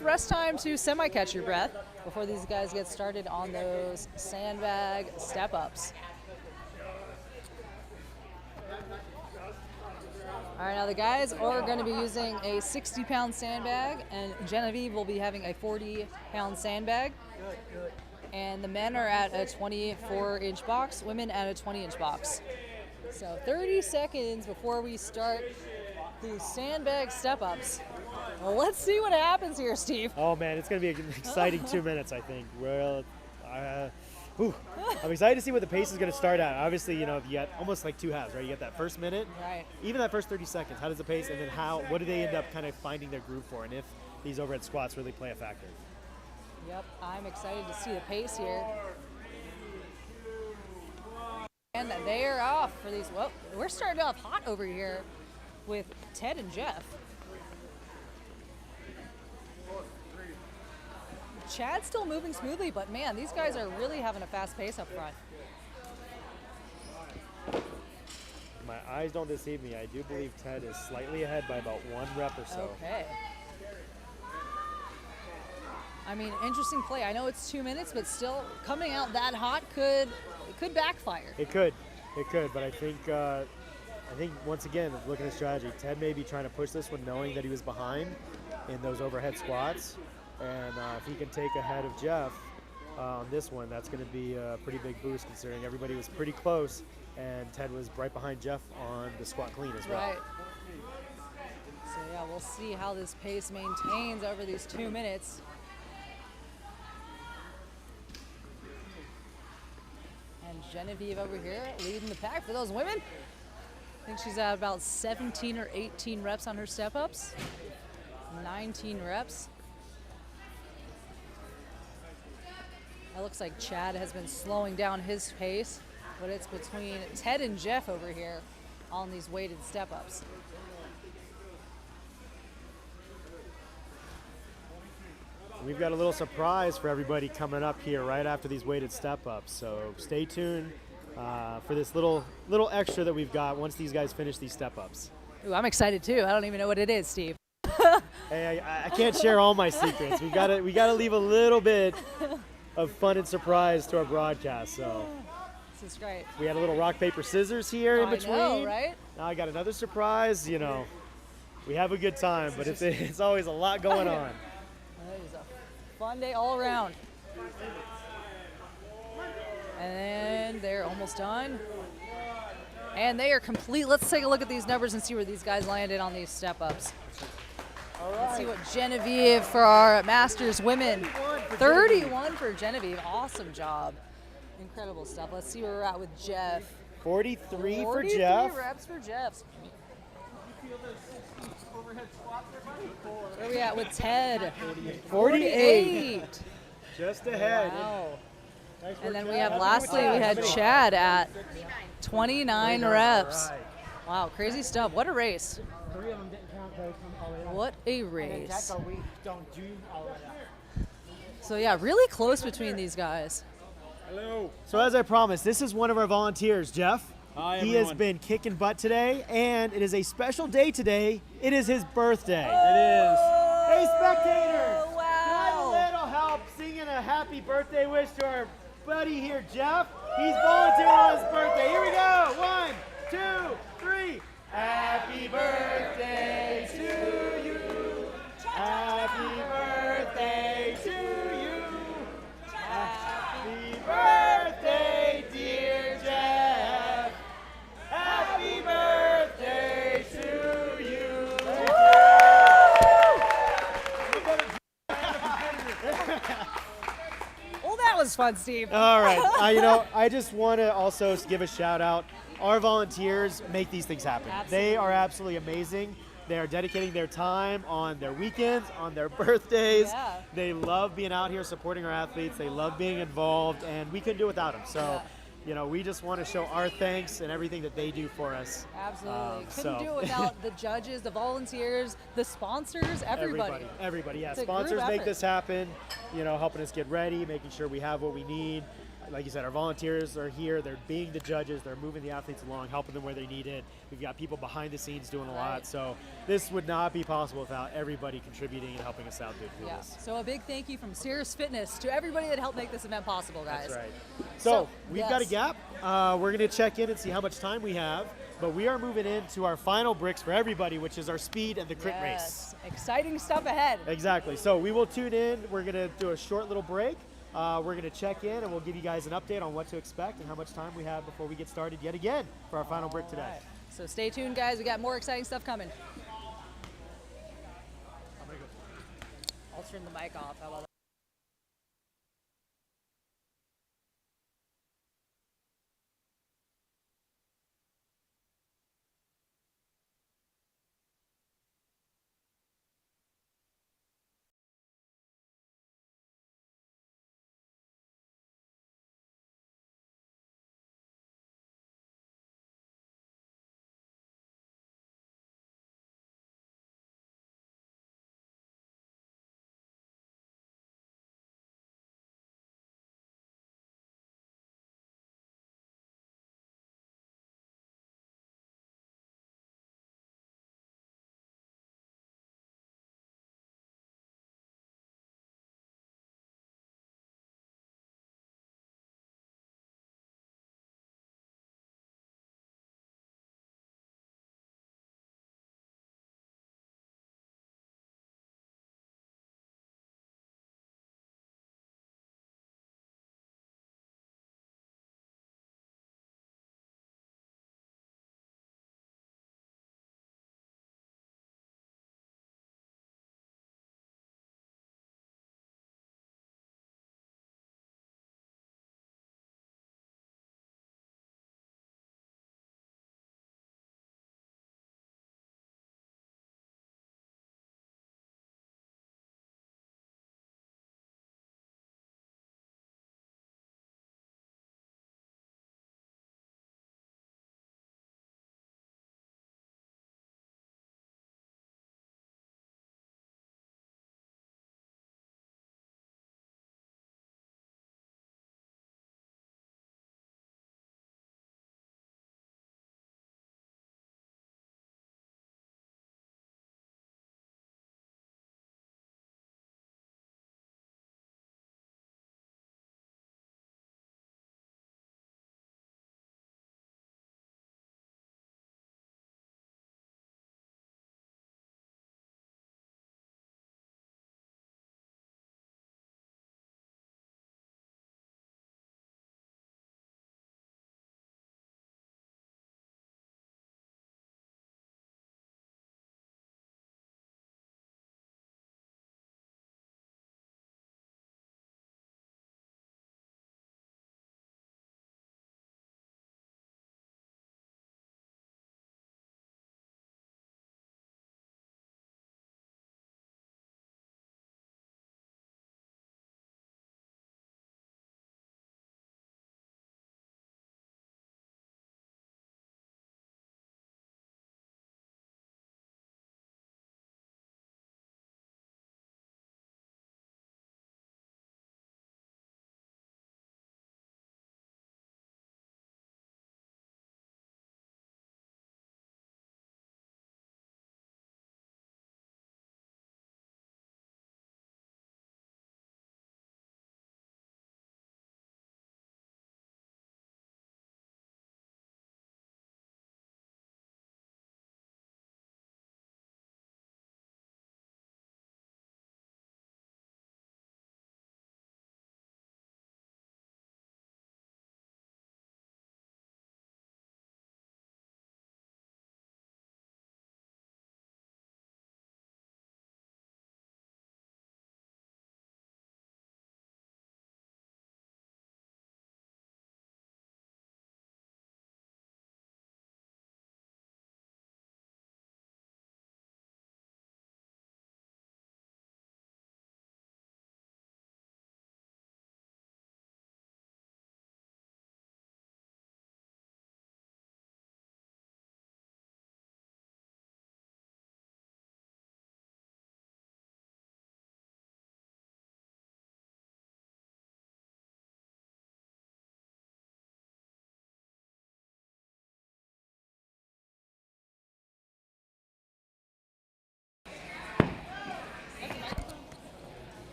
rest time to semi-catch your breath before these guys get started on those sandbag step-ups. All right, now the guys are going to be using a 60-pound sandbag, and Genevieve will be having a 40-pound sandbag. And the men are at a 24-inch box, women at a 20-inch box. So 30 seconds before we start these sandbag step-ups. Well, let's see what happens here, Steve. Oh man, it's going to be an exciting 2 minutes, I think. Well, I'm excited to see what the pace is going to start at. Obviously, you got almost like two halves, right? You got that first minute, right? Even that first 30 seconds. How does the pace, and then what do they end up kind of finding their groove for, and if these overhead squats really play a factor? Yep, I'm excited to see the pace here. And they are off for these. Well, we're starting off hot over here with Ted and Jeff. Chad's still moving smoothly, but man, these guys are really having a fast pace up front. My eyes don't deceive me. I do believe Ted is slightly ahead by about 1 rep or so. Okay. I mean, interesting play. I know it's 2 minutes, but still coming out that hot could backfire. It could, but I think once again, looking at strategy, Ted may be trying to push this one knowing that he was behind in those overhead squats. And if he can take ahead of Jeff on this one, that's going to be a pretty big boost considering everybody was pretty close and Ted was right behind Jeff on the squat clean as well. Right. So yeah, we'll see how this pace maintains over these 2 minutes. And Genevieve over here leading the pack for those women. I think she's at about 17 or 18 reps on her step-ups. 19 reps. It looks like Chad has been slowing down his pace, but it's between Ted and Jeff over here on these weighted step-ups. We've got a little surprise for everybody coming up here right after these weighted step-ups, so stay tuned for this little extra that we've got once these guys finish these step-ups. Ooh, I'm excited too. I don't even know what it is, Steve. Hey, I can't share all my secrets. We gotta leave a little bit of fun and surprise to our broadcast. So this is great. We had a little rock, paper, scissors here in between. I know, right? Now I got another surprise. We have a good time, but it's always a lot going on. It is a fun day all around. And they're almost done. And they are complete. Let's take a look at these numbers and see where these guys landed on these step-ups. All right. Let's see what Genevieve for our Masters women. 31 for Genevieve. Awesome job. Incredible stuff. Let's see where we're at with Jeff. 43 for Jeff. 43 reps for Jeff. Where are we at with Ted? 48. Just ahead. Wow. And then we have, lastly, we had Chad at 29 reps. Wow, crazy stuff. What a race. What a race. So yeah, really close between these guys. Hello. So as I promised, this is one of our volunteers, Jeff. Hi, he everyone. has been kicking butt today, and it is a special day today. It is his birthday. It is. Hey, spectators! Wow. Can I have a little help singing a happy birthday wish to our buddy here, Jeff? He's volunteering on his birthday. Here we go. 1, 2, 3. Happy birthday to you. Happy birthday to you. Happy birthday, dear Jeff. Happy birthday to you. Well, that was fun, Steve. All right. I just want to also give a shout out. Our volunteers make these things happen. Absolutely. They are absolutely amazing. They are dedicating their time on their weekends, on their birthdays. Yeah. They love being out here supporting our athletes. They love being involved, and we couldn't do it without them. So you know, we just want to show our thanks and everything that they do for us. Absolutely. Couldn't do it without the judges, the volunteers, the sponsors, everybody. Everybody, yeah. It's a Sponsors group make effort. this happen, you know, helping us get ready, making sure we have what we need. Like you said, our volunteers are here. They're being the judges. They're moving the athletes along, helping them where they need it. We've got people behind the scenes doing a lot. So this would not be possible without everybody contributing and helping us out do this. So a big thank you from Cirrus Fitness to everybody that helped make this event possible, guys. That's right. So we've got a gap. We're going to check in and see how much time we have. But we are moving into our final bricks for everybody, which is our speed and the crit race. Exciting stuff ahead. Exactly. So we will tune in. We're going to do a short little break. We're going to check in and we'll give you guys an update on what to expect and how much time we have before we get started yet again for our final brick today. So stay tuned, guys. We got more exciting stuff coming. I'll turn the mic off. How about that?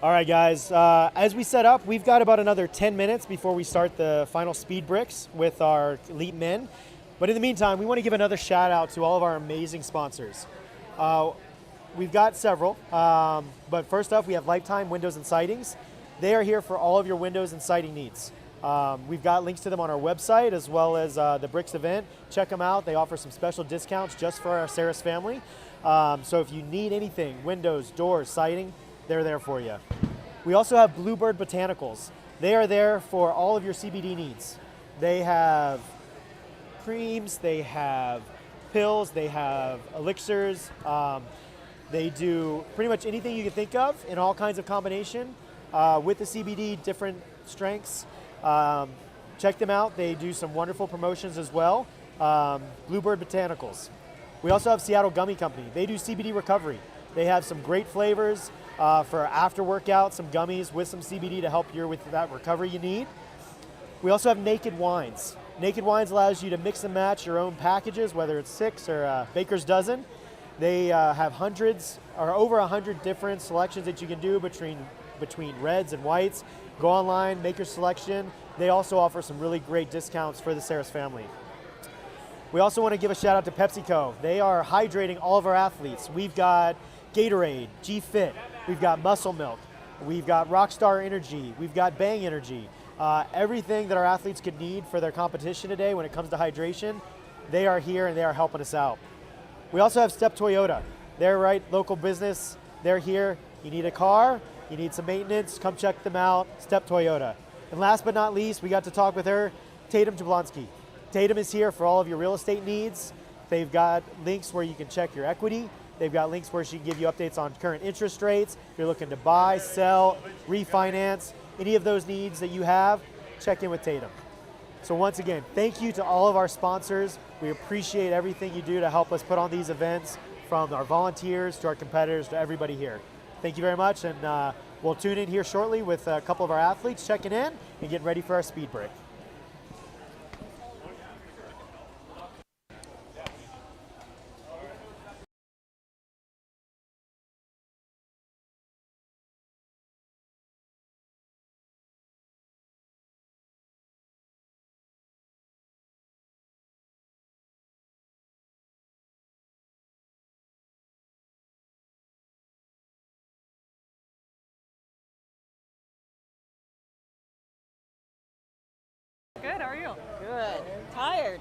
All right, guys. As we set up, we've got about another 10 minutes before we start the final CerusBrix with our elite men. But in the meantime, we want to give another shout out to all of our amazing sponsors. We've got several, but first off, we have Lifetime Windows and Sidings. They are here for all of your windows and siding needs. We've got links to them on our website as well as the Brix event. Check them out. They offer some special discounts just for our Cerus family. So if you need anything, windows, doors, siding, they're there for you. We also have Bluebird Botanicals. They are there for all of your CBD needs. They have creams, they have pills, they have elixirs. They do pretty much anything you can think of in all kinds of combination with the CBD, different strengths. Check them out. They do some wonderful promotions as well. Bluebird Botanicals. We also have Seattle Gummy Company. They do CBD recovery. They have some great flavors for after workout, some gummies with some CBD to help you with that recovery you need. We also have Naked Wines. Naked Wines allows you to mix and match your own packages, whether it's 6 or a baker's dozen. They have hundreds or over 100 different selections that you can do between reds and whites. Go online, make your selection. They also offer some really great discounts for the Cerus family. We also want to give a shout out to PepsiCo. They are hydrating all of our athletes. We've got Gatorade, G-Fit, we've got Muscle Milk, we've got Rockstar Energy, we've got Bang Energy. Everything that our athletes could need for their competition today when it comes to hydration, they are here and they are helping us out. We also have Step Toyota. They're right, local business. They're here. You need a car, you need some maintenance, come check them out, Step Toyota. And last but not least, we got to talk with her, Tatum Jablonski. Tatum is here for all of your real estate needs. They've got links where you can check your equity. They've got links where she can give you updates on current interest rates. If you're looking to buy, sell, refinance, any of those needs that you have, check in with Tatum. So once again, thank you to all of our sponsors. We appreciate everything you do to help us put on these events, from our volunteers to our competitors to everybody here. Thank you very much, and we'll tune in here shortly with a couple of our athletes checking in and getting ready for our speed break. Good, how are you? Good. Tired.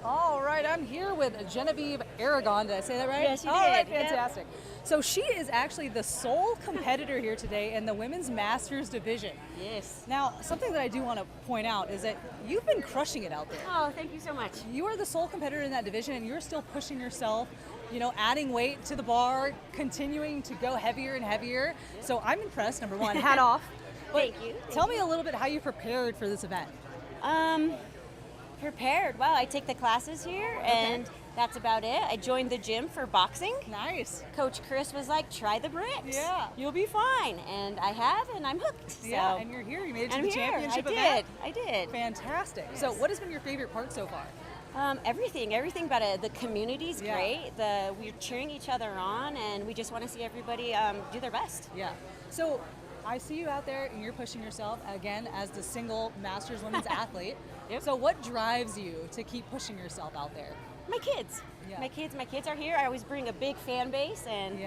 All right, I'm here with Genevieve Aragon. Did I say that right? Yes, you All right, did. fantastic. So she is actually the sole competitor here today in the Women's Masters division. Yes. Now, something that I do want to point out is that you've been crushing it out there. Oh, thank you so much. You are the sole competitor in that division, and you're still pushing yourself, you know, adding weight to the bar, continuing to go heavier and heavier. So I'm impressed, number one, hat off. Thank you. Tell me a little bit how you prepared for this event. Prepared. Well, I take the classes here, and that's about it. I joined the gym for boxing. Nice. Coach Chris was like, try the bricks. Yeah. You'll be fine. And I have, and I'm hooked. Yeah, So. and you're here. You made it to I'm the here. championship I event. did. I did. Fantastic. Yes. So what has been your favorite part so far? Everything about it. The community's great. We're cheering each other on, and we just want to see everybody do their best. Yeah. So I see you out there, and you're pushing yourself, again, as the single Masters Women's athlete. Yep. So what drives you to keep pushing yourself out there? My kids. Yeah. My kids are here. I always bring a big fan base, and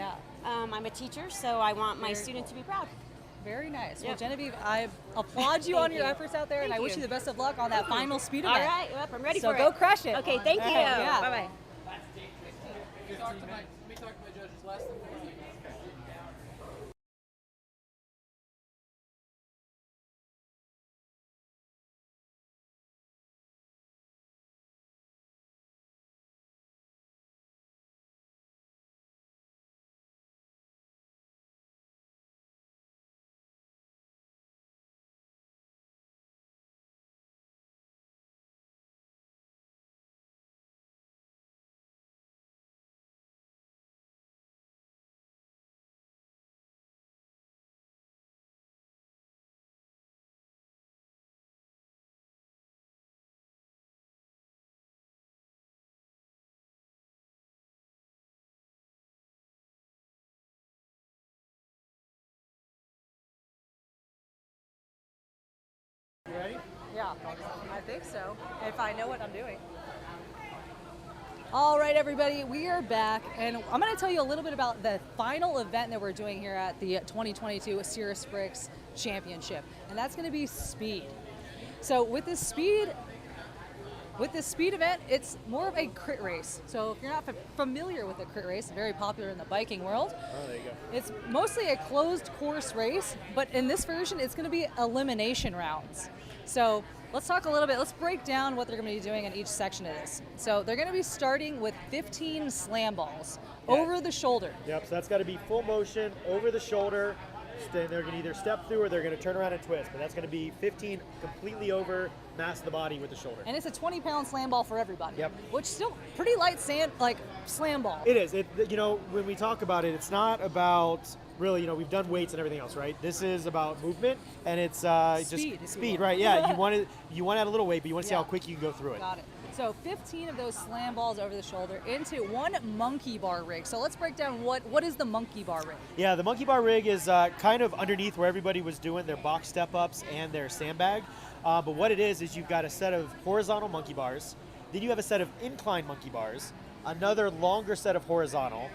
I'm a teacher, so I want my students to be proud. Very nice. Yep. Well, Genevieve, I applaud you on your efforts out there, and I wish you the best of luck on that final speed event. All right, yep, I'm ready for it. So go crush it. Okay, thank you. Yeah. Bye-bye. Let me talk to my judges less than 40. Yeah, I think so, if I know what I'm doing. All right, everybody, we are back, and I'm going to tell you a little bit about the final event that we're doing here at the 2022 CerusBrix Championship, and that's going to be speed. So with this speed event, it's more of a crit race. So if you're not familiar with a crit race, very popular in the biking world, there you go. it's mostly a closed course race, but in this version, it's going to be elimination rounds. So let's talk a little bit, let's break down what they're going to be doing in each section of this. So they're going to be starting with 15 slam balls over the shoulder. Yep, so that's got to be full motion, over the shoulder. Then they're going to either step through or they're going to turn around and twist. But that's going to be 15 completely over, mass the body with the shoulder. And it's a 20-pound slam ball for everybody. Yep. Which still pretty light slam ball. It is. When we talk about it, it's not about really, we've done weights and everything else, right? This is about movement, and it's Speed, just speed, right? Yeah, you want to add a little weight, but you want to see how quick you can go through it. Got it. So 15 of those slam balls over the shoulder into one monkey bar rig. So let's break down what is the monkey bar rig? Yeah, the monkey bar rig is kind of underneath where everybody was doing their box step-ups and their sandbag. But what it is you've got a set of horizontal monkey bars, then you have a set of incline monkey bars, another longer set of horizontal,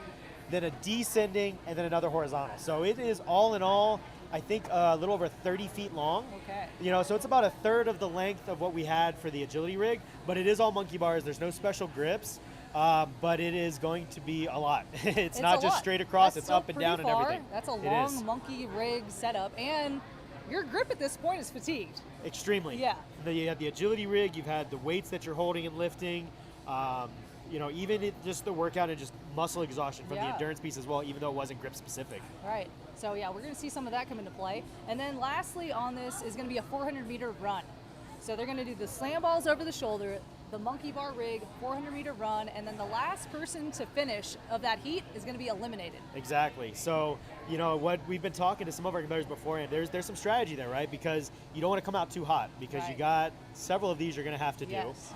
then a descending, and then another horizontal. So it is all in all, I think a little over 30 feet long. Okay. So it's about a third of the length of what we had for the agility rig, but it is all monkey bars. There's no special grips, but it is going to be a lot. it's not just straight across, it's up and down and everything. That's a long monkey rig setup, and your grip at this point is fatigued. Extremely. Yeah. You have the agility rig, you've had the weights that you're holding and lifting, even just the workout and just muscle exhaustion from the endurance piece as well, even though it wasn't grip specific. Right. So yeah, we're going to see some of that come into play. And then lastly on this is going to be a 400-meter run. So they're going to do the slam balls over the shoulder, the monkey bar rig, 400-meter run, and then the last person to finish of that heat is going to be eliminated. Exactly. So, what we've been talking to some of our competitors beforehand, there's some strategy there, right? Because you don't want to come out too hot because you got several of these you're going to have to do. Yes.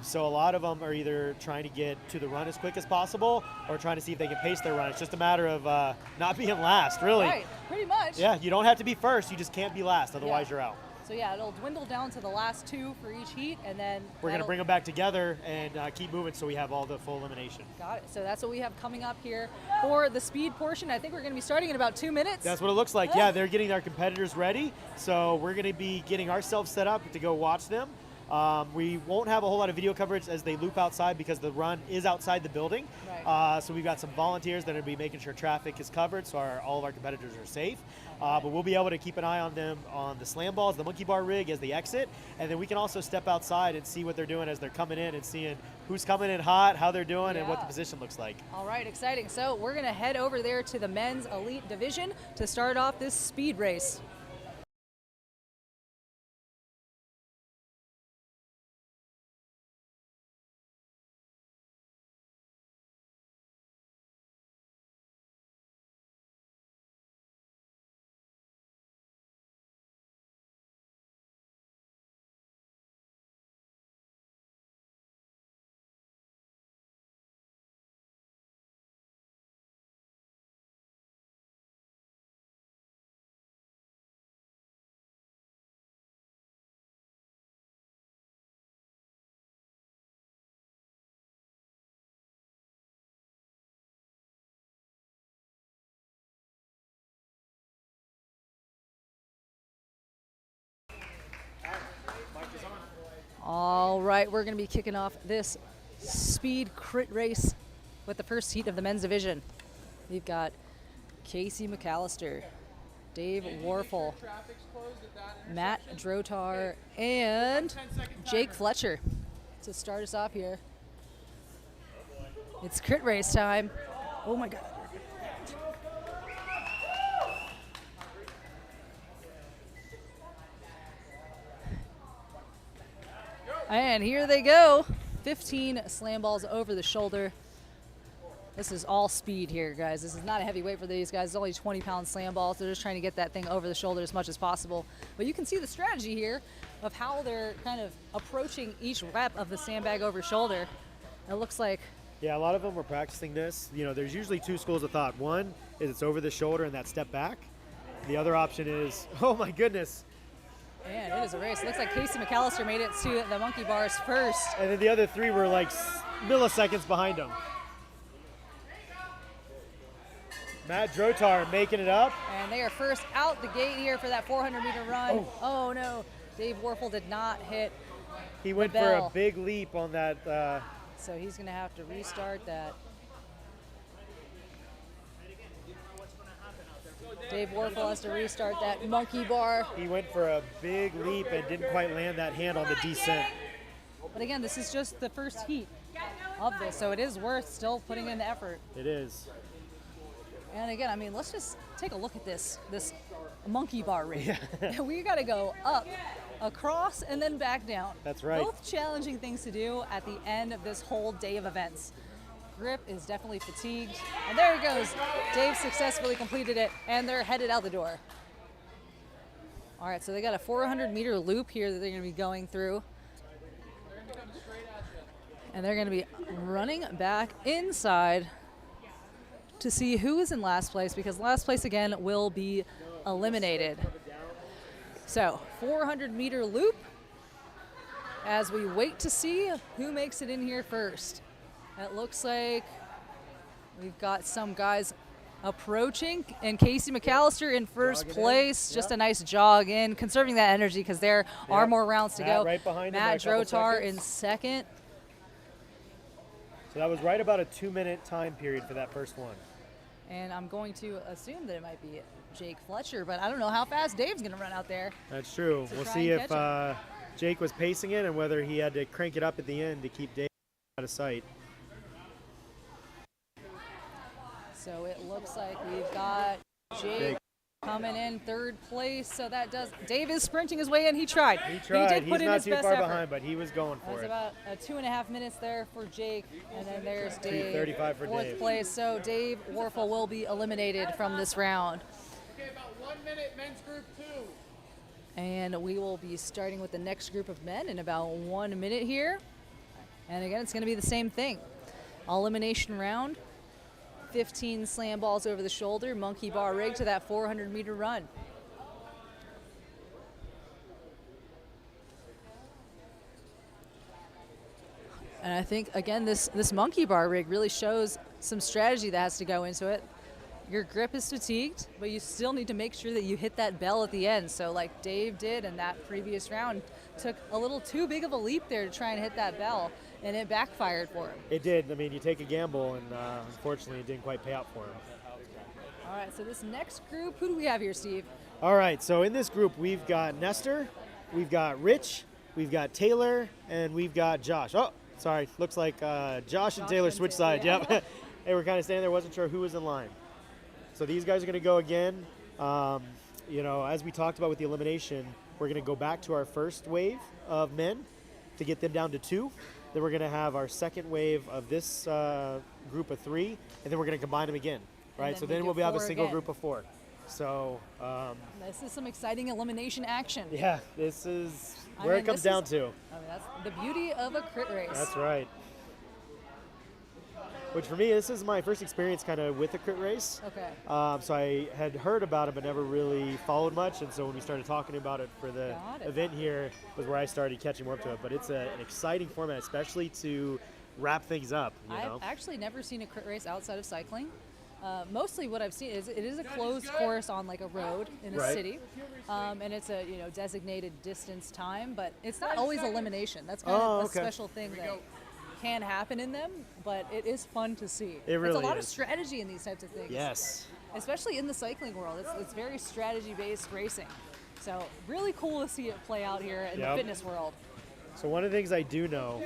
So a lot of them are either trying to get to the run as quick as possible or trying to see if they can pace their run. It's just a matter of not being last, really. Right, pretty much. Yeah, you don't have to be first. You just can't be last. Otherwise, you're out. So yeah, it'll dwindle down to the last two for each heat, and then we're going to bring them back together and keep moving so we have all the full elimination. Got it. So that's what we have coming up here for the speed portion. I think we're going to be starting in about 2 minutes. That's what it looks like. Yeah, they're getting their competitors ready. So we're going to be getting ourselves set up to go watch them. We won't have a whole lot of video coverage as they loop outside because the run is outside the building. Right. So we've got some volunteers that are going to be making sure traffic is covered so all of our competitors are safe. But we'll be able to keep an eye on them on the slam balls, the monkey bar rig as they exit. And then we can also step outside and see what they're doing as they're coming in and seeing who's coming in hot, how they're doing, and what the position looks like. All right, exciting. So we're going to head over there to the men's elite division to start off this speed race. All right, we're going to be kicking off this speed crit race with the first heat of the men's division. We've got Casey McAllister, Dave Warfel, Matt Drotar, and Jake Fletcher to start us off here. It's crit race time. Oh my God. And here they go. 15 slam balls over the shoulder. This is all speed here, guys. This is not a heavy weight for these guys. It's only 20-pound slam balls. They're just trying to get that thing over the shoulder as much as possible. But you can see the strategy here of how they're kind of approaching each rep of the sandbag over shoulder. It looks like... Yeah, a lot of them were practicing this. There's usually two schools of thought. One is it's over the shoulder and that step back. The other option is, oh my goodness. Man, it is a race. It looks like Casey McAllister made it to the monkey bars first. And then the other three were like milliseconds behind him. Matt Drotar making it up. And they are first out the gate here for that 400-meter run. Oh, no. Dave Warfel did not hit He went the for bell. a big leap on that. So he's going to have to restart that. Dave Warfel has to restart that monkey bar. He went for a big leap and didn't quite land that hand on the descent. But again, this is just the first heat of this, so it is worth still putting in the effort. It is. And again, I mean, let's just take a look at this monkey bar rig. Yeah. We got to go up, across, and then back down. That's right. Both challenging things to do at the end of this whole day of events. Grip is definitely fatigued. And there he goes. Dave successfully completed it, and they're headed out the door. All right, so they got a 400-meter loop here that they're going to be going through. And they're going to be running back inside to see who is in last place, because last place again will be eliminated. So 400-meter loop as we wait to see who makes it in here first. It looks like we've got some guys approaching, and Casey McAllister in first place. Just a nice jog in, conserving that energy because there are more rounds to go. Right behind him Matt by a couple Drotar seconds. in second. So that was right about a 2-minute time period for that first one. And I'm going to assume that it might be Jake Fletcher, but I don't know how fast Dave's going to run out there. That's true. We'll try see and if catch Jake was pacing it and whether he had to crank it up at the end to keep Dave out of sight. So it looks like we've got Jake coming in third place. So that does. Dave is sprinting his way in. He tried. He tried. He did put He's in not his too best far effort. behind, but he was going That for was it. about 2.5 minutes there for Jake, and then there's Dave. 2:35 for fourth Dave. place. So Dave Warfel will be eliminated from this round. Okay, about 1 minute, men's group 2. And we will be starting with the next group of men in about 1 minute here. And again, it's going to be the same thing. Elimination round. 15 slam balls over the shoulder, monkey bar rig to that 400-meter run. And I think, again, this monkey bar rig really shows some strategy that has to go into it. Your grip is fatigued, but you still need to make sure that you hit that bell at the end. So like Dave did in that previous round, took a little too big of a leap there to try and hit that bell, and it backfired for him. It did. I mean, you take a gamble, and unfortunately, it didn't quite pay out for him. All right, so this next group, who do we have here, Steve? All right, so in this group, we've got Nestor, we've got Rich, we've got Taylor, and we've got Josh. Oh, sorry. Looks like Josh and Taylor switched sides. yeah. Yep. They were kind of standing there, wasn't sure who was in line. So these guys are going to go again. You know, as we talked about with the elimination, we're going to go back to our first wave of men to get them down to 2. Then we're going to have our second wave of this group of 3, and then we're going to combine them again, right? So then we'll have a single group of 4. So this is some exciting elimination action. yeah, this is where it comes down to. I mean, that's the beauty of a crit race. That's right. Which for me, this is my first experience kind of with a crit race. Okay. So I had heard about it, but never really followed much. And so when we started talking about it for the event here was where I started catching more up to it. But it's an exciting format, especially to wrap things up. You know? I've actually never seen a crit race outside of cycling. Mostly what I've seen is it is a closed course on like a road in a city, and it's a designated distance time, but it's not always elimination. That's kind of a special thing that can happen in them, but it is fun to see. It really It's a lot is. of strategy in these types of things. Yes. Especially in the cycling world, it's very strategy-based racing. So really cool to see it play out here in the fitness world. So one of the things I do know,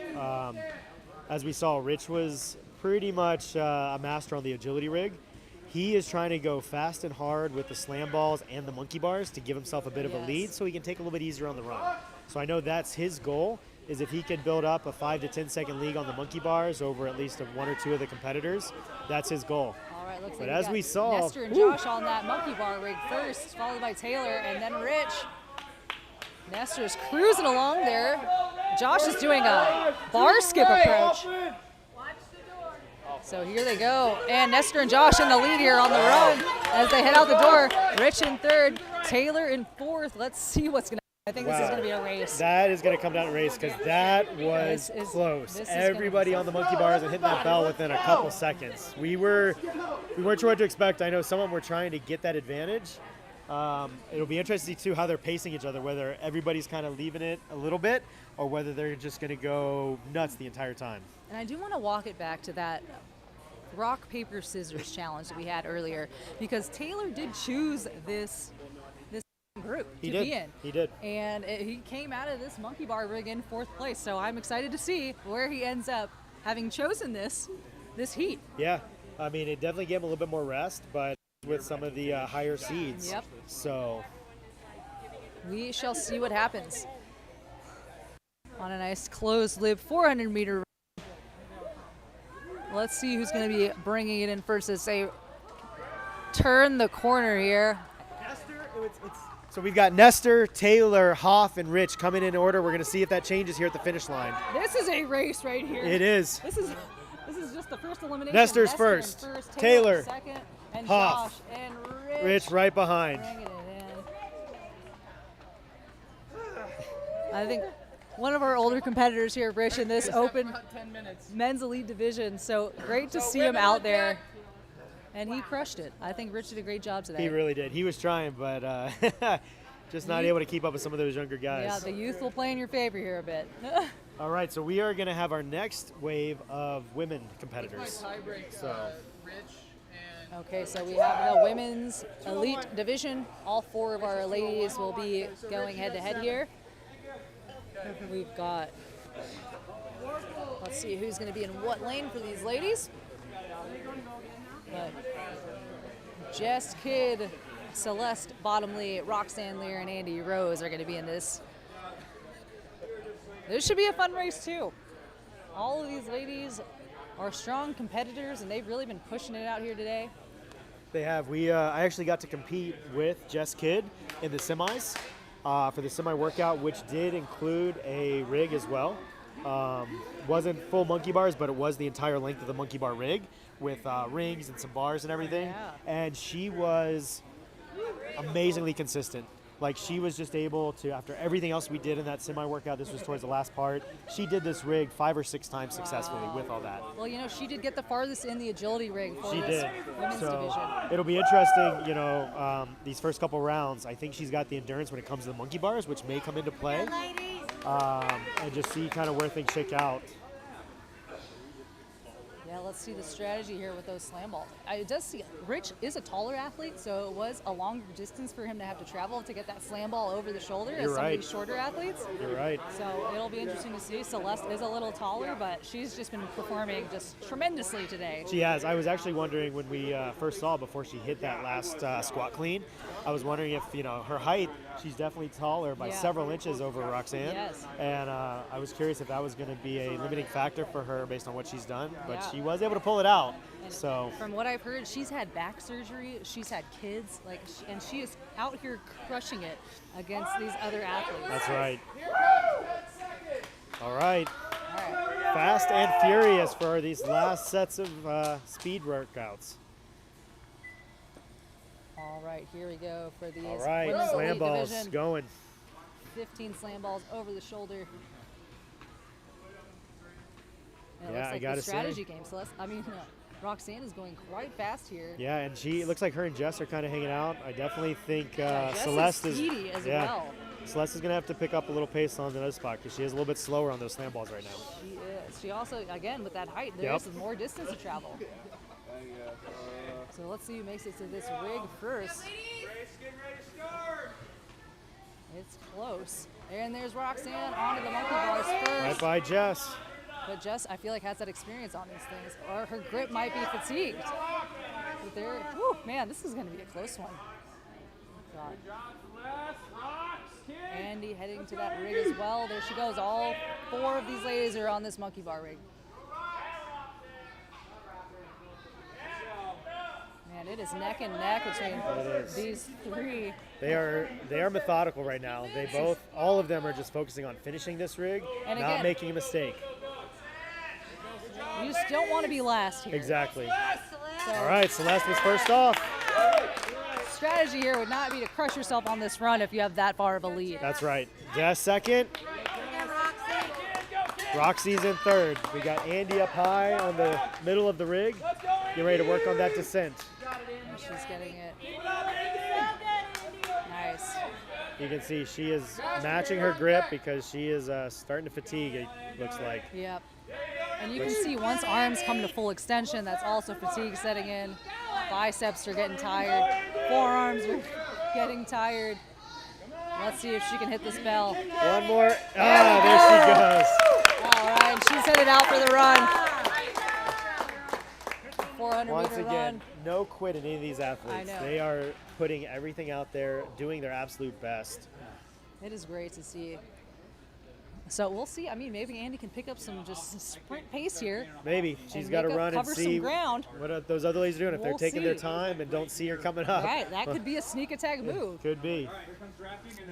as we saw, Rich was pretty much a master on the agility rig. He is trying to go fast and hard with the slam balls and the monkey bars to give himself a bit of a lead so he can take a little bit easier on the run. So I know that's his goal, is if he can build up a 5 to 10 second lead on the monkey bars over at least 1 or 2 of the competitors, that's his goal. All right, looks But like as we saw, Nestor and Josh on that monkey bar rig first, followed by Taylor and then Rich. Nestor's cruising along there. Josh is doing a bar skip approach. So here they go. And Nestor and Josh in the lead here on the run as they head out the door. Rich in third, Taylor in fourth. Let's see what's going to I think this is going to be a race. That is going to come down to race because that was close. Everybody on the monkey bars and hitting that bell within a couple seconds. We weren't sure what to expect. I know some of them were trying to get that advantage. It'll be interesting to see too how they're pacing each other, whether everybody's kind of leaving it a little bit or whether they're just going to go nuts the entire time. And I do want to walk it back to that rock, paper, scissors challenge that we had earlier, because Taylor did choose this group to be in. He did. And he came out of this monkey bar rig in 4th place. So I'm excited to see where he ends up having chosen this heat. Yeah. I mean, it definitely gave him a little bit more rest, but with some of the higher seeds. Yep. So we shall see what happens. On a nice closed lip 400 meter. Let's see who's going to be bringing it in first as they turn the corner here. So we've got Nestor, Taylor, Hoff, and Rich coming in order. We're going to see if that changes here at the finish line. This is a race right here. It is. This is just the first elimination. Nestor's first. Taylor second, and Hoff, Josh and Rich right behind. Bringing it in. I think one of our older competitors here, Rich, in this open men's elite division. So great to see him out there. And he crushed it. I think Rich did a great job today. He really did. He was trying, but just not able to keep up with some of those younger guys. Yeah, the youth will play in your favor here a bit. All right, so we are going to have our next wave of women competitors. Okay, so we have the women's elite division. All 4 of our ladies will be going head-to-head here. We've got, let's see who's going to be in what lane for these ladies. But Jess Kidd, Celeste Bottomley, Roxanne Lear, and Andy Rose are going to be in this. This should be a fun race too. All of these ladies are strong competitors, and they've really been pushing it out here today. They have. I actually got to compete with Jess Kidd in the semis for the semi workout, which did include a rig as well. Wasn't full monkey bars, but it was the entire length of the monkey bar rig with rings and some bars and everything. Yeah. And she was amazingly consistent. Like, she was just able to, after everything else we did in that semi-workout, this was towards the last part, she did this rig 5 or 6 times successfully with all that. Well, you know, she did get the farthest in the agility rig for She this did. women's division. It'll be interesting, you know, these first couple rounds. I think she's got the endurance when it comes to the monkey bars, which may come into play. And just see kind of where things shake out. Yeah, let's see the strategy here with those slam balls. It does see Rich is a taller athlete, so it was a longer distance for him to have to travel to get that slam ball over the shoulder as some of these shorter athletes. You're right. So it'll be interesting to see. Celeste is a little taller, but she's just been performing just tremendously today. She has. I was actually wondering when we first saw before she hit that last squat clean, I was wondering if, you know, her height, she's definitely taller by several inches over Roxanne. Yes. And I was curious if that was going to be a limiting factor for her based on what she's done, but she was able to pull it out. So from what I've heard, she's had back surgery, she's had kids, and she is out here crushing it against these other athletes. That's right. All right. Fast and furious for these last sets of speed workouts. All right, here we go for these. All right, women's slam elite balls division. going. 15 slam balls over the shoulder. And it Yeah, looks like I gotta the strategy say. game. So Roxanne is going quite fast here. Yeah, and it looks like her and Jess are kind of hanging out. I definitely think Jess Celeste is speedy as well. Celeste is going to have to pick up a little pace on the other spot because she is a little bit slower on those slam balls right now. She is. She also, again, with that height, there's more distance to travel. So let's see who makes it to this rig first. It's close. And there's Roxanne onto the monkey bars first. Right by Jess. But Jess, I feel like, has that experience on these things. Or her grip might be fatigued. But man, this is going to be a close one. God. Andy heading to that rig as well. There she goes. All 4 of these ladies are on this monkey bar rig. Man, it is neck and neck between these 3. They are methodical right now. All of them are just focusing on finishing this rig, and not again, making a mistake. You just don't want to be last here. Exactly. All right, Celeste was first off. strategy here would not be to crush yourself on this run if you have that far of a lead. That's right. Jess second. Roxy's in third. We got Andy up high on the middle of the rig. Get ready to work on that descent. She's getting it. Nice. You can see she is matching her grip because she is starting to fatigue, it looks like. Yep. And you can see once arms come to full extension, that's also fatigue setting in. Biceps are getting tired. Forearms are getting tired. Let's see if she can hit this bell. One more. There she goes. All right, she's headed out for the run. 400 Once meter again, run. no quit in any of these athletes. I know. They are putting everything out there, doing their absolute best. It is great to see. So we'll see. I mean, maybe Andy can pick up some just sprint pace here. Maybe. She's and got to make up- run and cover see some ground. what are those other ladies are doing. If We'll they're taking their see. time and don't see her coming up. Right, that could be a sneak attack move. Could be.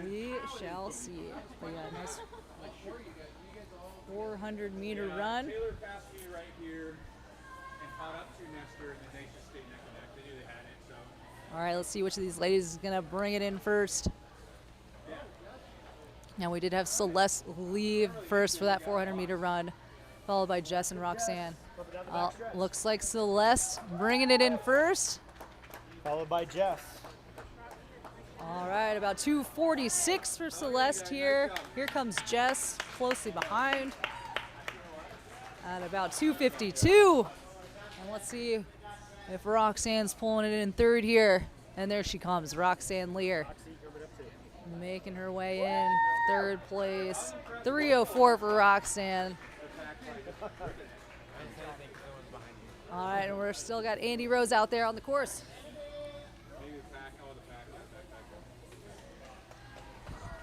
We shall see. But yeah, nice 400 meter run. Taylor passed me right here and caught up to Nestor, and then they just stayed neck and neck. They knew they had it, so. All right, let's see which of these ladies is going to bring it in first. Now, we did have Celeste leave first for that 400 meter run, followed by Jess and Roxanne. Looks like Celeste bringing it in first. Followed by Jess. All right, about 2:46 for Celeste here. Here comes Jess closely behind. At about 2:52. And let's see if Roxanne's pulling it in third here. And there she comes, Roxanne Lear. Making her way in, third place. 3:04 for Roxanne. All right, and we're still got Andy Rose out there on the course.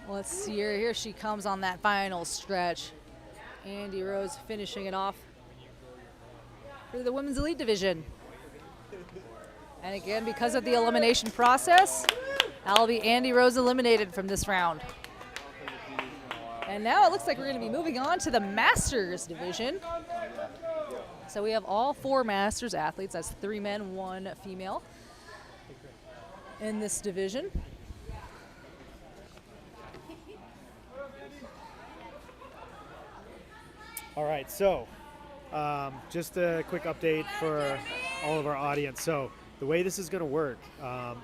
Let's see her. Here she comes on that final stretch. Andy Rose finishing it off for the women's elite division. And again, because of the elimination process, that'll be Andy Rose eliminated from this round. And now it looks like we're going to be moving on to the Masters division. So we have all 4 Masters athletes. That's 3 men, 1 female in this division. All right, so just a quick update for all of our audience. So the way this is going to work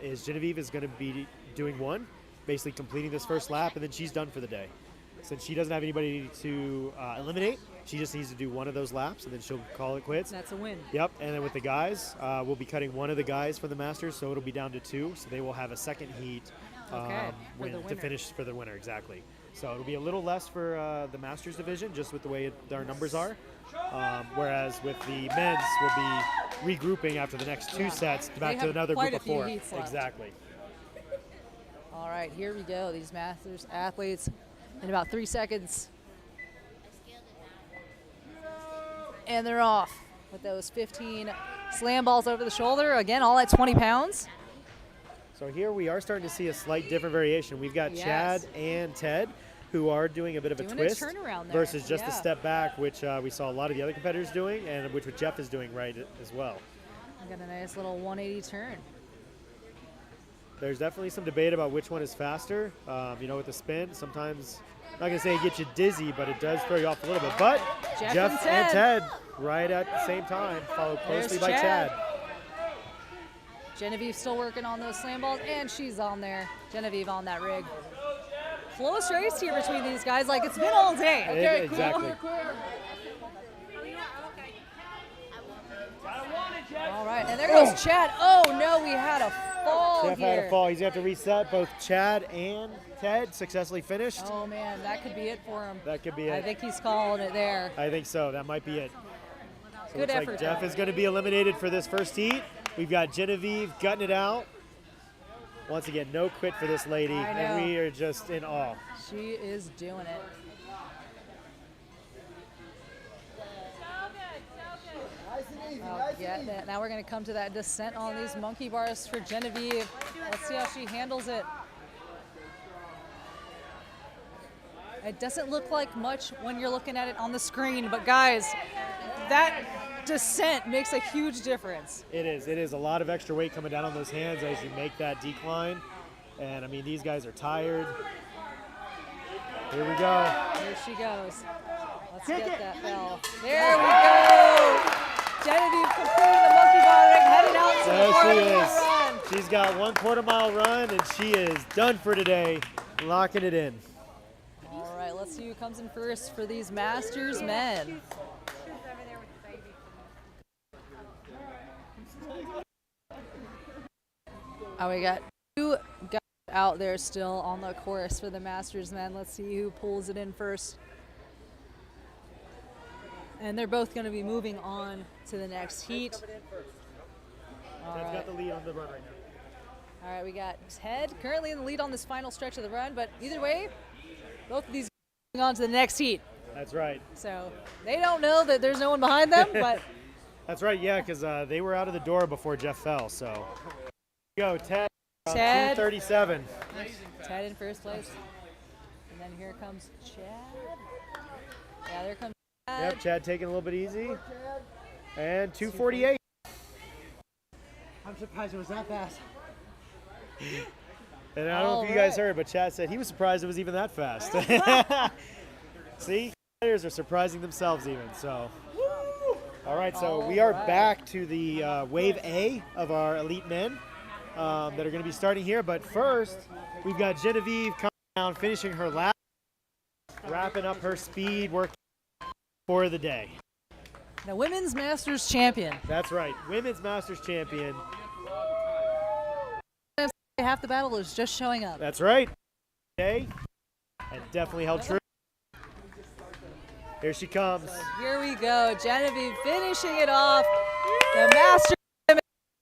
is Genevieve is going to be doing one, basically completing this first lap, and then she's done for the day. Since she doesn't have anybody to eliminate, she just needs to do one of those laps, and then she'll call it quits. That's a win. Yep, and then with the guys, we'll be cutting one of the guys for the Masters, so it'll be down to 2, so they will have a second heat to finish for the winner, exactly. So it'll be a little less for the Masters division, just with the way our numbers are. Whereas with the men's, we'll be regrouping after the next 2 sets back to another group of 4. Exactly. All right, here we go. These Masters athletes in about 3 seconds. And they're off with those 15 slam balls over the shoulder. Again, all at 20 pounds. So here we are starting to see a slight different variation. We've got Chad and Ted, who are doing a bit of a twist versus just a step back, which we saw a lot of the other competitors doing, and which what Jeff is doing right as well. Got a nice little 180 turn. There's definitely some debate about which one is faster. With the spin, sometimes, I'm not going to say it gets you dizzy, but it does throw you off a little bit. But Jeff and Ted right at the same time, followed closely by Chad. Genevieve still working on those slam balls, and she's on there. Genevieve on that rig. Close race here between these guys, like it's been all day. Okay, exactly. All right, and there goes Chad. Oh no, we had a fall Jeff here. had a fall. He's going to have to reset. Both Chad and Ted successfully finished. Oh man, that could be it for him. That could be it. I think he's calling it there. I think so. That might be it. So Good looks effort. like Jeff is going to be eliminated for this first heat. We've got Genevieve gutting it out. Once again, no quit for this lady, and we are just in awe. She is doing it. Now we're going to come to that descent on these monkey bars for Genevieve. Let's see how she handles it. It doesn't look like much when you're looking at it on the screen, but guys, that descent makes a huge difference. It is. It is a lot of extra weight coming down on those hands as you make that decline. And I mean, these guys are tired. Here we go. Here she goes. Let's get that bell. There we go. Genevieve completing the monkey bar ring, headed out to the quarter-mile run. She's got 1 quarter-mile run, and she is done for today, locking it in. All right, let's see who comes in first for these Masters men. Oh, we got 2 guys out there still on the course for the Masters men. Let's see who pulls it in first. And they're both going to be moving on to the next heat. Ted's got the lead on the run right now. All right, we got Ted currently in the lead on this final stretch of the run, but either way, both of these are going on to the next heat. That's right. So they don't know that there's no one behind them, but that's right, yeah, because they were out of the door before Jeff fell. So here we go, Ted. Ted. 2:37. Ted in first place. And then here comes Chad. Yeah, there comes Chad. Yep, Chad taking a little bit easy. And 2:48. I'm surprised it was that fast. And I don't know if you guys heard, but Chad said he was surprised it was even that fast. See, players are surprising themselves even. So, all right, so we are back to the wave A of our elite men that are going to be starting here. But first, we've got Genevieve coming down, finishing her lap, wrapping up her speed work for the day. The Women's Masters champion. That's right, Women's Masters champion. Half the battle is just showing up. That's right. Okay. And definitely held true. Here she comes. So here we go. Genevieve finishing it off. The Masters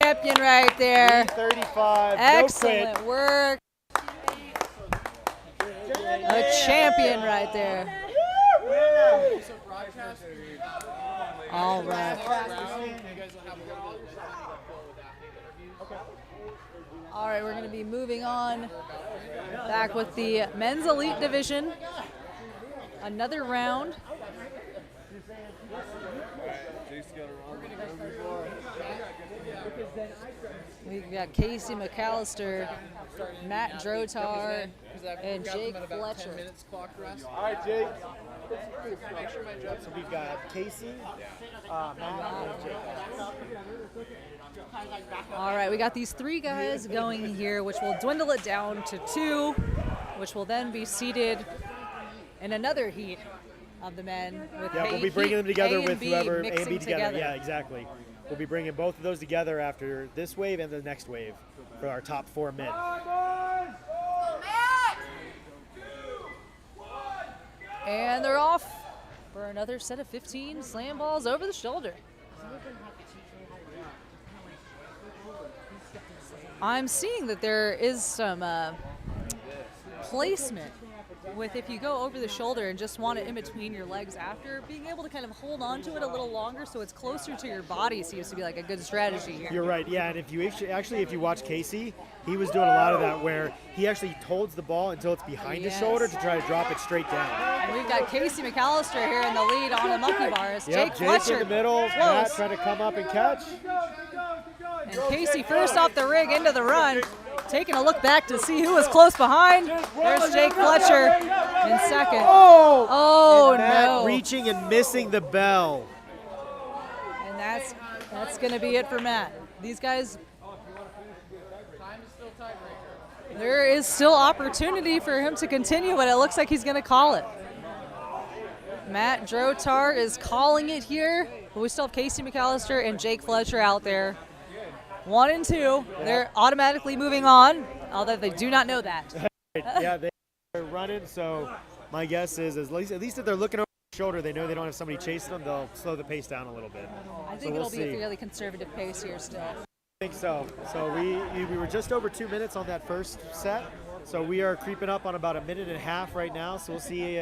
champion right there. 35. Excellent work. A champion right there. All right. All right, we're going to be moving on back with the men's elite division. Another round. We've got Casey McAllister, Matt Drotar, and Jake Fletcher. All right, Jake. So we've got Casey, Matt, and Jake. All right, we got these 3 guys going here, which will dwindle it down to 2, which will then be seated in another heat of the men. Yeah, we'll be bringing them together with whoever A and B together. Yeah, exactly. We'll be bringing both of those together after this wave and the next wave for our top 4 men. And they're off for another set of 15 slam balls over the shoulder. I'm seeing that there is some placement with if you go over the shoulder and just want it in between your legs after, being able to kind of hold on to it a little longer so it's closer to your body seems to be like a good strategy here. You're right, yeah, and if you if you watch Casey, he was doing a lot of that where he actually holds the ball until it's behind his shoulder to try to drop it straight down. And we've got Casey McAllister here in the lead on the monkey bars. Yep, Jake Fletcher in the middle, Matt trying to come up and catch. And Casey first off the rig into the run, taking a look back to see who was close behind. There's Jake Fletcher in second. Oh no. Reaching and missing the bell. And that's going to be it for Matt. These guys, there is still opportunity for him to continue, but it looks like he's going to call it. Matt Drotar is calling it here, but we still have Casey McAllister and Jake Fletcher out there. 1 and 2, they're automatically moving on, although they do not know that. Yeah, they're running, so my guess is at least if they're looking over their shoulder, they know they don't have somebody chasing them, they'll slow the pace down a little bit. I think it'll be a fairly conservative pace here still. I think so. So we were just over 2 minutes on that first set, so we are creeping up on about 1.5 minutes right now, so we'll see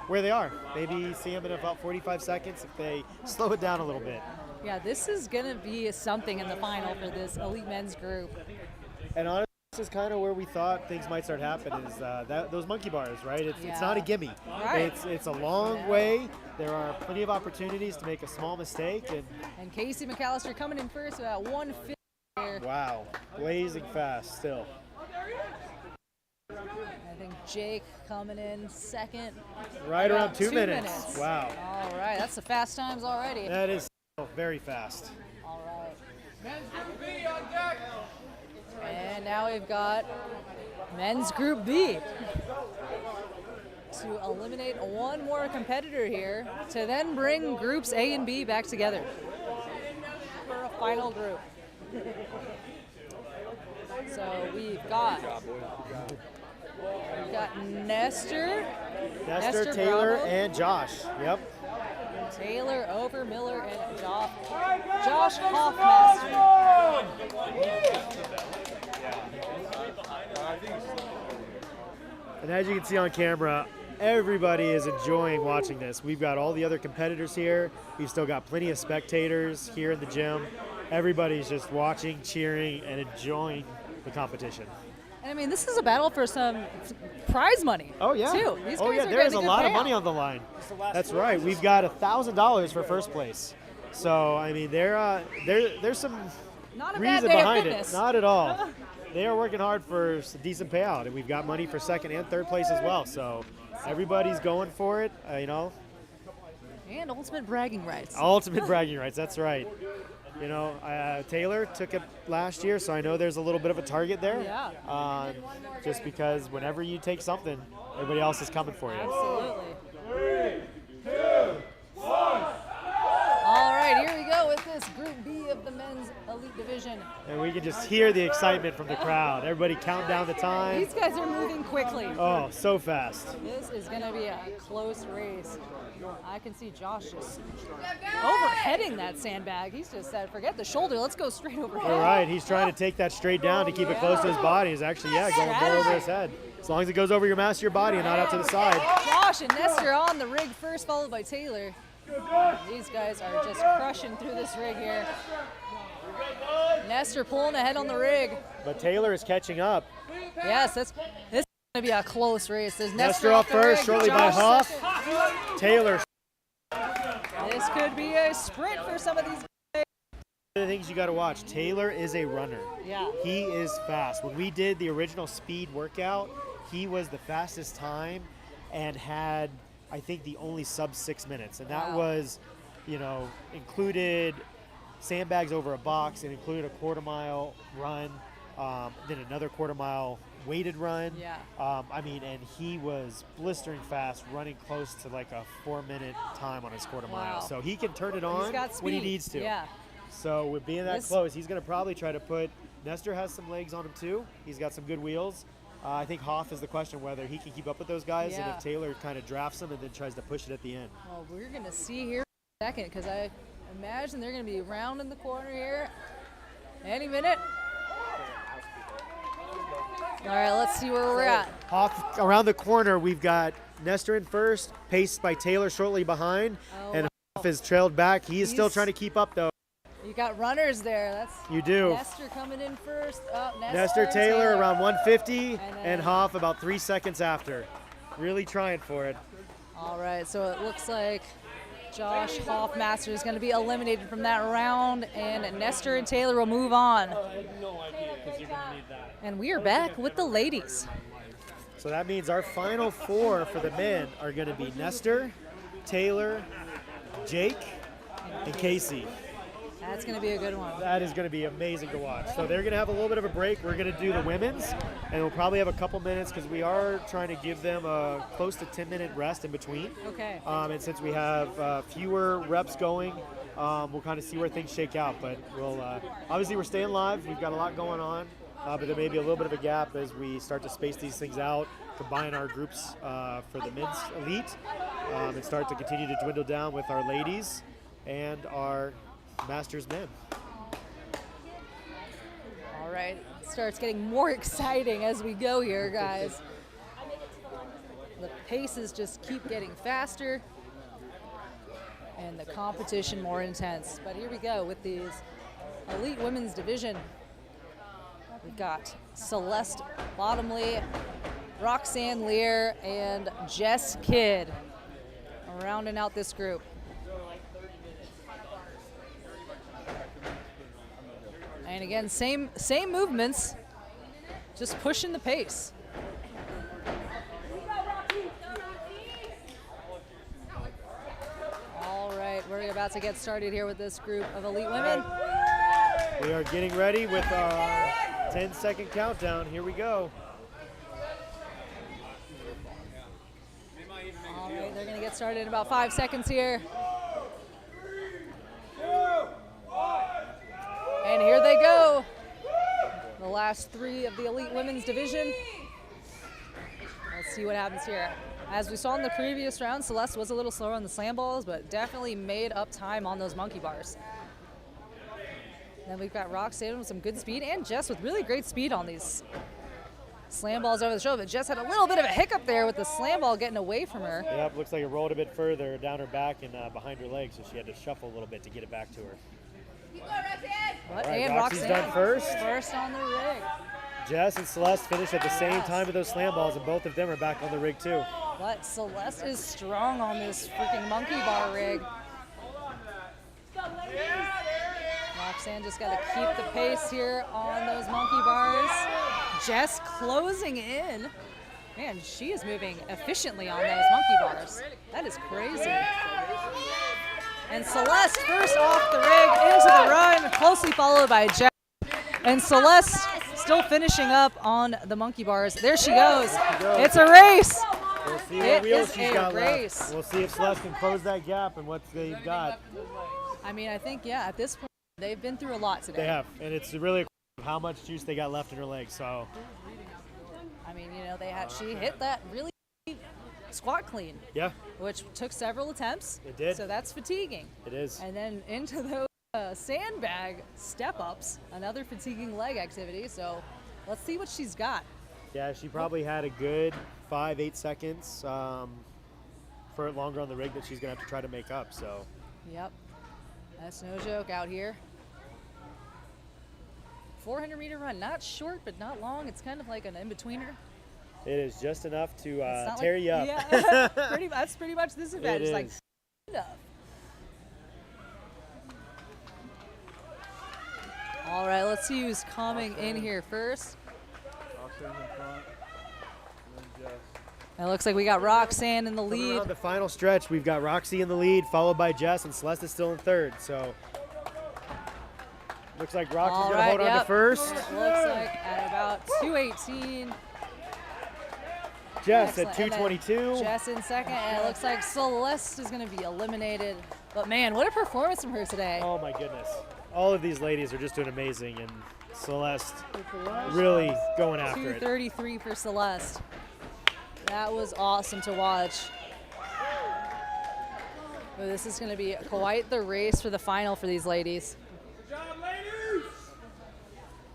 where they are. Maybe see them in about 45 seconds if they slow it down a little bit. Yeah, this is going to be something in the final for this elite men's group. And honestly, this is kind of where we thought things might start happening is those monkey bars, right? It's not a gimme. Right. It's a long way there are plenty of opportunities to make a small mistake. And Casey McAllister coming in first at 150 here. Wow, blazing fast still. I think Jake coming in second. Right around 2 minutes. Wow. All right, that's the fast times already. That is very fast. All right. And now we've got men's group B to eliminate one more competitor here to then bring groups A and B back together for a final group. So we've got Nestor, Taylor, Bravo, and Josh. Yep. Taylor, Over, Miller, and Josh Hoffmaster. And as you can see on camera, everybody is enjoying watching this. We've got all the other competitors here. We've still got plenty of spectators here in the gym. Everybody's just watching, cheering, and enjoying the competition. And I mean, this is a battle for some prize money. Oh yeah. Too. These oh guys yeah. are There's a getting lot good of money payout. on the line. That's right. We've got $1,000 for first place. So I mean, there's some Not a reason bad day behind of it. fitness. Not at all. They are working hard for a decent payout, and we've got money for second and third place as well. So everybody's going for it. You know. And ultimate bragging rights. Ultimate bragging rights. That's right. You know, Taylor took it last year, so I know there's a little bit of a target there. Yeah. Just because whenever you take something, everybody else is coming for you. Absolutely. 3, 2, 1. All right, here we go with this Group B of the men's elite division. And we can just hear the excitement from the crowd. Everybody count down the time. These guys are moving quickly. Oh, so fast. This is going to be a close race. I can see Josh just overheading that sandbag. He's just said, forget the shoulder, let's go straight overhead. All right, he's trying to take that straight down to keep it close to his body. He's actually, going more over his head. As long as it goes over your mass of your body and not out to the side. Josh and Nestor on the rig first, followed by Taylor. These guys are just crushing through this rig here. Nestor pulling ahead on the rig. But Taylor is catching up. Yes, this is going to be a close race. There's Nestor up first, shortly by Hoff. Taylor. This could be a sprint for some of these guys. One of the things you got to watch, Taylor is a runner. Yeah. He is fast. When we did the original speed workout, he was the fastest time and had, I think, the only sub 6 minutes. And that was, included sandbags over a box and included a quarter-mile run, then another quarter-mile weighted run. Yeah. And he was blistering fast, running close to like a 4-minute time on his quarter mile. So he can turn it on when he needs to. Yeah. So with being that close, he's going to probably try to put, Nestor has some legs on him too. He's got some good wheels. I think Hoff is the question whether he can keep up with those guys and if Taylor kind of drafts him and then tries to push it at the end. Well, we're going to see here in a second because I imagine they're going to be rounding the corner here any minute. All right, let's see where we're at. Hoff around the corner, we've got Nestor in first, paced by Taylor shortly behind, and Hoff is trailed back. He's still trying to keep up, though. You got runners there. You do. Nestor coming in first. Nestor Taylor around 150, and Hoff about 3 seconds after. Really trying for it. All right, so it looks like Josh Hoffmaster is going to be eliminated from that round, and Nestor and Taylor will move on. And we are back with the ladies. So that means our final 4 for the men are going to be Nestor, Taylor, Jake, and Casey. That's going to be a good one. That is going to be amazing to watch. So they're going to have a little bit of a break. We're going to do the women's, and we'll probably have a couple minutes because we are trying to give them a close to 10-minute rest in between. Okay. And since we have fewer reps going, we'll kind of see where things shake out. But we'll obviously we're staying live. We've got a lot going on, but there may be a little bit of a gap as we start to space these things out, combine our groups for the men's elite, and start to continue to dwindle down with our ladies and our Masters men. All right, it starts getting more exciting as we go here, guys. The paces just keep getting faster and the competition more intense. But here we go with these elite women's division. We've got Celeste Bottomley, Roxanne Lear, and Jess Kidd rounding out this group. And again, same movements, just pushing the pace. All right, we're about to get started here with this group of elite women. We are getting ready with our 10-second countdown. Here we go. All right, they're going to get started in about 5 seconds here. And here they go. The last 3 of the elite women's division. Let's see what happens here. As we saw in the previous round, Celeste was a little slower on the slam balls, but definitely made up time on those monkey bars. Then we've got Roxanne with some good speed, and Jess with really great speed on these slam balls over the shoulder. But Jess had a little bit of a hiccup there with the slam ball getting away from her. Yep, looks like it rolled a bit further down her back and behind her legs, so she had to shuffle a little bit to get it back to her. But, All right, and Roxy's Roxanne done first. First on the rig. Jess and Celeste finished at the same time with those slam balls, and both of them are back on the rig too. But Celeste is strong on this freaking monkey bar rig. Roxanne just got to keep the pace here on those monkey bars. Jess closing in. Man, she is moving efficiently on those monkey bars. That is crazy. And Celeste first off the rig into the run, closely followed by Jess. And Celeste still finishing up on the monkey bars. There she goes. It's a race. We'll see what wheels she's got race. left. We'll see if Celeste can close that gap and what they've got. I mean, I think, yeah, at this point, they've been through a lot today. They have, and it's really a question of how much juice they got left in her legs. So, I mean, you know, she hit that really squat clean. Yeah. Which took several attempts. It did. So that's fatiguing. It is. And then into those sandbag step-ups, another fatiguing leg activity. So let's see what she's got. Yeah, she probably had a good 5-8 seconds for longer on the rig that she's going to have to try to make up. So. Yep. That's no joke out here. 400-meter run, not short, but not long. It's kind of like an in-betweener. It is just enough to It's tear you up. Yeah, that's pretty much this event. It It's like is. enough. All right, let's see who's coming in here first. It looks like we got Roxanne in the Coming lead. around the final stretch, we've got Roxy in the lead, followed by Jess, and Celeste is still in third. So looks like Roxy's going to hold on to first. It looks like at about 2:18. Jess Excellent. at 2:22. Jess in second, and it looks like Celeste is going to be eliminated. But man, what a performance from her today. Oh my goodness. All of these ladies are just doing amazing, and Celeste really going after it. 2:33 for Celeste. That was awesome to watch. Well, this is going to be quite the race for the final for these ladies. Good job, ladies!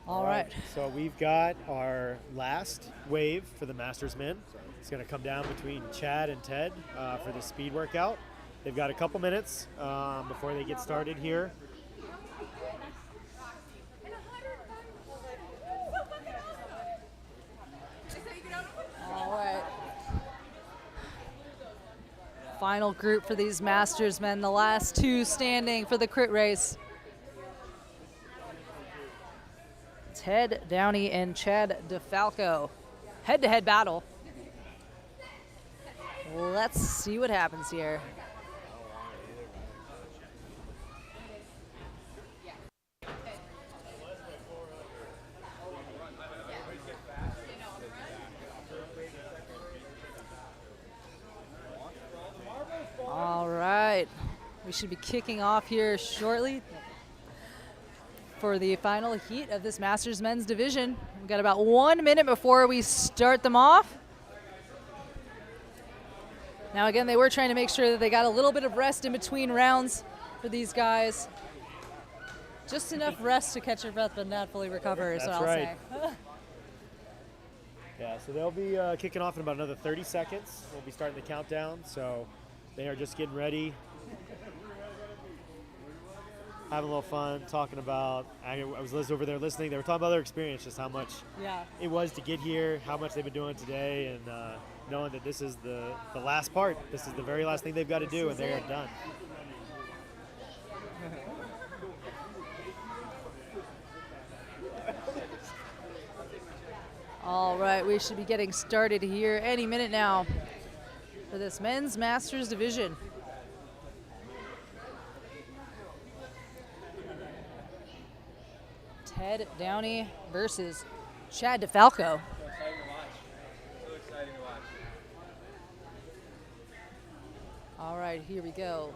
All right. So we've got our last wave for the Masters men. It's going to come down between Chad and Ted for the speed workout. They've got a couple minutes before they get started here. All right. Final group for these Masters men, the last 2 standing for the crit race. Ted Downey and Chad DeFalco. Head-to-head battle. Let's see what happens here. All right, we should be kicking off here shortly for the final heat of this Masters men's division. We've got about 1 minute before we start them off. Now again, they were trying to make sure that they got a little bit of rest in between rounds for these guys. Just enough rest to catch your breath but not fully recover is what I'll say. Yeah, so they'll be kicking off in about another 30 seconds. We'll be starting the countdown, so they are just getting ready, having a little fun, talking about, I was over there listening, they were talking about their experience, just how much it was to get here, how much they've been doing today, and knowing that this is the last part. This is the very last thing they've got to do, and they are done. All right, we should be getting started here any minute now for this men's masters division. Ted Downey versus Chad DeFalco. All right, here we go.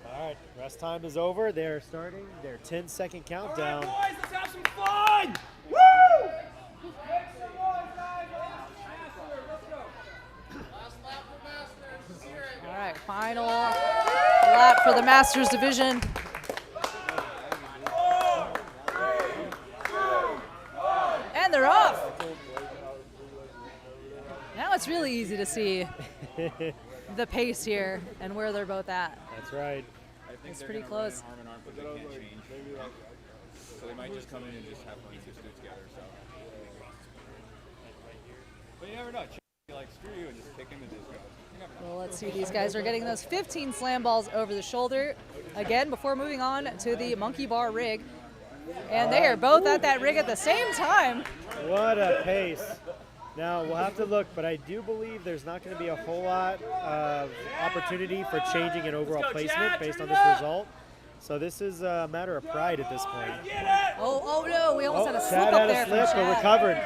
All right, rest time is over. They're starting their 10-second countdown. All right, boys, let's have some fun! Woo! Make some noise, guys! Let's go. Last lap for Masters. Let's hear it. All right, final lap for the Masters division. And they're off. Now it's really easy to see the pace here and where they're both at. That's right. It's pretty close. Arm in arm, but they can't change. So they might just come in and just have fun and just do it together. So. But you never know. Like, screw you and just kick him and just go. Well, let's see. These guys are getting those 15 slam balls over the shoulder. Again, before moving on to the monkey bar rig. And they are both at that rig at the same time. What a pace. Now, we'll have to look, but I do believe there's not going to be a whole lot of opportunity for changing an overall placement based on this result. So this is a matter of pride at this point. Oh no, we almost had a slip Chad up had there a slip, from but Chad. recovered.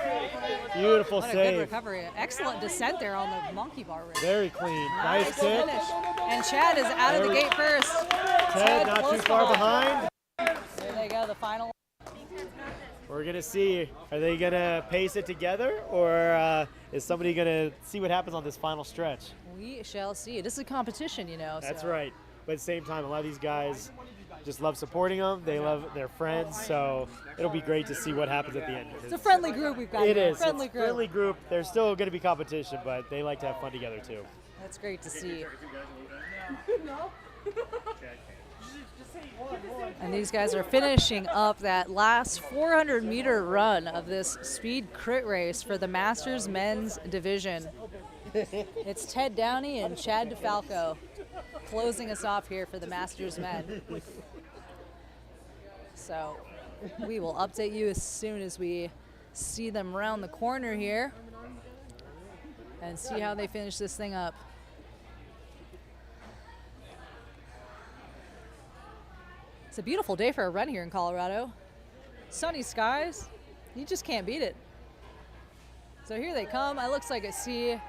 Beautiful What a save. good recovery. Excellent descent there on the monkey bar rig. Very clean. Nice kick. finish. And Chad is out of the gate first. Ted not too close far behind. behind. There they go, the final. We're going to see, are they going to pace it together, or is somebody going to see what happens on this final stretch? We shall see. This is a competition, you know. That's so. right. But at the same time, a lot of these guys just love supporting them. They love their friends, so it'll be great to see what happens at the end. It's a friendly group we've got It here. is. Friendly It's group. friendly group. There's still going to be competition, but they like to have fun together too. That's great to see. And these guys are finishing up that last 400-meter run of this speed crit race for the Masters men's division. It's Ted Downey and Chad DeFalco closing us off here for the Masters men. So we will update you as soon as we see them round the corner here and see how they finish this thing up. It's a beautiful day for a run here in Colorado. Sunny skies, you just can't beat it. So here they come. It looks like I see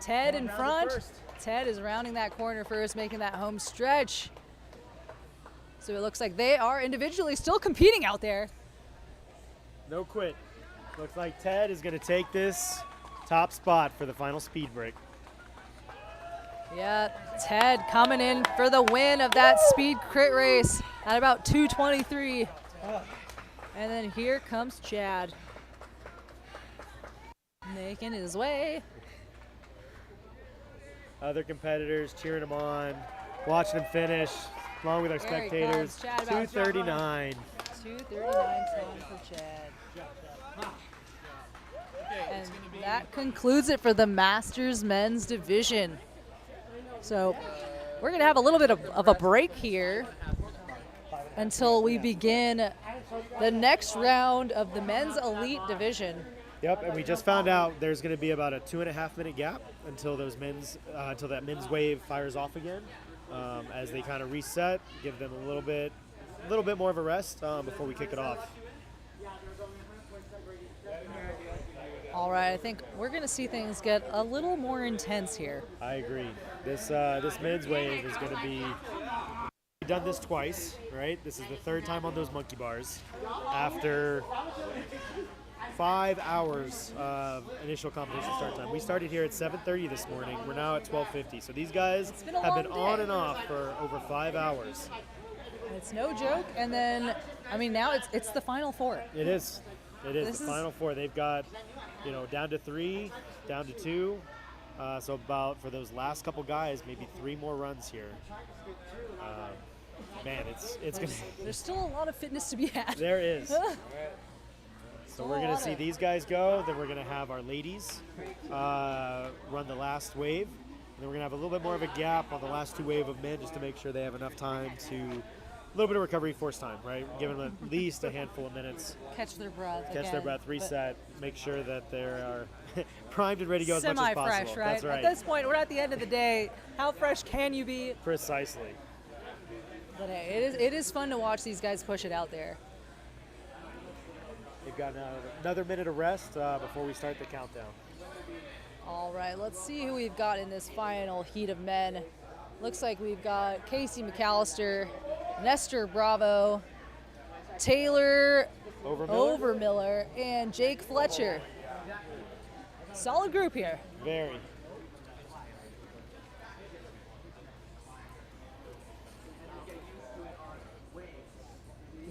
Ted in front. Ted is rounding that corner first, making that home stretch. So it looks like they are individually still competing out there. No quit. Looks like Ted is going to take this top spot for the final speed break. Yeah, Ted coming in for the win of that speed crit race at about 2:23. And then here comes Chad, making his way. Other competitors cheering him on, watching him finish, along with our There he spectators. comes, Chad, about 2:39. 2:39 time for Chad. And that concludes it for the Masters men's division. So we're going to have a little bit of a break here until we begin the next round of the men's elite division. Yep, and we just found out there's going to be about a 2.5 minute gap until those until that men's wave fires off again, as they kind of reset, give them a little bit more of a rest before we kick it off. All right, I think we're going to see things get a little more intense here. I agree. This men's wave is going to be. We've done this twice, right? This is the third time on those monkey bars after 5 hours of initial competition start time. We started here at 7:30 this morning. We're now at 12:50. So these guys have been on and off for over 5 hours. It's no joke. And then, I mean, now it's the final four. It is. It is This the is- final four. They've got, down to 3, down to 2. So about for those last couple guys, maybe 3 more runs here. Man, it's gonna. There's still a lot of fitness to be had. There is. So we're going to see these guys go, then we're going to have our ladies run the last wave. And then we're going to have a little bit more of a gap on the last 2 wave of men just to make sure they have enough time to, a little bit of recovery force time, right? Give them at least a handful of minutes. Catch their breath. Catch their breath, reset, make sure that they are primed and ready to go as much as possible. Semi-fresh, right? That's right. At this point, we're at the end of the day. How fresh can you be? Precisely. But hey, it is fun to watch these guys push it out there. We've got another minute of rest before we start the countdown. All right, let's see who we've got in this final heat of men. Looks like we've got Casey McAllister, Nestor Bravo, Taylor Overmiller, and Jake Fletcher. Solid group here. Very.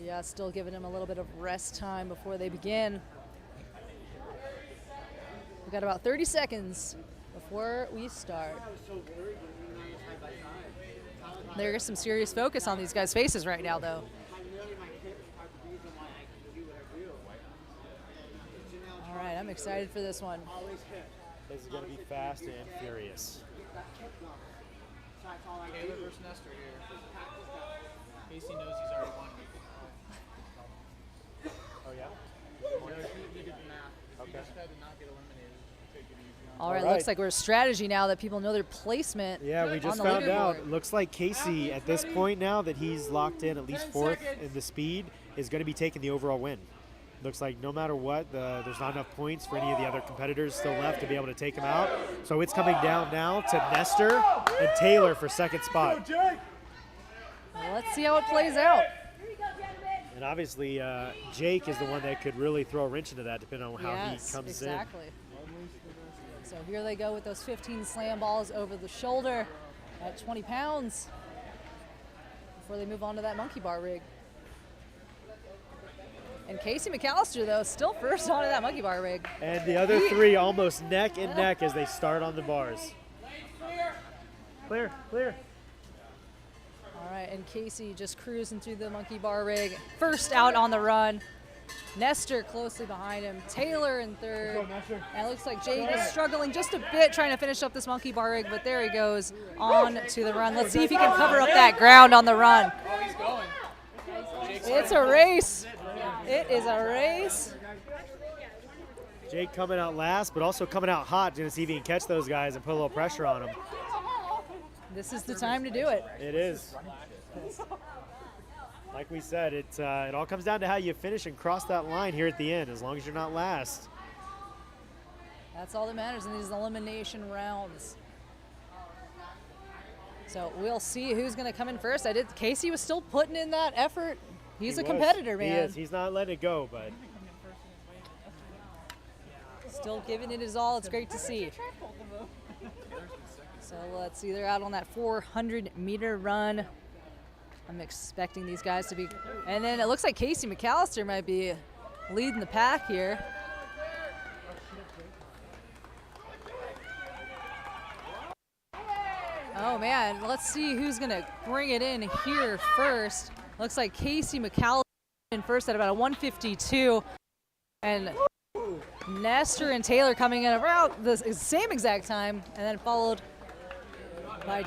Yeah, still giving them a little bit of rest time before they begin. We've got about 30 seconds before we start. There's some serious focus on these guys' faces right now, though. All right, I'm excited for this one. This is going to be fast and furious. Taylor versus Nestor here. Casey knows he's already won. Oh, yeah? He did the math. Okay. He just had to not get eliminated. Take it easy. All right, looks like we're a strategy now that people know their placement. Yeah, we just found out. Looks like Casey, at this point now that he's locked in at least 4th in the speed, is going to be taking the overall win. Looks like no matter what, there's not enough points for any of the other competitors still left to be able to take him out. So it's coming down now to Nestor and Taylor for 2nd spot. Well, let's see how it plays out. And obviously, Jake is the one that could really throw a wrench into that, depending on how he comes exactly. So here they go with those 15 slam balls over the shoulder at 20 pounds before they move on to that monkey bar rig. And Casey McAllister, though, still first onto that monkey bar rig. And the other 3 almost neck and neck as they start on the bars. Clear, clear. All right, and Casey just cruising through the monkey bar rig. First out on the run. Nestor closely behind him. Taylor in 3rd. And it looks like Jake is struggling just a bit trying to finish up this monkey bar rig, but there he goes on to the run. Let's see if he can cover up that ground on the run. Oh, he's going. It's a race. It is a race. Jake coming out last, but also coming out hot to see if he can catch those guys and put a little pressure on them. This is the time to do it. It is. Like we said, it all comes down to how you finish and cross that line here at the end, as long as you're not last. That's all that matters in these elimination rounds. So we'll see who's going to come in first. Casey was still putting in that effort. He's a competitor, man. He is. He's not letting it go, but still giving it his all. It's great to see. So let's see. They're out on that 400-meter run. I'm expecting these guys to be. And then it looks like Casey McAllister might be leading the pack here. Oh, man. Let's see who's going to bring it in here first. Looks like Casey McAllister in first at about a 152. And Nestor and Taylor coming in around the same exact time, and then followed by.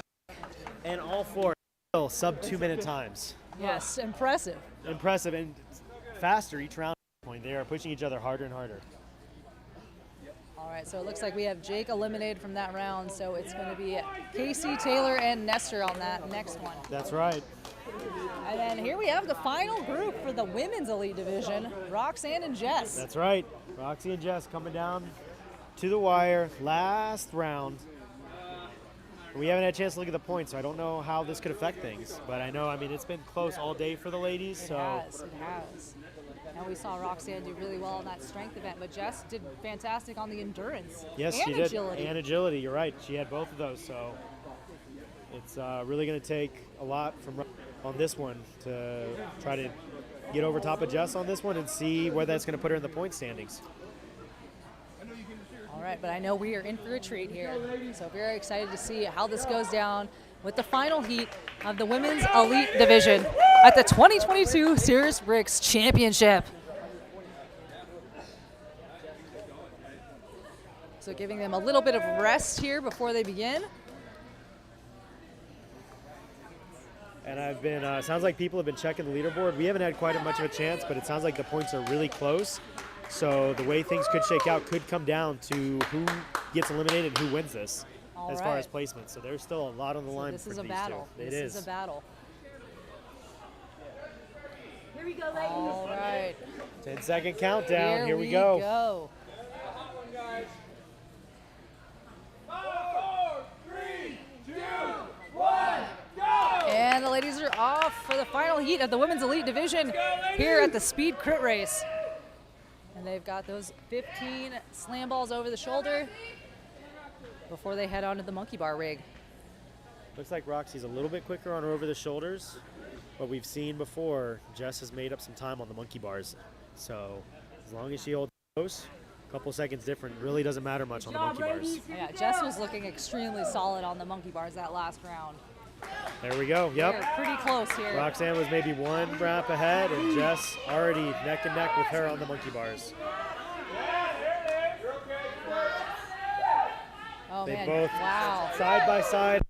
And all 4 still sub 2-minute times. Yes, impressive. Impressive and faster each round. They are pushing each other harder and harder. All right, so it looks like we have Jake eliminated from that round, so it's going to be Casey, Taylor, and Nestor on that next one. That's right. And then here we have the final group for the women's elite division, Roxanne and Jess. That's right. Roxy and Jess coming down to the wire, last round. We haven't had a chance to look at the points, so I don't know how this could affect things. But I know, it's been close all day for the ladies. It has. And we saw Roxanne do really well in that strength event, but Jess did fantastic on the endurance. Yes, and she did. Agility. And agility, you're right. She had both of those, so it's really going to take a lot from on this one to try to get over top of Jess on this one and see where that's going to put her in the point standings. All right, but I know we are in for a treat here, so very excited to see how this goes down with the final heat of the women's elite division at the 2022 CerusBrix Championship. So giving them a little bit of rest here before they begin. And I've been, sounds like people have been checking the leaderboard. We haven't had quite much of a chance, but it sounds like the points are really close. So the way things could shake out could come down to who gets eliminated and who wins this as far as placement. So there's still a lot on the line this for is a these battle. two. This is a battle. Here we go, ladies. All right. 10-second countdown. Here we go. go. And the ladies are off for the final heat of the Women's Elite Division here at the Speed Crit Race. And they've got those 15 slam balls over the shoulder before they head on to the monkey bar rig. Looks like Roxy's a little bit quicker on her over the shoulders, but we've seen before Jess has made up some time on the monkey bars. So as long as she holds close, a couple seconds different, really doesn't matter much on the monkey bars. Yeah, Jess was looking extremely solid on the monkey bars that last round. There we go. Yep. They're pretty close here. Roxanne was maybe one wrap ahead, and Jess already neck and neck with her on the monkey bars. Oh, they man. both Wow. side by side.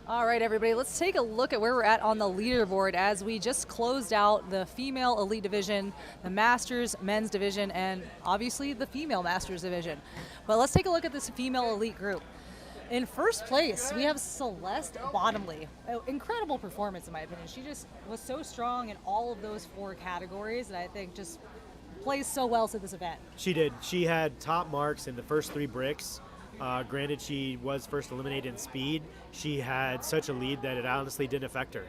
All right, everybody, let's take a look at where we're at on the leaderboard as we just closed out the female elite division, the Masters men's division, and obviously the female Masters division. But let's take a look at this female elite group. In first place, we have Celeste Bottomley. Incredible performance, in my opinion. She just was so strong in all of those 4 categories, and I think just plays so well to this event. She did. She had top marks in the first 3 bricks. Granted, she was first eliminated in speed. She had such a lead that it honestly didn't affect her.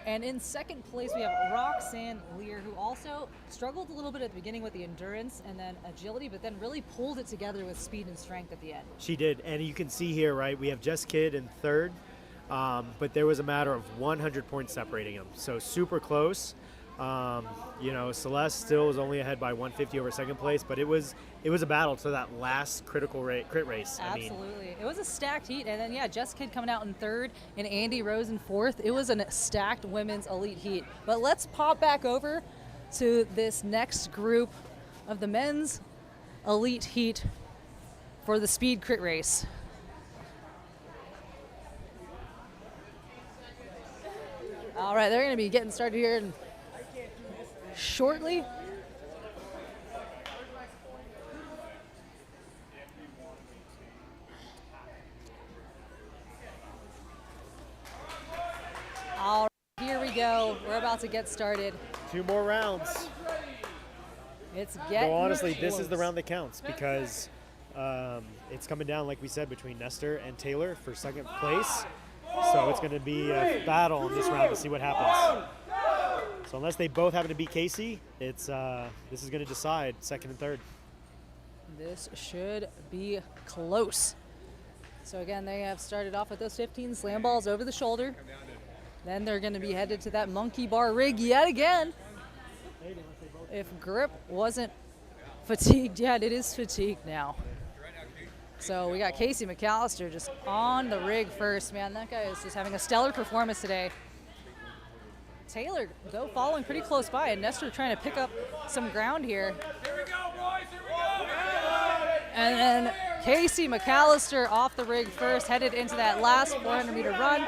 And in second place, we have Roxanne Lear, who also struggled a little bit at the beginning with the endurance and then agility, but then really pulled it together with speed and strength at the end. She did, and you can see here, right, we have Jess Kidd in third, but there was a matter of 100 points separating them, so super close. You know, Celeste still was only ahead by 150 over second place, but it was a battle to that last critical crit race. Absolutely. It was a stacked heat, and then, yeah, Jess Kidd coming out in third and Andy Rose in fourth. It was a stacked women's elite heat. But let's pop back over to this next group of the men's elite heat for the speed crit race. All right, they're going to be getting started here shortly. All right, here we go. We're about to get started. 2 more rounds. It's getting honestly, close. this is the round that counts because it's coming down, like we said, between Nestor and Taylor for second place. So it's going to be a battle in this round to see what happens. So unless they both happen to beat Casey, this is going to decide second and third. This should be close. So again, they have started off with those 15 slam balls over the shoulder. Then they're going to be headed to that monkey bar rig yet again. If grip wasn't fatigued yet, it is fatigued now. So we got Casey McAllister just on the rig first. Man, that guy is just having a stellar performance today. Taylor, though, following pretty close by, and Nestor trying to pick up some ground here. Here we go, boys. Here we go. And then Casey McAllister off the rig first, headed into that last 400-meter run.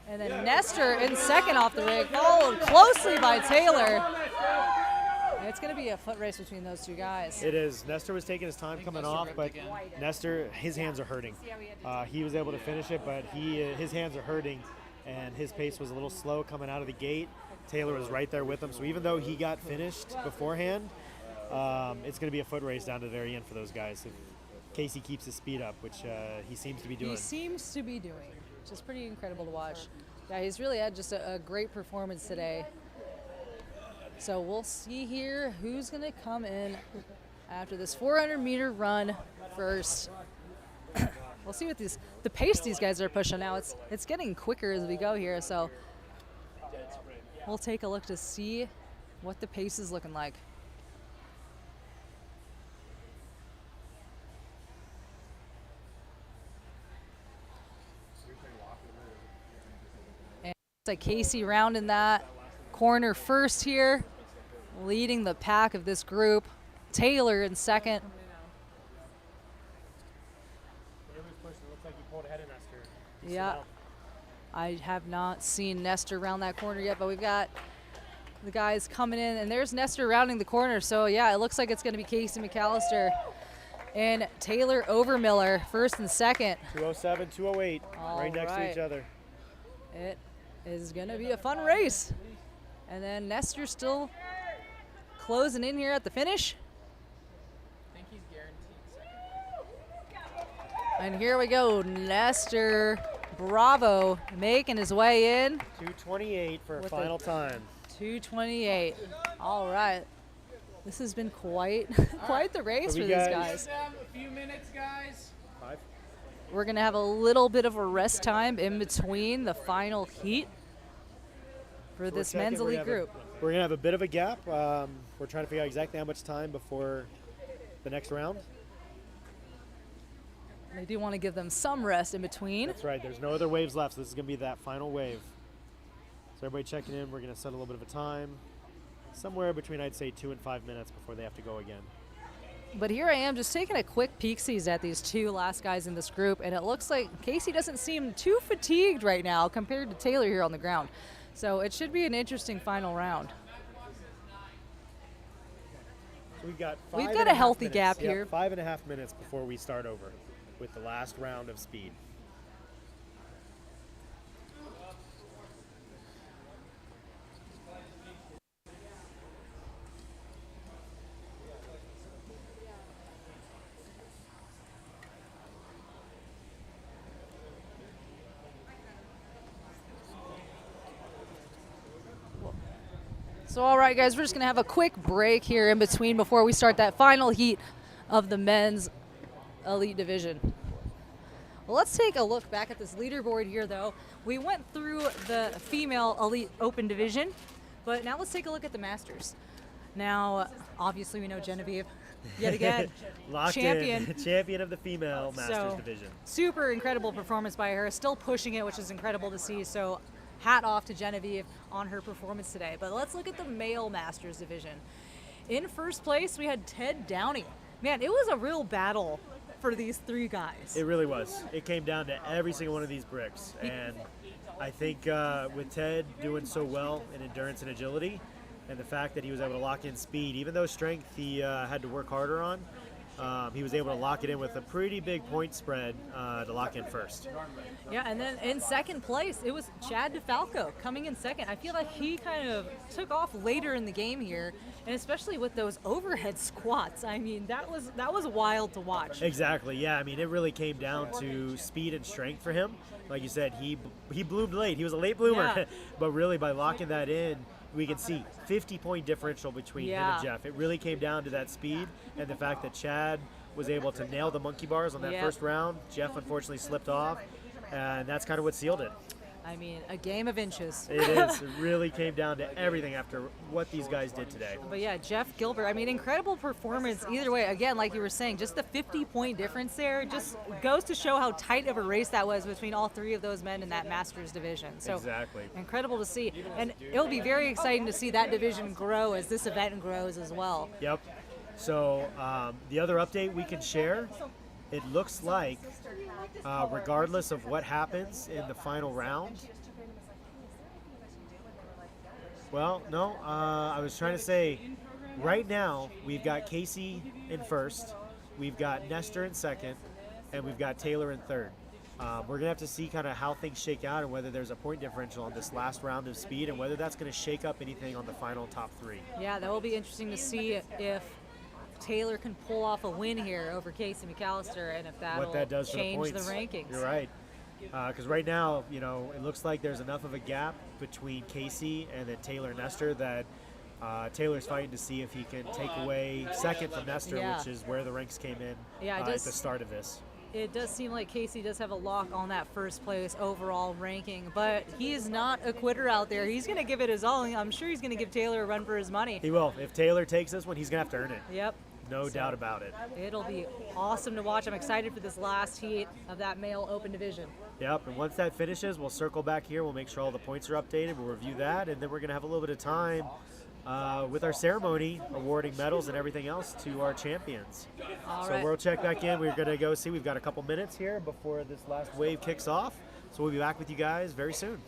And then Nestor in second off the rig, followed closely by Taylor. And it's going to be a foot race between those 2 guys. It is. Nestor was taking his time coming off, but Nestor, his hands are hurting. He was able to finish it, but his hands are hurting. And his pace was a little slow coming out of the gate. Taylor was right there with him. So even though he got finished beforehand, it's going to be a foot race down to the very end for those guys. If Casey keeps his speed up, which he seems to be doing. He seems to be doing, which is pretty incredible to watch. Yeah, he's really had just a great performance today. So we'll see here who's going to come in after this 400-meter run first. We'll see what the pace these guys are pushing now. It's getting quicker as we go here, so we'll take a look to see what the pace is looking like. And it's like Casey rounding that corner first here, leading the pack of this group. Taylor in second. Yeah, I have not seen Nestor round that corner yet, but we've got the guys coming in, and there's Nestor rounding the corner. So yeah, it looks like it's going to be Casey McAllister and Taylor Overmiller first and second. 207, 208, right next to each other. It is going to be a fun race. And then Nestor still closing in here at the finish. I think he's guaranteed second. And here we go, Nestor Bravo making his way in. 228 for a final time. 228. All right. This has been quite the race for these guys. A few minutes, guys. 5. We're going to have a little bit of a rest time in between the final heat for this men's elite group. We're going to have a bit of a gap. We're trying to figure out exactly how much time before the next round. They do want to give them some rest in between. That's right. There's no other waves left, so this is going to be that final wave. So everybody checking in. We're going to set a little bit of a time. Somewhere between, I'd say, 2 and 5 minutes before they have to go again. But here I am just taking a quick peek-sees at these two last guys in this group, and it looks like Casey doesn't seem too fatigued right now compared to Taylor here on the ground. So it should be an interesting final round. So we've got a healthy gap here. 5.5 minutes before we start over with the last round of speed. So all right, guys, we're just going to have a quick break here in between before we start that final heat of the men's elite division. Well, let's take a look back at this leaderboard here, though. We went through the female elite open division, but now let's take a look at the masters. Now, obviously, we know Genevieve, yet again, champion. Champion of the female masters division. Super incredible performance by her, still pushing it, which is incredible to see. So hat off to Genevieve on her performance today. But let's look at the male masters division. In first place, we had Ted Downey. Man, it was a real battle for these three guys. It really was. It came down to every single one of these bricks. And I think with Ted doing so well in endurance and agility, and the fact that he was able to lock in speed, even though strength he had to work harder on, he was able to lock it in with a pretty big point spread to lock in first. Yeah, and then in second place, it was Chad DeFalco coming in second. I feel like he kind of took off later in the game here, and especially with those overhead squats. I mean, that was wild to watch. Exactly, yeah. I mean, it really came down to speed and strength for him. Like you said, he bloomed late. He was a late bloomer, Yeah. but really by locking that in, we can see 50-point differential between him and Jeff. It really came down to that speed and the fact that Chad was able to nail the monkey bars on that first round. Jeff unfortunately slipped off, and that's kind of what sealed it. I mean, a game of inches. It is. It really came down to everything after what these guys did today. But yeah, Jeff Gilbert, I mean, incredible performance either way. Again, like you were saying, just the 50-point difference there just goes to show how tight of a race that was between all three of those men in that Masters division. So exactly. Incredible to see. And it'll be very exciting to see that division grow as this event grows as well. Yep. So the other update we can share, it looks like regardless of what happens in the final round. Well, no, I was trying to say, right now we've got Casey in first, we've got Nestor in second, and we've got Taylor in third. We're going to have to see kind of how things shake out and whether there's a point differential on this last round of speed and whether that's going to shake up anything on the final top three. Yeah, that will be interesting to see if Taylor can pull off a win here over Casey McAllister, and if that'll change the rankings. You're right. Because right now, you know, it looks like there's enough of a gap between Casey and then Taylor and Nestor that Taylor's fighting to see if he can take away second from Nestor, which is where the ranks came in at the start of this. It does seem like Casey does have a lock on that first place overall ranking, but he is not a quitter out there. He's going to give it his all. I'm sure he's going to give Taylor a run for his money. He will. If Taylor takes this one, he's going to have to earn it. Yep. No doubt about it. It'll be awesome to watch. I'm excited for this last heat of that male open division. Yep, and once that finishes, we'll circle back here. We'll make sure all the points are updated. We'll review that, and then we're going to have a little bit of time with our ceremony, awarding medals and everything else to our champions. We'll check back in. We're going to go see. We've got a couple minutes here before this last wave kicks off. So we'll be back with you guys very soon.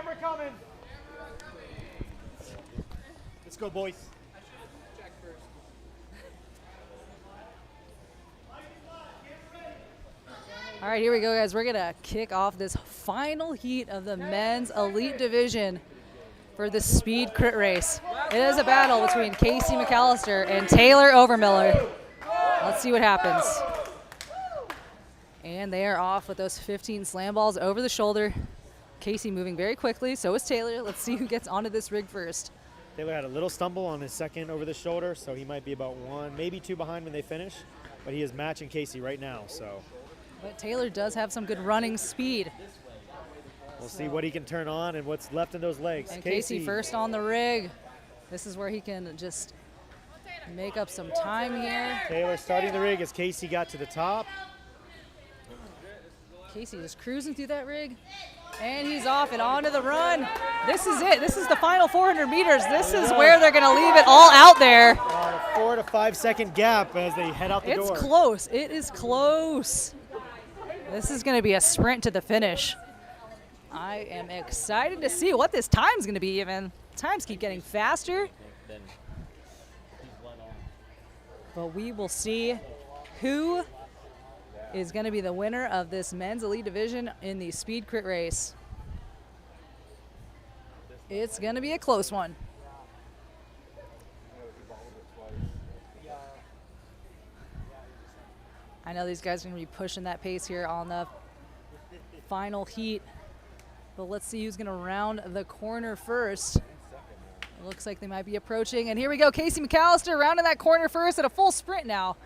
camera coming. Let's go, boys. All right, here we go, guys. We're going to kick off this final heat of the men's elite division for the speed crit race. It is a battle between Casey McAllister and Taylor Overmiller. Let's see what happens. And they are off with those 15 slam balls over the shoulder. Casey moving very quickly, so is Taylor. Let's see who gets onto this rig first. Taylor had a little stumble on his second over the shoulder, so he might be about 1, maybe 2 behind when they finish, but he is matching Casey right now, so. But Taylor does have some good running speed. We'll see what he can turn on and what's left in those legs. And Casey first on the rig. This is where he can just make up some time here. Taylor starting the rig as Casey got to the top. Casey just cruising through that rig. And he's off and onto the run. This is it. This is the final 400 meters. This is where they're going to leave it all out there. A 4 to 5 second gap as they head out the door. It's close. It is close. This is going to be a sprint to the finish. I am excited to see what this time's going to be even. Times keep getting faster. But we will see who is going to be the winner of this men's elite division in the speed crit race. It's going to be a close one. I know these guys are going to be pushing that pace here on the final heat. But let's see who's going to round the corner first. It looks like they might be approaching. And here we go. Casey McAllister rounding that corner first at a full sprint now.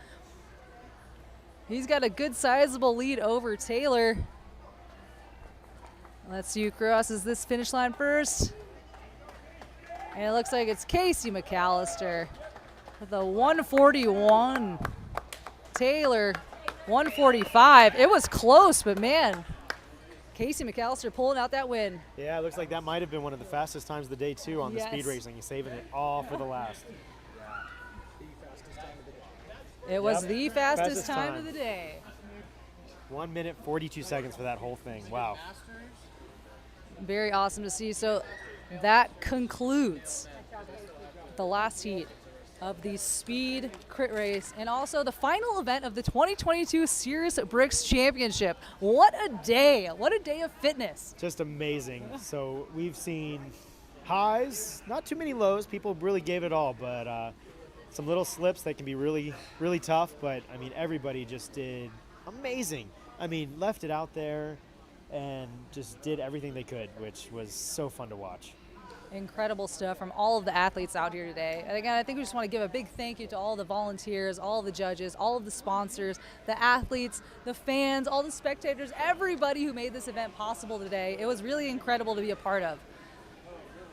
He's got a good sizable lead over Taylor. Let's see who crosses this finish line first. And it looks like it's Casey McAllister with a 141. Taylor, 145. It was close, but man, Casey McAllister pulling out that win. Yeah, it looks like that might have been one of the fastest times of the day, too, on the speed racing. He's saving it all for the last. It was the fastest time of the day. 1 minute, 42 seconds for that whole thing. Wow. Very awesome to see. So that concludes the last heat of the speed crit race and also the final event of the 2022 CerusBrix Championship. What a day. What a day of fitness. Just amazing. So we've seen highs, not too many lows. People really gave it all, but some little slips that can be really, really tough. But, I mean, everybody just did amazing. I mean, left it out there and just did everything they could, which was so fun to watch. Incredible stuff from all of the athletes out here today. And again, I think we just want to give a big thank you to all the volunteers, all the judges, all of the sponsors, the athletes, the fans, all the spectators, everybody who made this event possible today. It was really incredible to be a part of.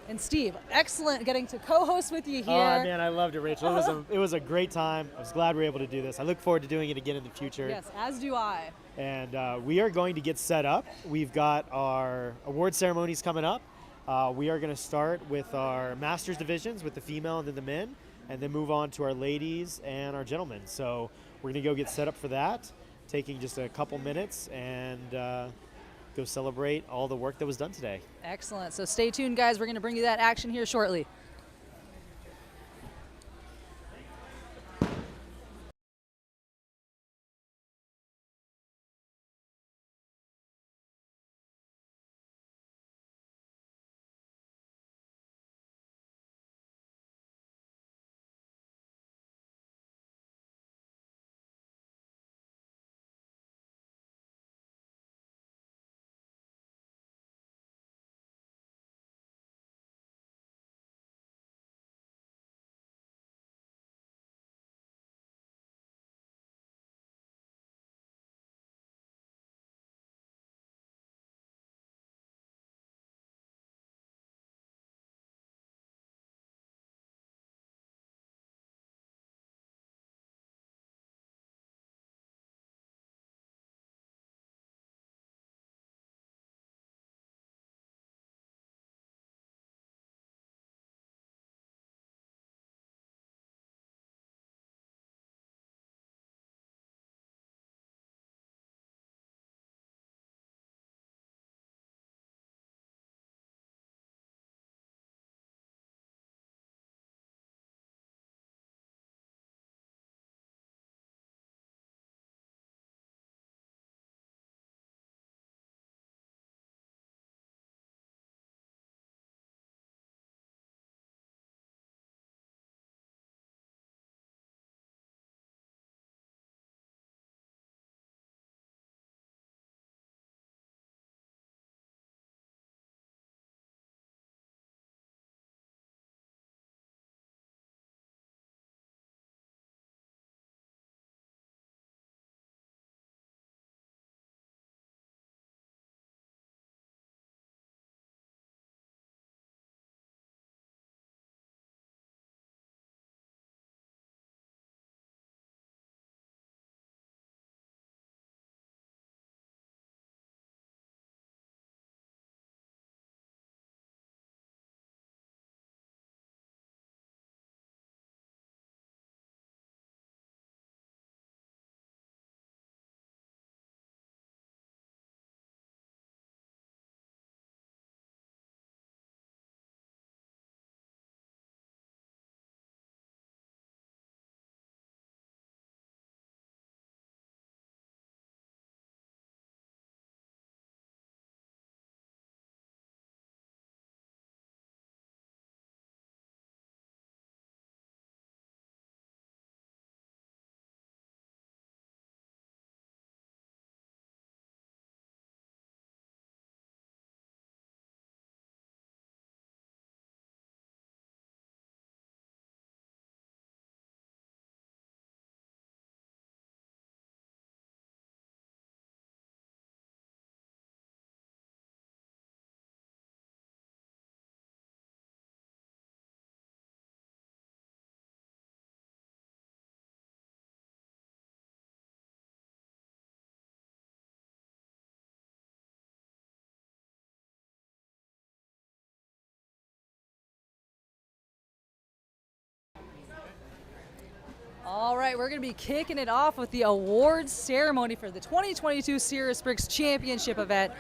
And Steve, excellent getting to co-host with you here. Oh, man, I loved it, Rachel. It was a great time. I was glad we were able to do this. I look forward to doing it again in the future. Yes, as do I. And we are going to get set up. We've got our award ceremonies coming up. We are going to start with our Masters divisions with the female and then the men, and then move on to our ladies and our gentlemen. So we're going to go get set up for that, taking just a couple minutes and go celebrate all the work that was done today. Excellent. So stay tuned, guys. We're going to bring you that action here shortly. All right, we're going to be kicking it off with the awards ceremony for the 2022 CerusBrix Championship event.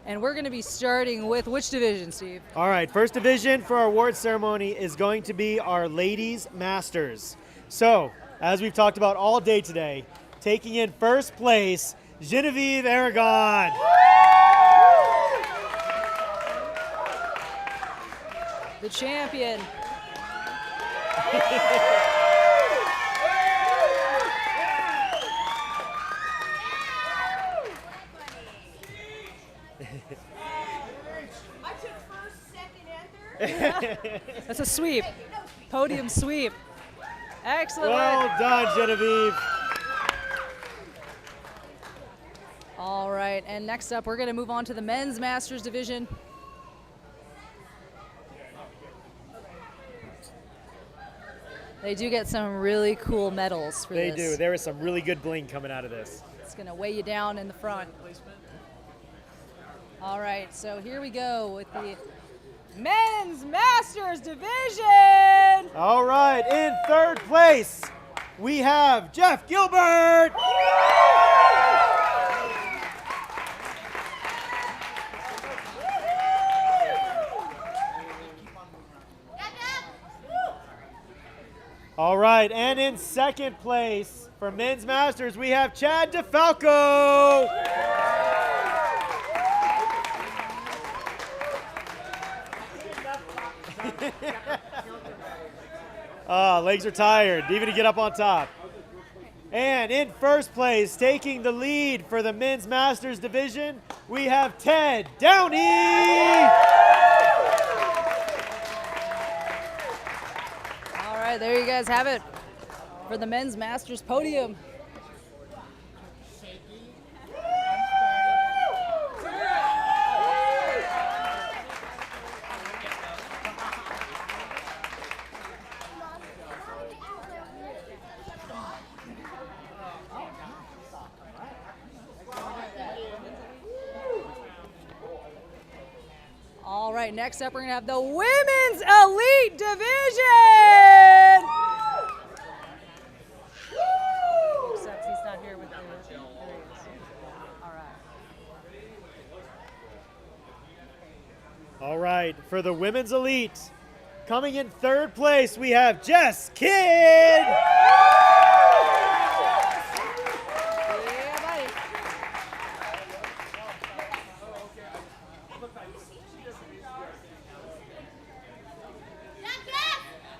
And we're going to be starting with which division, Steve? All right, first division for our awards ceremony is going to be our Ladies Masters. So, as we've talked about all day today, taking in first place, Genevieve Aragon. The champion. I took first, second, and third. That's a sweep. Podium sweep. Excellent Well work. done, Genevieve. All right, and next up, we're going to move on to the men's masters division. They do get some really cool medals for They this. do. There is some really good bling coming out of this. It's going to weigh you down in the front. All right, so here we go with the men's masters division. All right, in third place, we have Jeff Gilbert. All right, and in second place for men's masters, we have Chad DeFalco. Legs are tired, even to get up on top. And in first place, taking the lead for the men's masters division, we have Ted Downey. All right, there you guys have it for the men's masters podium. All right, next up we're going to have the Women's Elite Division. Except he's not here with the All right. All right, for the Women's Elite, coming in third place, we have Jess Kidd.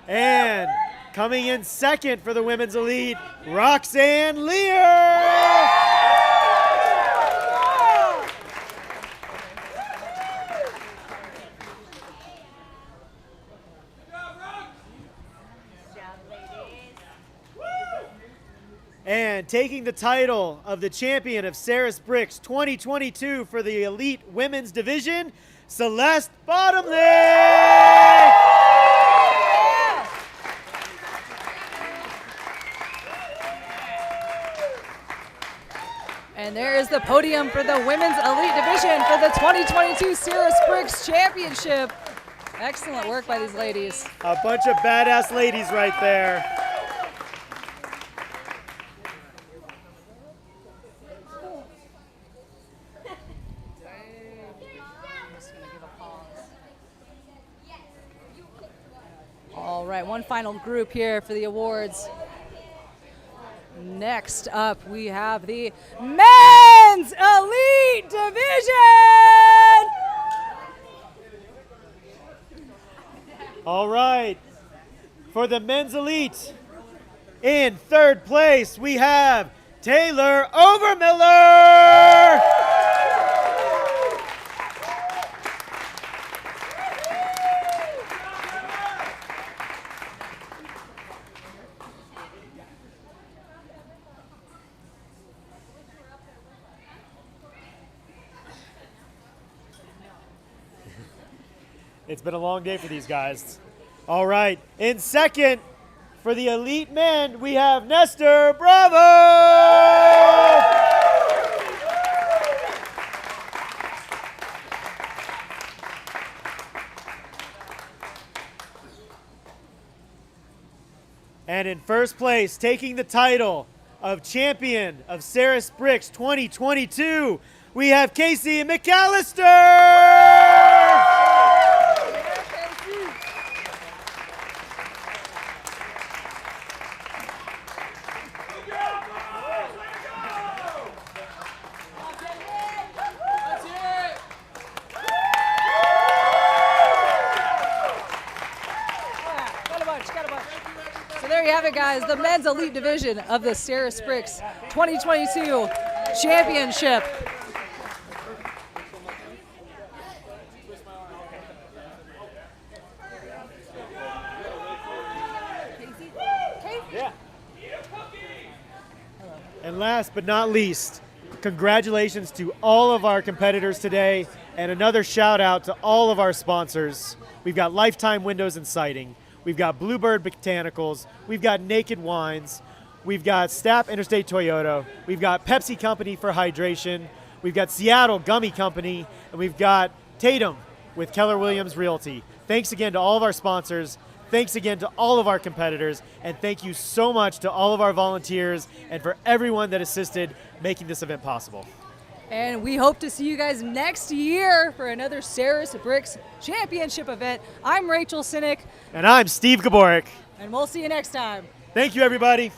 And coming in second for the Women's Elite, Roxanne Lear. And taking the title of the champion of CerusBrix 2022 for the Elite Women's Division, Celeste Bottomley. And there is the podium for the Women's Elite Division for the 2022 CerusBrix Championship. Excellent work by these ladies. A bunch of badass ladies right there. All right, one final group here for the awards. Next up, we have the Men's Elite Division. All right, for the Men's Elite, in third place, we have Taylor Overmiller. It's been a long day for these guys. All right, in second, for the Elite Men, we have Nestor Bravo! And in in first place, taking the title of champion of CerusBrix 2022, we have Casey McAllister! So there you have it, guys. The men's elite division of the CerusBrix 2022 championship. Yeah. And last but not least, congratulations to all of our competitors today, and another shout out to all of our sponsors. We've got Lifetime Windows and Siding. We've got Bluebird Botanicals, we've got Naked Wines, we've got Stapp Interstate Toyota, we've got Pepsi Company for hydration, we've got Seattle Gummy Company, and we've got Tatum with Keller Williams Realty. Thanks again to all of our sponsors, thanks again to all of our competitors, and thank you so much to all of our volunteers and for everyone that assisted making this event possible. And we hope to see you guys next year for another CerusBrix championship event. I'm Rachel Sinek. And I'm Steve Gaborik. And we'll see you next time. Thank you, everybody.